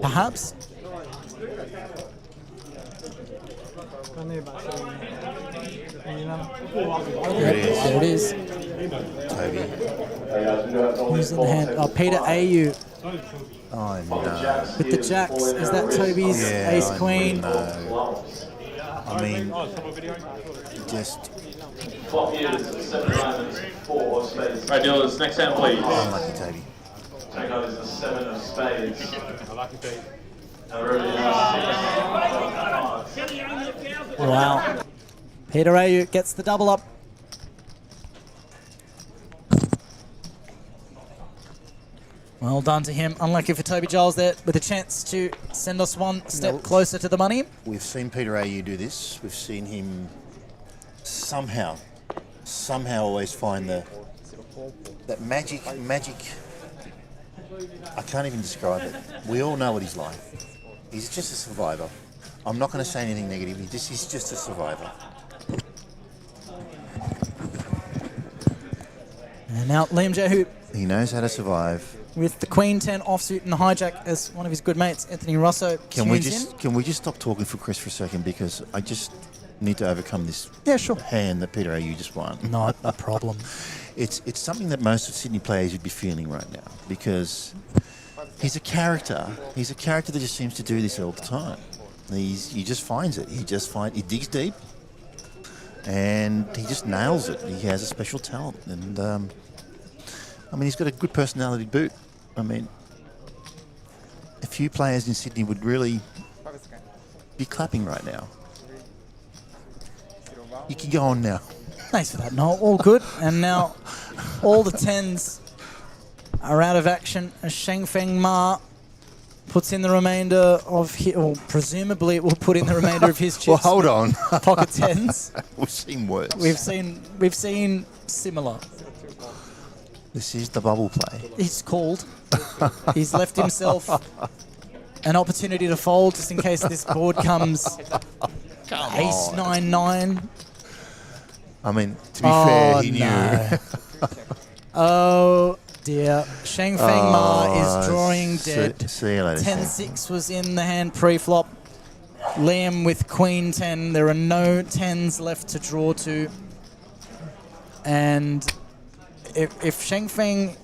Perhaps. There it is. Toby. Who's in the hand? Oh, Peter Ayu Oh, no. with the jacks. Is that Toby's Yeah, ace I queen? know. I mean, just Flop is 7 of diamonds, 4 of spades. Right, dealers, next hand please. unlucky Toby. Turn card is the 7 of spades. And the river is the 6 of hearts. Wow. Peter Ayu gets the double up. Well done to him. Unlucky for Toby Giles there, with a chance to send us one step closer to the money. We've seen Peter Ayu do this. We've seen him somehow always find that magic. I can't even describe it. We all know what he's like. He's just a survivor. I'm not going to say anything negative. He's just a survivor. And now Liam Jehu He knows how to survive. with the Queen 10 offsuit and hijack as one of his good mates, Anthony Russo, Can we tunes just stop talking for Chris for a second, because I just need to overcome this Yeah, sure. hand that Peter Ayu just won. Not a problem. It's something that most of Sydney players would be feeling right now, because he's a character. He's a character that just seems to do this all the time. He just finds it. He digs deep, and he just nails it. He has a special talent, and I mean, he's got a good personality to boot. I mean, a few players in Sydney would really be clapping right now. You can go on now. Thanks for that, Noel. All good. And now all the 10s are out of action as Qiangfeng puts in the remainder of his, or presumably it will put in the remainder of his chips. Well, hold on. Pocket 10s. We've seen worse. We've seen similar. This is the bubble play. He's called. He's left himself an opportunity to fold just in case this board comes ace 9-9. I mean, to be fair, he knew. No. Oh dear. Qiangfeng is drawing dead. See you later. 10-6 was in the hand pre-flop. Liam with Queen 10. There are no 10s left to draw to. And if Qiangfeng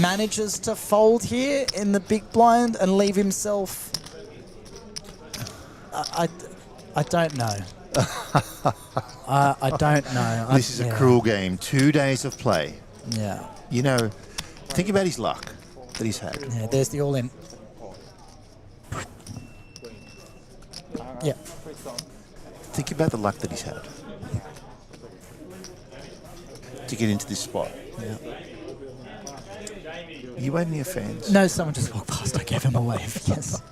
manages to fold here in the big blind and leave himself, I don't know. I don't know. This is a cruel game. 2 days of play. Yeah. You know, think about his luck that he's had. Yeah, there's the all-in. Yeah. Think about the luck that he's had to get into this spot. Yeah. You waving to your fans? No, someone just walked past. I gave him a wave. Yes.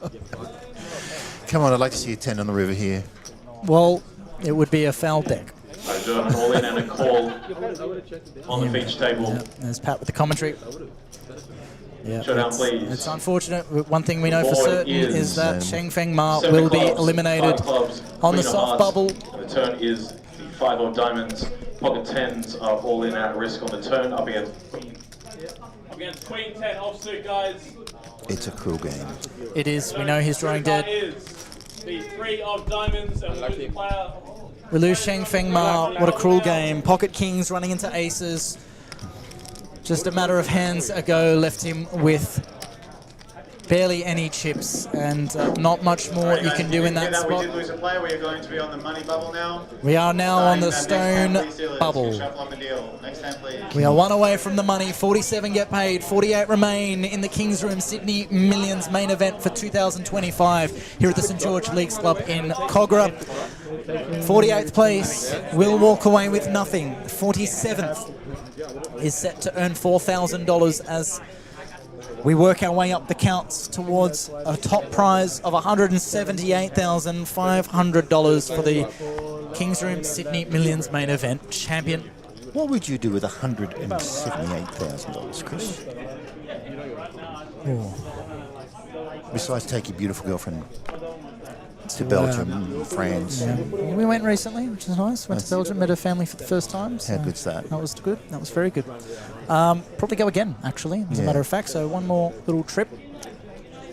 Come on, I'd like to see a 10 on the river here. Well, it would be a foul deck. I do have an all in and a call on the feature table. Yeah, there's Pat with the commentary. Yeah, Showdown, please. it's unfortunate. One thing we know for Board certain is is that Qiangfeng Seven will be clubs, eliminated 5 clubs, on the queen of soft hearts, bubble. and the turn is the 5 of diamonds. Pocket 10s are all in at risk on the turn up against Queen. Up against Queen 10 offsuit, guys. It's a cruel game. It is. We know he's drawing dead. Is the 3 of diamonds and the player. We lose Qiangfeng. What a cruel game. Pocket kings running into aces. Just a matter of hands ago left him with barely any chips and not much more you can do in that spot. We did lose a player. We are going to be on the money bubble now. We are now on the stone bubble. Next hand, please. We are one away from the money. 47 get paid, 48 remain in the King's Room Sydney Millions main event for 2025 here at the St George Leagues Club in Kogarah. 48th place will walk away with nothing. 47th is set to earn $4,000 as we work our way up the counts towards a top prize of $178,500 for the King's Room Sydney Millions main event champion. What would you do with $178,000, Chris? Ooh. Besides take your beautiful girlfriend to Belgium, France. Yeah. We went recently, which is nice. Went to Belgium, met her family for the first time. So how good's that? That was good. That was very good. Probably go again, actually, as a matter of fact. So one more little trip.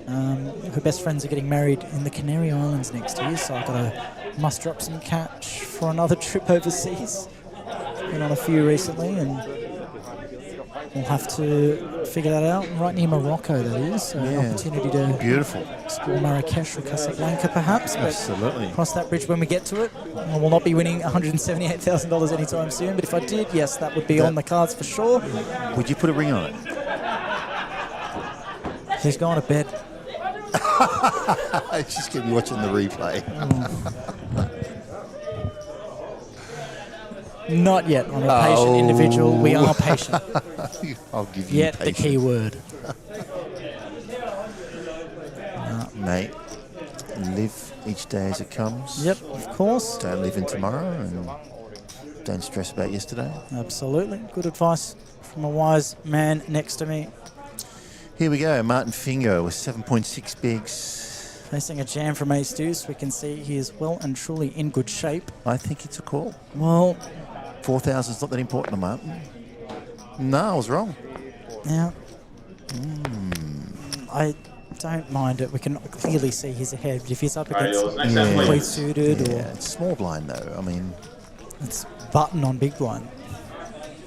Her best friends are getting married in the Canary Islands next year, so I've got to muster up some cash for another trip overseas. Been on a few recently, and we'll have to figure that out. Right near Morocco, that is. So an opportunity to explore Marrakesh or Casablanca, perhaps. Absolutely. But cross that bridge when we get to it. I will not be winning $178,000 anytime soon, but if I did, yes, that would be on the cards for sure. Would you put a ring on it? He's gone to bed. She's going to be watching the replay. Not yet. I'm a patient individual. We are patient. I'll give you Yet patient. the key word. Mate, live each day as it comes. Yep, of course. Don't live in tomorrow and don't stress about yesterday. Absolutely. Good advice from a wise man next to me. Here we go. Martin Finger with 7.6 bigs. Facing a jam from Ace Deuce, we can see he is well and truly in good shape. I think it's a call. Well, 4,000 is not that important to Martin. No, I was wrong. Yeah. I don't mind it. We can clearly see he's ahead. But if he's up against complete suited or... it's small blind though. I mean... It's button on big blind.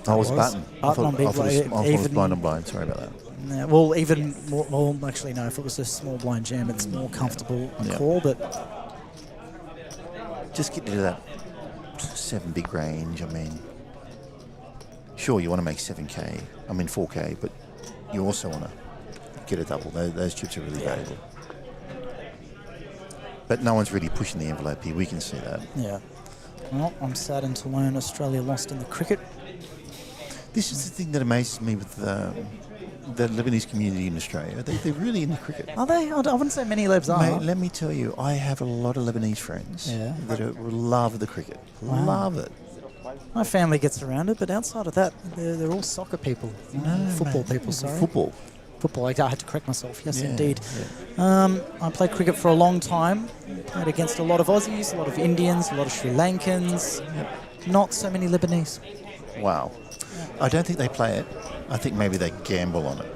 I was button. Button on big blind. I was blind on blind. Sorry about that. Yeah, well, even more, well, actually, no. If it was a small blind jam, it's more comfortable call. But just get to that 7 big range. I mean, sure, you want to make 7K. I mean 4K, but you also want to get a double. Those chips are really valuable. But no one's really pushing the envelope here. We can see that. Yeah. Well, I'm saddened to learn Australia lost in the cricket. This is the thing that amazes me with the Lebanese community in Australia. They're really into cricket. Are they? I wouldn't say many Lebs are. Mate, let me tell you, I have a lot of Lebanese friends that love the cricket. Wow. Love it. My family gets around it, but outside of that, they're all soccer people. Football people, sorry. Football. Football, I had to correct myself. Yes, indeed. Yeah. I played cricket for a long time. Played against a lot of Aussies, a lot of Indians, a lot of Sri Lankans. Not so many Lebanese. Wow. I don't think they play it. I think maybe they gamble on it.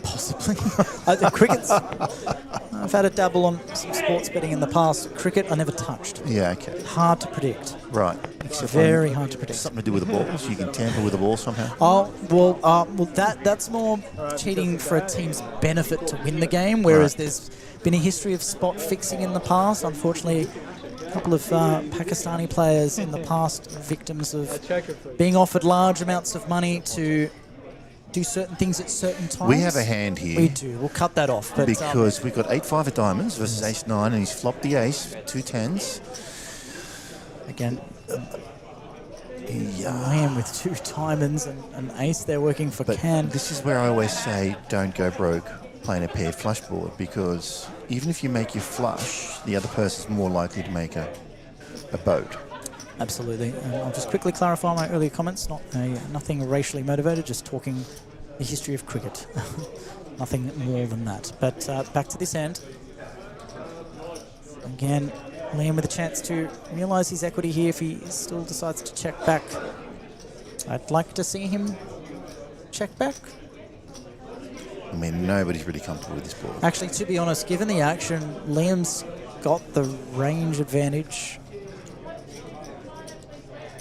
Possibly. Cricket's... I've had a dabble on some sports betting in the past. Cricket, I never touched. Yeah, okay. Hard to predict. Right. Very hard to predict. Something to do with the ball, so you can tamper with the ball somehow. Oh, well, that's more cheating for a team's benefit to win the game, whereas there's been a history of spot fixing in the past. Unfortunately, a couple of Pakistani players in the past victims of being offered large amounts of money to do certain things at certain times. We have a hand here. We do. We'll cut that off. But, because we've got 8-5 of diamonds versus ace-9, and he's flopped the ace, 2 10s. Again, man with 2 diamonds and an ace there working for Can. This is where I always say don't go broke playing a paired flush board, because even if you make your flush, the other person's more likely to make a boat. Absolutely. I'll just quickly clarify my earlier comments. Nothing racially motivated, just talking the history of cricket. Nothing more than that. But back to this end. Again, Liam with a chance to realise his equity here if he still decides to check back. I'd like to see him check back. I mean, nobody's really comfortable with this board. Actually, to be honest, given the action, Liam's got the range advantage.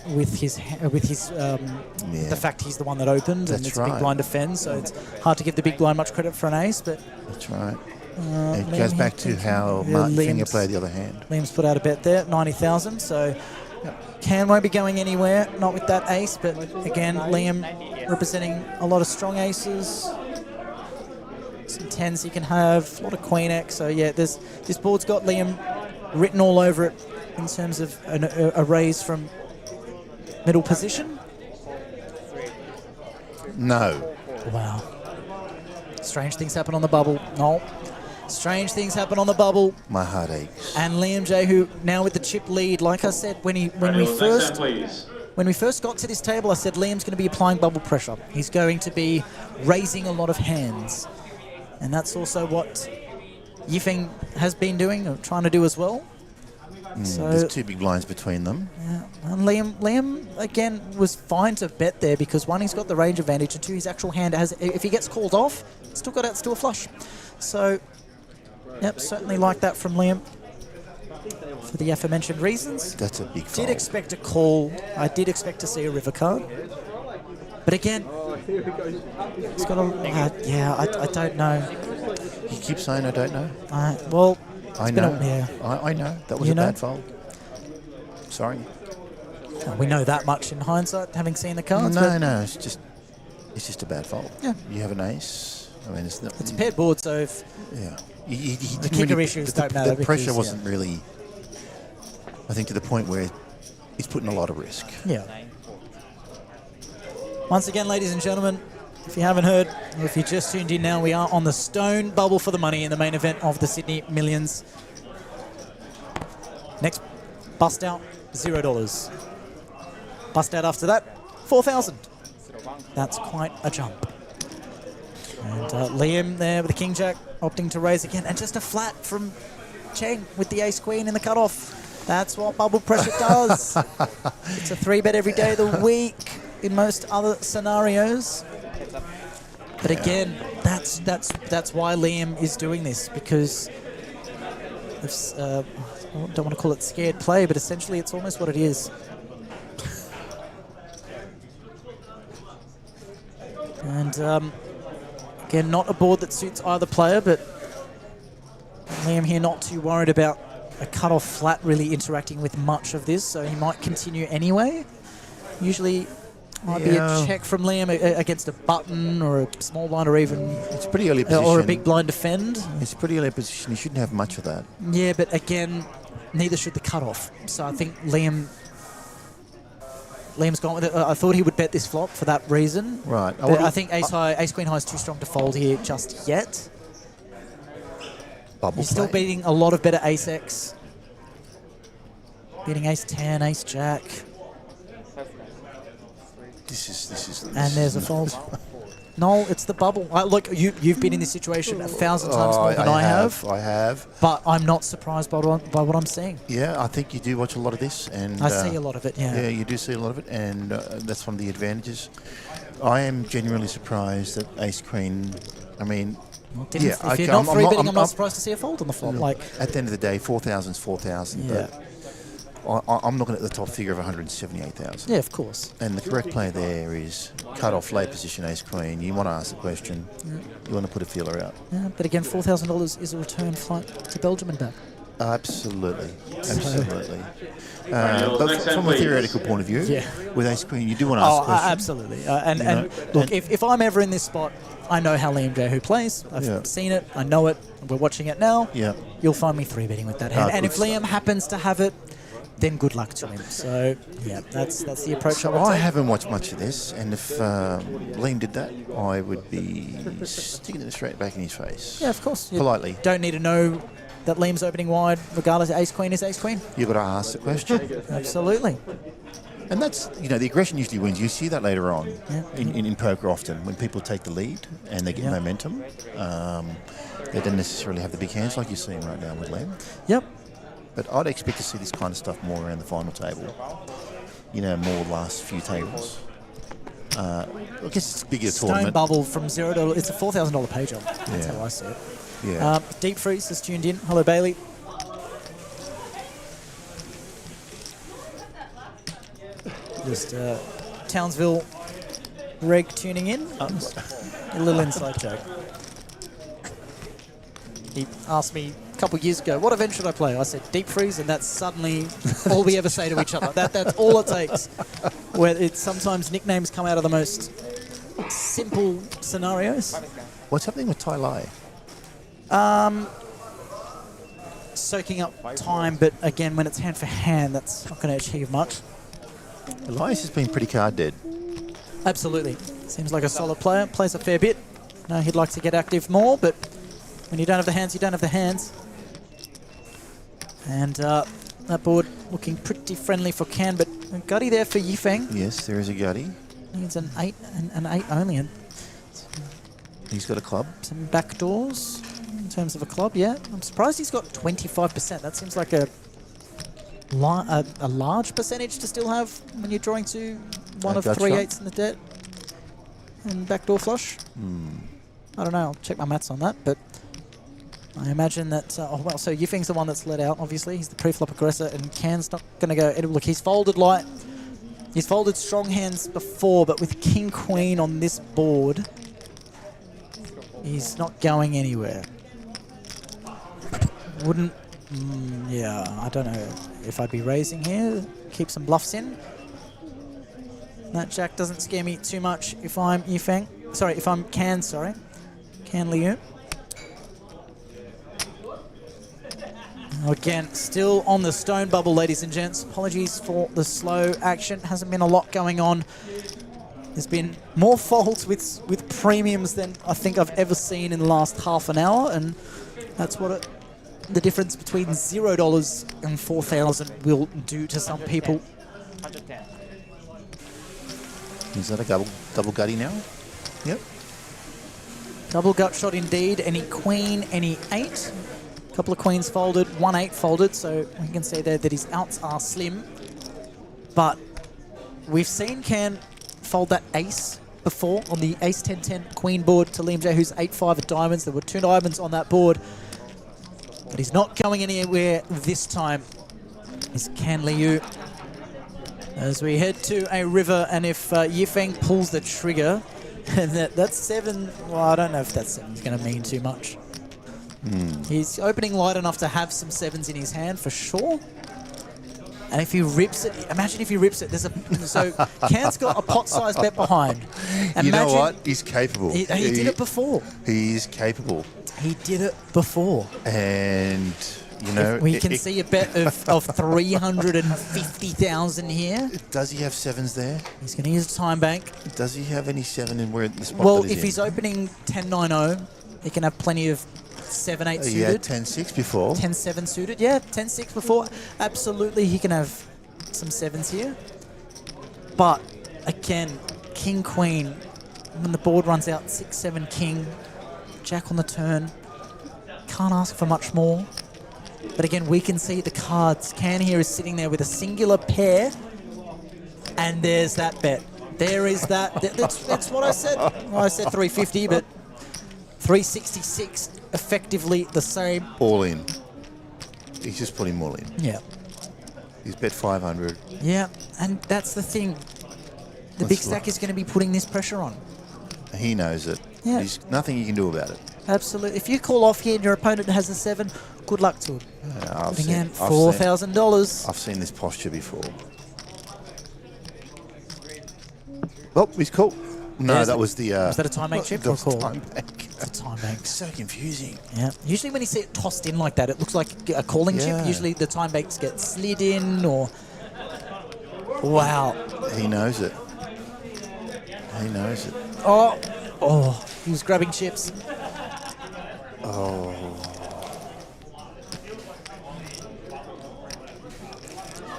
with his the fact he's the one that opened, and it's a big blind defend, so it's hard to give the big blind much credit for an ace. But that's right. It goes back to how Martin Finger played the other hand. Liam's put out a bet there, 90,000. So Can won't be going anywhere, not with that ace. But again, Liam representing a lot of strong aces. Some tens he can have, a lot of queen X. So yeah, this board's got Liam written all over it in terms of a raise from middle position. No. Wow. Strange things happen on the bubble. No. Strange things happen on the bubble. My heart aches. And Liam J, who now with the chip lead, like I said, when we first got to this table, I said Liam's going to be applying bubble pressure. He's going to be raising a lot of hands. And that's also what Yifeng has been doing, or trying to do as well. So there's two big blinds between them. Yeah, and Liam again was fine to bet there because one, he's got the range advantage, and two, his actual hand has. If he gets called off, still got out, still a flush. So, yep, certainly like that from Liam for the aforementioned reasons. That's a big fold. Did expect a call. I did expect to see a river card, but again, he's got a. Yeah, I don't know. You keep saying I don't know. Well. I know. I know. That was a bad fold. Sorry. We know that much in hindsight, having seen the cards. No. It's just a bad fold. Yeah. You have an ace. I mean, it's a paired board, so if the kicker issues don't matter. The pressure wasn't really, I think, to the point where he's putting a lot of risk. Yeah. Once again, ladies and gentlemen, if you haven't heard, or if you just tuned in now, we are on the stone bubble for the money in the main event of the Sydney Millions. Next bust out, $0. Bust out after that, 4,000. That's quite a jump. And Liam there with the King Jack, opting to raise again, and just a flat from Cheng with the Ace Queen in the cutoff. That's what bubble pressure does. It's a 3-bet every day of the week in most other scenarios. But again, that's why Liam is doing this, because I don't want to call it scared play, but essentially it's almost what it is. And again, not a board that suits either player, but Liam here not too worried about a cut-off flat really interacting with much of this, so he might continue anyway. Usually might be a check from Liam against a button or a small blind, or even it's pretty early position, or a big blind defend. It's a pretty early position. He shouldn't have much of that. Yeah, but again, neither should the cutoff. So I think Liam's gone with it. I thought he would bet this flop for that reason. Right. But I think Ace Queen High is too strong to fold here just yet. Bubble You're still beating a lot of better Ace X. Beating Ace 10, Ace Jack. This is. And there's a fold. No, it's the bubble. Look, you've been in this situation 1,000 times more than I have. I have. But I'm not surprised by what I'm seeing. Yeah, I think you do watch a lot of this, and I see a lot of it. Yeah. Yeah, you do see a lot of it, and that's one of the advantages. I am genuinely surprised that Ace Queen. I mean, if you're not free betting, I'm not surprised to see a fold on the flop. Like at the end of the day, 4,000 is 4,000. Yeah. But I'm looking at the top figure of 178,000. Yeah, of course. And the correct play there is cut off late position Ace Queen. You want to ask the question. Yeah. You want to put a feeler out. Yeah, but again, $4,000 is a return flight to Belgium and back. Absolutely. But from a theoretical point of view, with Ace Queen, you do want to ask the question. Absolutely. And look, if I'm ever in this spot, I know how Liam J. Who plays. I've seen it. I know it. We're watching it now. Yeah. You'll find me 3-betting with that hand. And if Liam happens to have it, then good luck to him. So, yeah, that's the approach. So I haven't watched much of this, and if Liam did that, I would be sticking it straight back in his face. Yeah, of course. Politely. Don't need to know that Liam's opening wide, regardless. Ace Queen is Ace Queen. You've got to ask the question. Absolutely. And that's, the aggression usually wins. You see that later on in poker often, when people take the lead and they get momentum. They don't necessarily have the big hands like you're seeing right now with Liam. Yep. But I'd expect to see this kind of stuff more around the final table. More last few tables. I guess it's a bigger tournament. Stone bubble from $0. It's a $4,000 pay job. That's how I see it. Yeah. Deep Freeze has tuned in. Hello, Bailey. Just Townsville reg tuning in. A little inside joke. He asked me a couple of years ago, what event should I play? I said deep freeze, and that's suddenly all we ever say to each other. That's all it takes. Where sometimes nicknames come out of the most simple scenarios. What's happening with Tai Lai? Soaking up time, but again, when it's hand for hand, that's not going to achieve much. Elias has been pretty card dead. Absolutely. Seems like a solid player. Plays a fair bit. No, he'd like to get active more, but when you don't have the hands, you don't have the hands. And that board looking pretty friendly for Can, but a gutty there for Yifeng. Yes, there is a gutty. Needs an 8 and an 8 only. And he's got a club. some back doors in terms of a club, yeah. I'm surprised he's got 25%. That seems like a large percentage to still have when you're drawing to one of 3 8s in the deck and backdoor flush. I don't know, I'll check my maths on that, but I imagine that, so Yifeng's the one that's let out, obviously. He's the pre-flop aggressor, and Can's not going to go. Look, he's folded light. He's folded strong hands before, but with King-Queen on this board, he's not going anywhere. Wouldn't, yeah, I don't know if I'd be raising here. Keep some bluffs in. That jack doesn't scare me too much if I'm Yifeng. Sorry, if I'm Can, sorry. Can Liu. Again, still on the stone bubble, ladies and gents. Apologies for the slow action. Hasn't been a lot going on. There's been more folds with premiums than I think I've ever seen in the last half an hour, and that's what the difference between $0 and 4,000 will do to some people. Is that a double gutty now? Yep. Double gut shot indeed. Any queen, any 8. Couple of queens folded, 1 8 folded, so we can say there that his outs are slim. But we've seen Can fold that ace before on the ace 10-10 queen board to Liam J, who's 8-5 of diamonds. There were 2 diamonds on that board, but he's not going anywhere this time. Is Can Liu. As we head to a river, and if Yifeng pulls the trigger, and that's 7, well, I don't know if that 7 is going to mean too much. He's opening light enough to have some 7s in his hand for sure. And if he rips it, imagine if he rips it. So Can's got a pot-sized bet behind. Imagine, you know what? He's capable. He did it before. He is capable. He did it before. And, you know... We can see a bet of 350,000 here. Does he have 7s there? He's going to use a time bank. Does he have any 7 in where the spot Well, that he's if he's opening 10-9-0, he can have plenty of 7-8 suited. He had 10-6 before. 10-7 suited, yeah. 10-6 before. Absolutely, he can have some 7s here. But, again, King-Queen, when the board runs out, 6-7 King, Jack on the turn. Can't ask for much more. But again, we can see the cards. Can here is sitting there with a singular pair. And there's that bet. There is that. That's what I said. Well, I said 350, but 366, effectively the same. All in. He's just put him all in. Yeah. He's bet 500. Yeah, and that's the thing. The big stack is going to be putting this pressure on. He knows it. Yeah. There's nothing you can do about it. Absolutely. If you call off here and your opponent has a 7, good luck to him. I've Putting seen in $4,000. I've seen this posture before. Oh, he's cool. No, that was the... was that a time bank chip or a call? Time bank. It's a time bank. So confusing. Yeah. Usually when you see it tossed in like that, it looks like a calling chip. Usually the time banks get slid in or... Wow. He knows it. He knows it. Oh, he was grabbing chips. Oh.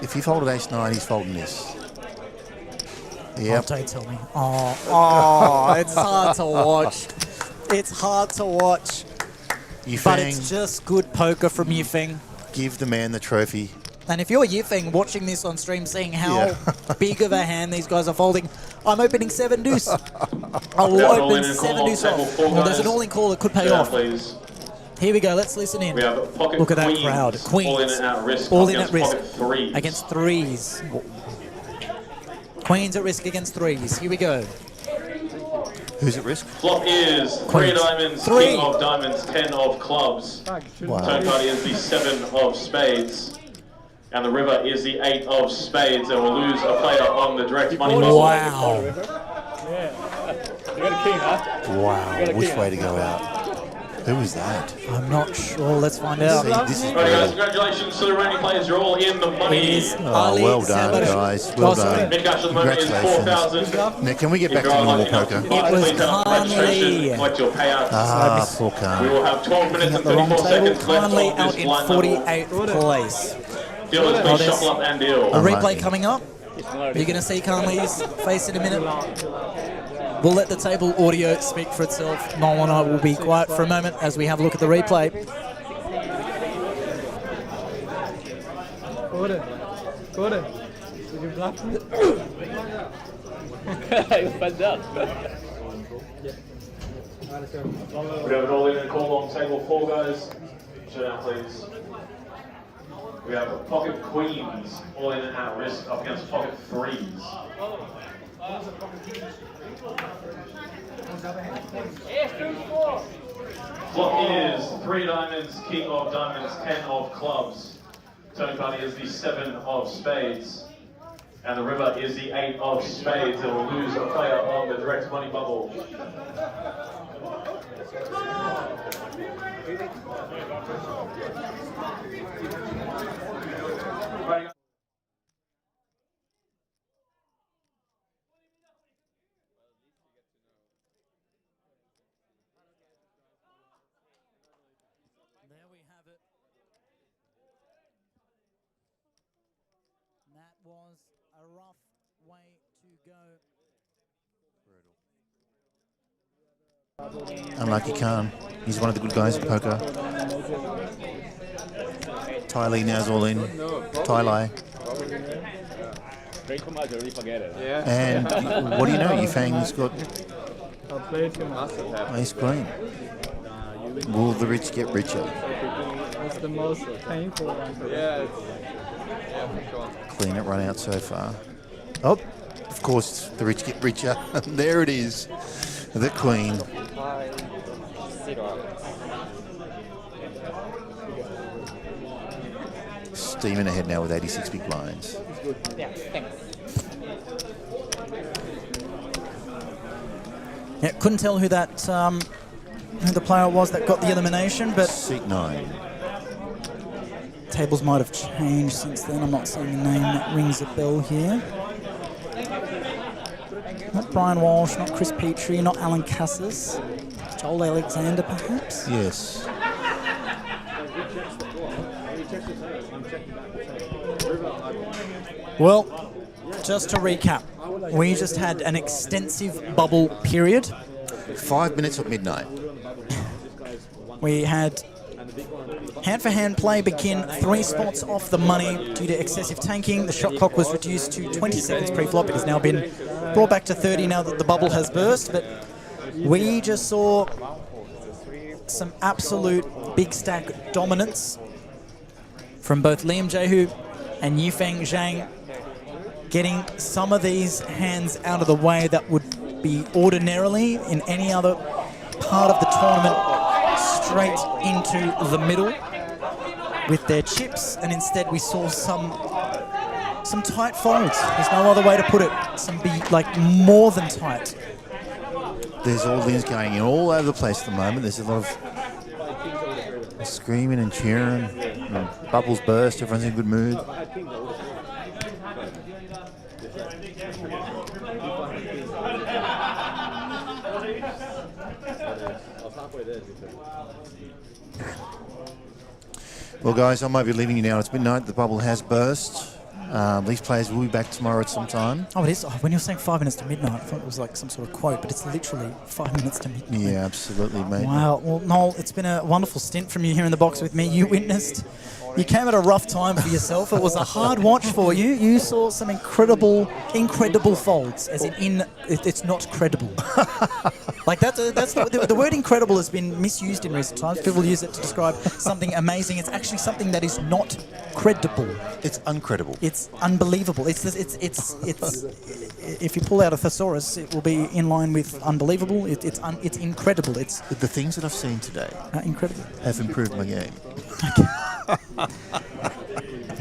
If he folded ace-9, he's folding this. Yeah. Oh, don't tell me. Oh, it's hard to watch. It's hard to watch. Yifeng, But it's just good poker from Yifeng. give the man the trophy. And if you're Yifeng watching this on stream, seeing how big of a hand these guys are folding, I'm opening 7 deuce. I will open 7 deuce off. Well, there's an all-in call that could pay off. Please. Here we go. Let's listen in. We have pocket Look at that queens, crowd. Queens. All in and at risk. All in at risk. Pocket threes. Against 3s. Queens at risk against threes. Here we go. Who's at risk? Flop is 3 Queens. diamonds, 3. king of diamonds, 10 of clubs. Wow. Turn card is the 7 of spades. And the river is the 8 of spades, and we'll lose a player on the direct money bubble. Wow. Yeah. You got a king, huh? Wow. Which way to go out? Who was that? I'm not sure. Let's find out. See, this is Right, guys, brutal. congratulations to the remaining players. You're all in the money. Is Oh, Ali well done, Sabato. guys. Well done. Mid cash at the moment is Congratulations. 4,000. Now, can we get back If to you're normal unlucky enough poker? to buy, It was please have registration, Conley. collect your payout. Ah, poor We Khan. will have 12 minutes Looking and at the wrong 34 table. seconds left Conley of out this in blind level. 48th place. Dealers, Oh, please there's shuffle up and deal. A replay Unlucky. coming up. You're going to see Conley's face in a minute. We'll let the table audio speak for itself. Noel and I will be quiet for a moment as we have a look at the replay. Gordon. Did you block me? We have an all-in and call on table 4, guys. Show down, please. We have pocket queens, all in at risk, up against pocket threes. Flop is 3 diamonds, king of diamonds, 10 of clubs. Turning party is the 7 of spades. And the river is the 8 of spades, and we'll lose a player on the direct money bubble. There we have it. That was a rough way to go. Unlucky Khan. He's one of the good guys at poker. Ty Lee now's all in. Ty Lee. And what do you know? Yifang's got ace queen. Will the rich get richer? It's the most painful one. Yeah, for sure. Clean it run out so far. Oh, of course, the rich get richer. There it is. The queen. Steaming ahead now with 86 big blinds. Yeah, couldn't tell who that who the player was that got the elimination, but Seat 9. tables might have changed since then. I'm not seeing a name that rings a bell here. Not Brian Walsh, not Chris Petrie, not Alan Cassis. Joel Alexander, perhaps? Yes. Well, just to recap, we just had an extensive bubble period. 5 minutes at midnight. We had hand-for-hand play begin 3 spots off the money due to excessive tanking. The shot clock was reduced to 20 seconds pre-flop. It has now been brought back to 30 now that the bubble has burst. But we just saw some absolute big stack dominance from both Liam Jehu and Yifeng Zhang, getting some of these hands out of the way that would be ordinarily in any other part of the tournament straight into the middle with their chips, and instead we saw some tight folds. There's no other way to put it. Some more than tight. There's all these going in all over the place at the moment. There's a lot of screaming and cheering. And bubbles burst. Everyone's in a good mood. Well, guys, I might be leaving you now. It's midnight. The bubble has burst. These players will be back tomorrow at some time. Oh, it is. Oh, when you're saying 5 minutes to midnight, I thought it was like some sort of quote, but it's literally 5 minutes to midnight. Yeah, absolutely, mate. Wow. Well, Noel, it's been a wonderful stint from you here in the box with me. You witnessed. You came at a rough time for yourself. It was a hard watch for you. You saw some incredible folds, as in it's not credible. Like that's the word incredible has been misused in recent times. People use it to describe something amazing. It's actually something that is not credible. It's uncredible. It's It's unbelievable. It's if you pull out a thesaurus, it will be in line with unbelievable. It's incredible. It's The things that I've seen today incredible. have improved my game.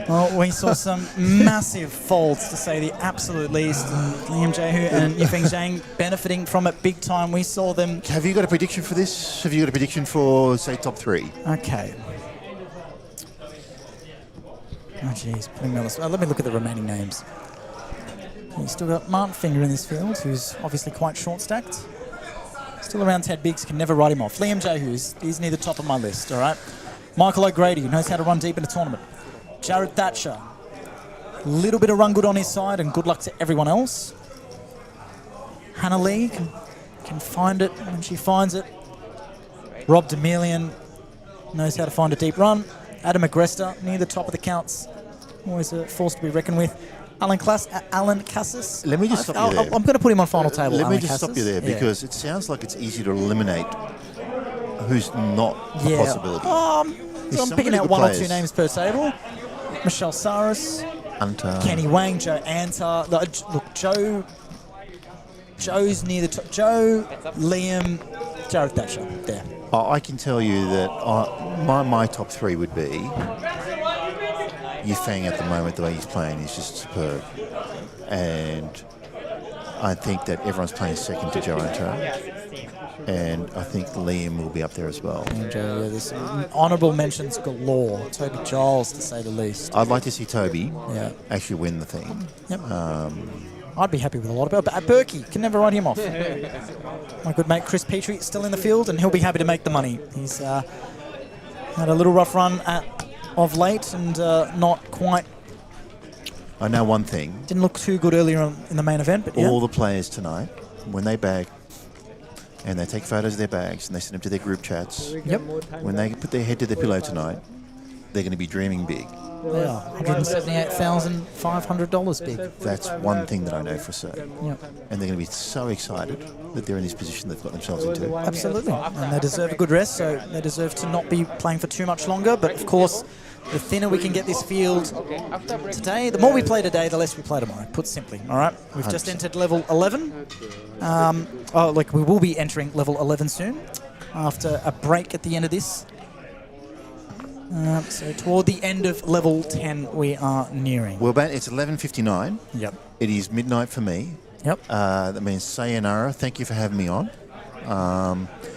Well, we saw some massive folds, to say the absolute least. Liam Jehu and Yifeng Zhang benefiting from it big time. We saw them. Have you got a prediction for this? Have you got a prediction for, say, top 3? Okay. Oh, jeez. Let me look at the remaining names. You've still got Martin Finger in this field, who's obviously quite short-stacked. Still around Ted Biggs, can never write him off. Liam Jehu, he's near the top of my list, all right? Michael O'Grady, who knows how to run deep in a tournament. Jared Thatcher. A little bit of run good on his side, and good luck to everyone else. Hannah Lee can find it when she finds it. Rob Demelian knows how to find a deep run. Adam Agresta, near the top of the counts. Always a force to be reckoned with. Alan Cassis. Let me just stop you there. I'm going to put him on final table. Let me Alan just Cassis. stop you there, because it sounds like it's easy to eliminate who's not a possibility. So I'm picking out one or two names per table. Michelle Saris, Kenny Wang, Joe Antar. Look, Joe's near the top. Joe, Liam, Jared Thatcher. There. I can tell you that my top 3 would be Yifeng at the moment. The way he's playing is just superb. And I think that everyone's playing second to Joe Antar. And I think Liam will be up there as well. There's honourable mentions galore. Toby Giles, to say the least. I'd like to see Toby actually win the thing. Yep. I'd be happy with a lot of it. But Berkey, can never write him off. My good mate Chris Petrie still in the field, and he'll be happy to make the money. He's had a little rough run of late, and not quite. I know one thing. Didn't look too good earlier in the main event, but all the players tonight, when they bag, and they take photos of their bags and they send them to their group chats. Yep. When they put their head to their pillow tonight, they're going to be dreaming big. They are. $178,500 big. That's one thing that I know for certain. Yep. And they're going to be so excited that they're in this position they've got themselves into. Absolutely. And they deserve a good rest, so they deserve to not be playing for too much longer. But of course, the thinner we can get this field today, the more we play today, the less we play tomorrow, put simply. All right? We've just entered level 11. We will be entering level 11 soon, after a break at the end of this. So toward the end of level 10, we are nearing. Well, Ben, it's 11:59. Yep. It is midnight for me. Yep. That means sayonara. Thank you for having me on.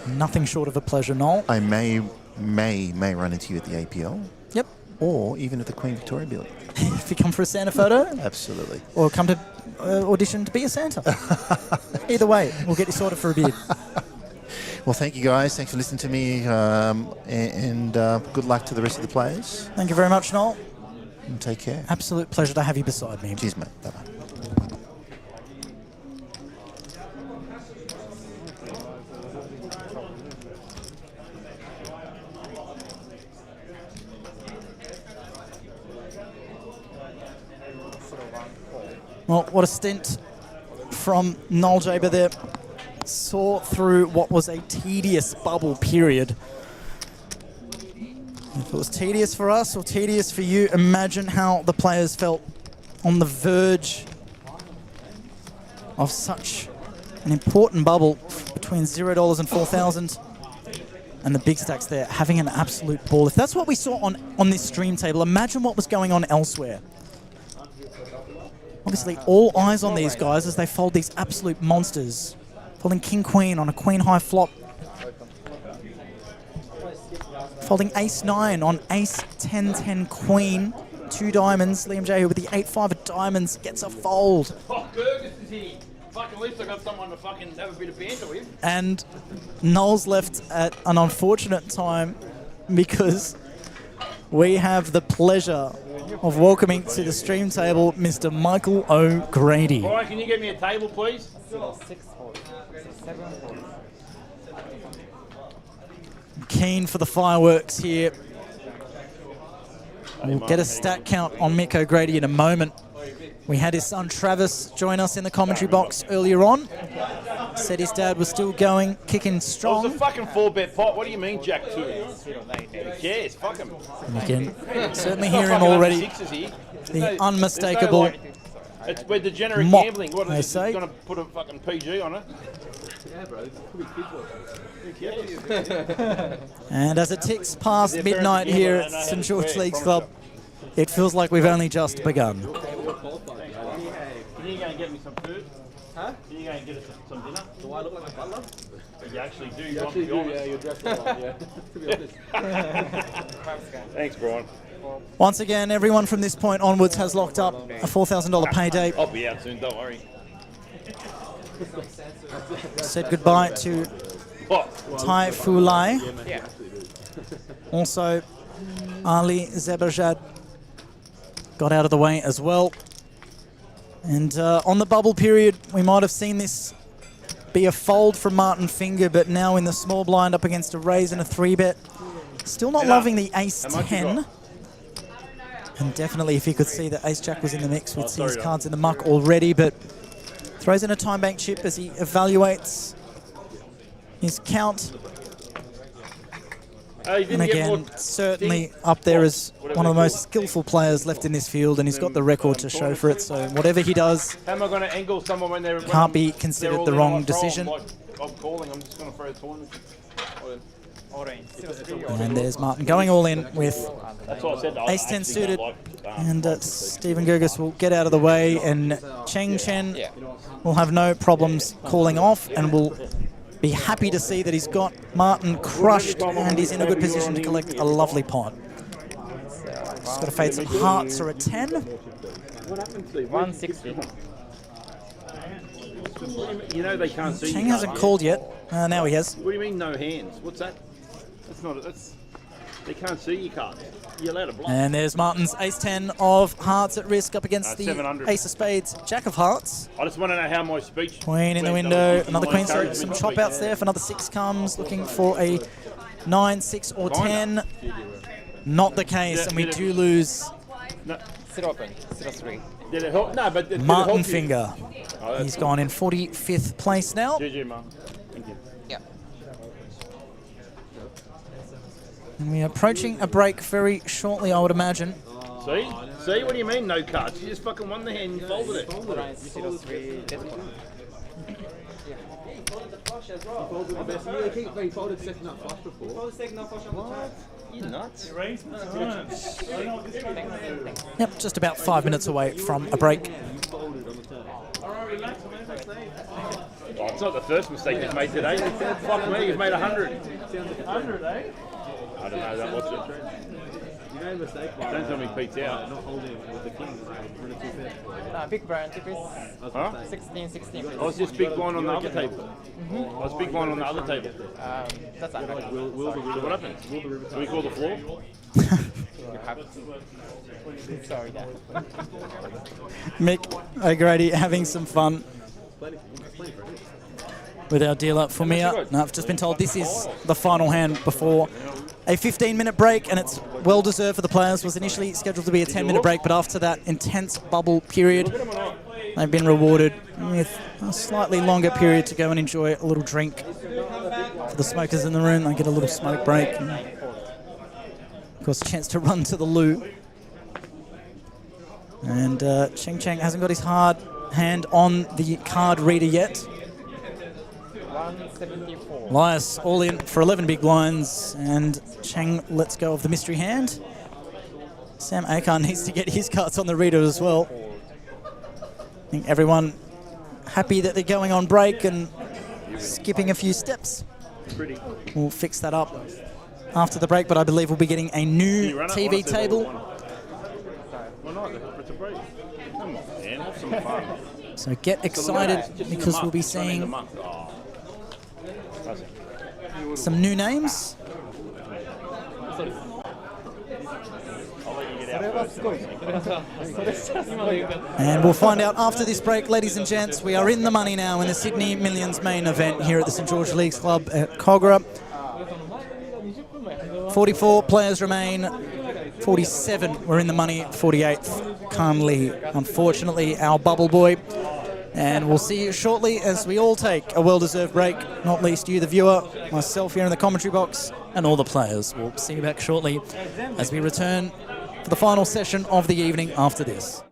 Nothing short of a pleasure, Noel. I may run into you at the APL. Yep. Or even at the Queen Victoria building. If you come for a Santa photo. Absolutely. Or come to audition to be a Santa. Either way, we'll get you sorted for a beard. Well, thank you guys. Thanks for listening to me, and good luck to the rest of the players. Thank you very much, Noel. And take care. Absolute pleasure to have you beside me. Cheers, mate. Bye-bye. Well, what a stint from Noel Jaber there. Saw through what was a tedious bubble period. If it was tedious for us or tedious for you, imagine how the players felt on the verge of such an important bubble between $0 and 4,000 and the big stacks there, having an absolute ball. If that's what we saw on this stream table, imagine what was going on elsewhere. Obviously, all eyes on these guys as they fold these absolute monsters. Folding King-Queen on a Queen-High flop. Folding Ace-9 on Ace-10-10 Queen. 2 diamonds. Liam Jehu with the 8-5 of diamonds gets a fold. Fuck, Fergus is here. Fucking at least I got someone to fucking have a bit of banter with. And Noel's left at an unfortunate time because we have the pleasure of welcoming to the stream table Mr. Michael O'Grady. All right, can you get me a table, please? Keen for the fireworks here. We'll get a stat count on Mick O'Grady in a moment. We had his son Travis join us in the commentary box earlier on. Said his dad was still going, kicking It was strong. a fucking 4-bet pot. What do you mean, Jack 2? Who cares? Fuck him. And you can certainly hear him already. The unmistakable We're degenerate mop, gambling. What they is say. going to put a fucking PG on it? Yeah, bro. It could be kids watching. Who cares? And as it ticks past midnight here at St George Leagues Club, it feels like we've only just begun. Can you go and get me some food? Huh? Can you go and get us some dinner? Do I look like a butler? You actually do. You actually do, yeah. You're dressed a lot, yeah. To be honest. Thanks, Brian. Once again, everyone from this point onwards has locked up a $4,000 payday. I'll be out soon, don't worry. Said goodbye to 𝗣𝗓𝗬𝗢𝗧𝗦. Yeah. Also, 𝗣𝗓𝗬𝗢𝗧𝗦 got out of the way as well. And on the bubble period, we might have seen this be a fold from Martin Finger, but now in the small blind up against a raise and a 3-bet. Still not loving the ace-10. And definitely if he could see that ace-jack was in the mix, we'd see his cards in the muck already, but throws in a time bank chip as he evaluates his count. And again, certainly up there as one of the most skillful players left in this field, and he's got the record to show for it, so whatever he does How am I going to angle someone when they're... can't be considered the wrong decision. I'm calling, I'm just going to throw a tournament. And there's Martin going all in with That's what I said. ace-10 suited, and Stephen Gerges will get out of the way, and Cheng Chen will have no problems calling off, and will be happy to see that he's got Martin crushed and he's in a good position to collect a lovely pot. Just got to fade some hearts or a 10. What happened to 160. You know they can't see. Cheng hasn't called yet. Now he has. What do you mean no hands? What's that? That's not. That's. They can't see your cards. You're allowed to block. And there's Martin's ace-10 of hearts at risk up against the 700. ace of spades, jack of hearts. I just want to know how my speech. Queen in the went. window, another queen, so some chop outs there. If another 6 comes, looking for a 9, 6 or 10. Not the case, and we do lose No. Sit open. Sit 3. Did it help? No, but did it Martin help you? Finger. Oh, He's gone in 45th place now. GG, Mark. Thank you. Yeah. And we are approaching a break very shortly, I would imagine. See? See? What do you mean no cards? You just fucking won the hand and folded it. Sit 3. Folded the best. You keep being folded second up flush before. What? You nuts? Yep, just about 5 minutes away from a break. Oh, it's not the first mistake you've made today. Fuck me, you've made 100. 100, eh? I don't know, that was it. You made a mistake. Don't tell me Pete's out. Not holding with the king. Big blind, please. Huh? 16, please. I was just big blind on the other table. I was big blind on the other table. That's not right. So what happened? Do we call the floor? You have to. Sorry, Dad. Mick O'Grady having some fun with our dealer Fumia. Now, I've just been told this is the final hand before a 15-minute break, and it's well deserved for the players. Was initially scheduled to be a 10-minute break, but after that intense bubble period, they've been rewarded with a slightly longer period to go and enjoy a little drink. For the smokers in the room, they get a little smoke break. And of course, a chance to run to the loo. And Cheng Cheng hasn't got his hard hand on the card reader yet. 174. Elias all in for 11 big blinds, and Cheng lets go of the mystery hand. Sam Akar needs to get his cards on the reader as well. I think everyone happy that they're going on break and skipping a few steps. We'll fix that up after the break, but I believe we'll be getting a new TV table. Why not? It's a break. Come on, man. Have some fun. So get excited because we'll be seeing some new names. And we'll find out after this break, ladies and gents. We are in the money now in the Sydney Millions main event here at the St George Leagues Club at Kogarah. 44 players remain. 47 were in the money, 48th 𝗣𝗓𝗦𝗢𝗓𝗧𝗦, unfortunately, our bubble boy. And we'll see you shortly as we all take a well-deserved break, not least you, the viewer, myself here in the commentary box, and all the players. We'll see you back shortly as we return for the final session of the evening after this.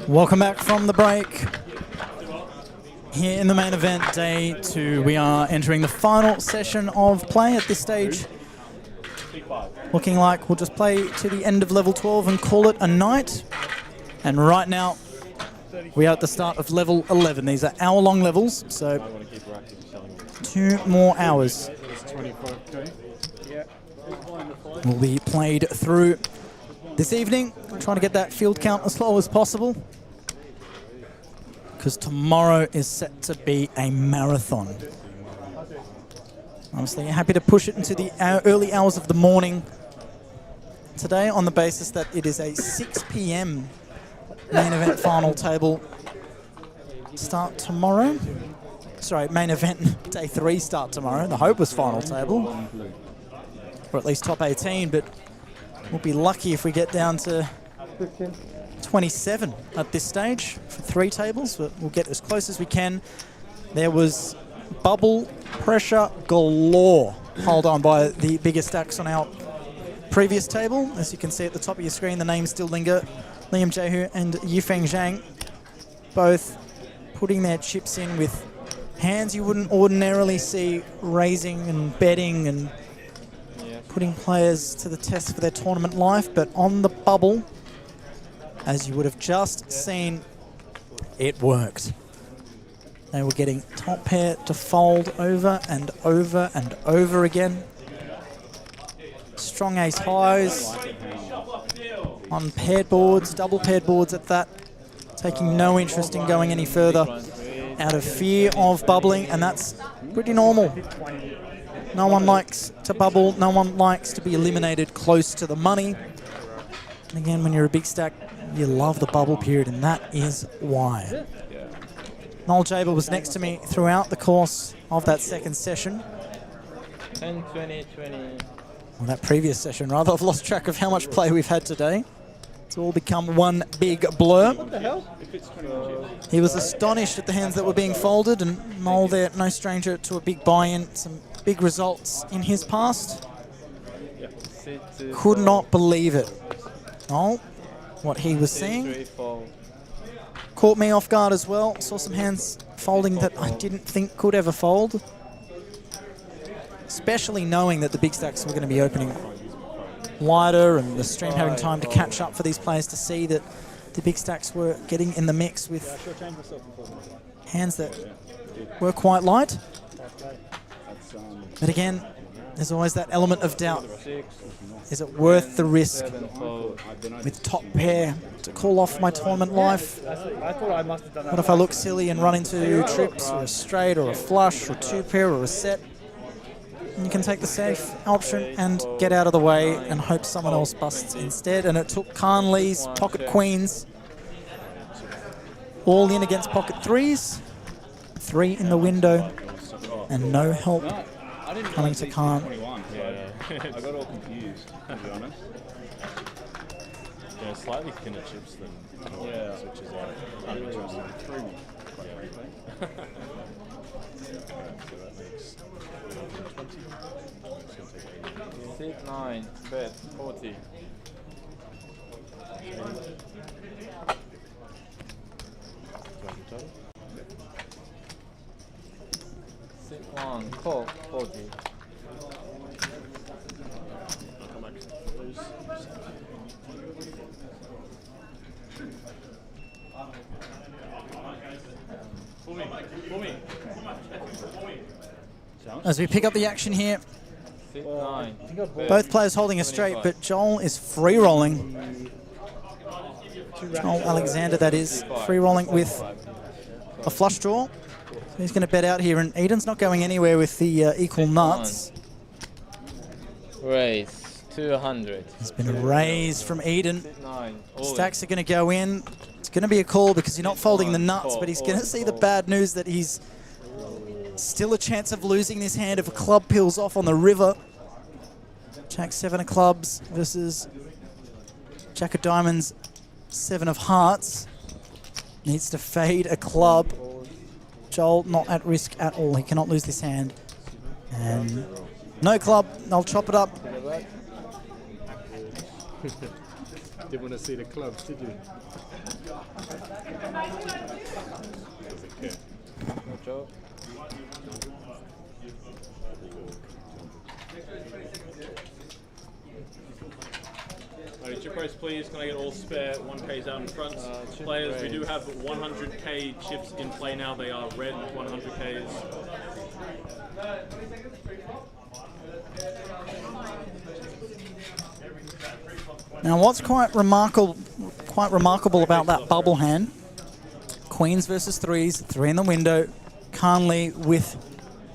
Welcome back from the break. Here in the main event, day 2, we are entering the final session of play at this stage. Looking like we'll just play to the end of level 12 and call it a night. And right now, we are at the start of level 11. These are hour-long levels, so 2 more hours will be played through this evening. Trying to get that field count as low as possible, because tomorrow is set to be a marathon. Honestly, happy to push it into the early hours of the morning today on the basis that it is a 6 p.m. main event final table start tomorrow. Sorry, main event day 3 start tomorrow. The hope was final table, or at least top 18, but we'll be lucky if we get down to 27 at this stage for 3 tables, but we'll get as close as we can. There was bubble pressure galore held on by the biggest stacks on our previous table. As you can see at the top of your screen, the names still linger. Liam Jehu and Yifeng Zhang both putting their chips in with hands you wouldn't ordinarily see raising and betting and putting players to the test for their tournament life, but on the bubble, as you would have just seen, it worked. They were getting top pair to fold over and over and over again. Strong ace highs on paired boards, double paired boards at that, taking no interest in going any further out of fear of bubbling, and that's pretty normal. No one likes to bubble, no one likes to be eliminated close to the money. And again, when you're a big stack, you love the bubble period, and that is why. Noel Jaber was next to me throughout the course of that second session. 10, 20, 20. Well, that previous session, rather. I've lost track of how much play we've had today. It's all become one big blur. What the hell? He was astonished at the hands that were being folded, and Noel there, no stranger to a big buy-in, some big results in his past. Could not believe it. Noel, what he was seeing, caught me off guard as well. Saw some hands folding that I didn't think could ever fold. Especially knowing that the big stacks were going to be opening wider, and the stream having time to catch up for these players to see that the big stacks were getting in the mix with hands that were quite light. But again, there's always that element of doubt. Is it worth the risk with top pair to call off my tournament life? What if I look silly and run into trips or a straight or a flush or 2 pair or a set? And you can take the safe option and get out of the way and hope someone else busts instead. And it took Khan Lee's pocket queens all in against pocket 3s. 3 in the window and no help coming to Khan. I got all confused, to be honest. Yeah, slightly thinner chips than which is like uninteresting. Threw me, quite frankly. So that makes 20. 6, 9, bet, 40. 6, 1, call, 40. As we pick up the action here, 6, 9. both players holding a straight, but Joel is free rolling. Joel Alexander, that is, free rolling with a flush draw. So he's going to bet out here, and Eden's not going anywhere with the equal nuts. Raise 200. There's been a raise from Eden. Stacks are going to go in. It's going to be a call because you're not folding the nuts, but he's going to see the bad news that he's still a chance of losing this hand if a club peels off on the river. Jack 7 of clubs versus Jack of diamonds, 7 of hearts. Needs to fade a club. Joel not at risk at all. He cannot lose this hand. And no club. I'll chop it up. Didn't want to see the clubs, did you? Good job. Alright, chip race please, can I get all spare 1Ks out in front? Players, we do have 100k chips in play now, they are red 100Ks. Now, what's quite remarkable about that bubble hand, queens versus threes, 3 in the window, 𝗣𝗬𝗢𝗦 with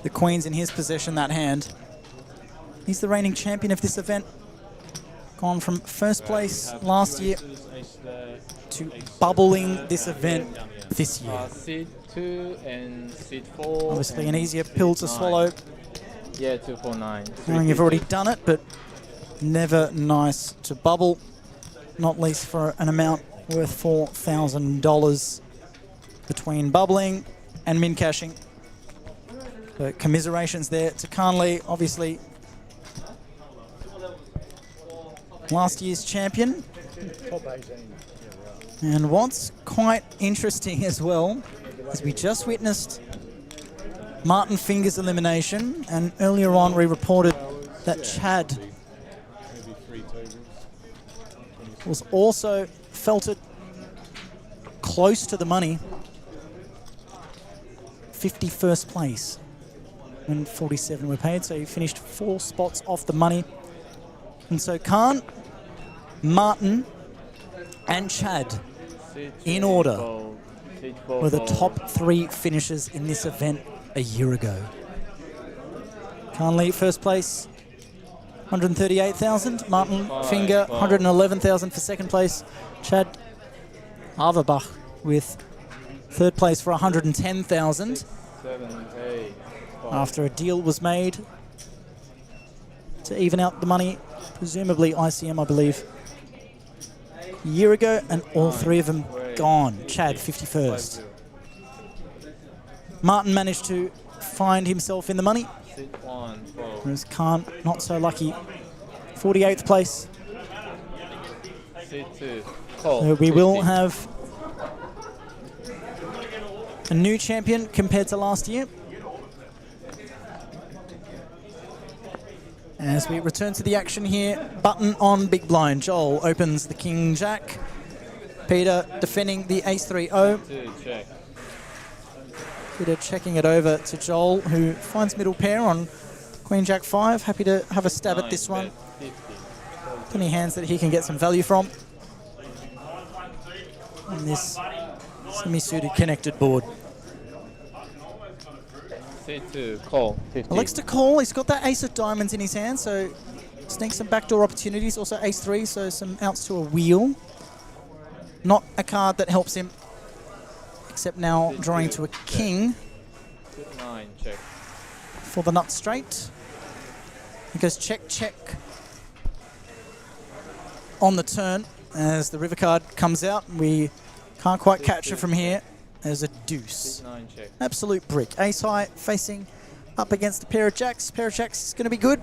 the queens in his possession, that hand. He's the reigning champion of this event. Gone from first place last year to bubbling this event this year. Seed 2 and seed 4. Obviously an easier pill to swallow. Yeah, 2, 4, 9. Knowing you've already done it, but never nice to bubble, not least for an amount worth $4,000 between bubbling and min cashing. So commiserations there to 𝗣𝗬𝗢𝗦, obviously last year's champion. And what's quite interesting as well is we just witnessed Martin Finger's elimination, and earlier on we reported that Chad was also felted close to the money, 51st place when 47 were paid, so he finished 4 spots off the money. And so 𝗣𝗬𝗢𝗦, Martin and Chad in order were the top 3 finishers in this event a year ago. 𝗣𝗬𝗢𝗦 first place, 138,000. Martin Finger, 111,000 for second place. Chad Yazbeck with third place for 110,000. 7, 8, after a deal was made to even out the money, presumably ICM, I believe, a year ago, and all 3 of them gone. Chad, 51st. Martin managed to find himself in the money, whereas 𝗣𝗬𝗢𝗦 not so lucky. 48th place. So we will have a new champion compared to last year. As we return to the action here, button on big blind. Joel opens the King Jack. Peter defending the Ace-3-0. Peter checking it over to Joel, who finds middle pair on Queen Jack 5. Happy to have a stab at this one. Plenty hands that he can get some value from on this semi-suited connected board. C2, call, 50. Elects to call. He's got that ace of diamonds in his hand, so sneaks some backdoor opportunities. Also Ace-3, so some outs to a wheel. Not a card that helps him, except now drawing to a king. 9, check. For the nut straight. He goes check, check on the turn as the river card comes out. We can't quite catch it from here. There's a deuce. 9, check. Absolute brick. Ace high facing up against a pair of jacks. Pair of jacks is going to be good.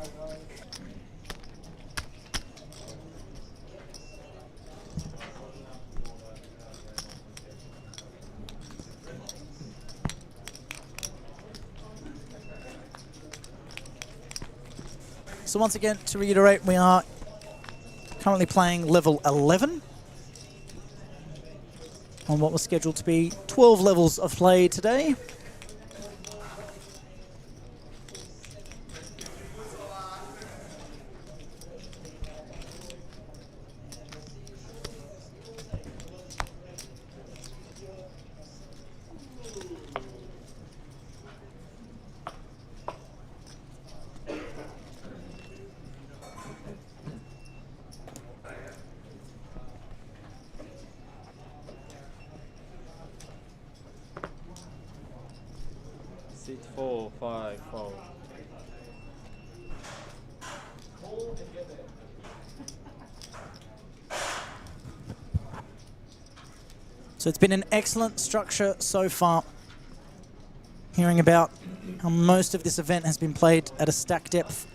So once again, to reiterate, we are currently playing level 11 on what was scheduled to be 12 levels of play today. Seat 4, 5, 4. So it's been an excellent structure so far. Hearing about how most of this event has been played at a stack depth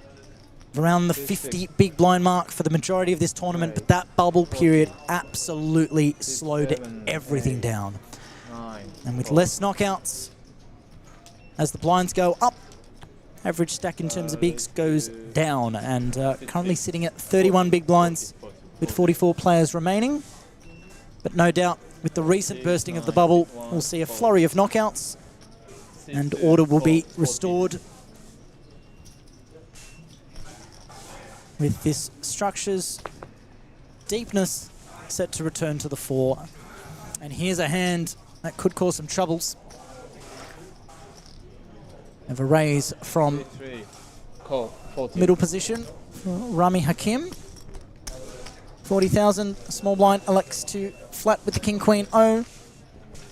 of around the 50 big blind mark for the majority of this tournament, but that bubble period absolutely slowed everything down. And with less knockouts, as the blinds go up, average stack in terms of bigs goes down, and currently sitting at 31 big blinds with 44 players remaining. But no doubt, with the recent bursting of the bubble, we'll see a flurry of knockouts, and order will be restored with this structure's deepness set to return to the fore. And here's a hand that could cause some troubles. Have a raise from middle position for Rami Hakim. 40,000, small blind elects to flat with the King Queen O.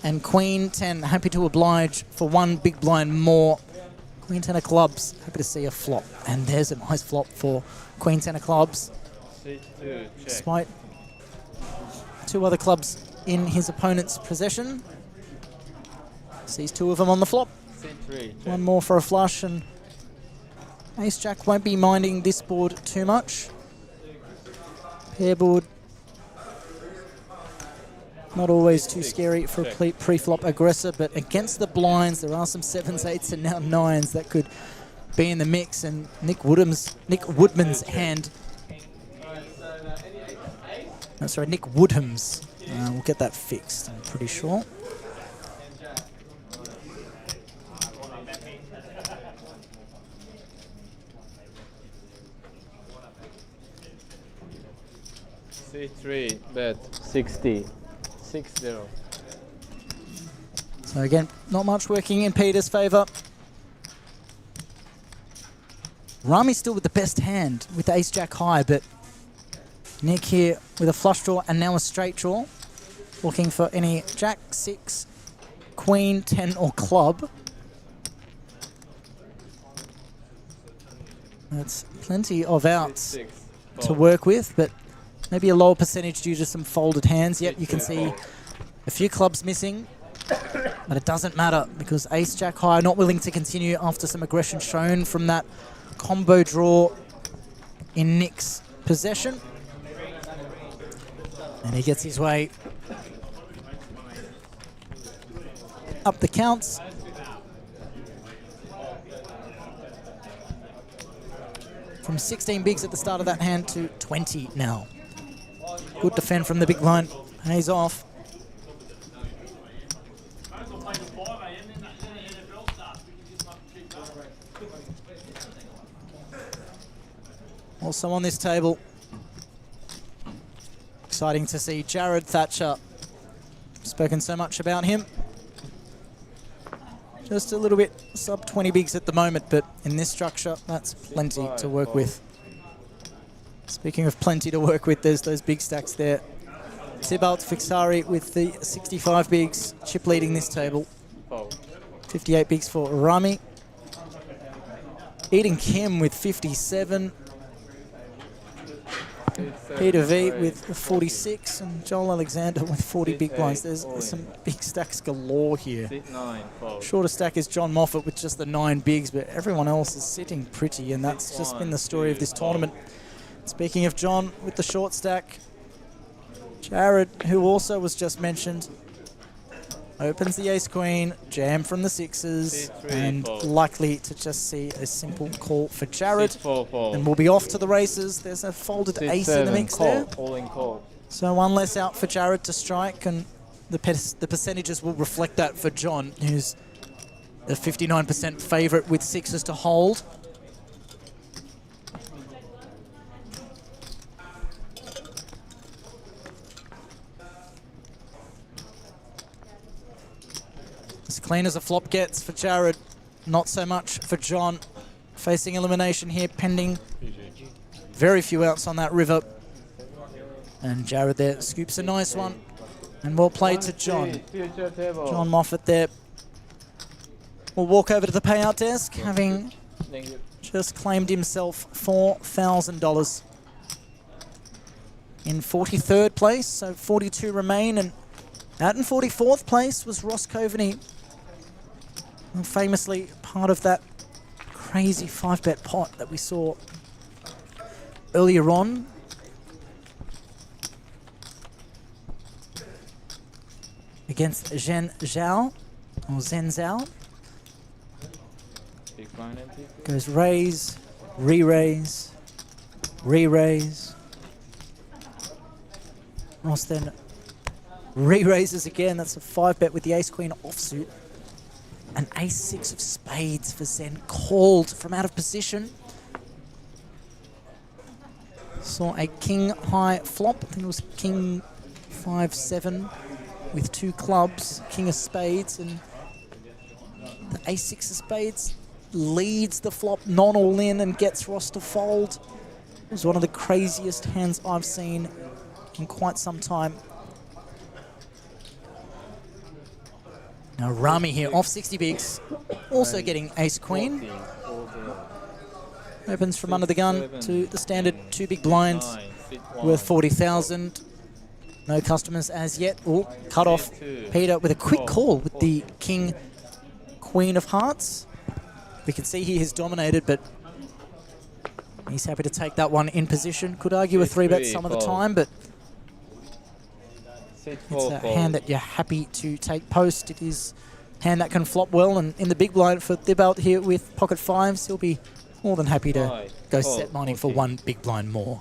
And Queen 10 happy to oblige for one big blind more. Queen 10 of clubs, happy to see a flop. And there's a nice flop for Queen 10 of clubs. Despite two other clubs in his opponent's possession. Sees two of them on the flop. One more for a flush, and Ace Jack won't be minding this board too much. Pair board, not always too scary for a pre-flop aggressor, but against the blinds, there are some 7s, 8s, and now 9s that could be in the mix, and Nick Woodman's hand. Oh, sorry, Nick Woodham's. We'll get that fixed, I'm pretty sure. C3 bet 60. 6-0. So again, not much working in Peter's favour. Rami's still with the best hand with the Ace Jack high, but Nick here with a flush draw and now a straight draw, looking for any Jack, 6, Queen, 10 or club. That's plenty of outs to work with, but maybe a lower percentage due to some folded hands. Yet you can see a few clubs missing, but it doesn't matter because Ace Jack high not willing to continue after some aggression shown from that combo draw in Nick's possession. And he gets his way up the counts. From 16 bigs at the start of that hand to 20 now. Good defend from the big line. Pays off. Also on this table, exciting to see Jared Thatcher. Spoken so much about him. Just a little bit sub 20 bigs at the moment, but in this structure, that's plenty to work with. Speaking of plenty to work with, there's those big stacks there. 𝗣𝗓𝗢𝗢 with the 65 bigs, chip leading this table. 58 bigs for Rami. Eden Kim with 57. Peter V with 46 and Joel Alexander with 40 big blinds. There's some big stacks galore here. Shorter stack is John Moffat with just the 9 bigs, but everyone else is sitting pretty, and that's just been the story of this tournament. Speaking of John with the short stack, Jared, who also was just mentioned, opens the ace-queen, jam from the 6s, and likely to just see a simple call for Jared. And we'll be off to the races. There's a folded ace in the mix there. So one less out for Jared to strike, and the percentages will reflect that for John, who's the 59% favourite with 6s to hold. As clean as a flop gets for Jared, not so much for John. Facing elimination here, pending very few outs on that river. And Jared there scoops a nice one. And well played to John. John Moffat there will walk over to the payout desk, having just claimed himself $4,000. In 43rd place, so 42 remain. And out in 44th place was Ross Coveney, famously part of that crazy 5-bet pot that we saw earlier on. Against Zhen Zhao. or Zenzao. Big blind empty. Goes raise, re-raise, re-raise. Ross then re-raises again. That's a 5-bet with the ace-queen offsuit. An ace-6 of spades for Zen, called from out of position. Saw a king-high flop. I think it was king 5-7 with 2 clubs, king of spades, and the ace-6 of spades leads the flop non-all-in and gets Ross to fold. It was one of the craziest hands I've seen in quite some time. Now Rami here, off 60 bigs, also getting ace-queen. Opens from under the gun to the standard 2 big blind worth 40,000. No customers as yet. Oh, cut off Peter with a quick call with the king, queen of hearts. We can see he has dominated, but he's happy to take that one in position. Could argue a 3-bet some of the time, but it's a hand that you're happy to take post. It is a hand that can flop well, and in the big blind for Thibault here with pocket 5s, he'll be more than happy to go set mining for 1 big blind more.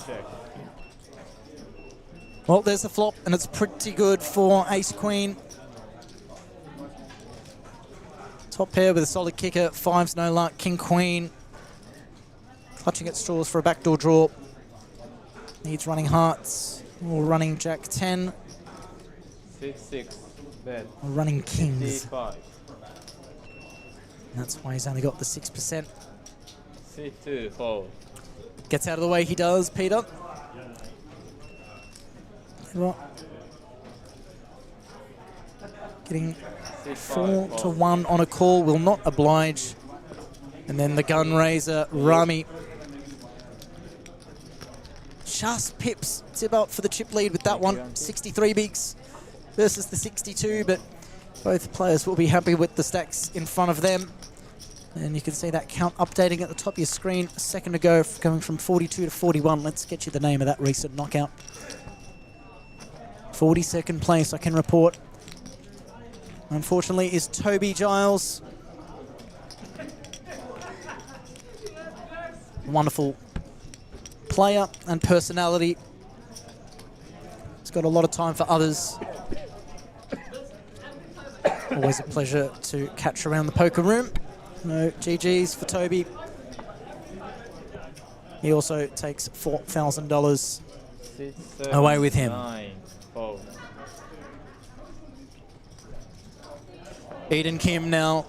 Check. Well, there's the flop, and it's pretty good for ace-queen. Top pair with a solid kicker, 5s no luck, king-queen. Clutching at straws for a backdoor draw. Needs running hearts, or running jack-10. 6-6, bet. Or running kings. 55. That's why he's only got the 6%. C2, fold. Gets out of the way, he does, Peter. Getting 4-1 on a call, will not oblige. And then the gun raiser, Rami. Just pips Thibault for the chip lead with that one. 63 bigs versus the 62, but both players will be happy with the stacks in front of them. And you can see that count updating at the top of your screen a second ago, going from 42 to 41. Let's get you the name of that recent knockout. 42nd place, I can report, unfortunately, is 𝗣𝗓𝗬𝗢𝗨𝗧. Wonderful player and personality. He's got a lot of time for others. Always a pleasure to catch around the poker room. No GGs for Toby. He also takes $4,000 away with him. Eden Kim now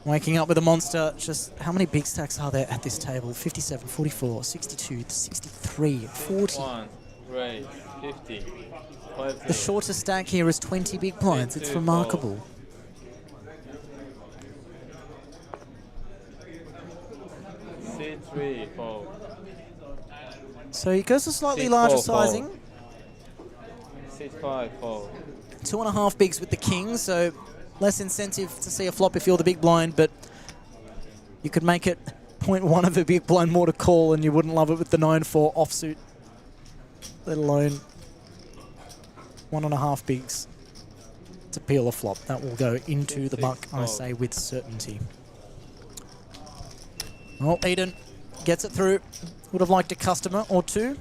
waking up with a monster. Just how many big stacks are there at this table? 57, 44, 62, 63, 40. 1, raise, 50. The shortest stack here is 20 big blinds. It's remarkable. C3, fold. So he goes to slightly larger sizing. C5, fold. 2.5 bigs with the king, so less incentive to see a flop if you're the big blind, but you could make it 0.1 of a big blind more to call, and you wouldn't love it with the 9-4 offsuit, let alone 1.5 bigs to peel a flop. That will go into the muck, I say, with certainty. Well, Eden gets it through. Would have liked a customer or two.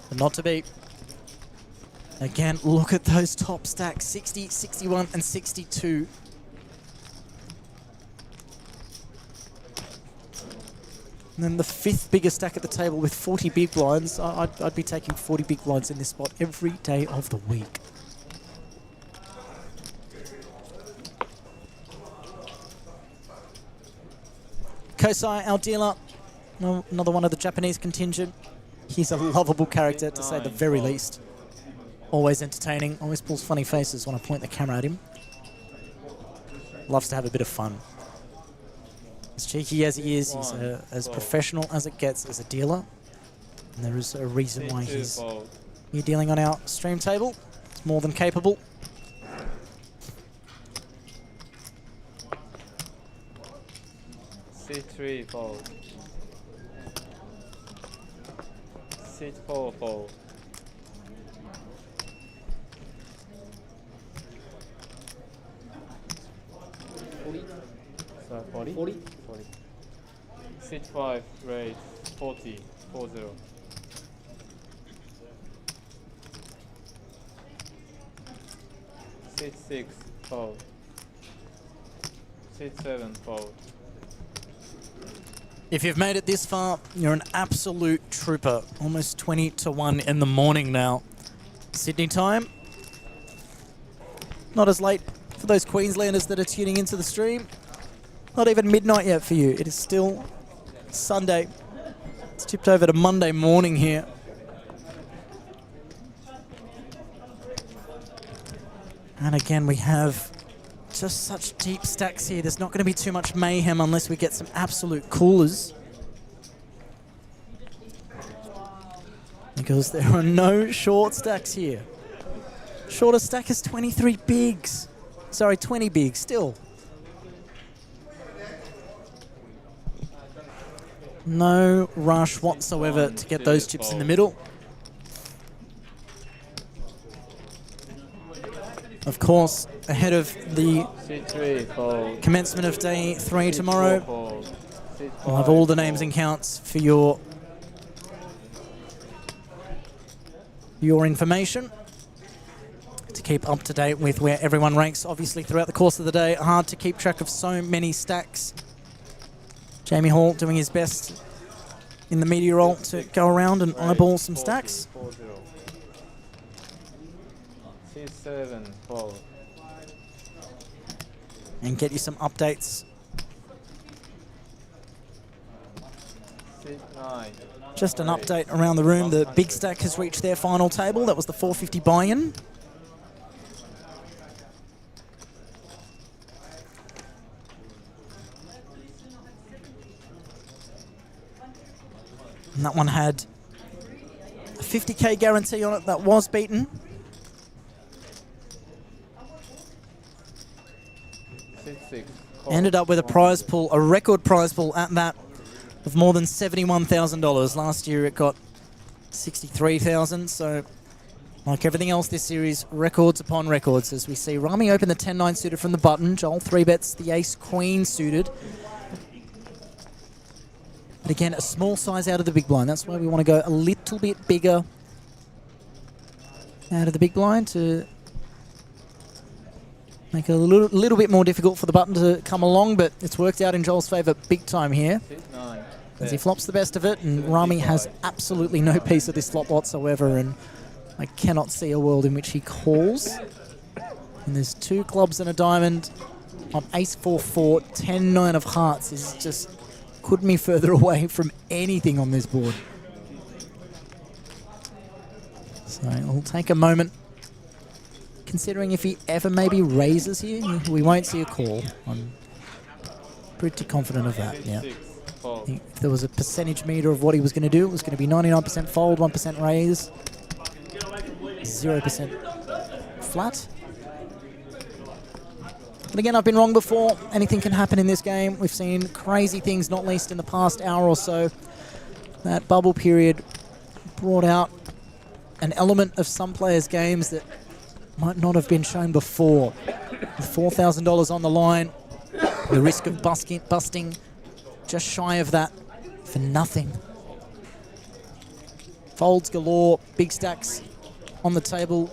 But not to be. Again, look at those top stacks, 60, 61, and 62. And then the 5th biggest stack at the table with 40 big blinds. I'd be taking 40 big blinds in this spot every day of the week. 𝗣𝗧𝗦, our dealer, another one of the Japanese contingent. He's a lovable character, to say the very least. Always entertaining, always pulls funny faces when I point the camera at him. Loves to have a bit of fun. As cheeky as he is, he's as professional as it gets as a dealer. And there is a reason why C2 he's fold. here dealing on our stream table. It's more than capable. C3 fold. C4 fold. So 40? 40. C5 raise 40. 40. C6 fold. C7 fold. If you've made it this far, you're an absolute trooper. Almost 20 to 1 in the morning now. Sydney time. Not as late for those Queenslanders that are tuning into the stream. Not even midnight yet for you. It is still Sunday. It's tipped over to Monday morning here. And again, we have just such deep stacks here. There's not going to be too much mayhem unless we get some absolute coolers. Because there are no short stacks here. Shortest stack is 23 bigs. Sorry, 20 bigs still. No rush whatsoever to get those chips in the middle. Of course, ahead of the commencement of day 3 tomorrow, we'll have all the names and counts for your information to keep up to date with where everyone ranks. Obviously, throughout the course of the day, hard to keep track of so many stacks. Jamie Hall doing his best in the media role to go around and eyeball some stacks. C7 fold. And get you some updates. C9. Just an update around the room. The big stack has reached their final table. That was the 450 buy-in. And that one had a 50k guarantee on it that was beaten. Ended up with a prize pool, a record prize pool at that, of more than $71,000. Last year it got $63,000, so like everything else this series, records upon records. As we see Rami open the 10-9 suited from the button, Joel 3-bets the ace-queen suited. But again, a small size out of the big blind. That's why we want to go a little bit bigger out of the big blind to make it a little bit more difficult for the button to come along, but it's worked out in Joel's favour big time here. As he flops the best of it, and Rami has absolutely no piece of this flop whatsoever, and I cannot see a world in which he calls. And there's 2 clubs and a diamond on ace-4-4, 10-9 of hearts is just couldn't be further away from anything on this board. So it'll take a moment. Considering if he ever maybe raises here, we won't see a call. I'm pretty confident of that, yeah. If there was a percentage meter of what he was going to do, it was going to be 99% fold, 1% raise, 0% flat. But again, I've been wrong before. Anything can happen in this game. We've seen crazy things, not least in the past hour or so. That bubble period brought out an element of some players' games that might not have been shown before. With $4,000 on the line, the risk of busting just shy of that for nothing. Folds galore, big stacks on the table.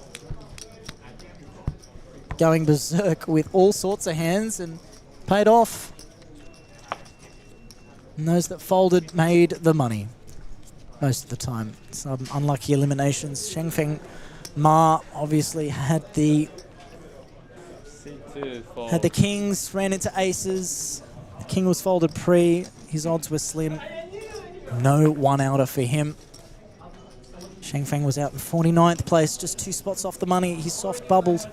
Going berserk with all sorts of hands and paid off. And those that folded made the money most of the time. Some unlucky eliminations. Shengfeng Ma obviously had the kings, ran into aces. The king was folded pre. His odds were slim. No one-outer for him. Shengfeng was out in 49th place, just 2 spots off the money. He soft bubbled.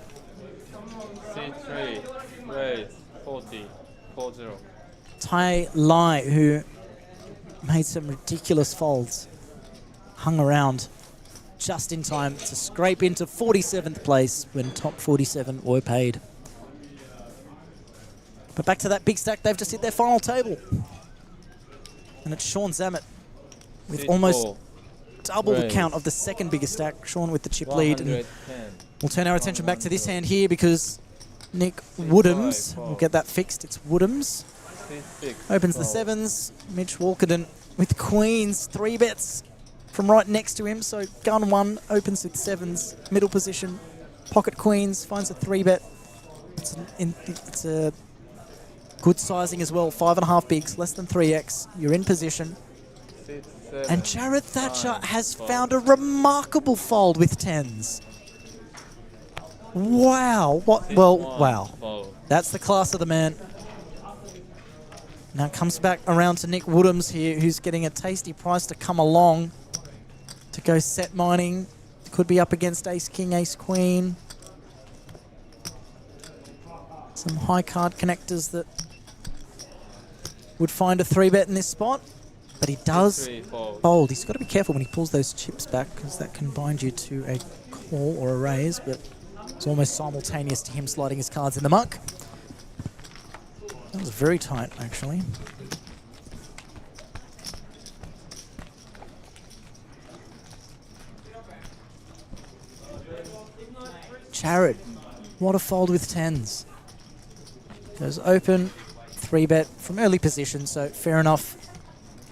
C3, raise 40, 40. Tai Lai, who made some ridiculous folds. hung around just in time to scrape into 47th place when top 47 were paid. But back to that big stack, they've just hit their final table. And it's 𝗣𝗬𝗢𝗧𝗦 with almost double the count of the second biggest stack. 𝗣𝗬𝗢𝗧𝗦 with the chip lead. And we'll turn our attention back to this hand here because Nick Woodhams will get that fixed. It's Woodhams. Opens the sevens. Mitch Walkerden with queens. 3 bets from right next to him. So gun 1 opens with sevens. Middle position. Pocket queens. Finds a 3 bet. It's a good sizing as well. 5.5 bigs. Less than 3x. You're in position. And Jared Thatcher has found a remarkable fold with 10s. Wow. What? Well, wow. That's the class of the man. Now it comes back around to Nick Woodhams here, who's getting a tasty price to come along to go set mining. Could be up against Ace King, Ace Queen. Some high card connectors that would find a 3 bet in this spot. But he does fold. He's got to be careful when he pulls those chips back because that can bind you to a call or a raise, but it's almost simultaneous to him sliding his cards in the muck. That was very tight, actually. Jared, what a fold with 10s. Goes open, 3 bet from early position, so fair enough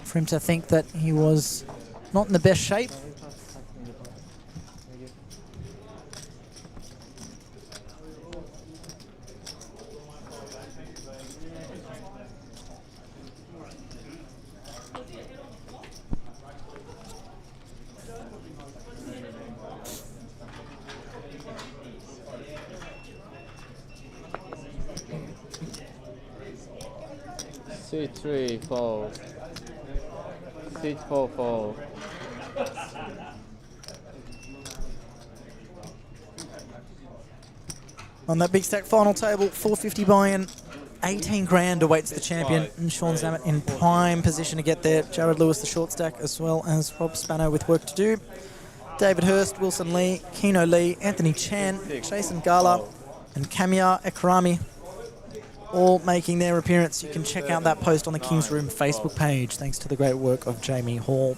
for him to think that he was not in the best shape. C3 fold. C4 fold. On that big stack final table, 450 buy-in, 18 grand awaits the champion, and 𝗣𝗬𝗢𝗧𝗦 in prime position to get there. Jared Lewis, the short stack, as well as Rob Spano with work to do. David Hurst, Wilson Lee, Keno Lee, Anthony Chan, Jason Gala, and Kamia Ekrami, all making their appearance. You can check out that post on the King's Room Facebook page, thanks to the great work of Jamie Hall.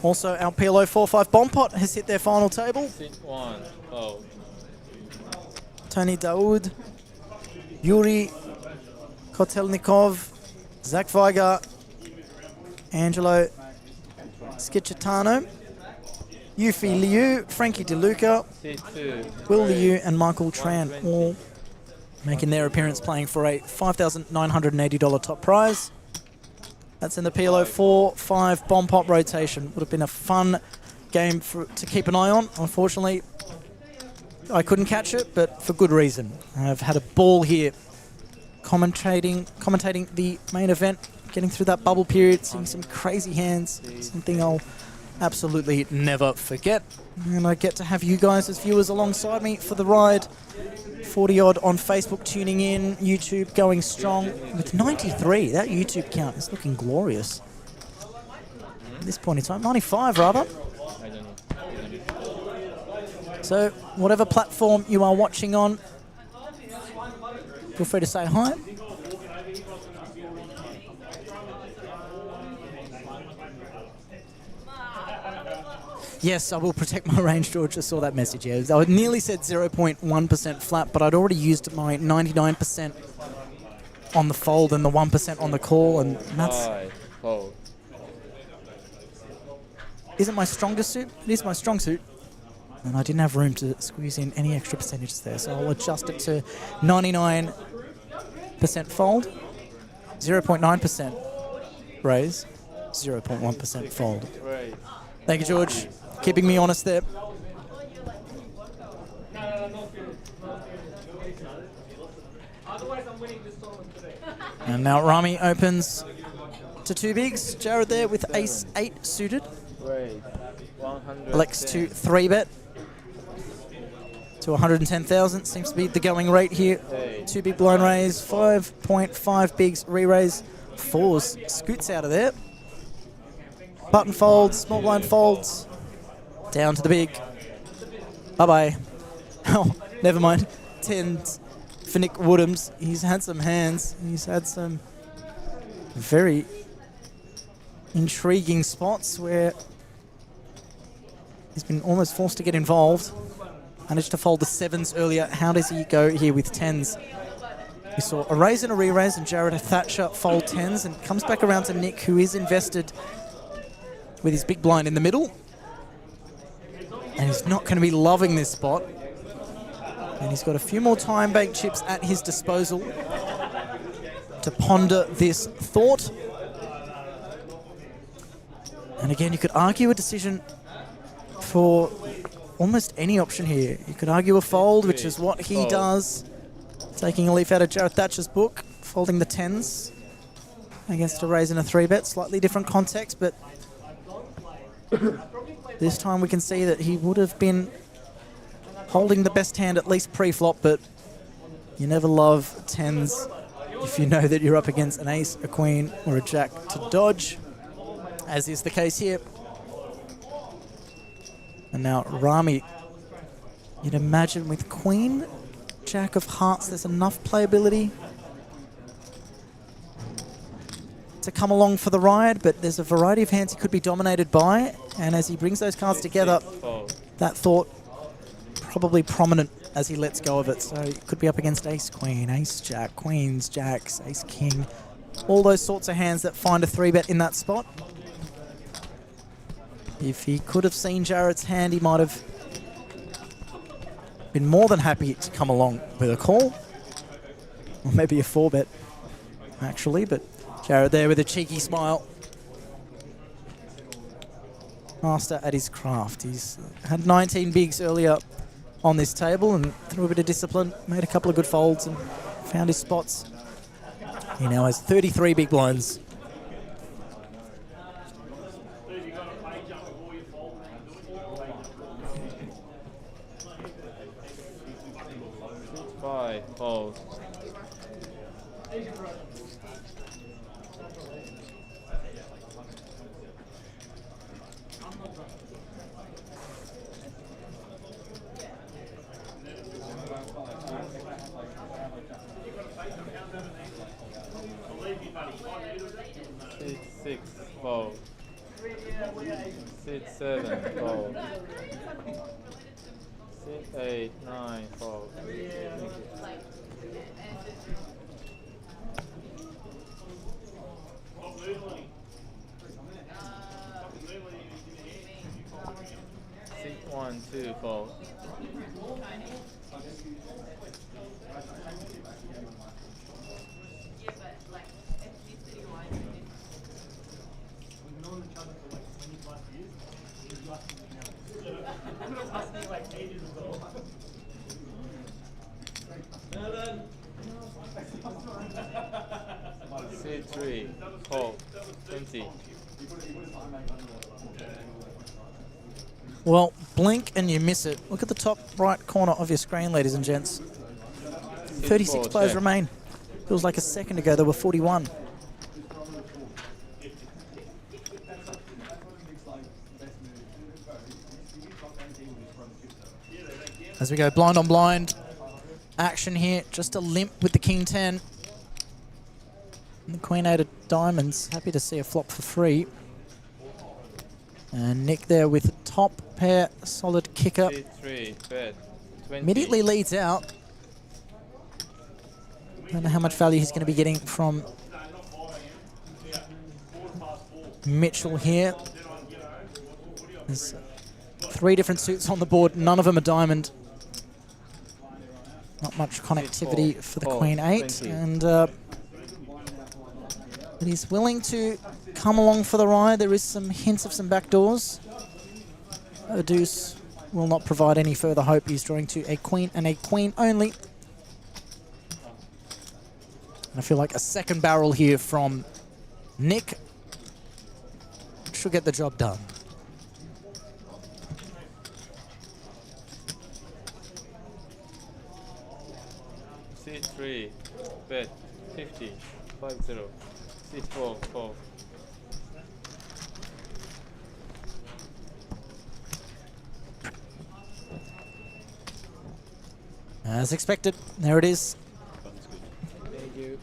Also, our PLO 4-5 Bomb Pot has hit their final table. C1 fold. Tony Daoud, Yuri Kotelnikov, Zach Viger, Angelo Schicitano, Yufi Liu, Frankie DeLuca, C2. Will Liu, and Michael Tran, all making their appearance, playing for a $5,980 top prize. That's in the PLO 4-5 Bomb Pot rotation. Would have been a fun game to keep an eye on. Unfortunately, I couldn't catch it, but for good reason. I've had a ball here commentating the main event, getting through that bubble period, seeing some crazy hands, something I'll absolutely never forget. And I get to have you guys as viewers alongside me for the ride. 40 odd on Facebook tuning in, YouTube going strong with 93. That YouTube count is looking glorious at this point in time. 95 rather. So whatever platform you are watching on, feel free to say hi. Yes, I will protect my range, George. I saw that message. Yeah, I nearly said 0.1% flat, but I'd already used my 99% on the fold and the 1% on the call, and that's... Fold. Isn't my strongest suit? It is my strong suit. And I didn't have room to squeeze in any extra percentages there, so I'll adjust it to 99% fold, 0.9% raise, 0.1% fold. Thank you, George. Keeping me honest there. And now Rami opens to 2 bigs. Jared there with ace 8 suited. Elects to 3 bet to 110,000. Seems to be the going rate here. 2 big blind raise, 5.5 bigs re-raise, 4s. Scoots out of there. button folds, small blind folds, down to the big. Bye-bye. Oh, never mind. 10s for Nick Woodhams. He's had some hands. He's had some very intriguing spots where he's been almost forced to get involved. Managed to fold the 7s earlier. How does he go here with 10s? We saw a raise and a re-raise and 𝗣𝗓𝗪 fold 10s and comes back around to Nick, who is invested with his big blind in the middle. And he's not going to be loving this spot. And he's got a few more time bank chips at his disposal to ponder this thought. And again, you could argue a decision for almost any option here. You could argue a fold, which is what he does. Taking a leaf out of 𝗣𝗓𝗪𝗧's book, folding the 10s against a raise and a 3-bet. Slightly different context, but this time we can see that he would have been holding the best hand at least pre-flop, but you never love 10s if you know that you're up against an ace, a queen, or a jack to dodge, as is the case here. And now Rami, you'd imagine with queen, jack of hearts, there's enough playability to come along for the ride, but there's a variety of hands he could be dominated by, and as he brings those cards together, that thought probably prominent as he lets go of it. So he could be up against ace queen, ace jack, queens, jacks, ace king, all those sorts of hands that find a 3-bet in that spot. If he could have seen Jarrett's hand, he might have been more than happy to come along with a call, or maybe a 4-bet actually, but Jarrett there with a cheeky smile. Master at his craft. He's had 19 bigs earlier on this table, and through a bit of discipline, made a couple of good folds and found his spots. He now has 33 big blinds. Fold. Six, fold. 6, 7, fold. 6, 8, 9, fold. Six, 1, 2, fold. C3, fold, 20. Well, blink and you miss it. Look at the top right corner of your screen, ladies and gents. 36 players remain. Feels like a second ago there were 41. As we go blind on blind, action here, just a limp with the king 10. And the queen 8 of diamonds, happy to see a flop for free. And Nick there with a top pair, solid kicker. C3, bet, 20. Immediately leads out. Don't know how much value he's going to be getting from Mitchell here. There's 3 different suits on the board, none of them a diamond. Not much connectivity for the queen 8, and but he's willing to come along for the ride. There is some hints of some backdoors. A deuce will not provide any further hope. He's drawing to a queen and a queen only. And I feel like a second barrel here from Nick should get the job done. C3, bet, 50, 50, C4, 4. As expected, there it is. Thank you.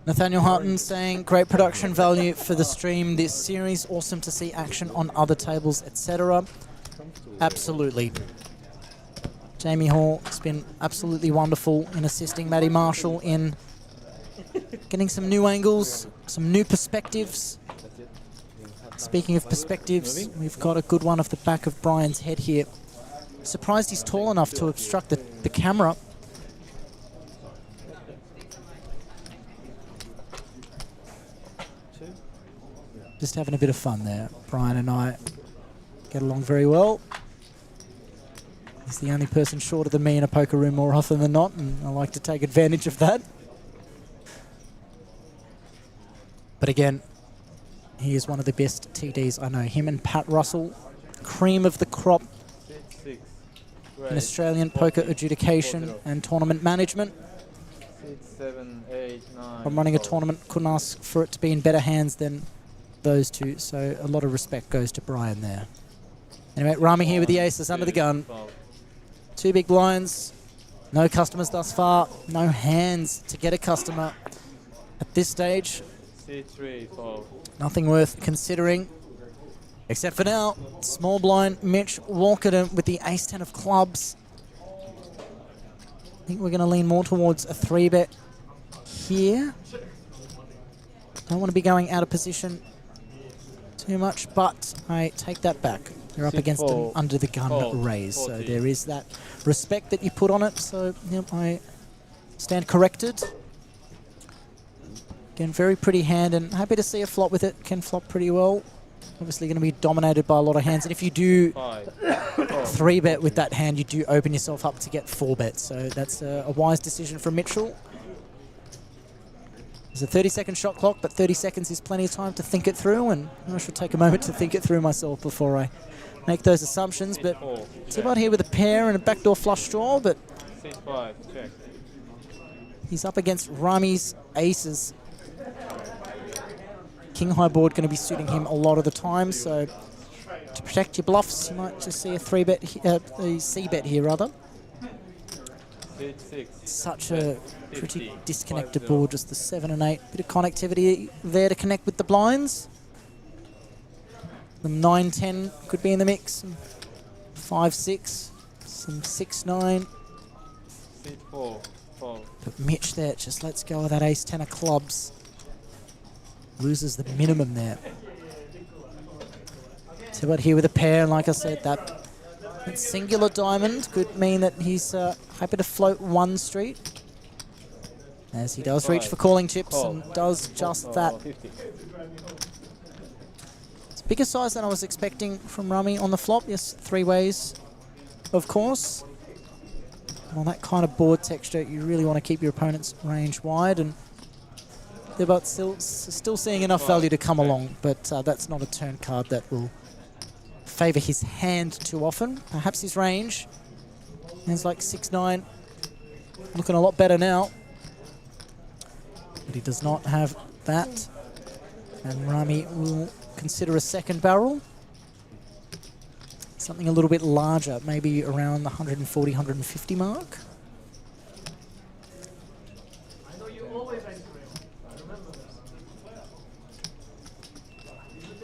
Nathaniel Hutton saying, great production value for the stream this series. Awesome to see action on other tables, etc. Absolutely. Jamie Hall has been absolutely wonderful in assisting Matty Marshall in getting some new angles, some new perspectives. Speaking of perspectives, we've got a good one of the back of Brian's head here. Surprised he's tall enough to obstruct the camera. Just having a bit of fun there. Brian and I get along very well. He's the only person shorter than me in a poker room more often than not, and I like to take advantage of that. But again, he is one of the best TDs I know. Him and Pat Russell, cream of the crop in Australian poker adjudication and tournament management. 6, 7, 8, 9. I'm running a tournament, couldn't ask for it to be in better hands than those two, so a lot of respect goes to Brian there. Anyway, Rami here with the aces under the gun. 2 big blinds, no customers thus far, no hands to get a customer at this stage. C3, 4. Nothing worth considering, except for now, small blind Mitch Walkerton with the ace-10 of clubs. I think we're going to lean more towards a 3-bet here. Don't want to be going out of position too much, but I take that back. You're up against an under the gun raise, so there is that respect that you put on it. So yep, I stand corrected. Again, very pretty hand, and happy to see a flop with it. Can flop pretty well. Obviously going to be dominated by a lot of hands, and if you do 3-bet with that hand, you do open yourself up to get 4-bets. So that's a wise decision from Mitchell. There's a 30-second shot clock, but 30 seconds is plenty of time to think it through, and I should take a moment to think it through myself before I make those assumptions. But Tibot here with a pair and a backdoor flush draw, but C5, check. he's up against Rami's aces. King high board going to be suiting him a lot of the time, so to protect your bluffs, you might just see a 3-bet, a C-bet here rather. Such a pretty disconnected board, just the 7 and 8. Bit of connectivity there to connect with the blinds. The 9-10 could be in the mix. 5-6, some 6-9. C4, 4. But Mitch there just lets go of that ace-10 of clubs. Loses the minimum there. Tibot here with a pair, and like I said, that singular diamond could mean that he's happy to float 1 street. As he does reach for calling chips and does just that. It's bigger size than I was expecting from Rami on the flop. Yes, 3 ways, of course. On that kind of board texture, you really want to keep your opponent's range wide, and Tibot still seeing enough value to come along, but that's not a turn card that will favour his hand too often. Perhaps his range. Hands like 6-9. Looking a lot better now. But he does not have that. And Rami will consider a second barrel. Something a little bit larger, maybe around the 140, 150 mark.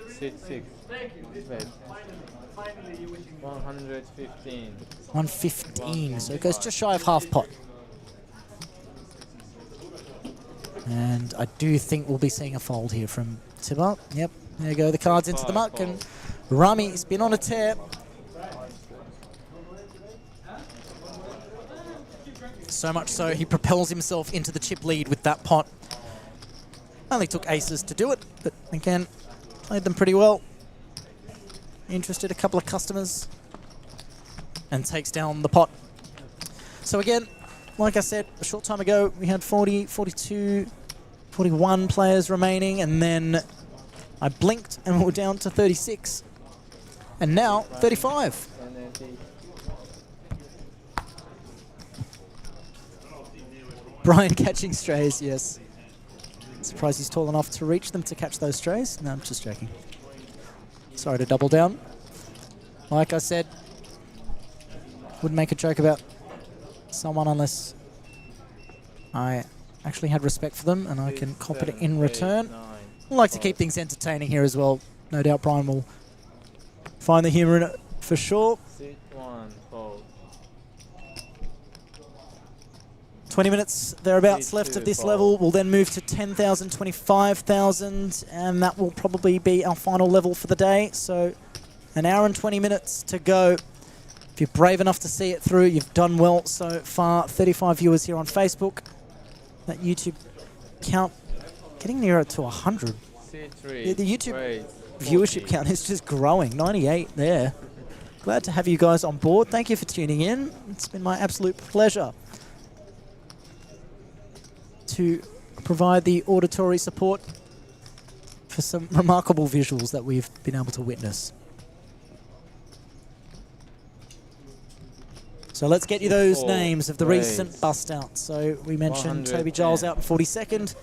C6. 115. 115, so it goes just shy of half pot. And I do think we'll be seeing a fold here from Tibot. Yep, there you go, the cards into the muck, and Rami's been on a tear. So much so, he propels himself into the chip lead with that pot. Only took aces to do it, but again, played them pretty well. Interested a couple of customers and takes down the pot. So again, like I said a short time ago, we had 40, 42, 41 players remaining, and then I blinked and we're down to 36. And now 35. Brian catching strays, yes. Surprised he's tall enough to reach them to catch those strays. No, I'm just joking. Sorry to double down. Like I said, wouldn't make a joke about someone unless I actually had respect for them and I can cop it in return. I like to keep things entertaining here as well. No doubt Brian will find the humour in it for sure. 6-1, fold. 20 minutes thereabouts left of this level. We'll then move to 10,000, 25,000, and that will probably be our final level for the day. So an hour and 20 minutes to go. If you're brave enough to see it through, you've done well so far. 35 viewers here on Facebook. That YouTube count getting nearer to 100. C3. The YouTube viewership count is just growing. 98 there. Glad to have you guys on board. Thank you for tuning in. It's been my absolute pleasure to provide the auditory support for some remarkable visuals that we've been able to witness. So let's get you those names of the recent bust outs. So we mentioned 𝗣𝗓𝗬𝗢𝗨 out in 42nd,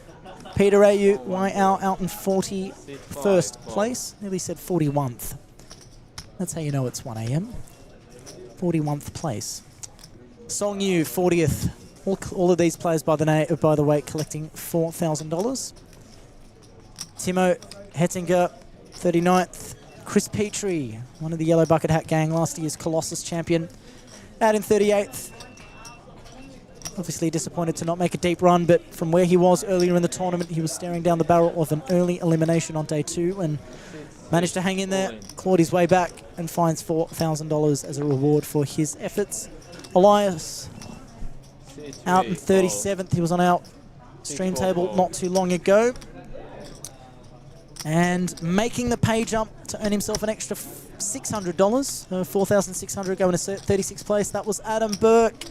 𝗣𝗓𝗬𝗢𝗨𝗧𝗦 out in 41st place. Nearly said 41th. That's how you know it's 1 AM. 41th place. Song Yu, 40th. All of these players, by the way, collecting $4,000. Timo Hettinger, 39th. Chris Petrie, one of the Yellow Bucket Hat gang, last year's Colossus champion, out in 38th. Obviously disappointed to not make a deep run, but from where he was earlier in the tournament, he was staring down the barrel of an early elimination on day 2 and managed to hang in there, clawed his way back, and finds $4,000 as a reward for his efforts. Elias, out in 37th. He was on our stream table not too long ago. And making the pay jump to earn himself an extra $600, $4,600 going to 36th place. That was Adam Burke.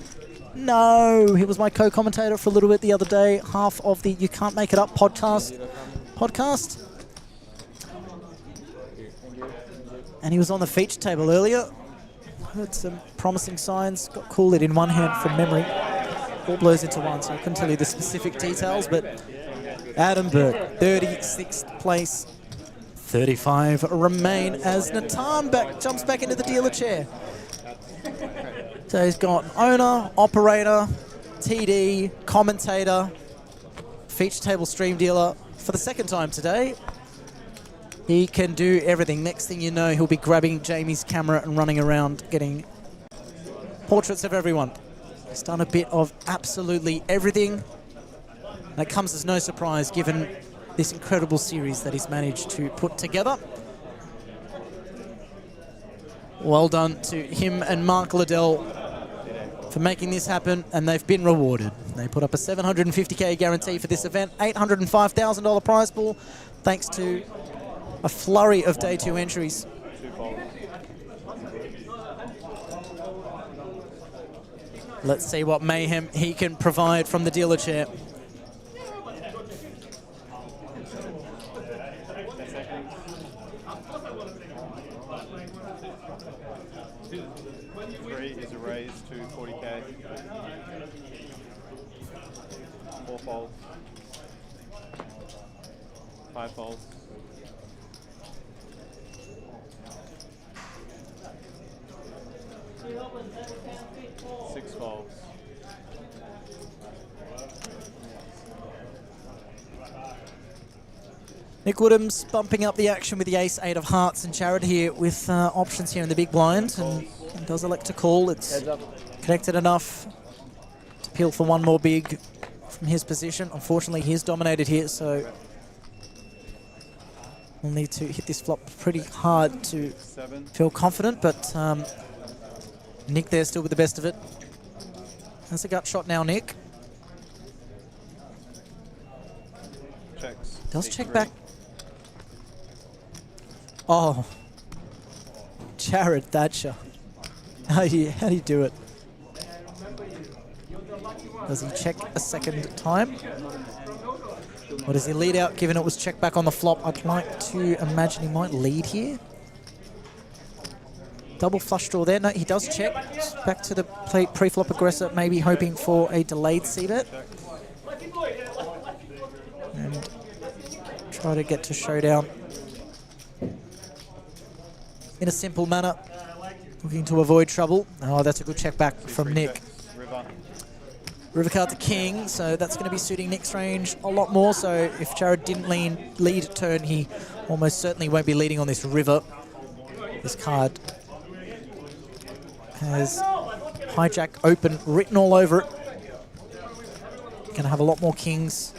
No, he was my co-commentator for a little bit the other day. Half of the You Can't Make It Up podcast. And he was on the feature table earlier. Heard some promising signs. Got Cool It in one hand from memory. All blurs into one, so I couldn't tell you the specific details, but Adam Burke, 36th place. 35 remain as Natan jumps back into the dealer chair. So he's got owner, operator, TD, commentator, feature table stream dealer for the second time today. He can do everything. Next thing you know, he'll be grabbing Jamie's camera and running around getting portraits of everyone. He's done a bit of absolutely everything. That comes as no surprise given this incredible series that he's managed to put together. Well done to him and Mark Liddell for making this happen, and they've been rewarded. They put up a $750K guarantee for this event, $805,000 prize pool, thanks to a flurry of day 2 entries. Let's see what mayhem he can provide from the dealer chair. Is a raise to 40K. 4 folds. 5 folds. 6 folds. Nick Woodham's bumping up the action with the ace 8 of hearts, and Jared here with options here in the big blind, and does elect to call. It's connected enough to peel for one more big from his position. Unfortunately, he's dominated here, so we'll need to hit this flop pretty hard to feel confident, but Nick there still with the best of it. That's a gut shot now, Nick. Checks. Does check back. Oh, Jared Thatcher. How do you do it? Does he check a second time? Or does he lead out given it was checked back on the flop? I'd like to imagine he might lead here. Double flush draw there. No, he does check. Back to the pre-flop aggressor, maybe hoping for a delayed c-bet. and try to get to showdown in a simple manner, looking to avoid trouble. Oh, that's a good check back from Nick. River card to king, so that's going to be suiting Nick's range a lot more. So if Jared didn't lead turn, he almost certainly won't be leading on this river. This card has hijack open written all over it. Going to have a lot more kings.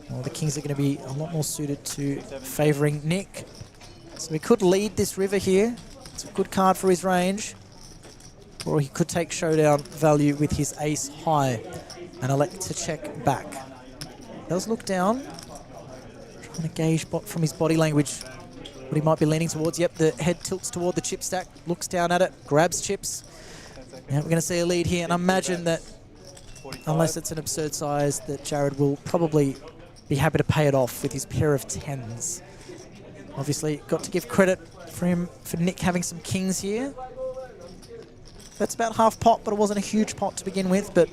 Well, the kings are going to be a lot more suited to favouring Nick. So he could lead this river here. It's a good card for his range. Or he could take showdown value with his ace high and elect to check back. Does look down. Trying to gauge from his body language what he might be leaning towards. Yep, the head tilts toward the chip stack, looks down at it, grabs chips. Yeah, we're going to see a lead here, and I imagine that unless it's an absurd size, that Jared will probably be happy to pay it off with his pair of 10s. Obviously, got to give credit for Nick having some kings here. That's about half pot, but it wasn't a huge pot to begin with. But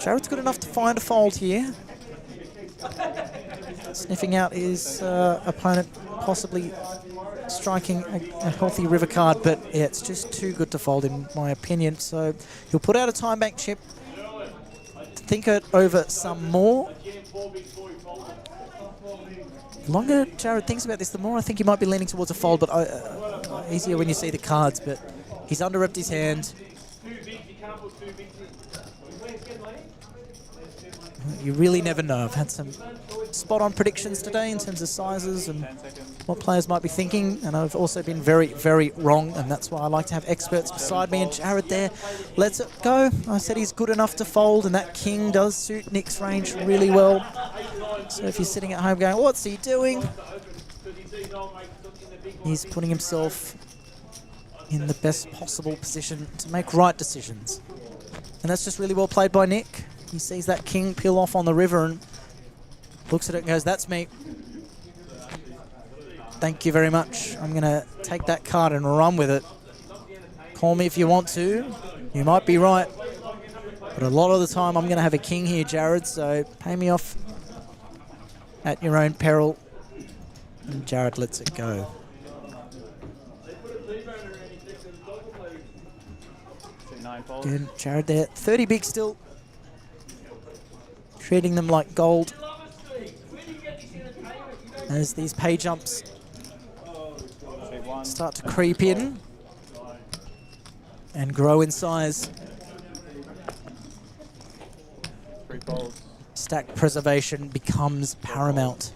Jared's good enough to find a fold here. Sniffing out his opponent, possibly striking a healthy river card, but yeah, it's just too good to fold in my opinion. So he'll put out a time bank chip, think it over some more. The longer Jared thinks about this, the more I think he might be leaning towards a fold, but easier when you see the cards. But he's under-repped his hand. You really never know. I've had some spot-on predictions today in terms of sizes and what players might be thinking, and I've also been very, very wrong, and that's why I like to have experts beside me, and Jared there lets it go. I said he's good enough to fold, and that king does suit Nick's range really well. So if you're sitting at home going, what's he doing? He's putting himself in the best possible position to make right decisions. And that's just really well played by Nick. He sees that king peel off on the river and looks at it and goes, that's me. Thank you very much. I'm going to take that card and run with it. Call me if you want to. You might be right. But a lot of the time I'm going to have a king here, Jared, so pay me off at your own peril. And Jared lets it go. Again, Jared there, 30 big still. Treating them like gold. As these pay jumps start to creep in and grow in size. Stack preservation becomes paramount.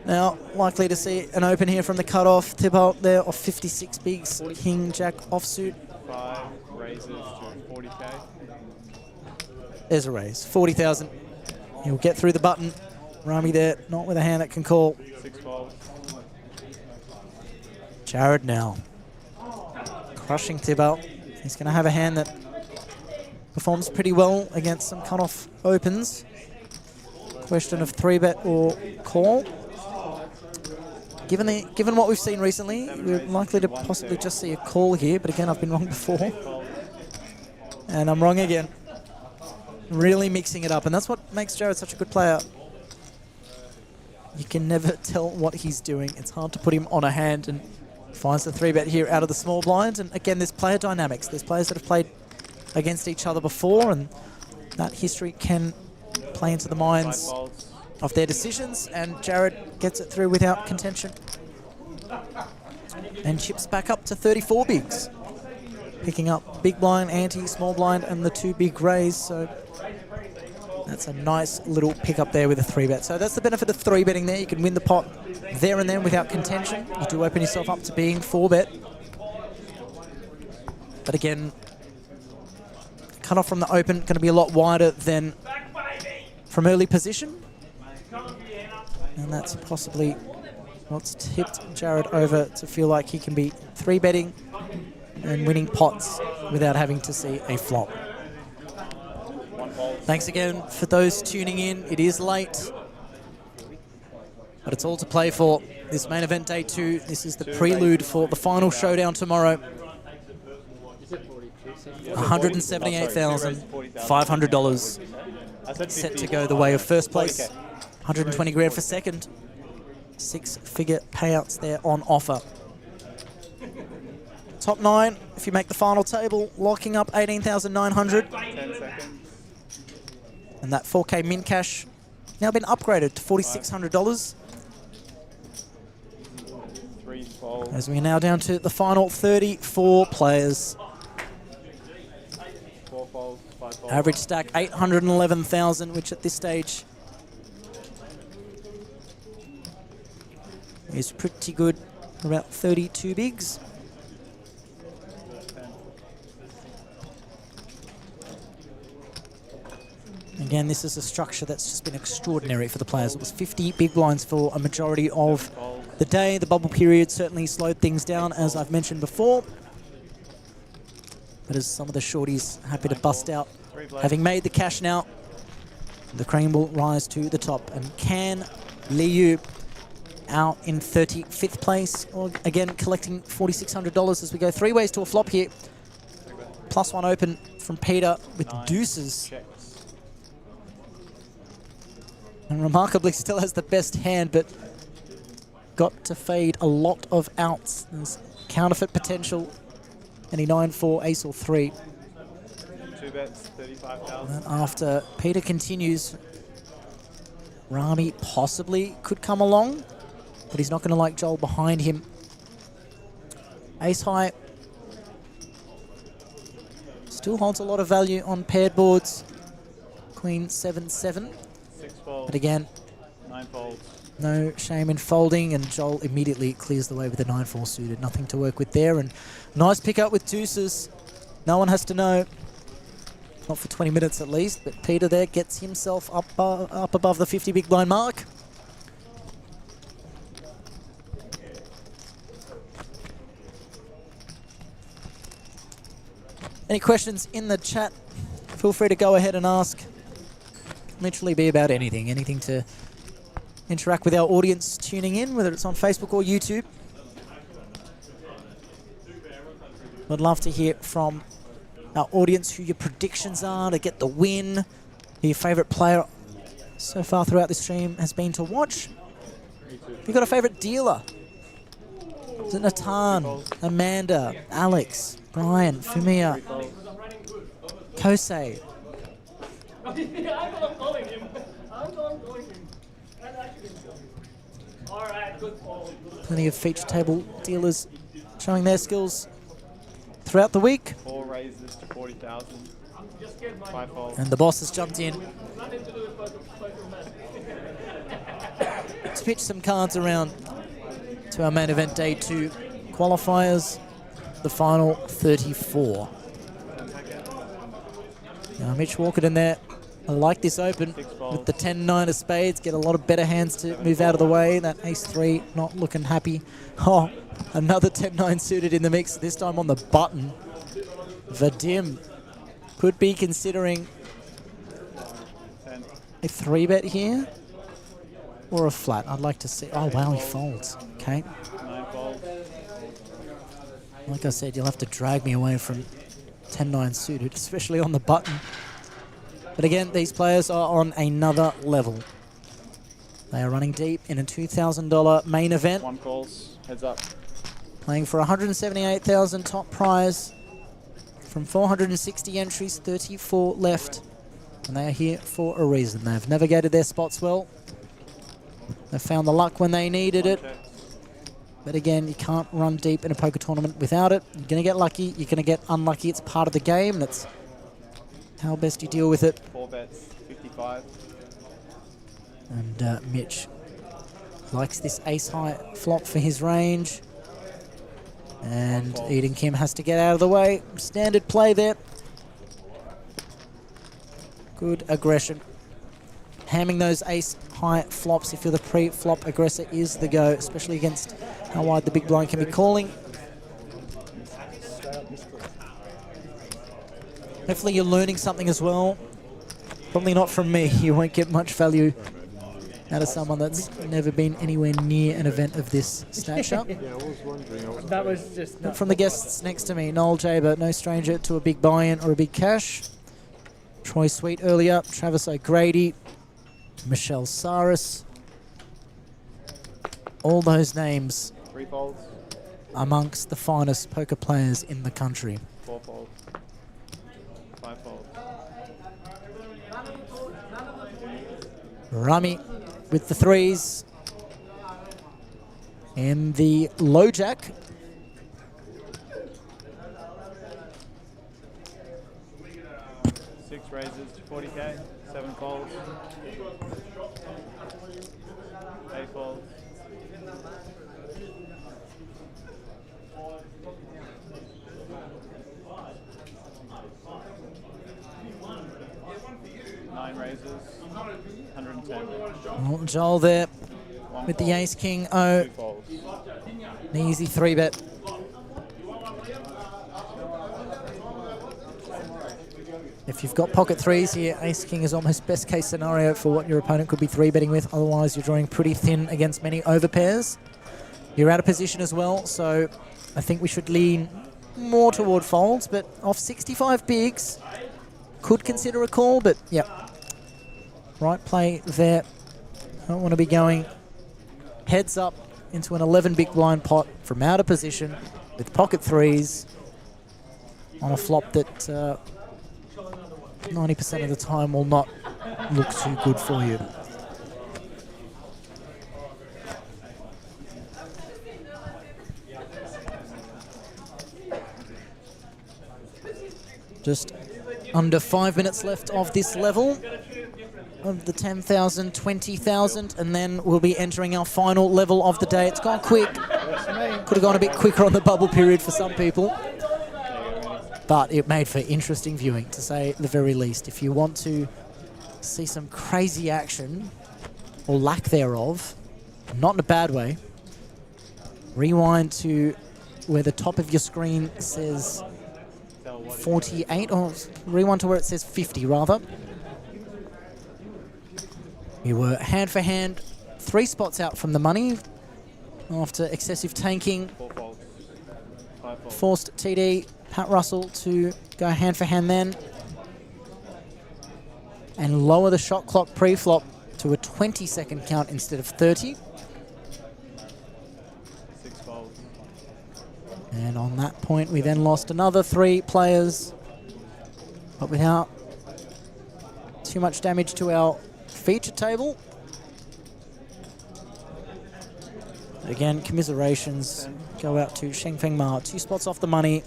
Now, likely to see an open here from the cutoff. Tip-out there of 56 bigs. King, Jack offsuit. 5 raises to 40k. There's a raise. 40,000. He'll get through the button. Rami there, not with a hand that can call. 6 folds. Jared now. Crushing Tibalt. He's going to have a hand that performs pretty well against some cutoff opens. Question of 3-bet or call. Given what we've seen recently, we're likely to possibly just see a call here, but again, I've been wrong before. And I'm wrong again. Really mixing it up, and that's what makes Jared such a good player. You can never tell what he's doing. It's hard to put him on a hand, and finds the 3-bet here out of the small blind. And again, there's player dynamics. There's players that have played against each other before, and that history can play into the minds of their decisions, and Jared gets it through without contention. And chips back up to 34 bigs. Picking up big blind, ante, small blind, and the 2 big raise, so that's a nice little pickup there with a 3-bet. So that's the benefit of 3-betting there. You can win the pot there and then without contention. You do open yourself up to being 4-bet. But again, cut off from the open, going to be a lot wider than from early position. And that's possibly what's tipped Jared over to feel like he can be 3-betting and winning pots without having to see a flop. Thanks again for those tuning in. It is late, but it's all to play for. This main event day 2, this is the prelude for the final showdown tomorrow. $178,500 set to go the way of first place. 120 grand for second. 6-figure payouts there on offer. Top 9, if you make the final table, locking up 18,900. 10 seconds. And that 4K mint cash now been upgraded to $4,600. 3 fold. As we are now down to the final 34 players. 4 folds, 5 folds. Average stack 811,000, which at this stage is pretty good for about 32 bigs. Again, this is a structure that's just been extraordinary for the players. It was 50 big blinds for a majority of the day. The bubble period certainly slowed things down, as I've mentioned before. But as some of the shorties happy to bust out, having made the cash now, the cream will rise to the top. And can Liu out in 35th place, or again collecting $4,600 as we go 3 ways to a flop here. +1 open from Peter with deuces. And remarkably still has the best hand, but got to fade a lot of outs. There's counterfeit potential. Any 9-4, ace or 3. 2 bets, 35,000. After Peter continues, Rami possibly could come along, but he's not going to like Joel behind him. Ace high still holds a lot of value on paired boards. Queen 7-7. 6 folds. But again, 9 folds. no shame in folding, and Joel immediately clears the way with the 9-4 suited. Nothing to work with there, and nice pick up with deuces. No one has to know, not for 20 minutes at least, but Peter there gets himself up above the 50 big blind mark. Any questions in the chat, feel free to go ahead and ask. Literally be about anything, anything to interact with our audience tuning in, whether it's on Facebook or YouTube. Would love to hear from our audience who your predictions are to get the win, who your favourite player so far throughout the stream has been to watch. Have you got a favourite dealer? Is it Natan, Amanda, Alex, Brian, Fumia, Kosei? Plenty of feature table dealers showing their skills throughout the week. 4 raises to 40,000. 5 folds. And the boss has jumped in to pitch some cards around to our main event day 2 qualifiers, the final 34. Now Mitch Walker in there. I like this open with the 10-9 of spades. Get a lot of better hands to move out of the way. That ace-3 not looking happy. Oh, another 10-9 suited in the mix, this time on the button. Vadim could be considering a 3-bet here or a flat. I'd like to see. Oh, wow, he folds. Okay. 9 folds. Like I said, you'll have to drag me away from 10-9 suited, especially on the button. But again, these players are on another level. They are running deep in a $2,000 main event. 1 calls, heads up. Playing for 178,000 top prize from 460 entries, 34 left. And they are here for a reason. They've navigated their spots well. They've found the luck when they needed it. But again, you can't run deep in a poker tournament without it. You're going to get lucky, you're going to get unlucky. It's part of the game, and it's how best you deal with it. 4 bets, 55. And Mitch likes this ace-high flop for his range. And Eden Kim has to get out of the way. Standard play there. Good aggression. Hamming those ace-high flops if you're the pre-flop aggressor is the go, especially against how wide the big blind can be calling. Hopefully you're learning something as well. Probably not from me. You won't get much value That is someone that's never been anywhere near an event of this stature. Yeah, I was wondering. That was just And from the guests next to me, Noel Jaber, no stranger to a big buy-in or a big cash. Troy Sweet earlier, Travis O'Grady, Michelle Saris. All those names 3 folds, amongst the finest poker players in the country. 4 folds, 5 folds. Rummy with the 3s. And the low jack. Six raises to 40k, 7 folds, 8 folds, 9 raises, 110. Well, Joel there with the ace king O. 2 folds. An easy 3-bet. If you've got pocket 3s here, ace king is almost best case scenario for what your opponent could be 3-betting with. Otherwise, you're drawing pretty thin against many overpairs. You're out of position as well, so I think we should lean more toward folds, but off 65 bigs, could consider a call, but yeah. Right play there. Don't want to be going heads up into an 11 big blind pot from out of position with pocket 3s on a flop that 90% of the time will not look too good for you. Just under 5 minutes left of this level of the 10,000, 20,000, and then we'll be entering our final level of the day. It's gone quick. Could have gone a bit quicker on the bubble period for some people, but it made for interesting viewing, to say the very least. If you want to see some crazy action, or lack thereof, not in a bad way, rewind to where the top of your screen says 48, or rewind to where it says 50 rather. You were hand for hand, 3 spots out from the money after excessive tanking. 4 folds, 5 folds. Forced TD Pat Russell to go hand for hand then and lower the shot clock pre-flop to a 20-second count instead of 30. 6 folds. And on that point, we then lost another 3 players, but without too much damage to our feature table. Again, commiserations go out to Shengfeng Ma. 2 spots off the money.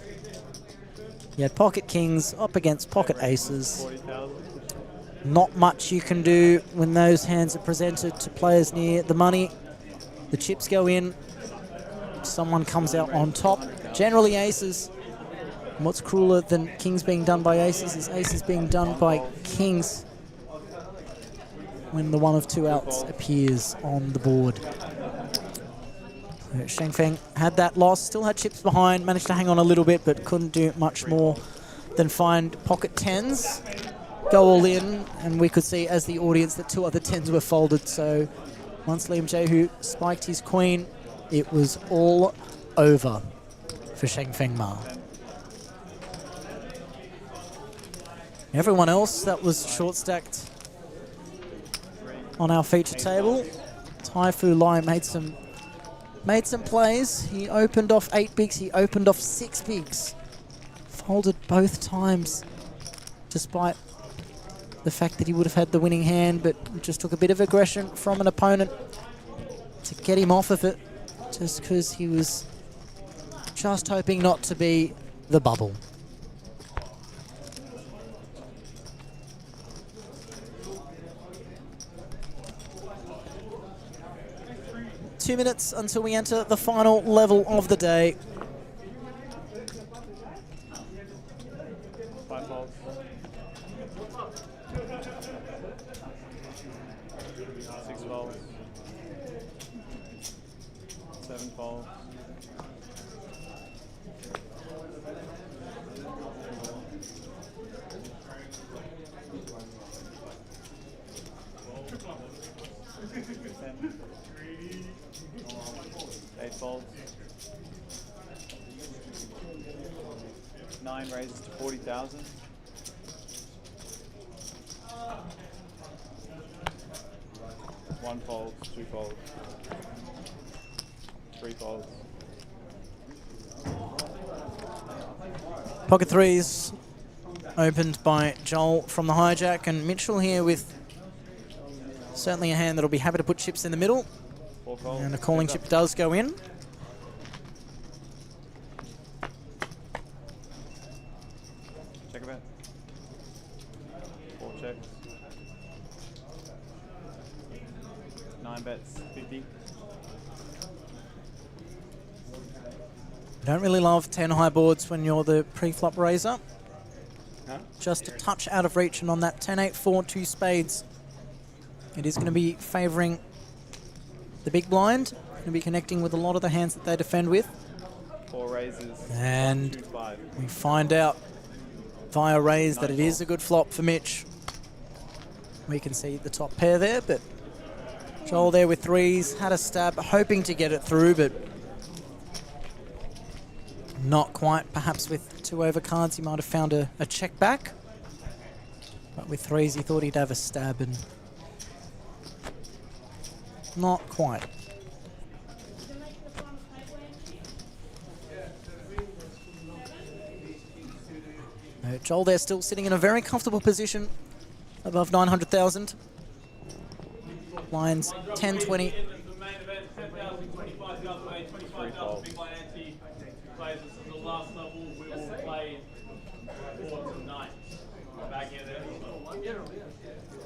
He had pocket kings up against pocket aces. 40,000. Not much you can do when those hands are presented to players near the money. The chips go in. Someone comes out on top. Generally aces. And what's crueler than kings being done by aces is aces being done by kings when the one of 2 outs appears on the board. Shengfeng had that loss, still had chips behind, managed to hang on a little bit, but couldn't do much more than find pocket 10s, go all in, and we could see as the audience that 2 other 10s were folded. So once Liam Jehu spiked his queen, it was all over for Shengfeng Ma. Everyone else that was short stacked on our feature table, Taifu Lai made some plays. He opened off 8 bigs, he opened off 6 bigs. Folded both times, despite the fact that he would have had the winning hand, but just took a bit of aggression from an opponent to get him off of it, just because he was just hoping not to be the bubble. Two minutes until we enter the final level of the day. 5 folds. 6 folds. 7 folds. 8 9 raises to 40,000. One folds, 2 folds, 3 folds. Pocket threes opened by Joel from the hijack, and Mitchell here with certainly a hand that'll be happy to put chips in the middle. And a calling chip does go in. Check a bet. 4 checks. 9 bets, 50. Don't really love 10 high boards when you're the pre-flop raiser. Huh? Just a touch out of reach, and on that 10-8, 4, 2 spades, it is going to be favouring the big blind. Going to be connecting with a lot of the hands that they defend with. 4 raises. And 2, 5. we find out via raise that it is a good flop for Mitch. We can see the top pair there, but Joel there with threes, had a stab, hoping to get it through, but not quite. Perhaps with 2 overcards, he might have found a check back. But with threes, he thought he'd have a stab, and not quite. Joel there still sitting in a very comfortable position above 900,000. Lines 10, 20.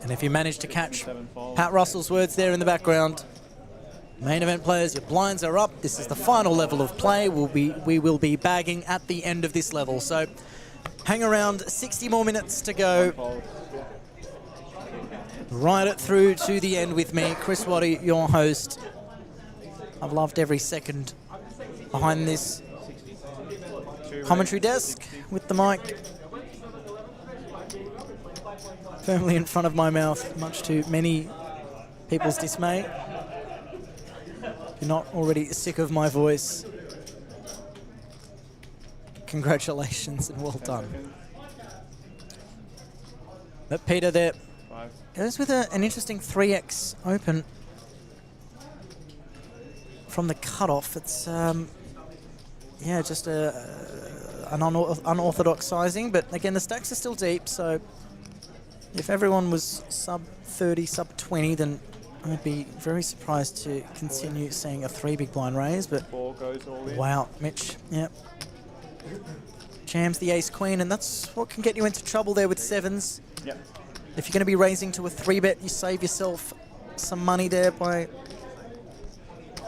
And if you manage to catch Pat Russell's words there in the background, main event players, your blinds are up. This is the final level of play. We will be bagging at the end of this level. So hang around, 60 more minutes to go. Ride it through to the end with me, Chris Waddy, your host. I've loved every second behind this commentary desk with the mic firmly in front of my mouth, much to many people's dismay. If you're not already sick of my voice, congratulations and well done. But Peter there goes with an interesting 3x open from the cutoff. It's yeah, just an unorthodox sizing, but again the stacks are still deep, so if everyone was sub 30, sub 20, then I'd be very surprised to continue seeing a 3 big blind raise. But 4 goes all in. Wow, Mitch, yep, jams the ace queen, and that's what can get you into trouble there with sevens. Yep. If you're going to be raising to a 3-bet, you save yourself some money there by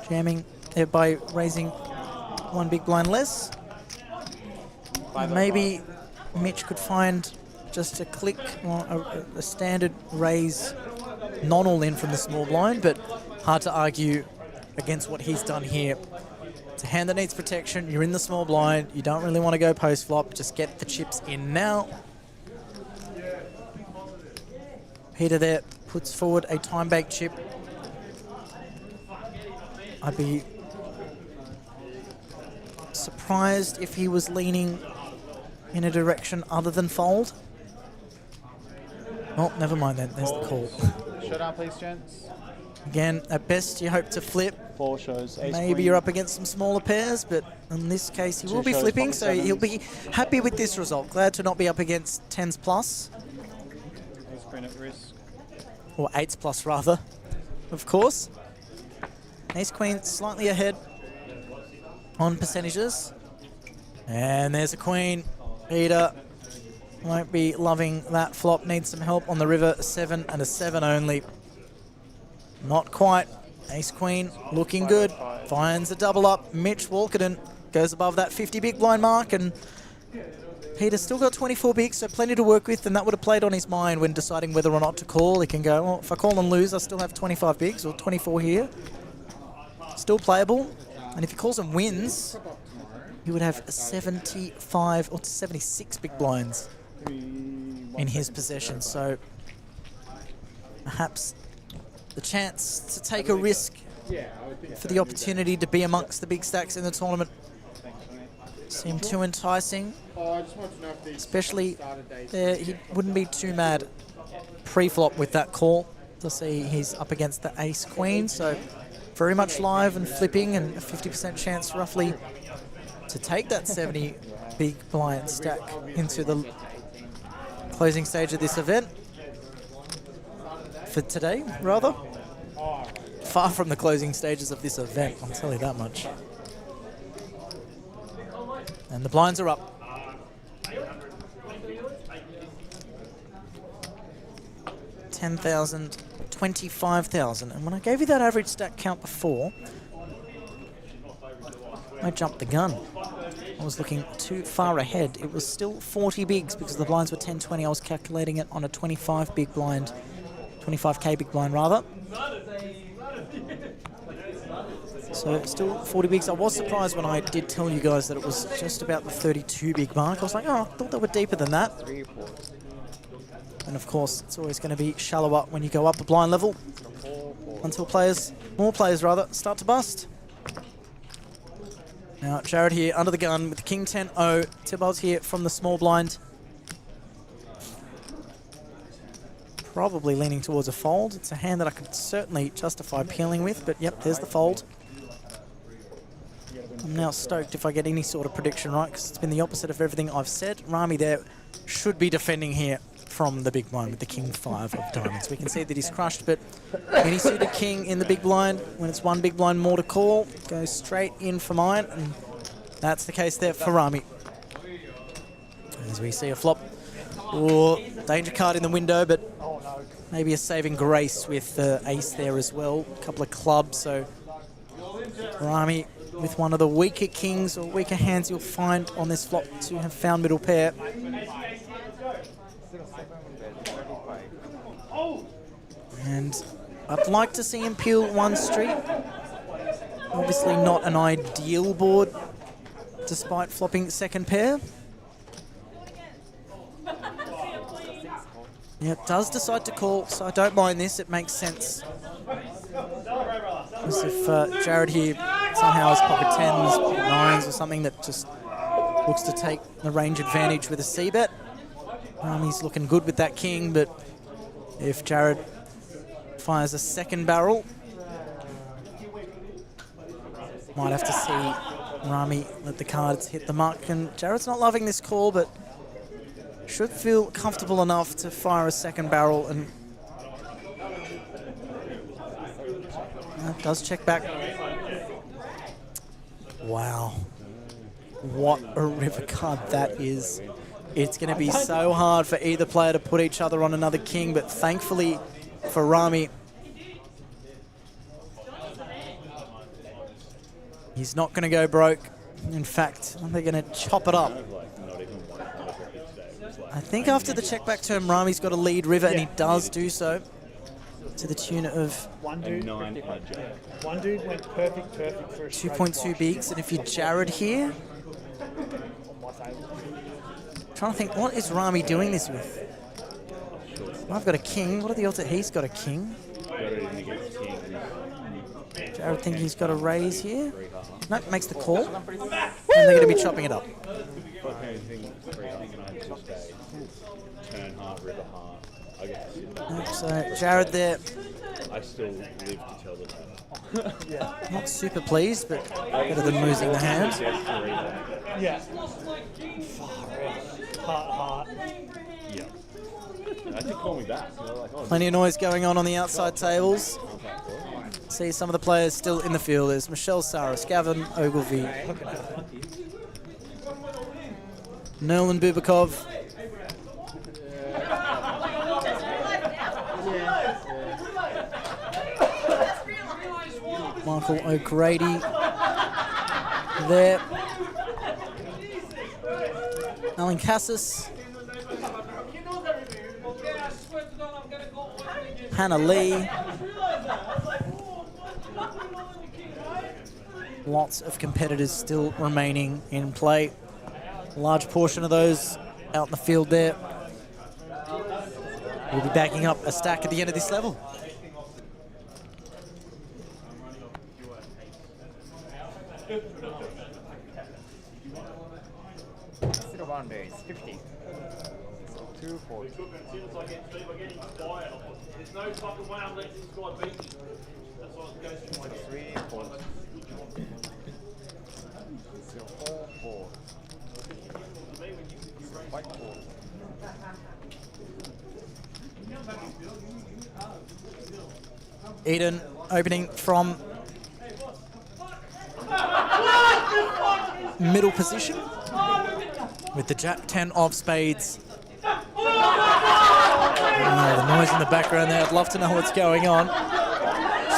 jamming, by raising 1 big blind less. Maybe Mitch could find just a click or a standard raise non-all-in from the small blind, but hard to argue against what he's done here. It's a hand that needs protection. You're in the small blind. You don't really want to go post-flop. Just get the chips in now. Peter there puts forward a time-baked chip. I'd be surprised if he was leaning in a direction other than fold. Well, never mind then. There's the call. Showdown, please, gents. Again, at best, you hope to flip. 4 shows. Ace Maybe queen. You're up against some smaller pairs, but in this case, he will be shows, flipping, pocket so he'll sevens. be happy with this result. Glad to not be up against 10s plus, Ace queen at risk. or 8s plus rather, of course. Ace queen slightly ahead on percentages. And there's a queen. Peter won't be loving that flop. Needs some help on the river. 7 and a 7 only. Not quite. Ace queen looking good. Finds a double up. Mitch Walkerton goes above that 50 big blind mark, and Peter's still got 24 bigs, so plenty to work with, and that would have played on his mind when deciding whether or not to call. He can go, well, if I call and lose, I still have 25 bigs, or 24 here. Still playable. And if he calls and wins, he would have 75 or 76 big blinds in his possession. So perhaps the chance to take a risk for the opportunity to be amongst the big stacks in the tournament Seemed too enticing. I just wanted to know if these Especially started days. there, he wouldn't be too mad pre-flop with that call. To see he's up against the ace-queen, so very much live and flipping, and a 50% chance roughly to take that 70 big blind stack into the closing stage of this event. For today, rather. Far from the closing stages of this event, I'll tell you that much. And the blinds are up. 10,000, 25,000. And when I gave you that average stack count before, I jumped the gun. I was looking too far ahead. It was still 40 bigs because the blinds were 10, 20. I was calculating it on a 25 big blind, 25k big blind rather. So still 40 bigs. I was surprised when I did tell you guys that it was just about the 32 big mark. I was like, oh, I thought they were deeper than that. And of course, it's always going to be shallower when you go up a blind level until more players rather, start to bust. Now, Jared here under the gun with the King 10-0. Th here from the small blind. Probably leaning towards a fold. It's a hand that I could certainly justify peeling with, but yep, there's the fold. I'm now stoked if I get any sort of prediction right, because it's been the opposite of everything I've said. Rami there should be defending here from the big blind with the King 5 of diamonds. We can see that he's crushed, but any suited king in the big blind, when it's one big blind more to call, goes straight in for mine, and that's the case there for Rami. As we see a flop. Ooh, danger card in the window, but maybe a saving grace with the ace there as well. A couple of clubs, so Rami with one of the weaker kings or weaker hands you'll find on this flop to have found middle pair. And I'd like to see him peel one street. Obviously not an ideal board, despite flopping second pair. Yeah, it does decide to call, so I don't mind this. It makes sense. As if Jared here somehow has pocket 10s, pocket 9s or something that just looks to take the range advantage with a c-bet. He's looking good with that king, but if Jared fires a second barrel, might have to see Rami let the cards hit the mark. And Jared's not loving this call, but should feel comfortable enough to fire a second barrel, and does check back. Wow. What a river card that is. It's going to be so hard for either player to put each other on another king, but thankfully for Rami, he's not going to go broke. In fact, they're going to chop it up. I think after the check back turn, Rami's got a lead river, and he does do so to the tune of one dude went perfect for a 2.2 bigs. And if you Jared here, trying to think, what is Rami doing this with? I've got a king. What are the odds that he's got a king? Jared think he's got a raise here. Nope, makes the call. And they're going to be chopping it up. So Jared there. I still live to tell the tale. Not super pleased, but better than losing the hand. Yeah. Heart. Yeah. I think call me back. Plenty of noise going on the outside tables. See some of the players still in the field. There's Michelle Saris, Gavin Ogilvie, Nolan Bubakov, Michael O'Grady there, Alan Cassis, Hannah Lee. Lots of competitors still remaining in play. A large portion of those out in the field there. We'll be backing up a stack at the end of this level. 50. 240. There's no fucking way I'm letting this guy beat me. That's what goes through my head. 3, 4. 4, 4. 5, 4. Eden opening from middle position with the Jack 10 of spades. Oh, the noise in the background there, I'd love to know what's going on.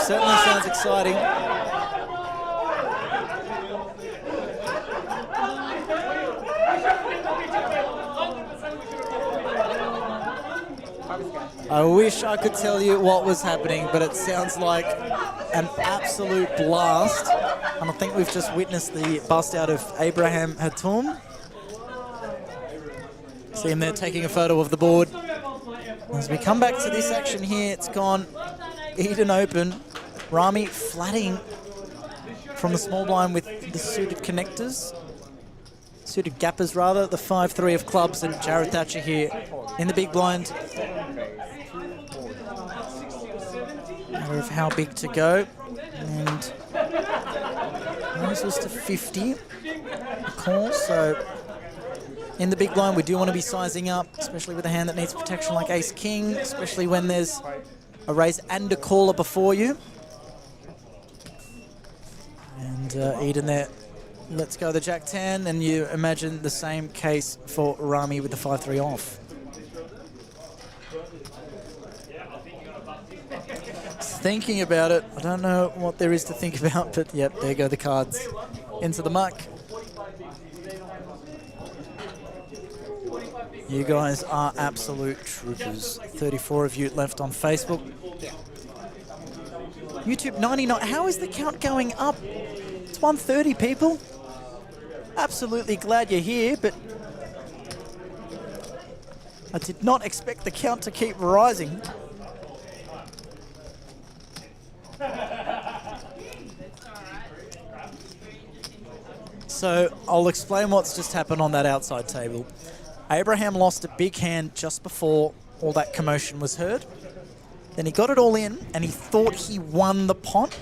Certainly sounds exciting. I wish I could tell you what was happening, but it sounds like an absolute blast. And I think we've just witnessed the bust out of 𝗣𝗓𝗢𝗢𝗢𝗓𝗓𝗓𝗓𝗓𝗓𝗓𝗓𝗓. See him there taking a photo of the board. As we come back to this action here, it's gone Eden open. Rami flatting from the small blind with the suited connectors. Suited gappers rather, the 5-3 of clubs, and Jared Thatcher here in the big blind. Matter of how big to go. And raises to 50. A call, so in the big blind we do want to be sizing up, especially with a hand that needs protection like ace-king, especially when there's a raise and a caller before you. And Eden there, let's go the Jack 10, and you imagine the same case for Rami with the 5-3 off. Thinking about it, I don't know what there is to think about, but yep, there go the cards into the muck. You guys are absolute troopers. 34 of you left on Facebook. YouTube 99. How is the count going up? It's 130 people. Absolutely glad you're here, but I did not expect the count to keep rising. So I'll explain what's just happened on that outside table. Abraham lost a big hand just before all that commotion was heard. Then he got it all in and he thought he won the pot,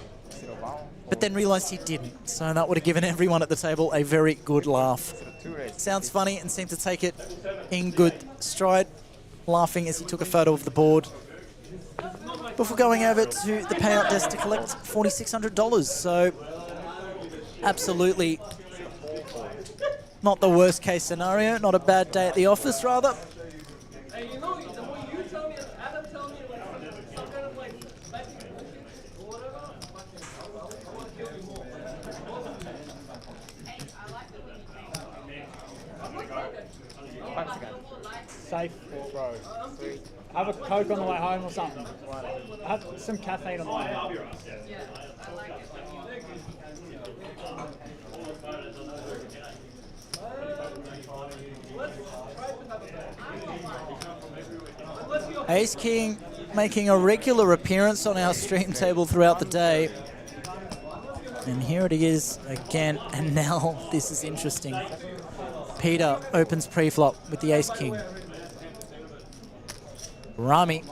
but then realized he didn't. So that would have given everyone at the table a very good laugh. Sounds funny and seemed to take it in good stride, laughing as he took a photo of the board before going over to the payout desk to collect $4,600. So absolutely not the worst case scenario, not a bad day at the office rather. Hey, you know, the way you tell me, Adam tell me, like, some kind of, like, or whatever, I want to kill you more. I like it when you Safe road. Have a Coke on the way home or something. Have some caffeine on the way home. Yeah, I like it when you Ace King making a regular appearance on our stream table throughout the day. And here it is again, and now this is interesting. Peter opens pre-flop with the Ace King. Rami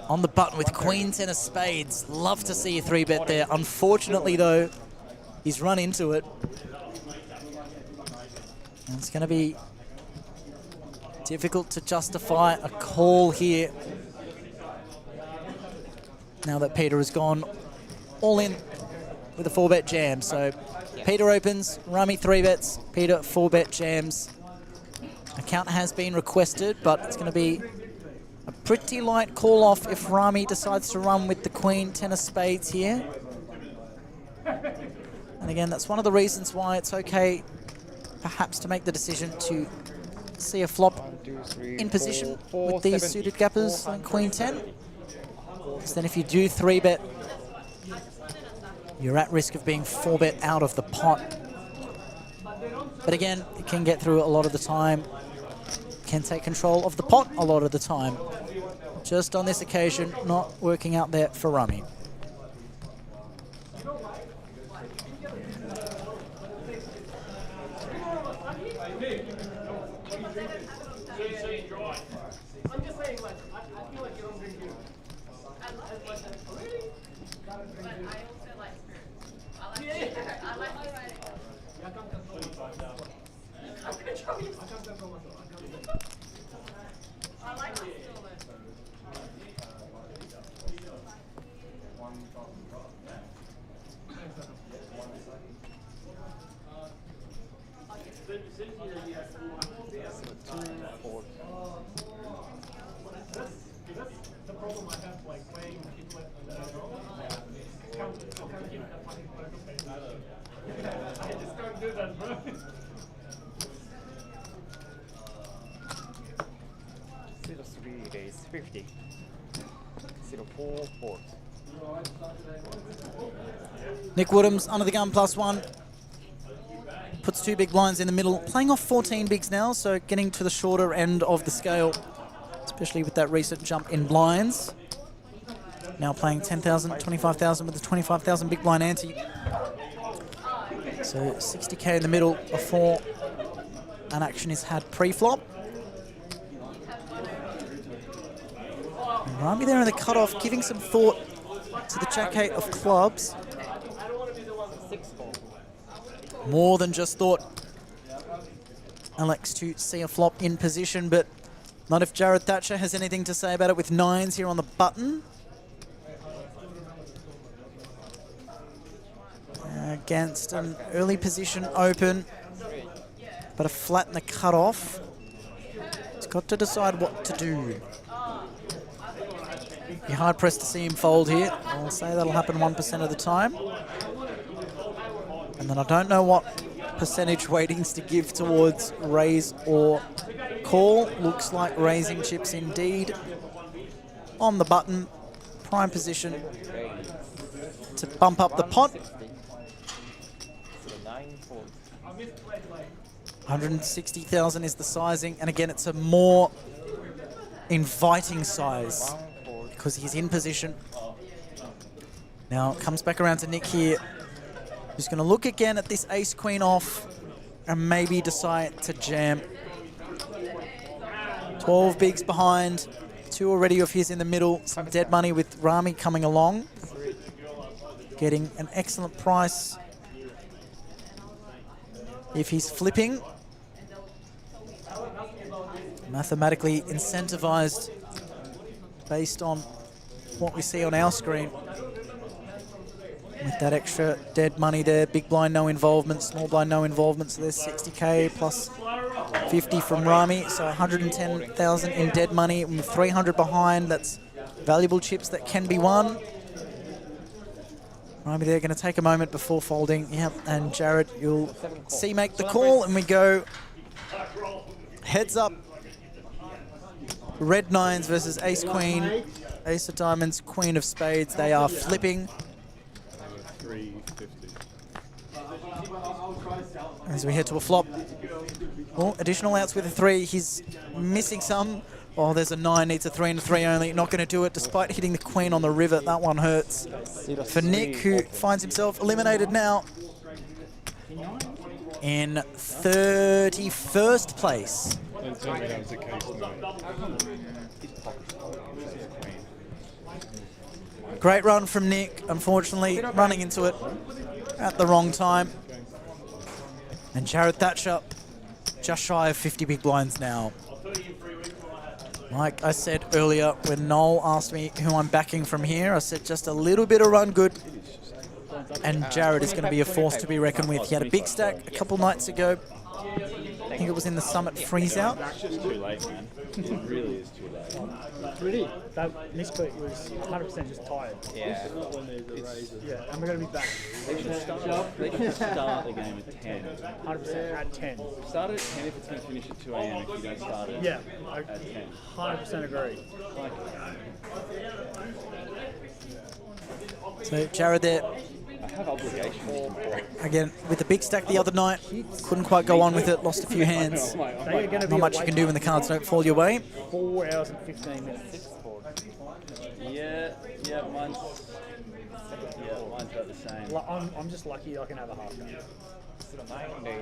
on the button with Queen 10 of spades. Love to see a 3-bet there. Unfortunately though, he's run into it. And it's going to be difficult to justify a call here now that Peter has gone all in with a 4-bet jam. So Peter opens, Rami 3-bets, Peter 4-bet jams. Account has been requested, but it's going to be a pretty light call off if Rami decides to run with the Queen 10 of spades here. And again, that's one of the reasons why it's okay perhaps to make the decision to see a flop in position with these suited gappers like Queen 10. Because then if you do 3-bet, you're at risk of being 4-bet out of the pot. But again, it can get through a lot of the time. Can take control of the pot a lot of the time. Just on this occasion, not working out there for Rami. $50. 044. Nick Woodhams under the gun +1. Puts 2 big blinds in the middle. Playing off 14 bigs now, so getting to the shorter end of the scale, especially with that recent jump in blinds. Now playing 10,000, 25,000 with the 25,000 big blind ante. So 60K in the middle before an action is had pre-flop. Rami there in the cutoff, giving some thought to the Jack-8 of clubs. More than just thought Alex to see a flop in position, but not if Jared Thatcher has anything to say about it with 9s here on the button. Against an early position open, but a flat in the cutoff. He's got to decide what to do. Be hard pressed to see him fold here. I'll say that'll happen 1% of the time. And then I don't know what percentage weightings to give towards raise or call. Looks like raising chips indeed. On the button, prime position to bump up the pot. 160,000 is the sizing, and again it's a more inviting size because he's in position. Now it comes back around to Nick here, who's going to look again at this ace-queen off and maybe decide to jam. 12 bigs behind, 2 already of his in the middle, some dead money with Rami coming along. Getting an excellent price if he's flipping. Mathematically incentivized based on what we see on our screen. With that extra dead money there, big blind no involvement, small blind no involvement, so there's 60K plus 50 from Rami, so 110,000 in dead money, with 300 behind. That's valuable chips that can be won. Rami there going to take a moment before folding. Yep, and Jared, you'll see make the call, and we go heads up. Red 9s versus ace queen, ace of diamonds, queen of spades. They are flipping. 350. As we head to a flop. Oh, additional outs with a 3. He's missing some. Oh, there's a 9, needs a 3 and a 3 only. Not going to do it despite hitting the queen on the river. That one hurts. For Nick, who finds himself eliminated now in 31st place. Don't tell me that was the case now. Great run from Nick, unfortunately running into it at the wrong time. And Jared Thatcher just shy of 50 big blinds now. Like I said earlier, when Noel asked me who I'm backing from here, I said just a little bit of run good. And Jared is going to be a force to be reckoned with. He had a big stack a couple nights ago. I think it was in the Summit freeze-out. It's just too late, man. It really is too late. Really? That misclick was 100% just tired. Yeah. Yeah, and we're going to be back. They should start the game at 10. 100% at 10. Start at 10 if it's going to finish at 2 AM if you don't start it at 10. 100% agree. So Jared there. I have obligations. Again, with the big stack the other night, couldn't quite go on with it, lost a few hands. Not much you can do when the cards don't fall your way. 4 hours and 15 minutes. Yeah, mine's about the same. I'm just lucky I can have a half game.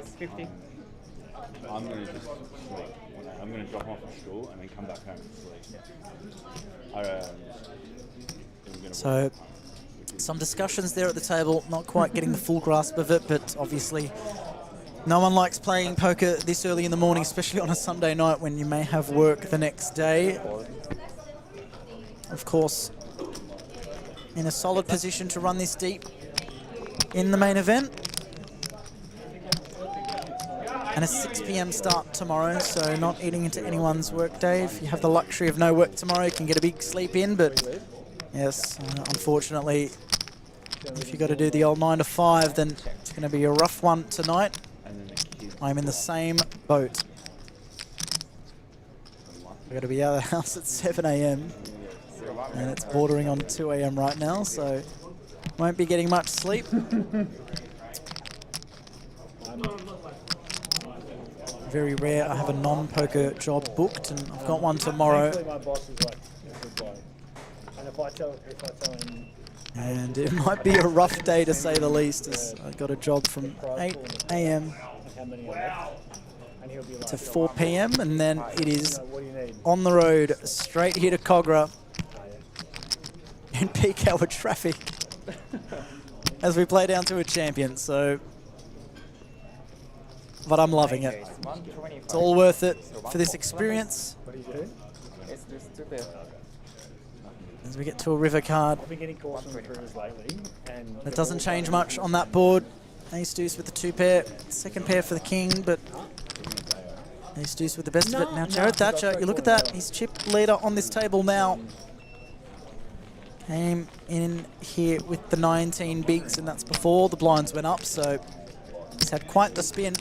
50. I'm going to just sleep. I'm going to drop off at school and then come back home and sleep. So Some discussions there at the table, not quite getting the full grasp of it, but obviously no one likes playing poker this early in the morning, especially on a Sunday night when you may have work the next day. Of course, in a solid position to run this deep in the main event. And a 6 p.m. start tomorrow, so not eating into anyone's work day. If you have the luxury of no work tomorrow, you can get a big sleep in, but yes, unfortunately, if you've got to do the old 9 to 5, then it's going to be a rough one tonight. I'm in the same boat. I've got to be out of the house at 7 a.m. and it's bordering on 2 a.m. right now, so won't be getting much sleep. Very rare I have a non-poker job booked, and I've got one tomorrow. My boss is like, goodbye. And if I tell him, And it might be a rough day to say the least, as I got a job from 8 a.m. to 4 p.m. and then it is on the road straight here to Cogra in peak hour traffic as we play down to a champion. So, but I'm loving it. It's all worth it for this experience. what are you doing? As we get to a river card, I've been getting calls from recruiters lately, and it doesn't change much on that board. Ace deuce with the 2 pair, second pair for the king, but ace deuce with the best of it. Now Jared Thatcher, you look at that, he's chip leader on this table now. Came in here with the 19 bigs, and that's before the blinds went up, so he's had quite the spin.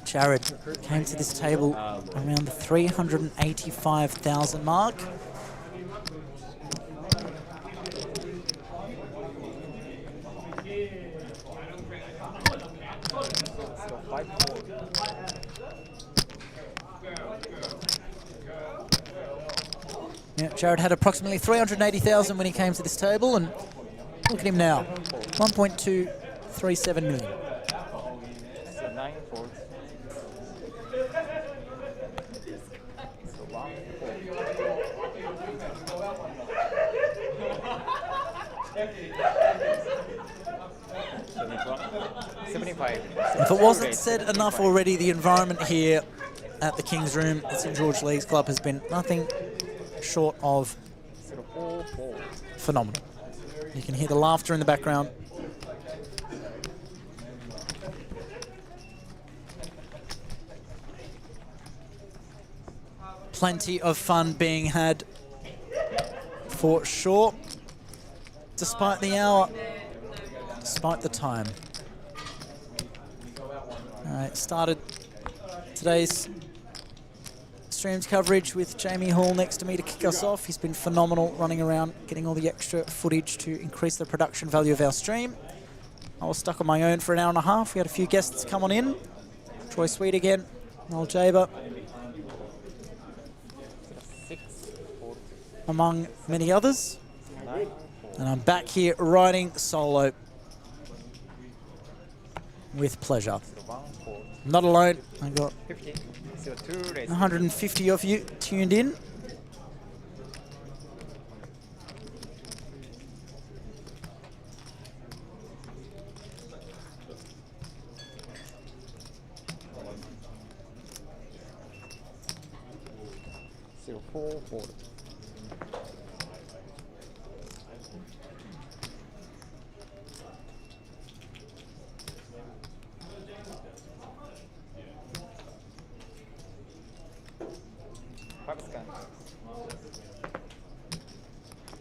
Jared came to this table around the 385,000 mark. Yeah, Jared had approximately 380,000 when he came to this table, and look at him now, 1.237 million. If it wasn't said enough already, the environment here at the King's Room at St George Leagues Club has been nothing short of phenomenal. You can hear the laughter in the background. Plenty of fun being had for sure, despite the hour, despite the time. All right, started today's streams coverage with Jamie Hall next to me to kick us off. He's been phenomenal running around, getting all the extra footage to increase the production value of our stream. I was stuck on my own for an hour and a half. We had a few guests come on in. Troy Sweet again, Noel Jaber, among many others. And I'm back here riding solo with pleasure. I'm not alone. I got 150 of you tuned in.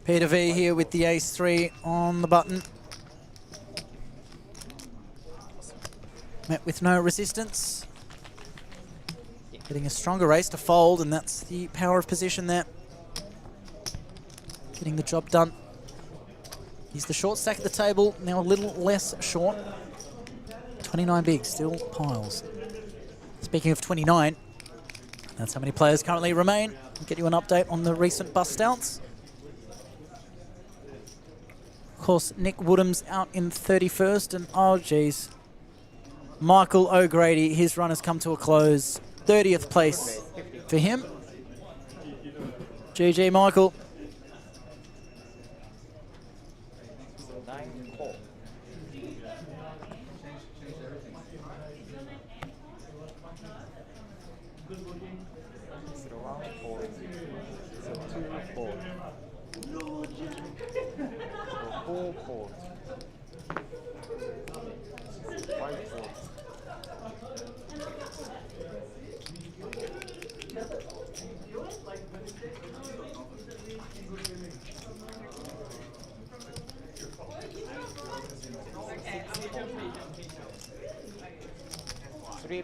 Peter V here with the ace-3 on the button. Met with no resistance. Getting a stronger ace to fold, and that's the power of position there. Getting the job done. He's the short stack at the table, now a little less short. 29 big, still piles. Speaking of 29, that's how many players currently remain. I'll get you an update on the recent bust outs. Of course, Nick Woodham's out in 31st, and oh geez, Michael O'Grady, his run has come to a close. 30th place for him. GG, Michael.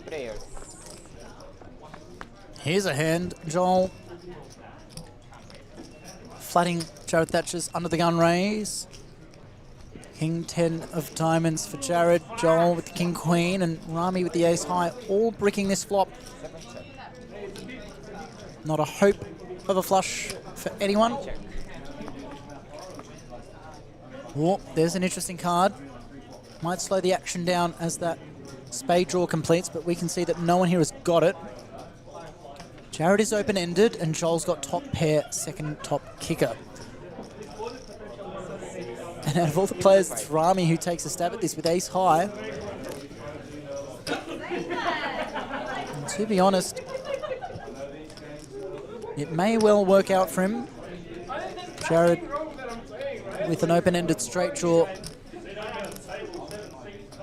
Players. Here's a hand, Joel. Flatting Jared Thatcher's under the gun raise. King 10 of diamonds for Jared. Joel with the king queen and Rami with the ace high, all bricking this flop. Not a hope of a flush for anyone. Oh, there's an interesting card. Might slow the action down as that spade draw completes, but we can see that no one here has got it. Jared is open-ended, and Joel's got top pair, second top kicker. And out of all the players, it's Rami who takes a stab at this with ace high. And to be honest, it may well work out for him. Jared with an open-ended straight draw.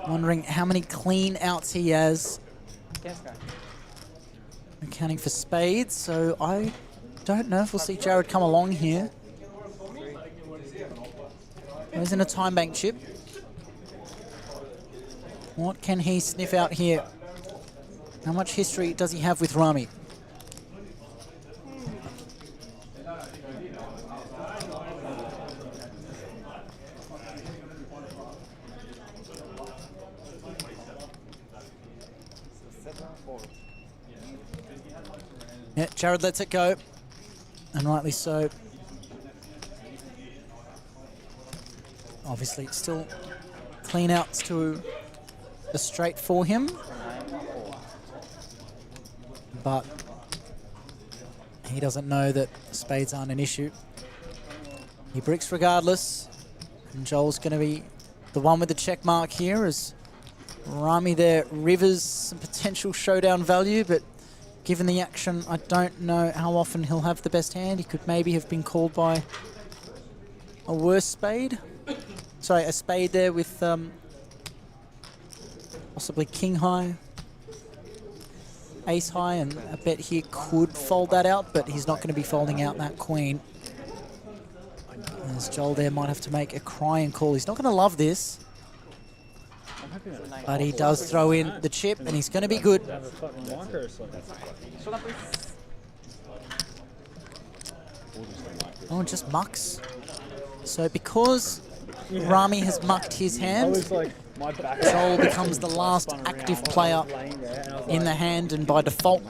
Wondering how many clean outs he has. Accounting for spades, so I don't know if we'll see Jared come along here. He's in a time bank chip. What can he sniff out here? How much history does he have with Rami? Yeah, Jared lets it go, and rightly so. Obviously, still clean outs to a straight for him, but he doesn't know that spades aren't an issue. He bricks regardless, and Joel's going to be the one with the check mark here as Rami there rivers some potential showdown value, but given the action, I don't know how often he'll have the best hand. He could maybe have been called by a worse spade. Sorry, a spade there with possibly king high, ace high, and I bet he could fold that out, but he's not going to be folding out that queen. As Joel there might have to make a crying call. He's not going to love this, but he does throw in the chip, and he's going to be good. Oh, just mucks. So because Rami has mucked his hand, Joel becomes the last active player in the hand, and by default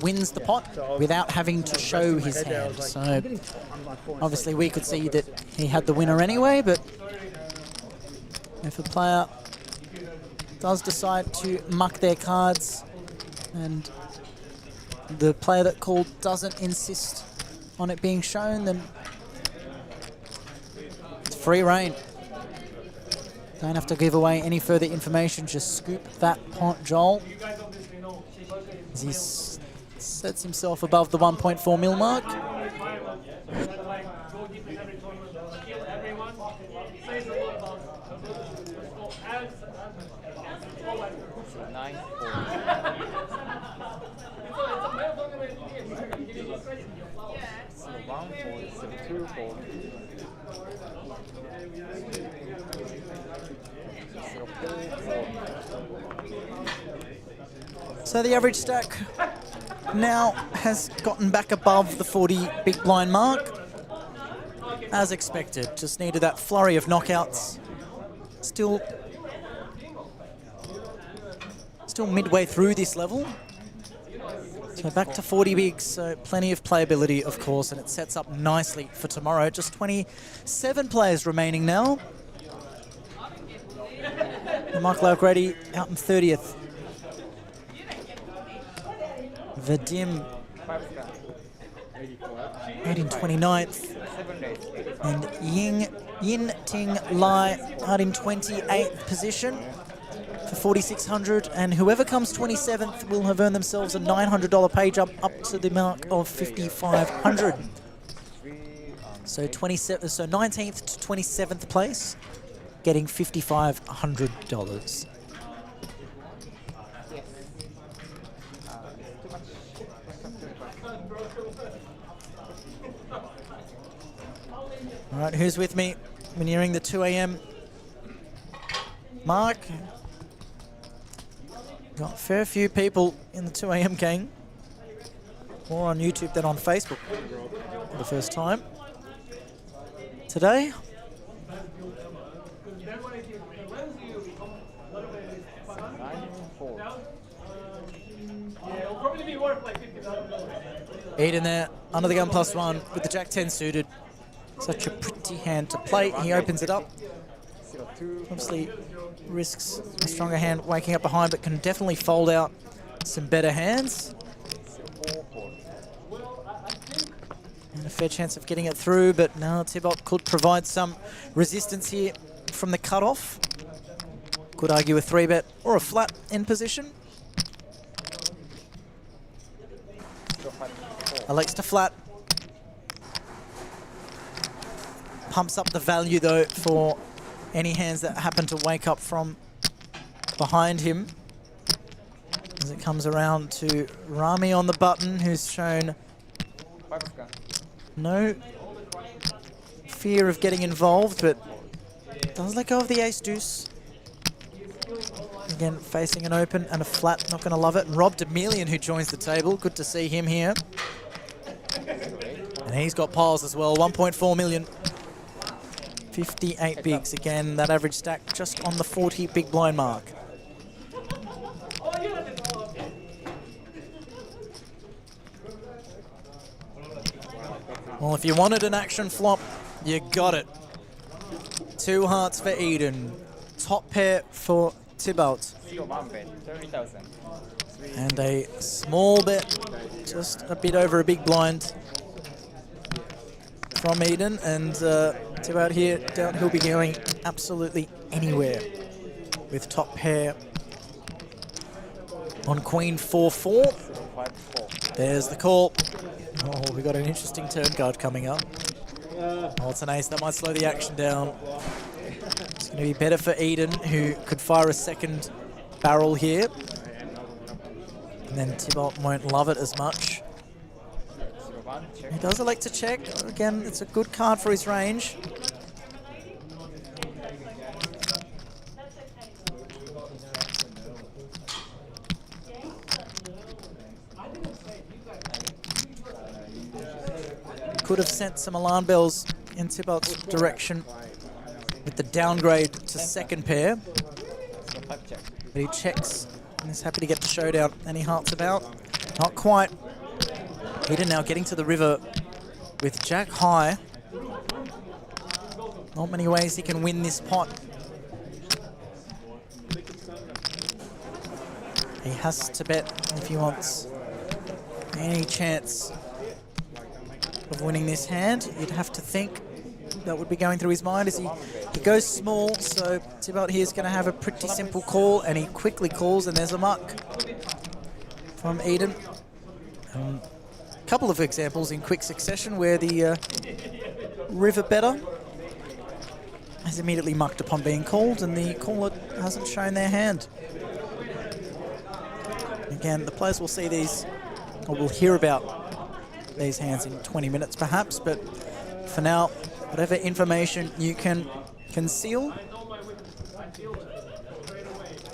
wins the pot without having to show his hand. So obviously we could see that he had the winner anyway, but if a player does decide to muck their cards and the player that called doesn't insist on it being shown, then it's free reign. Don't have to give away any further information, just scoop that pot, Joel. As he sets himself above the 1.4 mil mark. So the average stack now has gotten back above the 40 big blind mark. As expected, just needed that flurry of knockouts. Still midway through this level. So back to 40 bigs, so plenty of playability, of course, and it sets up nicely for tomorrow. Just 27 players remaining now. And Michael O'Grady out in 30th Vadim out in 29th. And Yin Ting Lai out in 28th position for 4,600. And whoever comes 27th will have earned themselves a $900 pay jump up to the mark of 5,500. So 19th to 27th place, getting $5,500. All right, who's with me? We're nearing the 2 a.m. mark. Got a fair few people in the 2 a.m. gang. More on YouTube than on Facebook for the first time today. Eden there, under the gun +1 with the Jack-10 suited. Such a pretty hand to play. He opens it up. Obviously risks a stronger hand waking up behind, but can definitely fold out some better hands. And a fair chance of getting it through, but now Thibault could provide some resistance here from the cutoff. Could argue a 3-bet or a flat in position. Elects to flat. Pumps up the value though for any hands that happen to wake up from behind him. As it comes around to Rami on the button, who's shown no fear of getting involved, but does let go of the ace-deuce. Again, facing an open and a flat, not going to love it. And Rob Demelian, who joins the table, good to see him here. And he's got piles as well, 1.4 million. 58 bigs, again, that average stack just on the 40 big blind mark. Well, if you wanted an action flop, you got it. 2 hearts for Eden. Top pair for Thibault. And a small bet, just a bit over a big blind from Eden. And Thibault here, doubt he'll be going absolutely anywhere with top pair on Queen 4-4. There's the call. Oh, we got an interesting turn card coming up. Oh, it's an ace. That might slow the action down. It's going to be better for Eden, who could fire a second barrel here. And then Thibault won't love it as much. He does elect to check. Again, it's a good card for his range. Could have sent some alarm bells in Thibault's direction with the downgrade to second pair. But he checks and is happy to get the showdown. Any hearts about? Not quite. Eden now getting to the river with Jack high. Not many ways he can win this pot. He has to bet if he wants any chance of winning this hand. You'd have to think that would be going through his mind as he goes small. So Thibault here is going to have a pretty simple call, and he quickly calls, and there's a muck from Eden. A couple of examples in quick succession where the river better has immediately mucked upon being called, and the caller hasn't shown their hand. Again, the players will see these, or will hear about these hands in 20 minutes perhaps, but for now, whatever information you can conceal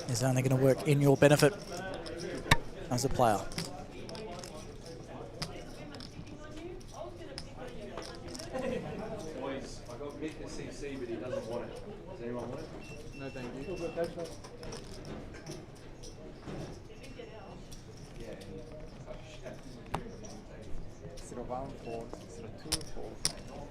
is only going to work in your benefit as a player. Boys, I got Mick the CC, but he doesn't want it. Does anyone want it? No, thank you. One fold, 2 fold, 3 fold.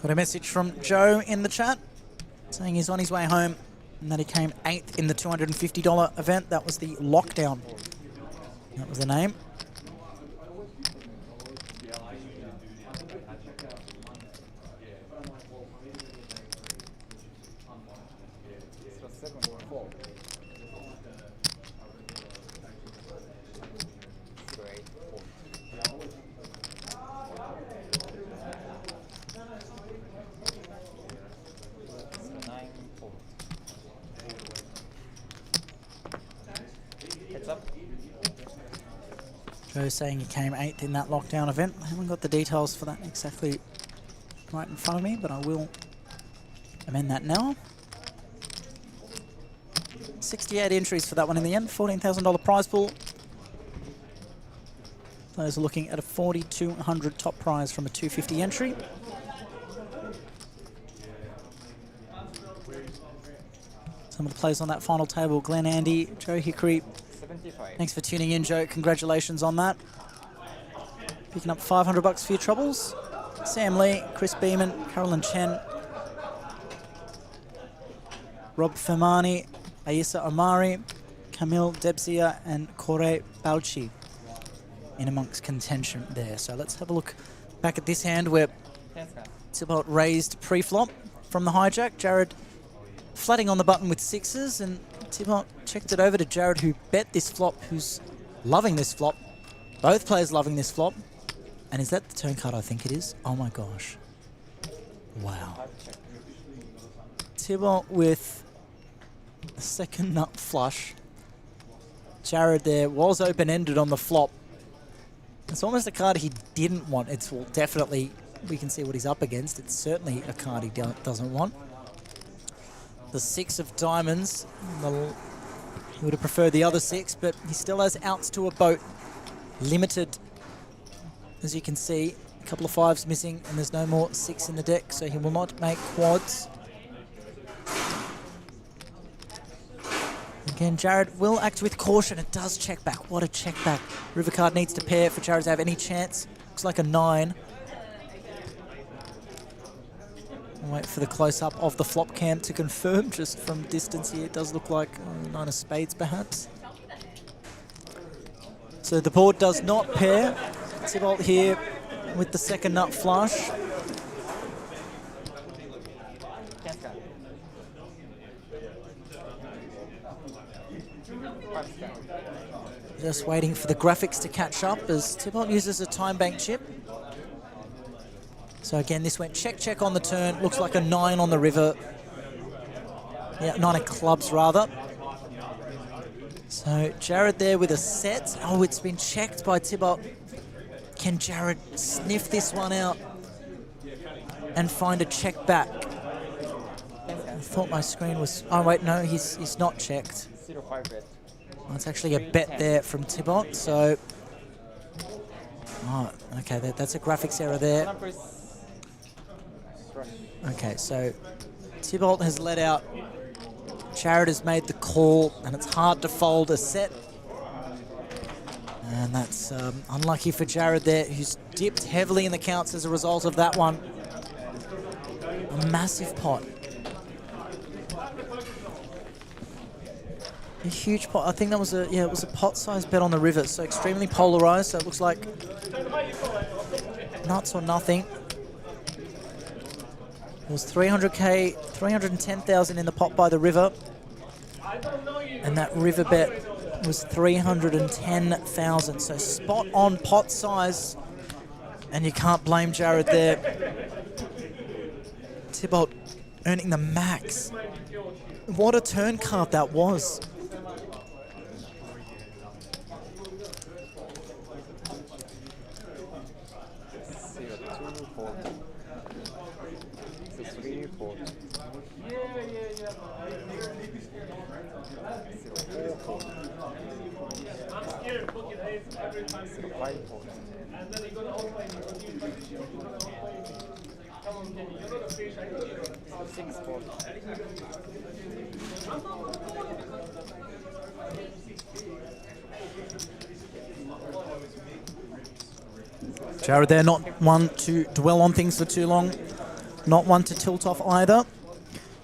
Got a message from Joe in the chat saying he's on his way home and that he came 8th in the $250 event. That was the Lockdown. That was the name. Joe saying he came 8th in that Lockdown event. I haven't got the details for that exactly right in front of me, but I will amend that now. 68 entries for that one in the end, $14,000 prize pool. Those are looking at a 4,200 top prize from a 250 entry. Some of the players on that final table: Glenn, Andy, Joe Hickory. Thanks for tuning in, Joe. Congratulations on that. Picking up $500 for your troubles. Sam Lee, Chris Beeman, Carolyn Chen, Rob Fermani, Aisa Omari, Camille Debsia, and 𝗣𝗓𝗬𝗢𝗨𝗧𝗦 in amongst contention there. So let's have a look back at this hand where Thibault raised pre-flop from the hijack. Jared flatting on the button with sixes, and Thibault checked it over to Jared, who bet this flop, who's loving this flop. Both players loving this flop. And is that the turn card? I think it is. Oh my gosh. Wow. Thibault with a second nut flush. Jared there was open-ended on the flop. It's almost a card he didn't want. It's, well, definitely, we can see what he's up against. It's certainly a card he doesn't want. The 6 of diamonds. He would have preferred the other 6, but he still has outs to a boat. Limited, as you can see. A couple of 5s missing, and there's no more 6 in the deck, so he will not make quads. Again, Jared will act with caution. It does check back. What a check back. River card needs to pair for Jared to have any chance. Looks like a 9. I'll wait for the close-up of the flop cam to confirm. Just from distance here, it does look like 9 of spades, perhaps. So the board does not pair. Thibault here with the second nut flush. Just waiting for the graphics to catch up as Thibault uses a time bank chip. So again, this went check, check on the turn. Looks like a 9 on the river. Yeah, 9 of clubs rather. So Jared there with a set. Oh, it's been checked by Thibault. Can Jared sniff this one out and find a check back? I thought my screen was... Oh wait, no, he's not checked. Oh, it's actually a bet there from Thibault, so... Oh, okay, that's a graphics error there. Okay, so Thibault has let out. Jared has made the call, and it's hard to fold a set. And that's unlucky for Jared there, who's dipped heavily in the counts as a result of that one. A massive pot. A huge pot. I think that was it was a pot-sized bet on the river, so extremely polarized. So it looks like nuts or nothing. It was 300k, 310,000 in the pot by the river, and that river bet was 310,000. So spot on pot size, and you can't blame Jared there. Thibault earning the max. What a turn card that was. Jared there, not one to dwell on things for too long, not one to tilt off either.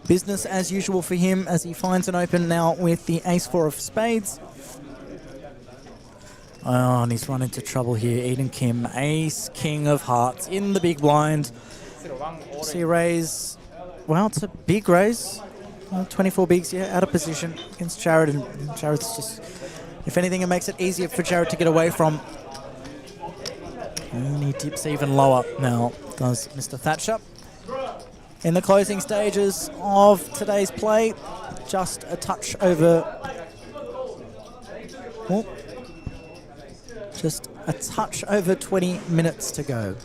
Business as usual for him as he finds an open now with the ace-4 of spades. Oh, and he's run into trouble here. Eden Kim, ace-king of hearts in the big blind. See a raise. Well, it's a big raise. 24 bigs, yeah, out of position against Jared. And Jared's just, if anything, it makes it easier for Jared to get away from. And he dips even lower now, does Mr. Thatcher. In the closing stages of today's play, just a touch over... Oh, just a touch over 20 minutes to go.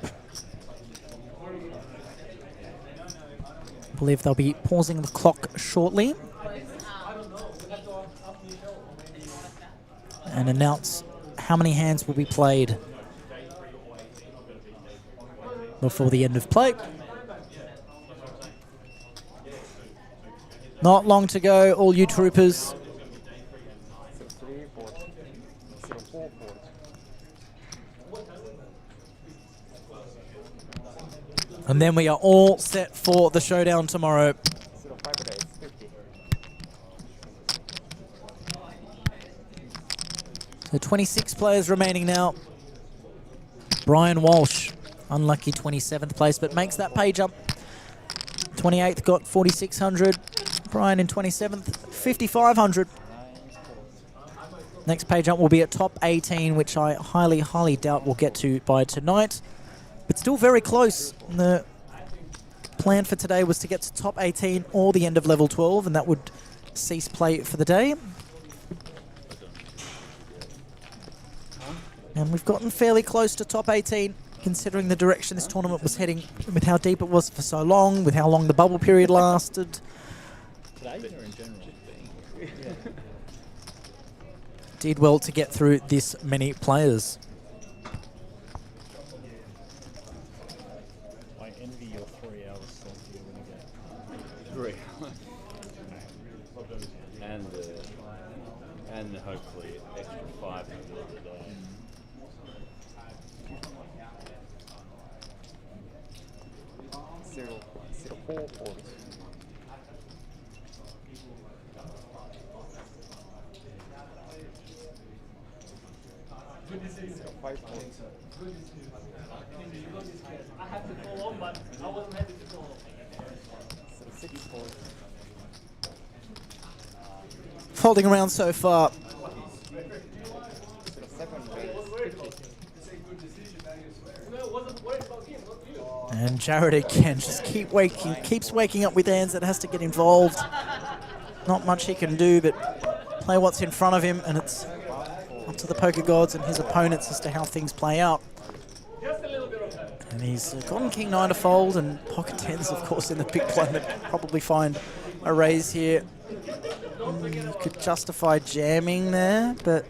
I believe they'll be pausing the clock shortly and announce how many hands will be played before the end of play. Not long to go, all you troopers. And then we are all set for the showdown tomorrow. So 26 players remaining now. Brian Walsh, unlucky 27th place, but makes that pay jump. 28th got 4,600. Brian in 27th, 5,500. Next pay jump will be at top 18, which I highly doubt we'll get to by tonight. But still very close. The plan for today was to get to top 18 or the end of level 12, and that would cease play for the day. And we've gotten fairly close to top 18, considering the direction this tournament was heading, with how deep it was for so long, with how long the bubble period lasted. Today or in general? Did well to get through this many players. I envy your 3 hours sleep you when you get. 3 and hopefully extra 5 a day. Four quarters. I had to call on, but I wasn't happy to call on. Folding around so far. And Jared again just keeps waking up with hands that has to get involved. Not much he can do but play what's in front of him, and it's up to the poker gods and his opponents as to how things play out. And he's gotten King 9 to fold, and pocket 10s, of course, in the big blind that probably find a raise here. You could justify jamming there, but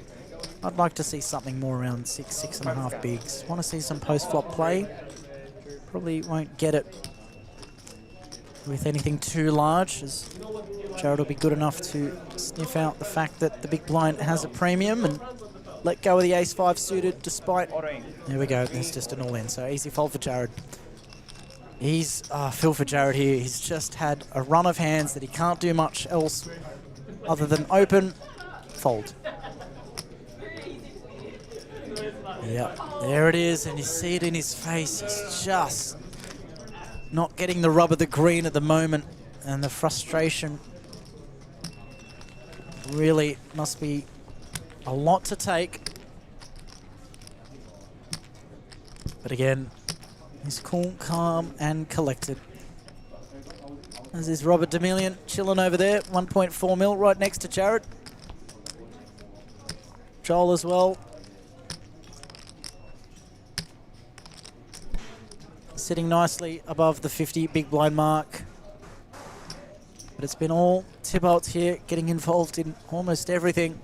I'd like to see something more around 6.5 bigs. Want to see some post-flop play. Probably won't get it with anything too large, as Jared will be good enough to sniff out the fact that the big blind has a premium and let go of the ace-5 suited despite... There we go, there's just an all-in, so easy fold for Jared. He's, feel for Jared here, he's just had a run of hands that he can't do much else other than open, fold. Yep, there it is, and you see it in his face. He's just not getting the rub of the green at the moment, and the frustration really must be a lot to take. But again, he's cool, calm, and collected. As is Robert Demillion chilling over there, 1.4 mil right next to Jared. Joel as well. Sitting nicely above the 50 big blind mark. But it's been all Thibault's here, getting involved in almost everything.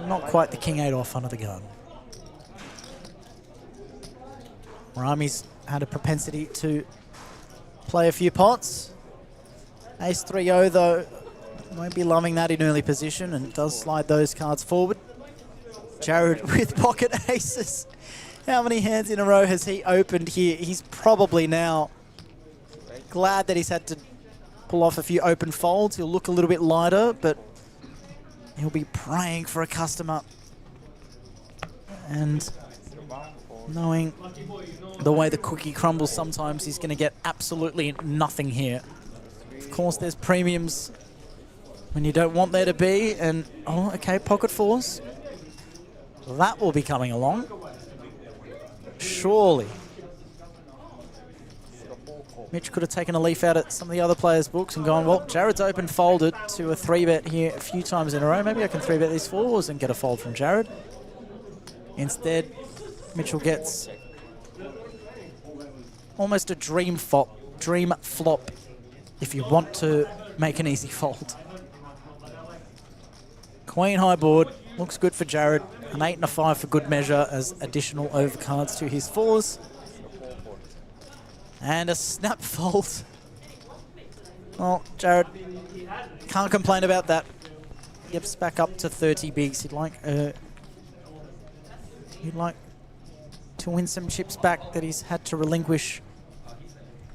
Not quite the King 8 off under the gun. Rami's had a propensity to play a few pots. Ace 3-0 though, won't be loving that in early position and does slide those cards forward. Jared with pocket aces. How many hands in a row has he opened here? He's probably now glad that he's had to pull off a few open folds. He'll look a little bit lighter, but he'll be praying for a customer. And knowing the way the cookie crumbles sometimes, he's going to get absolutely nothing here. Of course, there's premiums when you don't want there to be. And, oh, okay, pocket fours. That will be coming along. Surely. Mitch could have taken a leaf out at some of the other players' books and gone, well, Jared's open folded to a 3-bet here a few times in a row. Maybe I can 3-bet these fours and get a fold from Jared. Instead, Mitchell gets almost a dream flop if you want to make an easy fold. Queen high board, looks good for Jared. An 8 and a 5 for good measure as additional overcards to his fours. And a snap fold. Well, Jared can't complain about that. Gets back up to 30 bigs. He'd like to win some chips back that he's had to relinquish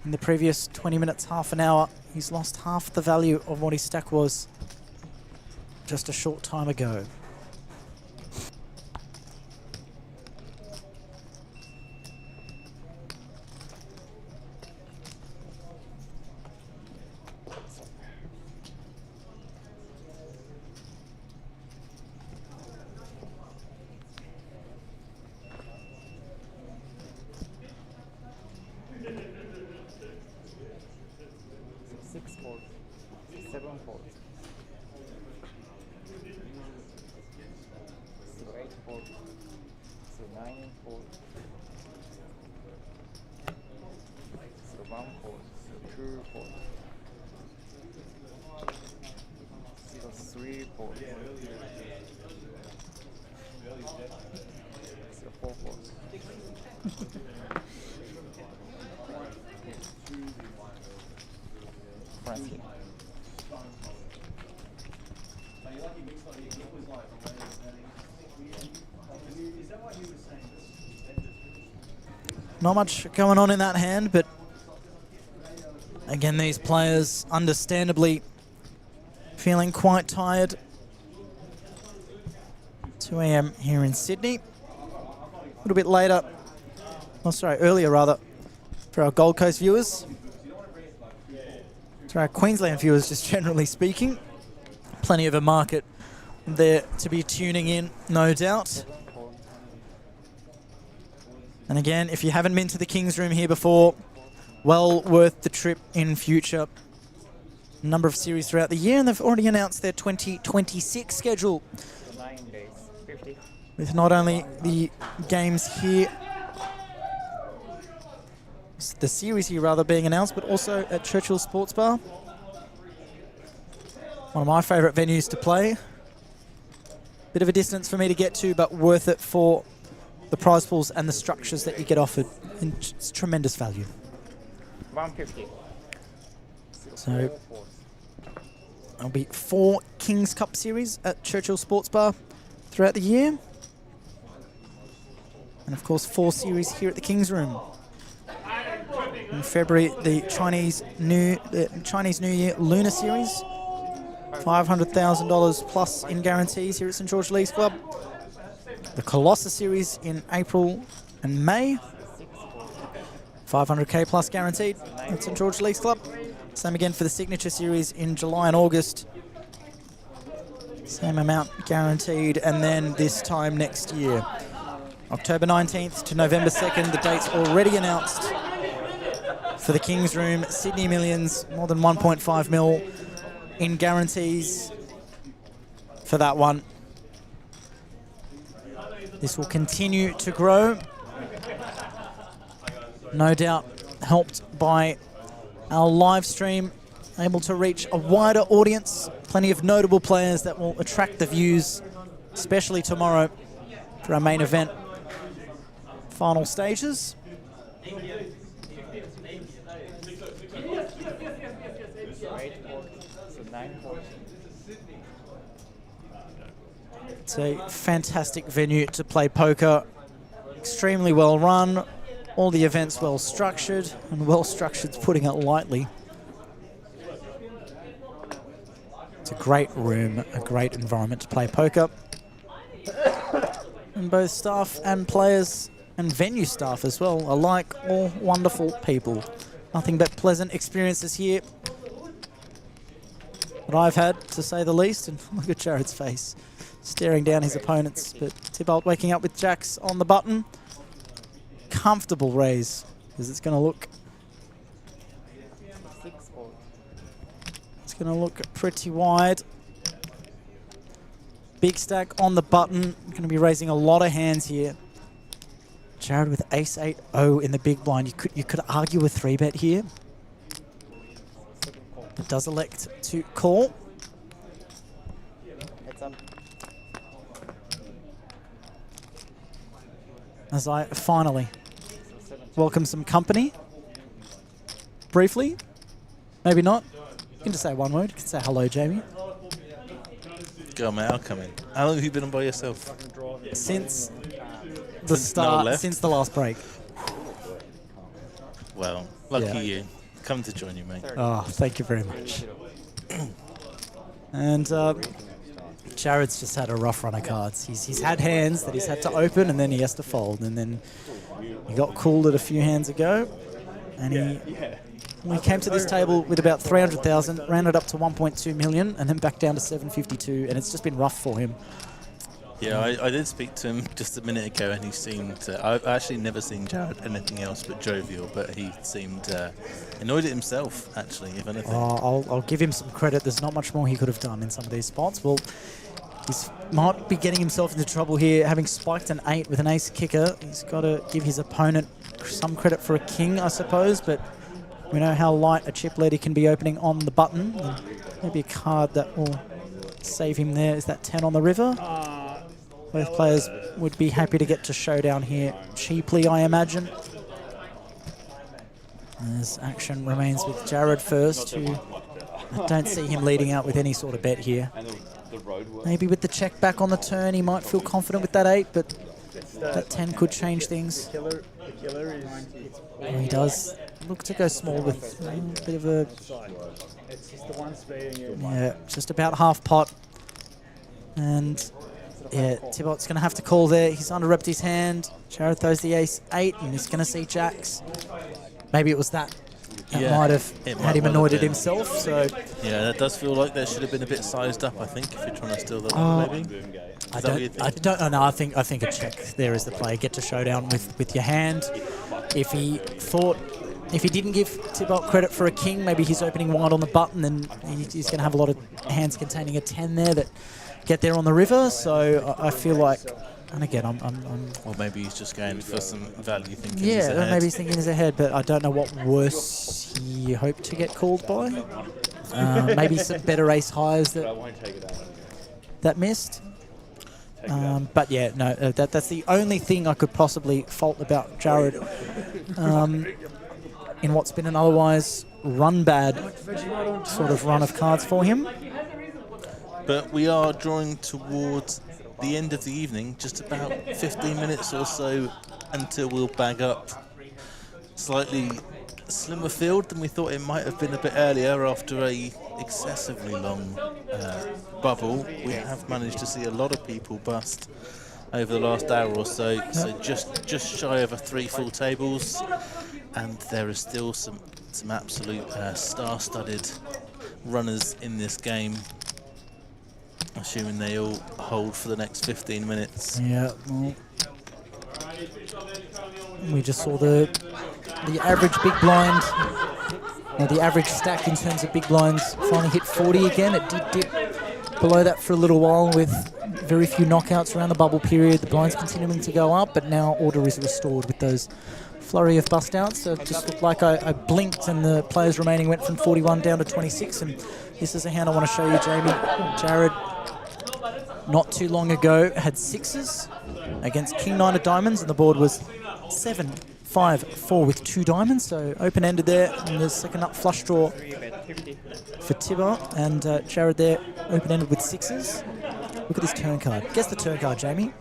in the previous 20 minutes, half an hour. He's lost half the value of what his stack was just a short time ago. Not much going on in that hand, but again, these players understandably feeling quite tired. 2 a.m. here in Sydney. A little bit later, oh sorry, earlier rather, for our Gold Coast viewers. For our Queensland viewers, just generally speaking. Plenty of a market there to be tuning in, no doubt. And again, if you haven't been to the King's Room here before, well worth the trip in future. A number of series throughout the year, and they've already announced their 2026 schedule. 9 days, 50. With not only the games here, the series here rather being announced, but also at Churchill Sports Bar. One of my favourite venues to play. Bit of a distance for me to get to, but worth it for the prize pools and the structures that you get offered. And it's tremendous value. 150. So there'll be 4 Kings Cup series at Churchill Sports Bar throughout the year. And of course 4 series here at the King's Room. In February, the Chinese New Year Lunar Series. $500,000 plus in guarantees here at St George Leagues Club. The Colossus Series in April and May. 500k plus guaranteed at St George Leagues Club. Same again for the Signature Series in July and August. Same amount guaranteed, and then this time next year. October 19th to November 2nd, the date's already announced for the King's Room. Sydney Millions, more than 1.5 mil in guarantees for that one. This will continue to grow. No doubt helped by our live stream, able to reach a wider audience. Plenty of notable players that will attract the views, especially tomorrow for our main event final stages. It's a fantastic venue to play poker. Extremely well run. All the events well structured, and well structured's putting it lightly. It's a great room, a great environment to play poker. And both staff and players and venue staff as well, alike all wonderful people. Nothing but pleasant experiences here that I've had, to say the least. And look at Jared's face, staring down his opponents. But Thibault waking up with jacks on the button. Comfortable raise, because it's going to look... It's going to look pretty wide. Big stack on the button. Going to be raising a lot of hands here. Jared with ace-8-0 in the big blind. You could argue a 3-bet here. But does elect to call. As I finally welcome some company. Briefly. Maybe not. You can just say one word. You can say hello, Jamie. Go, mate, I'll come in. How long have you been on by yourself? Since the start, since the last break. Well, lucky you. Come to join you, mate. Oh, thank you very much. And Jared's just had a rough run of cards. He's had hands that he's had to open, and then he has to fold. And then he got cooled at a few hands ago. And we came to this table with about 300,000, ran it up to 1.2 million, and then back down to 752. And it's just been rough for him. Yeah, I did speak to him just a minute ago, and he seemed... I've actually never seen Jared anything else but jovial, but he seemed annoyed at himself, actually, if anything. I'll give him some credit. There's not much more he could have done in some of these spots. Well, he might be getting himself into trouble here, having spiked an 8 with an ace kicker. He's got to give his opponent some credit for a king, I suppose, but we know how light a chip lead he can be opening on the button. And maybe a card that will save him there is that 10 on the river. Both players would be happy to get to showdown here cheaply, I imagine. As action remains with Jared first, who I don't see him leading out with any sort of bet here. Maybe with the check back on the turn, he might feel confident with that 8, but that 10 could change things. He does look to go small with a bit of a... Yeah, just about half pot. And... yeah, Thibault's going to have to call there. He's under-repped his hand. Jared throws the ace-8, and he's going to see jacks. Maybe it was that. That might have had him annoyed at himself. So yeah, that does feel like there should have been a bit sized up, I think, if you're trying to steal the one, maybe. I don't know. I think a check there is the play. Get to showdown with your hand. If he didn't give Thibault credit for a king, maybe he's opening wide on the button, and he's going to have a lot of hands containing a 10 there that get there on the river. So I feel like, and again, I'm or maybe he's just going for some value thinking. Yeah, maybe he's thinking he's ahead, but I don't know what worse he hoped to get called by. Maybe some better ace highs that missed. But yeah, no, that's the only thing I could possibly fault about Jared in what's been an otherwise run-bad sort of run of cards for him. But we are drawing towards the end of the evening, just about 15 minutes or so until we'll bag up. Slightly slimmer field than we thought it might have been a bit earlier after a excessively long bubble. We have managed to see a lot of people bust over the last hour or so, so just shy over 3 full tables, and there are still some absolute star-studded runners in this game, assuming they all hold for the next 15 minutes. Yeah, well, we just saw the average big blind, the average stack in terms of big blinds finally hit 40 again. It did dip below that for a little while with very few knockouts around the bubble period. The blinds continuing to go up, but now order is restored with those flurry of bust outs. So it just looked like I blinked and the players remaining went from 41 down to 26. And this is a hand I want to show you, Jamie. Jared, not too long ago, had 6s against King 9 of diamonds, and the board was 7 5-4 with 2 diamonds, so open-ended there. And the second up flush draw for Tibber, and Jared there open-ended with 6s. Look at this turn card. Guess the turn card, Jamie.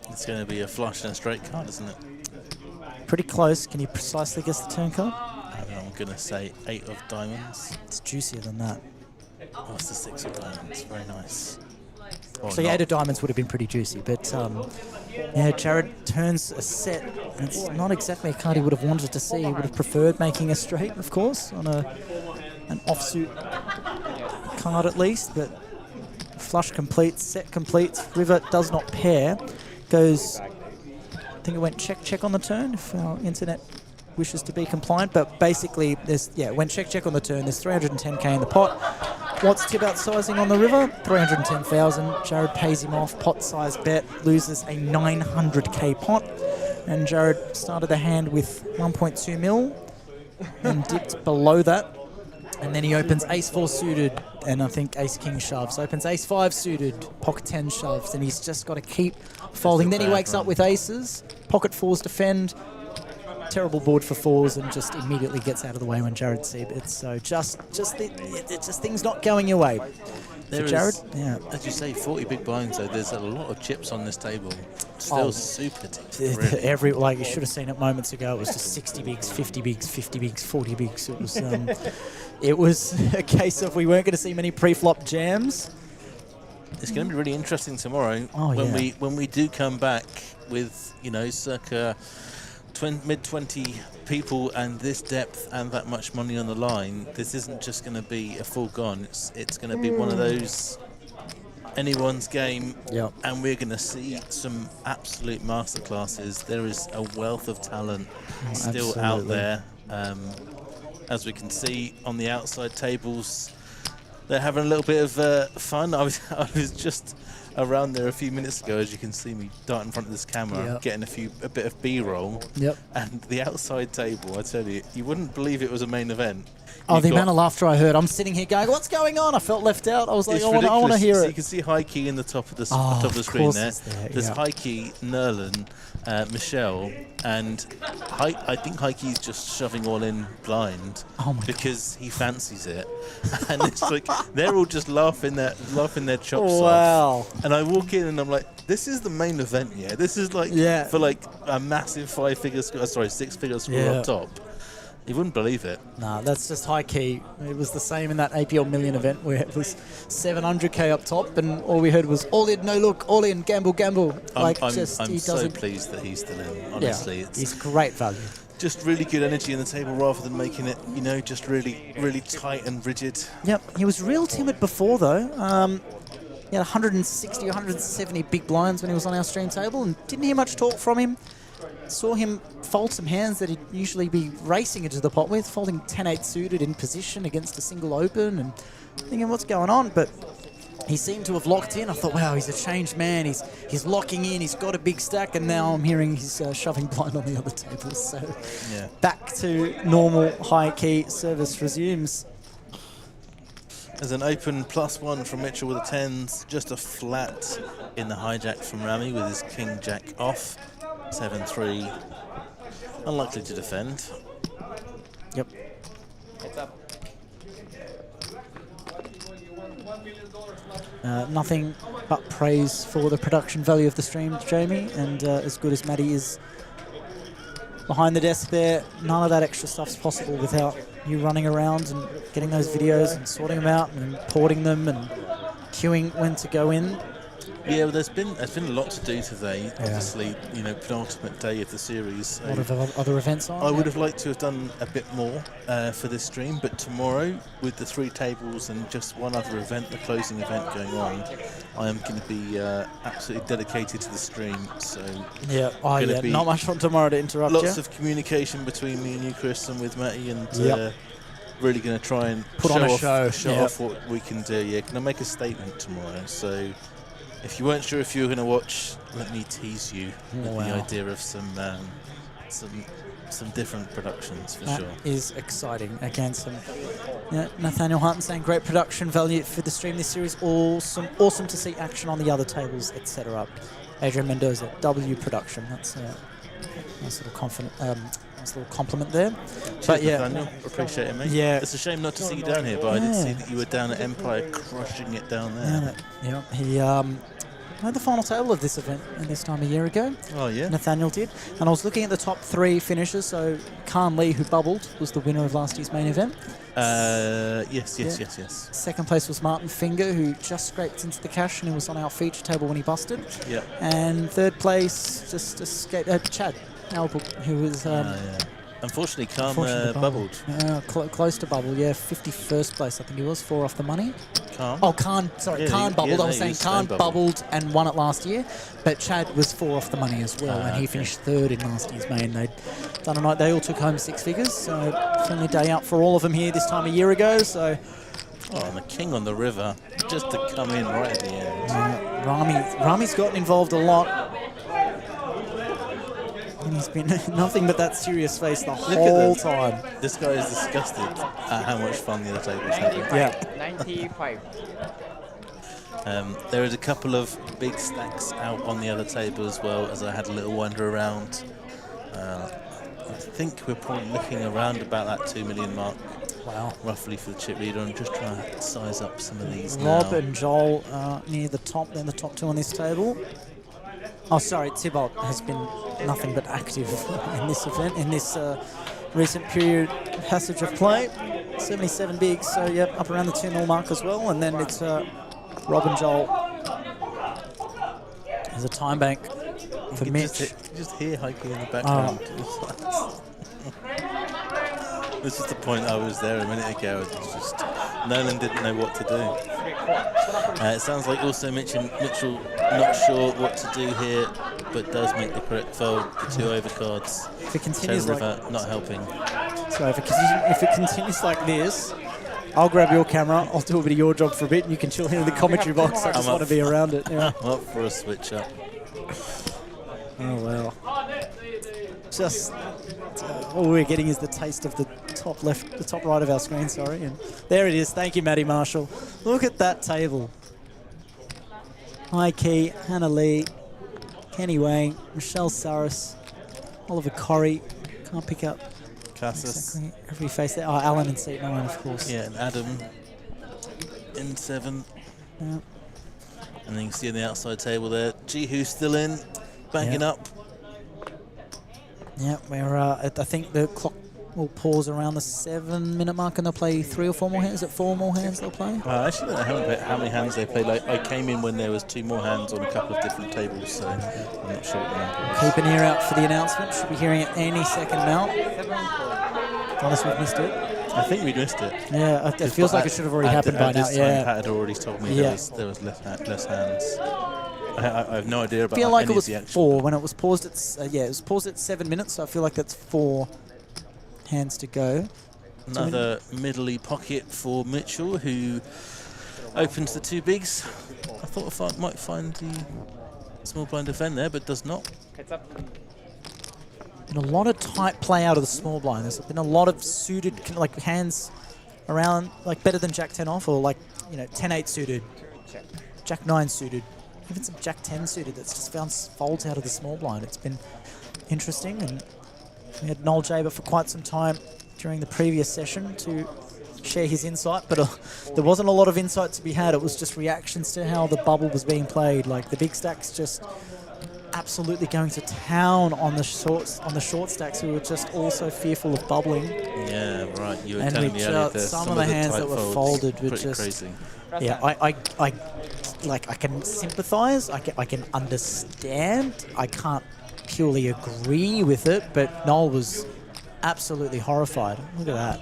It's going to be a flush and a straight card, isn't it? Pretty close. Can you precisely guess the turn card? I'm going to say 8 of diamonds. It's juicier than that. Oh, it's the 6 of diamonds. Very nice. So 8 of diamonds would have been pretty juicy, but yeah, Jared turns a set. It's not exactly a card he would have wanted to see. He would have preferred making a straight, of course, on an offsuit card at least, but flush completes, set completes, river does not pair, goes, I think it went check on the turn if our internet wishes to be compliant, but basically there's, yeah, it went check on the turn, there's 310k in the pot. What's Tibbout sizing on the river? 310,000. Jared pays him off, pot size bet, loses a 900k pot, and Jared started the hand with 1.2 mil and dipped below that. And then he opens ace-4 suited, and I think ace-king shoves. Opens ace-5 suited, pocket 10 shoves, and he's just got to keep folding. Then he wakes up with aces, pocket 4s defend, terrible board for 4s, and just immediately gets out of the way when Jared c-bets. So just things not going your way. There Jared, is, yeah, as you say, 40 big blinds, though. There's a lot of chips on this table. Still super deep. Really. Like you should have seen it moments ago. It was just 60 bigs, 50 bigs, 50 bigs, 40 bigs. It was, it was a case of we weren't going to see many pre-flop jams. It's going to be really interesting tomorrow when we do come back with, you know, circa mid-20 people and this depth and that much money on the line. This isn't just going to be a full gone. It's going to be one of those anyone's game, and we're going to see some absolute masterclasses. There is a wealth of talent still out there. As we can see on the outside tables, they're having a little bit of fun. I was just around there a few minutes ago, as you can see me dart in front of this camera, getting a bit of B-roll. And the outside table, I tell you, you wouldn't believe it was a main event. Oh, the amount of laughter I heard. I'm sitting here going, what's going on? I felt left out. I was like, I want to hear it. So you can see High Key in the top of the screen there. There's High Key, Nerlin, Michelle, and I think High Key's just shoving all in blind because he fancies it. And it's like, they're all just laughing their chops off. And I walk in and I'm like, this is the main event, yeah? This is like, for like a massive 6-figure score up top. You wouldn't believe it. Nah, that's just High Key. It was the same in that APL Million event where it was 700k up top, and all we heard was all in, no look, all in, gamble, gamble. I'm so pleased that he's still in. Honestly, he's great value. Just really good energy in the table rather than making it, you know, just really, really tight and rigid. Yep, he was real timid before though. He had 160, 170 big blinds when he was on our stream table, and didn't hear much talk from him. Saw him fold some hands that he'd usually be racing into the pot with, folding 10-8 suited in position against a single open, and thinking, what's going on? But he seemed to have locked in. I thought, wow, he's a changed man. He's locking in. He's got a big stack, and now I'm hearing he's shoving blind on the other tables. So back to normal. High Key service resumes. There's an open +1 from Mitchell with a 10s, just a flat in the hijack from Rami with his king jack off. 7-3, unlikely to defend. Yep. Heads up. Nothing but praise for the production value of the stream, Jamie, and as good as Maddie is behind the desk there, none of that extra stuff's possible without you running around and getting those videos and sorting them out and importing them and queuing when to go in. Yeah, well, there's been a lot to do today. Obviously, you know, penultimate day of the series. So a lot of other events on. I would have liked to have done a bit more for this stream, but tomorrow, with the 3 tables and just one other event, the closing event going on, I am going to be absolutely dedicated to the stream. So not much on tomorrow to interrupt Lots of communication between me and you, Chris, and with Matty, and really going to try and show off what we can do. Yeah, going to make a statement tomorrow. So if you weren't sure if you were going to watch, let me tease you with the idea of some different productions for sure. That is exciting. Again, some Nathaniel Harton saying great production value for the stream this series. Awesome to see action on the other tables, etc. Adrian Mendoza, W production. That's Nice little compliment there. Cheers, But yeah, Nathaniel. Appreciate it, mate. Yeah. It's a shame not to see you down here, but I did see that you were down at Empire crushing it down there. Yeah, he made the final table of this event this time a year ago. Oh, yeah? Nathaniel did. And I was looking at the top 3 finishers, so 𝗣𝗬𝗬𝗢𝗨, who bubbled, was the winner of last year's main event. Yes. Second place was Martin Finger, who just scraped into the cash and he was on our feature table when he busted. Yeah. And third place just escaped Chad Albert, who was... Unfortunately, 𝗣𝗬𝗬𝗢𝗨 bubbled. Yeah, close to bubble, yeah. 51st place, I think he was, 4 off the money. 𝗣𝗬𝗬𝗢𝗨? Oh, 𝗣𝗬𝗬𝗢 bubbled. I was saying 𝗣𝗬𝗬𝗢 bubbled and won it last year, but Chad was 4 off the money as well, and he finished 3rd in last year's main. They'd done a night. They all took home 6 figures, so friendly day out for all of them here this time a year ago. So, and the king on the river, just to come in right at the end. Rami's gotten involved a lot. And he's been nothing but that serious face the whole time. This guy is disgusted at how much fun the other table's having. Yeah. 95. There is a couple of big stacks out on the other table as well, as I had a little wander around. I think we're probably looking around about that 2 million mark. Wow. Roughly for the chip leader. I'm just trying to size up some of these Rob now. and Joel near the top, then the top 2 on this table. Oh, sorry, 𝗣𝗑𝗧 has been nothing but active in this event, in this recent period passage of play. 77 bigs, so yep, up around the 2 mil mark as well. And then it's Rob and Joel. There's a time bank for Mitch. Just hear hiking in the background. This is the point I was there a minute ago. It's just Nolan didn't know what to do. It sounds like also Mitchell not sure what to do here, but does make the correct fold. The 2 overcards. If it continues River not helping. So if it continues like this, I'll grab your camera, I'll do a bit of your job for a bit, and you can chill here in the commentary box. I just want to be around it. Yeah. I'm up for a switch up. Oh, well. Just all we're getting is the taste of the top left, the top right of our screen, sorry. And there it is. Thank you, Matty Marshall. Look at that table. High Key, Hannah Lee, Kenny Wang, Michelle Saris, Oliver Corrie. Can't pick up Cassis. exactly every face there. Oh, Alan in seat 9, of course. Yeah, and Adam in 7. Yeah. And then you can see on the outside table there, Jihu still in, banging up. Yeah, we're I think the clock will pause around the 7-minute mark, and they'll play 3 or 4 more hands. Is it 4 more hands they'll play? I actually don't know how many hands they played. Like, I came in when there was 2 more hands on a couple of different tables, so I'm not sure what the number was. Keep an ear out for the announcement. Should be hearing it any second now. Unless we've missed it. I think we missed it. Yeah, it feels like it should have already happened by now. Yeah, Pat had already told me there was less hands. I have no idea about. I feel like any it was of the action. 4 when it was paused at it was paused at 7 minutes. So I feel like that's 4 hands to go. Another middly pocket for Mitchell, who opens the 2 bigs. I thought I might find the small blind defend there, but does not. Heads up. Been a lot of tight play out of the small blind. There's been a lot of suited like hands around, like better than Jack 10 off, or like 10-8 suited, Jack 9 suited, even some Jack 10 suited that's just found folds out of the small blind. It's been interesting, and we had Noel Jaber for quite some time during the previous session to share his insight, but there wasn't a lot of insight to be had. It was just reactions to how the bubble was being played. Like the big stacks just absolutely going to town on the short stacks, who were just also fearful of bubbling. Yeah, right. You were and telling me earlier some of the hands that were folded were pretty just crazy. Yeah, I can sympathise. I can understand. I can't purely agree with it, but Noel was absolutely horrified. Look at that.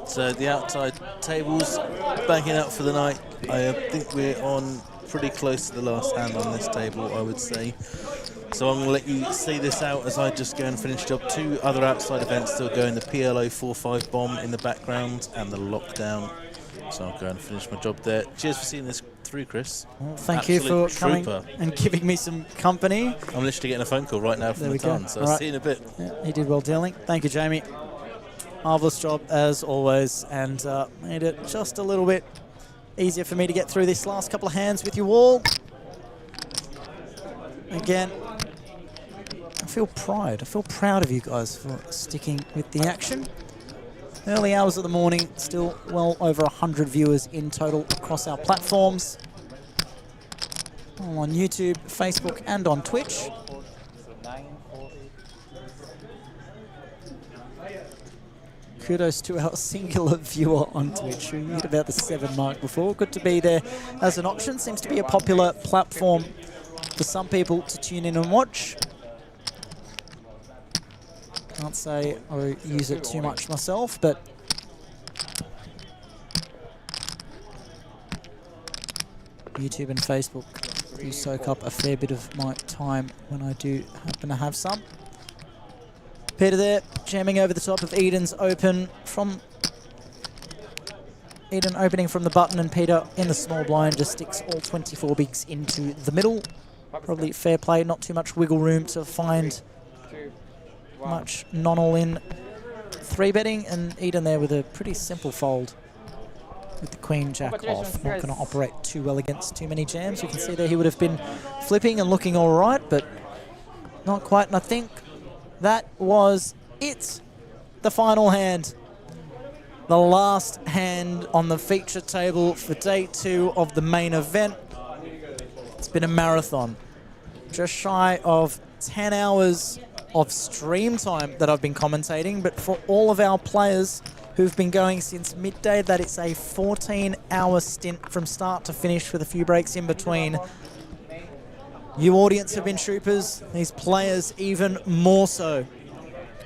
So the outside tables backing up for the night. I think we're on pretty close to the last hand on this table, I would say. So I'm going to let you see this out as I just go and finish job. 2 other outside events still going, the 𝗣𝗬𝗬𝗢𝗨 bomb in the background and the lockdown. So I'll go and finish my job there. Cheers for seeing this through, Chris. Well, thank you for coming and giving me some company. I'm literally getting a phone call right now from the ton, so I'll see you in a bit. Yeah, he did well dealing. Thank you, Jamie. Marvellous job as always, and made it just a little bit easier for me to get through this last couple of hands with you all. Again, feel pride. I feel proud of you guys for sticking with the action. Early hours of the morning, still well over 100 viewers in total across our platforms. All on YouTube, Facebook, and on Twitch. Kudos to our singular viewer on Twitch who hit about the 7 mark before. Good to be there as an option. Seems to be a popular platform for some people to tune in and watch. Can't say I use it too much myself, but YouTube and Facebook do soak up a fair bit of my time when I do happen to have some. Peter there, jamming over the top of Eden's open from Eden opening from the button, and Peter in the small blind just sticks all 24 bigs into the middle. Probably fair play, not too much wiggle room to find much non-all-in 3-betting, and Eden there with a pretty simple fold with the queen jack off. Not going to operate too well against too many jams. You can see there he would have been flipping and looking all right, but not quite. And I think that was it. The final hand. The last hand on the feature table for day 2 of the main event. It's been a marathon. Just shy of 10 hours of stream time that I've been commentating, but for all of our players who've been going since midday, that it's a 14-hour stint from start to finish with a few breaks in between. You audience have been troopers, these players even more so.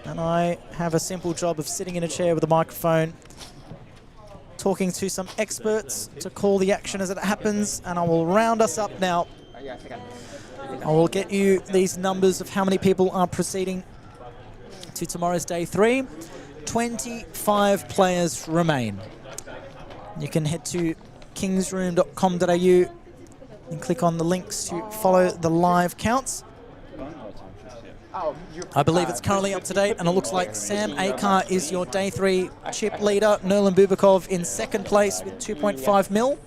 And I have a simple job of sitting in a chair with a microphone, talking to some experts to call the action as it happens, and I will round us up now. I will get you these numbers of how many people are proceeding to tomorrow's day 3. 25 players remain. You can head to kingsroom.com.au and click on the links to follow the live counts. I believe it's currently up to date, and it looks like Sam Akar is your day 3 chip leader. Nerlin Bubakov in second place with 2.5 mil.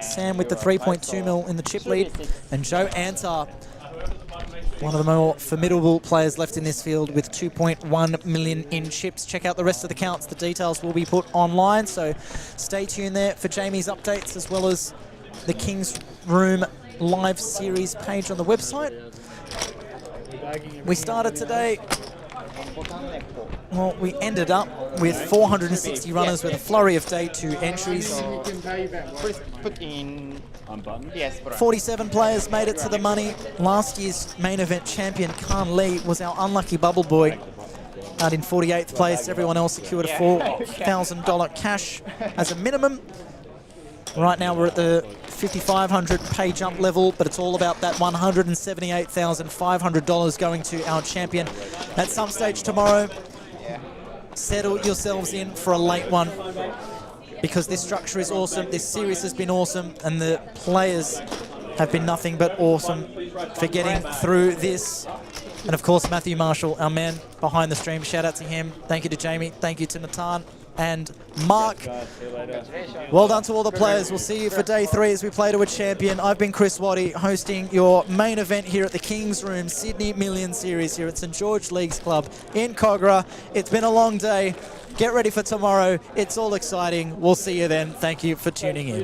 Sam with the 3.2 mil in the chip lead. And Joe Antar, one of the more formidable players left in this field with 2.1 million in chips. Check out the rest of the counts. The details will be put online, so stay tuned there for Jamie's updates as well as the King's Room live series page on the website. We started today, well, we ended up with 460 runners with a flurry of day 2 entries. 47 players made it to the money. Last year's main event champion, Khan Lee, was our unlucky bubble boy. Out in 48th place, everyone else secured a $4,000 cash as a minimum. Right now we're at the 5,500 pay jump level, but it's all about that $178,500 going to our champion. At some stage tomorrow, settle yourselves in for a late one, because this structure is awesome, this series has been awesome, and the players have been nothing but awesome for getting through this. And of course, Matthew Marshall, our man behind the stream, shout out to him. Thank you to Jamie, thank you to Natan and Mark. Well done to all the players. We'll see you for day 3 as we play to a champion. I've been Chris Waddy, hosting your main event here at the King's Room Sydney Million Series here at St George Leagues Club in Kogarah. It's been a long day. Get ready for tomorrow. It's all exciting. We'll see you then. Thank you for tuning in.